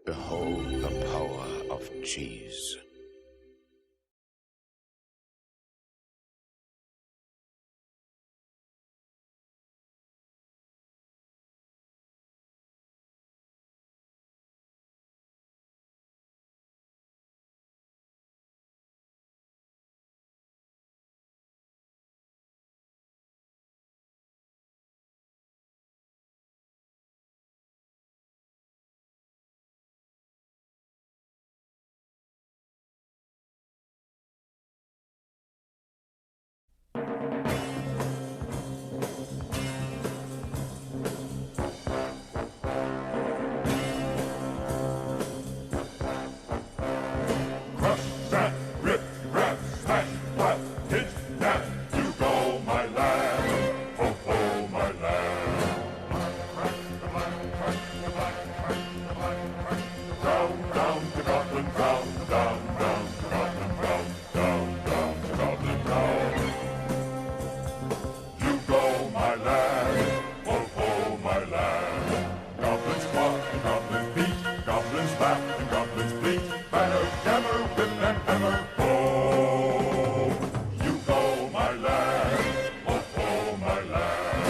Behold the power of cheese. Crush, that, rip, rap, smash, flap, hit, snap. You go, my lad. Oh, oh, my lad. Down, down to Scotland, down, down, down to Scotland, down, down, down to Scotland, down. You go, my lad. Oh, oh, my lad. Goblins squawk and goblins beat, goblins laugh and goblins bleat. Banner, jammer, whip and hammer, oh! You go, my lad, oh, oh, my lad.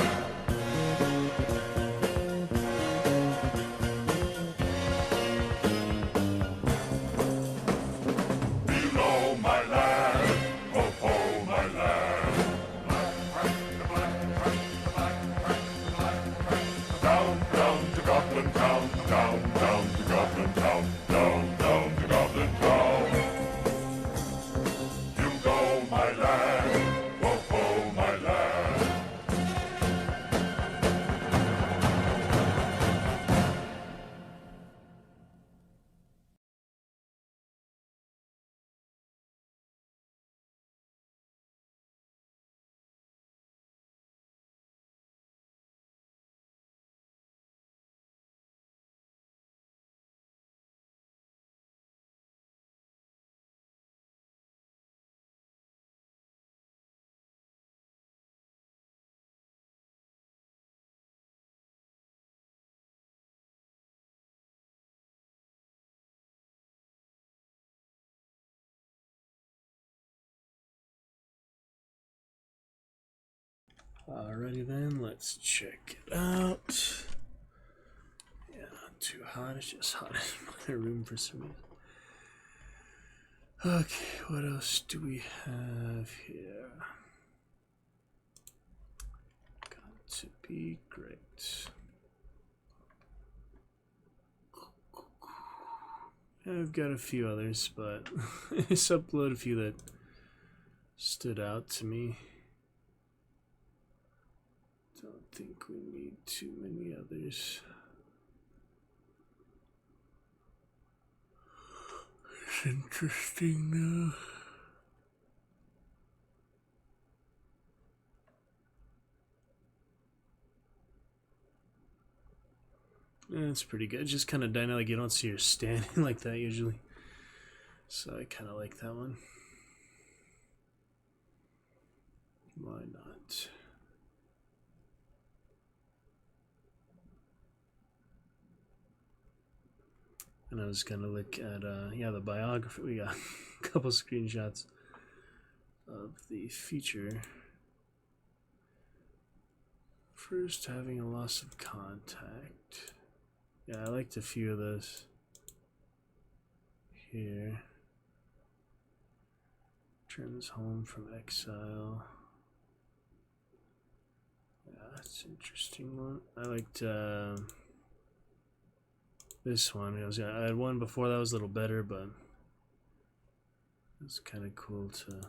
Below, my lad, oh, oh, my lad. Down, down to Goblin Town, down, down to Goblin Town, down, down to Goblin Town. Alrighty then, let's check it out. Yeah, not too hot, it's just hot in my room for some reason. Okay, what else do we have here? Got to be great. I've got a few others, but I just uploaded a few that stood out to me. Don't think we need too many others. It's interesting though. That's pretty good. Just kind of dynamic. You don't see her standing like that usually. So I kind of like that one. Why not? And I was gonna look at yeah, the biography. We got a couple screenshots of the feature. First, having a loss of contact. Yeah, I liked a few of those here. Returns home from exile. Yeah, that's an interesting one. I liked this one. I had one before that was a little better, but it's kind of cool to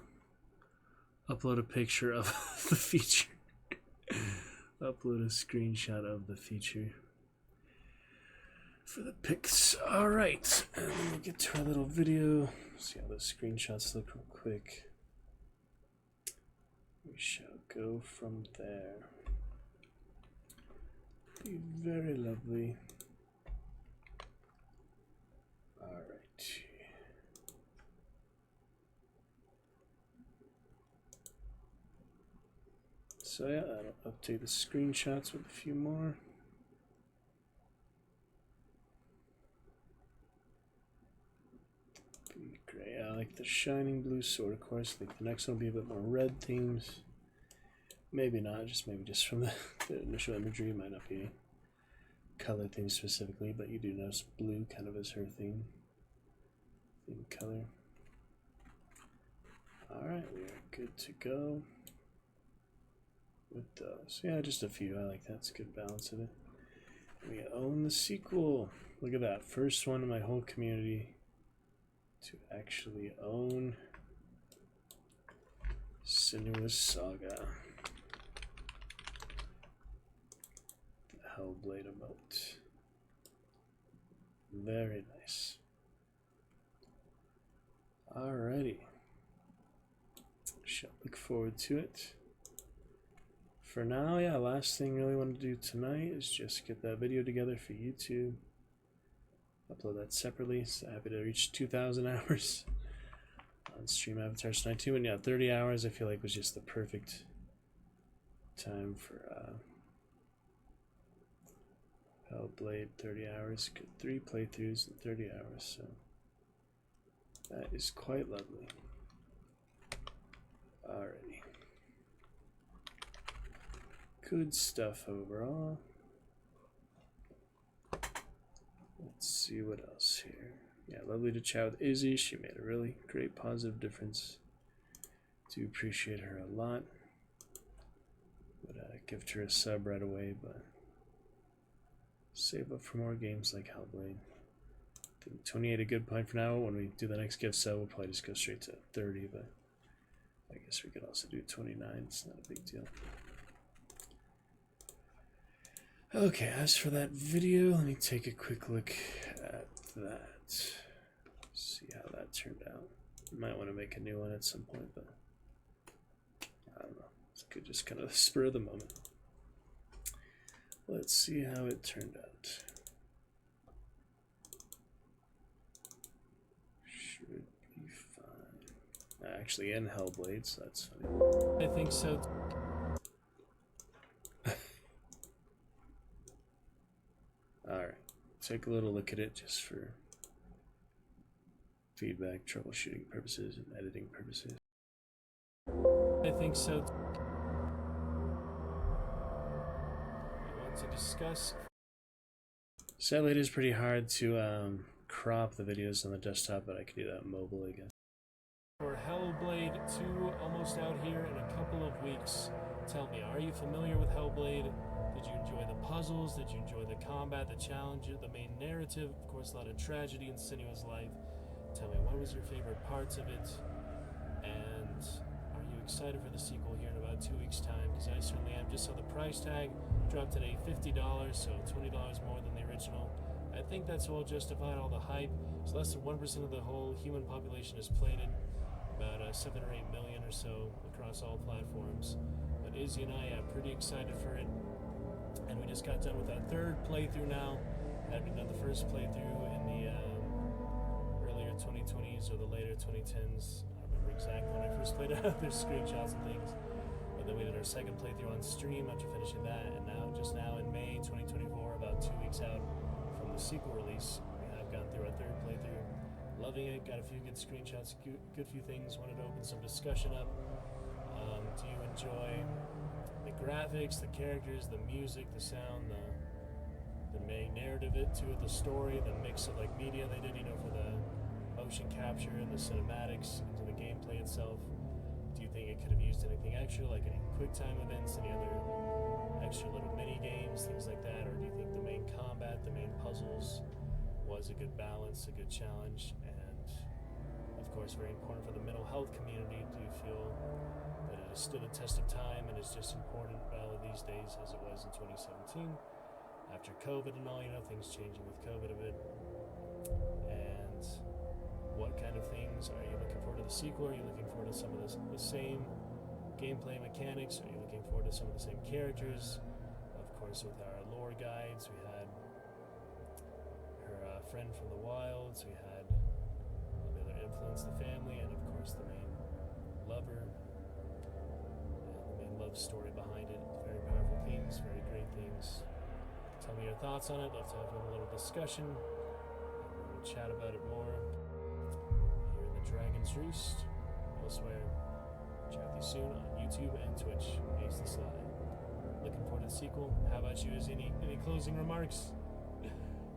upload a picture of the feature. Upload a screenshot of the feature for the pics. Alright, and then we'll get to our little video. See how the screenshots look real quick. We shall go from there. Be very lovely. Alright. So yeah, I'll update the screenshots with a few more. Be great. I like the shining blue sword, of course. I think the next one will be a bit more red themes. Maybe not, maybe just from the initial imagery. It might not be color theme specifically, but you do notice blue kind of is her theme color. Alright, we are good to go with those. Yeah, just a few. I like that. It's a good balance of it. We own the sequel. Look at that. First one in my whole community to actually own Senua's Saga. The Hellblade emote. Very nice. Alrighty. Shall look forward to it. For now, yeah, last thing I really want to do tonight is just get that video together for YouTube. Upload that separately. So happy to reach 2,000 hours on Stream Avatars tonight too. And yeah, 30 hours I feel like was just the perfect time for Hellblade. 30 hours. Good 3 playthroughs in 30 hours. So that is quite lovely. Alrighty. Good stuff overall. Let's see what else here. Yeah, lovely to chat with Izzy. She made a really great positive difference. Do appreciate her a lot. Would give her a sub right away, but save up for more games like Hellblade. I think 28 a good point for now. When we do the next gift sub, we'll probably just go straight to 30, but I guess we could also do 29. It's not a big deal. Okay, as for that video, let me take a quick look at that. See how that turned out. Might want to make a new one at some point, but I don't know. It's good, just kind of spur of the moment. Let's see how it turned out. Should be fine. Actually, in Hellblade, so that's funny. I think so. Alright, take a little look at it just for feedback, troubleshooting purposes, and editing purposes. I think so. to discuss. Sadly, it is pretty hard to crop the videos on the desktop, but I could do that mobile again. For Hellblade 2, almost out here in a couple of weeks. Tell me, are you familiar with Hellblade? Did you enjoy the puzzles? Did you enjoy the combat, the challenge, the main narrative? Of course, a lot of tragedy in Senua's life. Tell me, what was your favorite parts of it? And are you excited for the sequel here in about 2 weeks' time? Because I certainly am. Just saw the price tag dropped today, $50, so $20 more than the original. I think that's well justified, all the hype. So less than 1% of the whole human population has played it. About 7 or 8 million or so across all platforms. But Izzy and I are pretty excited for it. And we just got done with our third playthrough now. Having done the first playthrough in the earlier 2020s or the later 2010s. I don't remember exactly when I first played it. There's screenshots and things. But then we did our second playthrough on stream after finishing that. And now, just now in May 2024, about 2 weeks out from the sequel release, we have gone through our third playthrough. Loving it, got a few good screenshots, good few things. Wanted to open some discussion up. Do you enjoy the graphics, the characters, the music, the sound, the main narrative to it, the story, the mix of like media they did, you know, for the motion capture and the cinematics into the gameplay itself? Do you think it could have used anything extra, like any quick time events, any other extra little mini games, things like that? Or do you think the main combat, the main puzzles was a good balance, a good challenge, and of course very important for the mental health community? Do you feel that it has stood the test of time and is just important valid these days as it was in 2017 after COVID and all, you know, things changing with COVID a bit? And what kind of things are you looking forward to the sequel? Are you looking forward to some of the same gameplay mechanics? Are you looking forward to some of the same characters? Of course, with our lore guides, we had her friend from the wilds, we had the other influence, the family, and of course the main lover, and the main love story behind it. Very powerful themes, very great themes. Tell me your thoughts on it. Love to have a little discussion, and we're going to chat about it more here in the Dragon's Roost, elsewhere. Chat with you soon on YouTube and Twitch. Ace the Sly. Looking forward to the sequel. How about you? Is any closing remarks?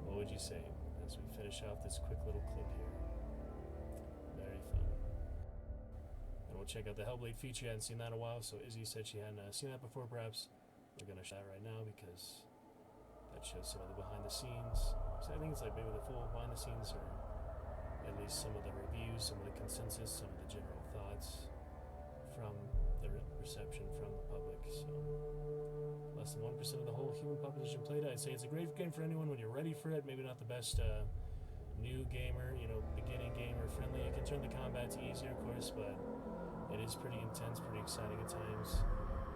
What would you say as we finish off this quick little clip here? Very fun. And we'll check out the Hellblade feature. I hadn't seen that in a while, so Izzy said she hadn't seen that before, perhaps. We're going to show that right now because that shows some of the behind the scenes. So I think it's like maybe the full behind the scenes, or at least some of the reviews, some of the consensus, some of the general thoughts from the reception from the public. So less than 1% of the whole human population played it. I'd say it's a great game for anyone when you're ready for it. Maybe not the best new gamer, you know, beginning gamer friendly. You can turn the combat to easier, of course, but it is pretty intense, pretty exciting at times.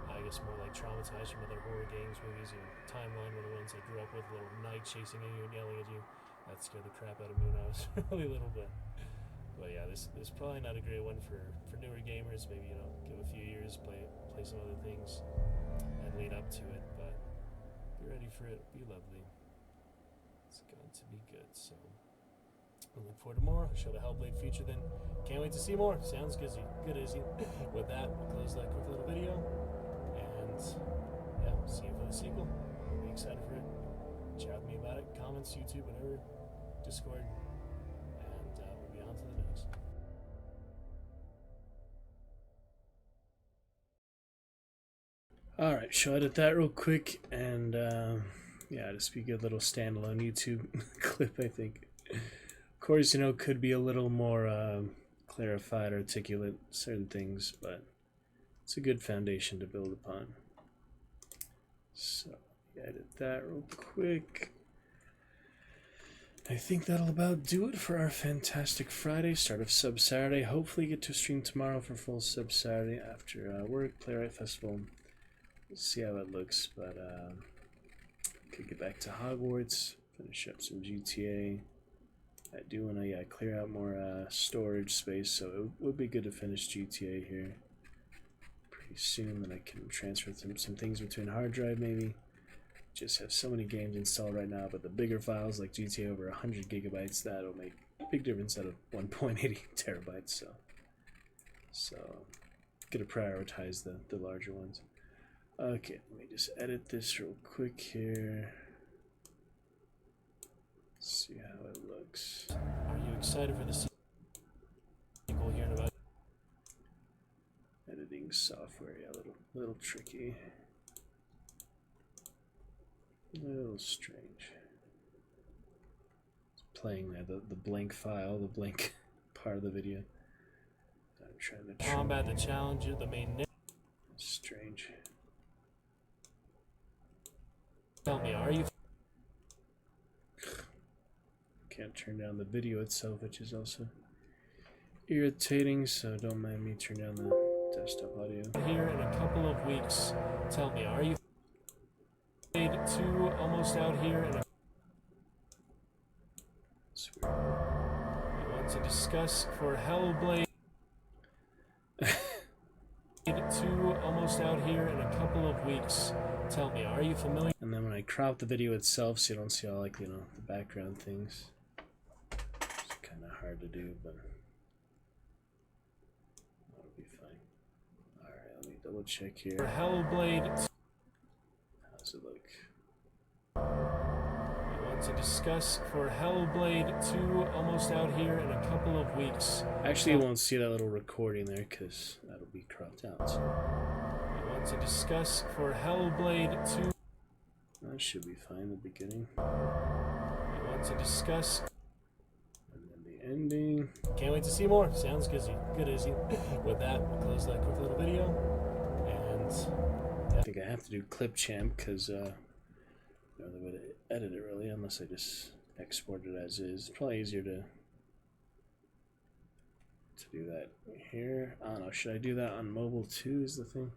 I guess more like traumatized from other horror games, movies, you know, Timeline were the ones I grew up with, little knight chasing at you and yelling at you. That scared the crap out of me when I was really little, but yeah, this is probably not a great one for newer gamers. Maybe, you know, give a few years, play some other things, and lead up to it. But be ready for it. Be lovely. It's going to be good. So I look forward to more. Show the Hellblade feature then. Can't wait to see more. Sounds good, Izzy. With that, we'll close that quick little video. And yeah, see you for the sequel. We'll be excited for it. Chat with me about it. Comments, YouTube, whatever. Discord. And we'll be on to the next. Alright, so I edit that real quick, and yeah, just be a good little standalone YouTube clip, I think. Of course, you know, could be a little more clarified, articulate, certain things, but it's a good foundation to build upon. So, edit that real quick. I think that'll about do it for our fantastic Friday, start of Sub Saturday. Hopefully get to stream tomorrow for full Sub Saturday after work, Playwright Festival. We'll see how it looks, but could get back to Hogwarts, finish up some GTA. I do want to clear out more storage space, so it would be good to finish GTA here pretty soon. Then I can transfer some things between hard drive maybe. Just have so many games installed right now, but the bigger files like GTA over 100 gigabytes, that'll make a big difference out of 1.80 terabytes. So gotta prioritize the larger ones. Okay, let me just edit this real quick here. See how it looks. Are you excited for the sequel here in about? Editing software, yeah, a little tricky. A little strange. It's playing there, the blank file, the blank part of the video. I'm trying to combat the challenger, the main. Strange. Tell me, are you? Can't turn down the video itself, which is also irritating, so don't mind me turn down the desktop audio. Here in a couple of weeks. Tell me, are you? 2 almost out here in a. I want to discuss for Hellblade. 2 almost out here in a couple of weeks. Tell me, are you familiar? And then when I crop the video itself, so you don't see all, like, you know, the background things. It's kind of hard to do, but that'll be fine. All right, let me double check here. For Hellblade. How's it look? I want to discuss for Hellblade 2 almost out here in a couple of weeks. Actually, you won't see that little recording there because that'll be cropped out. I want to discuss for Hellblade 2. That should be fine in the beginning. I want to discuss. And then the ending. Can't wait to see more. Sounds good, Izzy. With that, we'll close that quick little video. And yeah. I think I have to do clip champ because no other way to edit it really, unless I just export it as is. It's probably easier to do that here. I don't know. Should I do that on mobile too? Is the thing.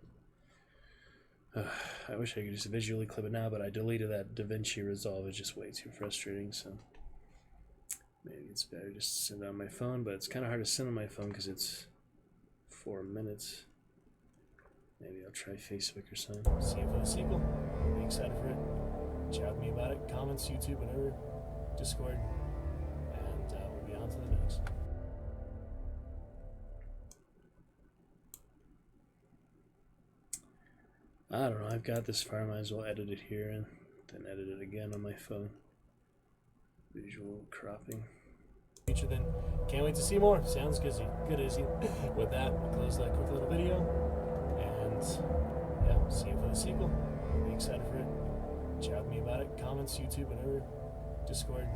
I wish I could just visually clip it now, but I deleted that DaVinci Resolve. It's just way too frustrating, so maybe it's better just to send it on my phone, but it's kind of hard to send on my phone because it's 4 minutes. Maybe I'll try Facebook or something. See you for the sequel. Be excited for it. Chat with me about it. Comments, YouTube, whatever. Discord. And we'll be on to the next. I don't know, I've got this far, might as well edit it here and then edit it again on my phone. Visual cropping. Future then. Can't wait to see more. Sounds good, Izzy. With that, we'll close that quick little video. And yeah, see you for the sequel. Be excited for it. Chat with me about it. Comments, YouTube, whatever. Discord.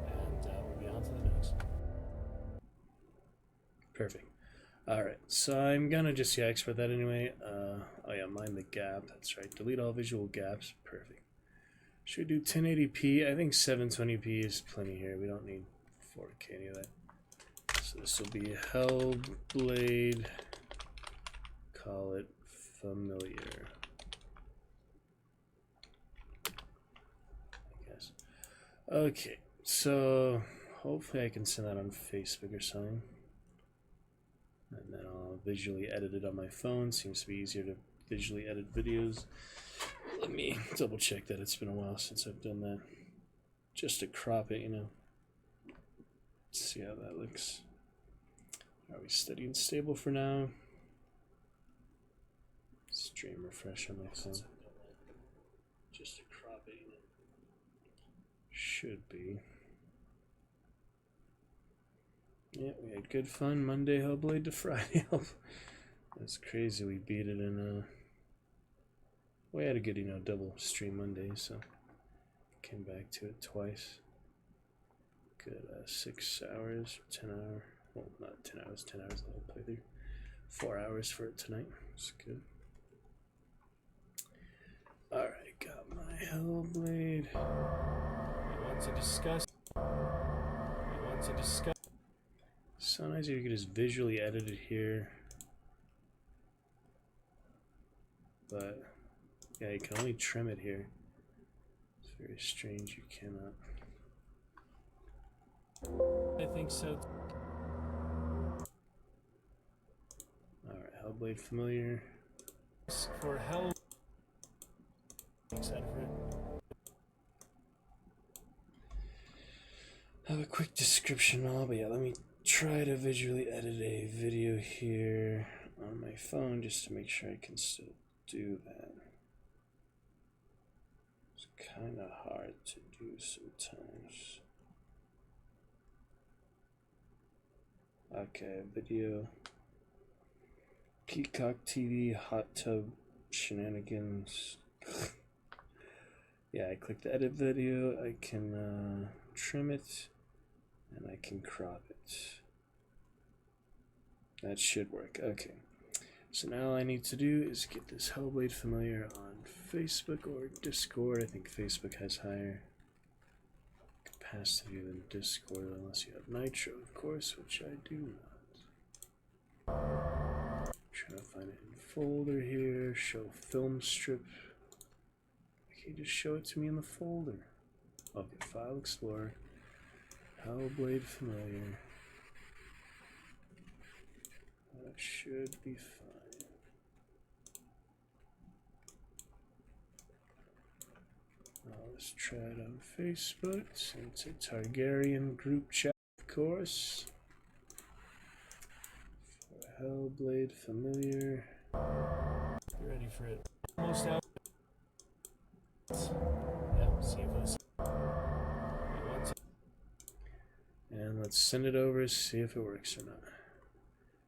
And we'll be on to the next. Perfect. Alright, so I'm gonna just export that anyway. Oh yeah, mind the gap, that's right. Delete all visual gaps. Perfect. Should we do 1080p? I think 720p is plenty here. We don't need 4K, any of that. So this will be Hellblade. Call it familiar. I guess. Okay, so hopefully I can send that on Facebook or something. And then I'll visually edit it on my phone. Seems to be easier to visually edit videos. Let me double check that. It's been a while since I've done that. Just to crop it, you know. Let's see how that looks. Are we steady and stable for now? Stream refresh on my phone. Just to crop it, you know. Should be. Yeah, we had good fun Monday Hellblade to Friday. That's crazy. We beat it in we had a good, you know, double stream Monday, so came back to it twice. Good 6 hours, 10 hours. Well, not 10 hours, 10 hours the whole playthrough. 4 hours for it tonight. It's good. Alright, got my Hellblade. I want to discuss. So nice if you could just visually edit it here. But yeah, you can only trim it here. It's very strange, you cannot. I think so. Alright, Hellblade familiar. For Hell. Excited for it. I have a quick description and all, but yeah, let me try to visually edit a video here on my phone just to make sure I can still do that. It's kind of hard to do sometimes. Okay, video. Peacock TV, hot tub shenanigans. Yeah, I click the edit video. I can trim it and I can crop it. That should work. Okay. So now all I need to do is get this Hellblade familiar on Facebook or Discord. I think Facebook has higher capacity than Discord, unless you have Nitro, of course, which I do not. Trying to find it in folder here. Show film strip. Okay, just show it to me in the folder. Okay, File Explorer. Hellblade familiar. That should be fine. Let's try it on Facebook. It's a Targaryen group chat, of course. For Hellblade familiar. You ready for it? Almost out. Yeah, see if it's. And let's send it over, see if it works or not.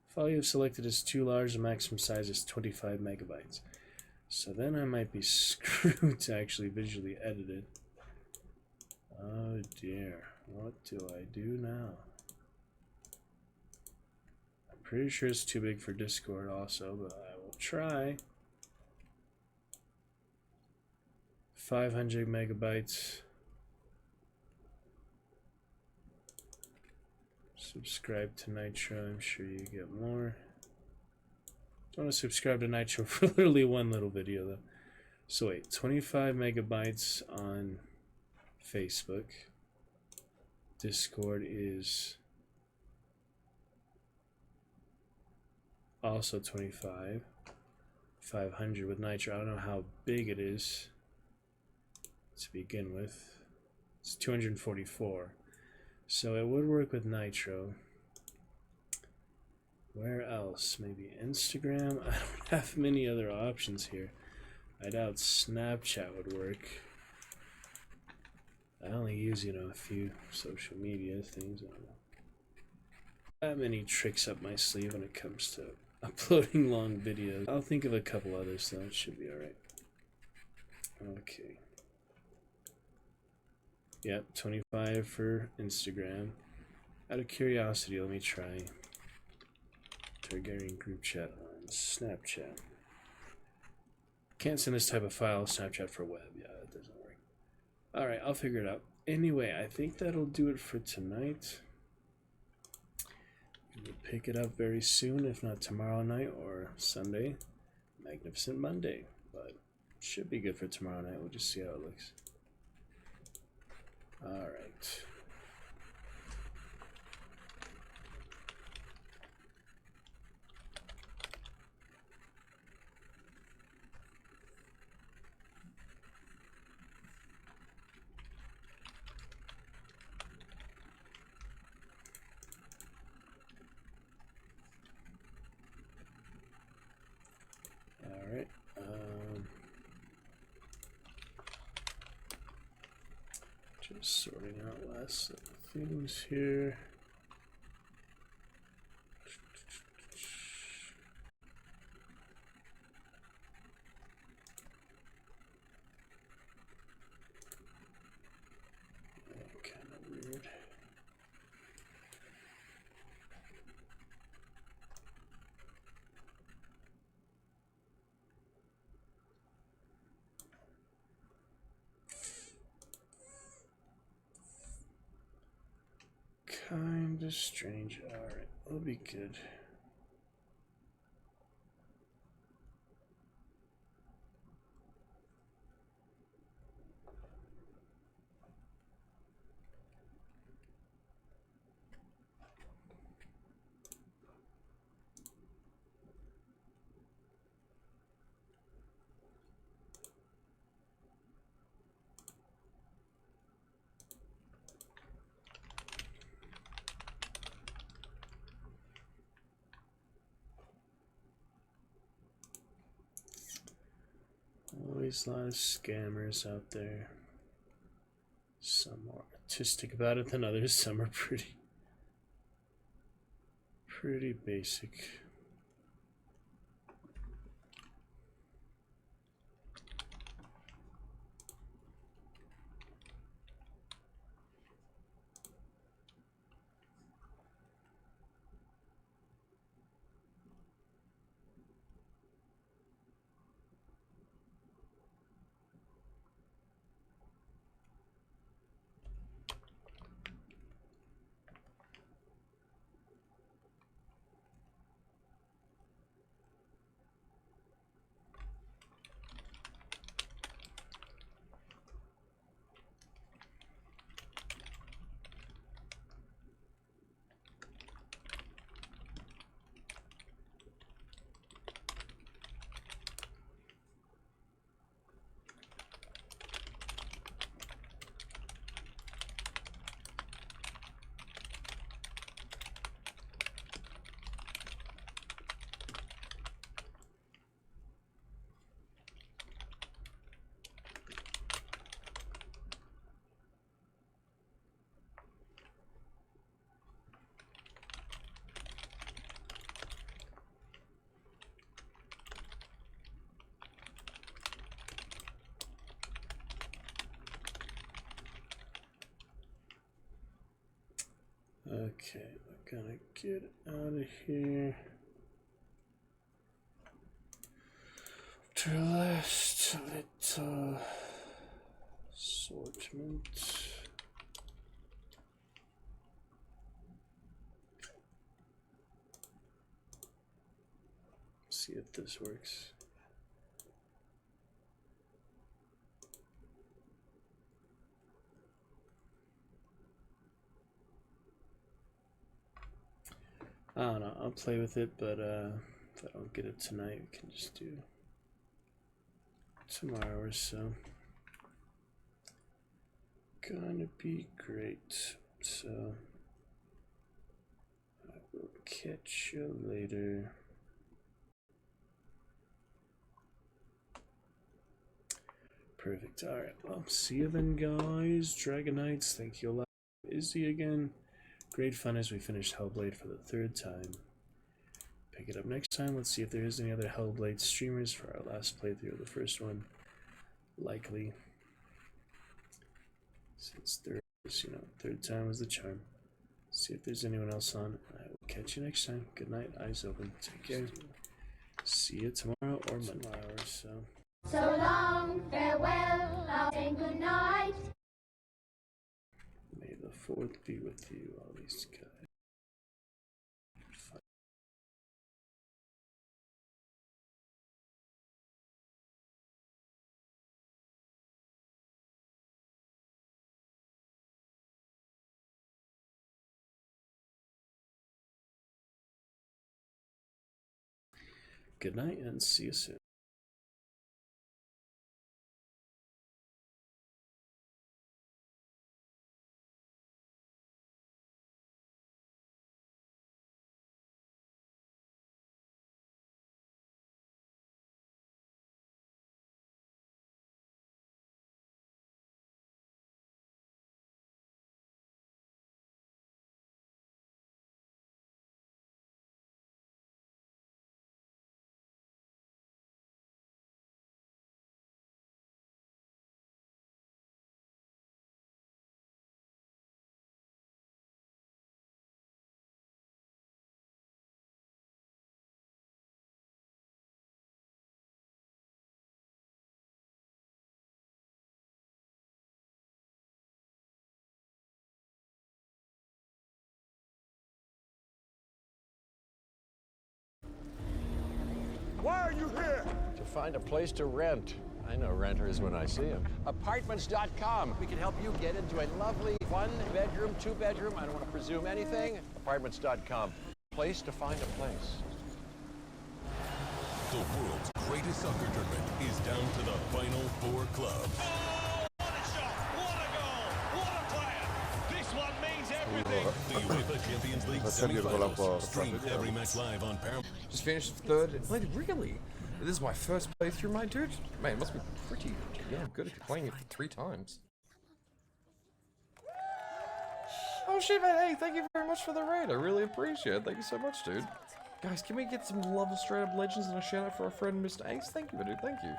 File you have selected is too large, the maximum size is 25 megabytes. So then I might be screwed to actually visually edit it. Oh dear, what do I do now? I'm pretty sure it's too big for Discord also, but I will try. 500 megabytes. Subscribe to Nitro, I'm sure you get more. Don't want to subscribe to Nitro for literally one little video though. So wait, 25 megabytes on Facebook. Discord is also 25. 500 with Nitro. I don't know how big it is to begin with. It's 244. So it would work with Nitro. Where else? Maybe Instagram? I don't have many other options here. I doubt Snapchat would work. I only use, a few social media things. I don't know. That many tricks up my sleeve when it comes to uploading long videos. I'll think of a couple others though. It should be alright. Okay. Yep, 25 for Instagram. Out of curiosity, let me try Targaryen group chat on Snapchat. Can't send this type of file Snapchat for web. Yeah, that doesn't work. Alright, I'll figure it out. Anyway, I think that'll do it for tonight. We'll pick it up very soon, if not tomorrow night or Sunday. Magnificent Monday. But should be good for tomorrow night. We'll just see how it looks. Alright. Alright. Just sorting out last things here. Kind of weird. Kinda strange. Alright, we'll be good. always a lot of scammers out there. Some more artistic about it than others. Some are pretty basic. Okay, we're gonna get out of here. To the last little assortment. See if this works. I don't know, I'll play with it, but if I don't get it tonight, we can just do tomorrow or so. Gonna be great, so I will catch you later. Perfect, alright, well, see you then, guys. Dragon Knights, thank you a lot. Izzy again. Great fun as we finished Hellblade for the 3rd time. Pick it up next time. Let's see if there is any other Hellblade streamers for our last playthrough of the first one. Likely. Since there is, 3rd time was the charm. See if there's anyone else on. I will catch you next time. Good night, eyes open. Take care. See you tomorrow or Monday or so. So long, farewell, I'll say good night. May the 4th be with you, all these guys. Good night and see you soon. Why are you here? To find a place to rent. I know renters when I see them. Apartments.com. We can help you get into a lovely 1-bedroom, 2-bedroom, I don't want to presume anything. Apartments.com. Place to find a place. The world's greatest soccer tournament is down to the Final Four club. Oh, what a shot! What a goal! What a player! This one means everything! The UEFA Champions League semifinals. Stream every match live on Paramount. Just finished third. Wait, really? This is my first playthrough, my dude. Man, it must be pretty damn good if you're playing it for 3 times. Oh shit, man, hey, thank you very much for the raid. I really appreciate it. Thank you so much, dude. Guys, can we get some love of straight up legends and a shout out for our friend Mr. Ace? Thank you, my dude, thank you.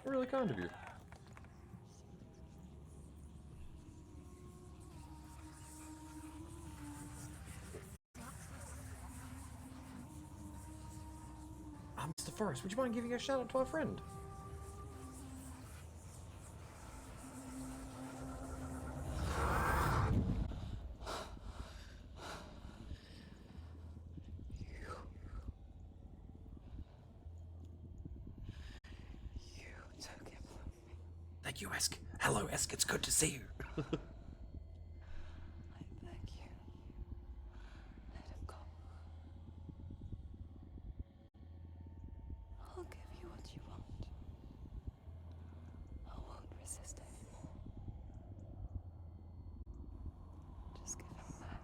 Really kind of you. Mr. Forrest, would you mind giving a shout out to our friend? Thank you, Esk. Hello, Esk. It's good to see you. I beg you. Let him go. I'll give you what you want. I won't resist anymore. Just give him back.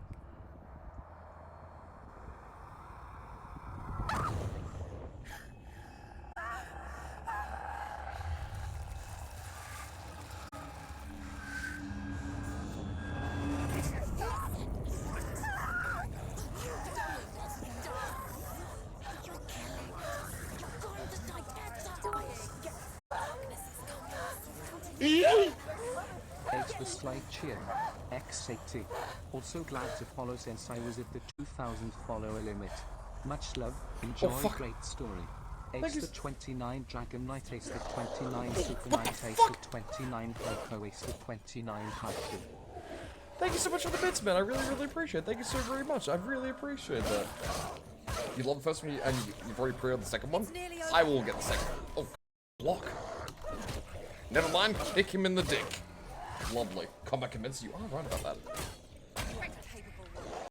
H the slight cheer. X80. Also glad to follow since I was at the 2000 follower limit. Much love. Enjoy. Great story. Ace the 29 Dragon Knight. Ace the 29 Super Knight. Ace the 29 Poco. Ace the 29 Haiku. Thank you so much for the bits, man. I really, really appreciate it. Thank you so very much. I really appreciate that. You love the first one, and you've already pre-ordered the second one? I will get the second one. Oh, block. Never mind. Kick him in the dick. Lovely. Combat convince you. Oh, right about that.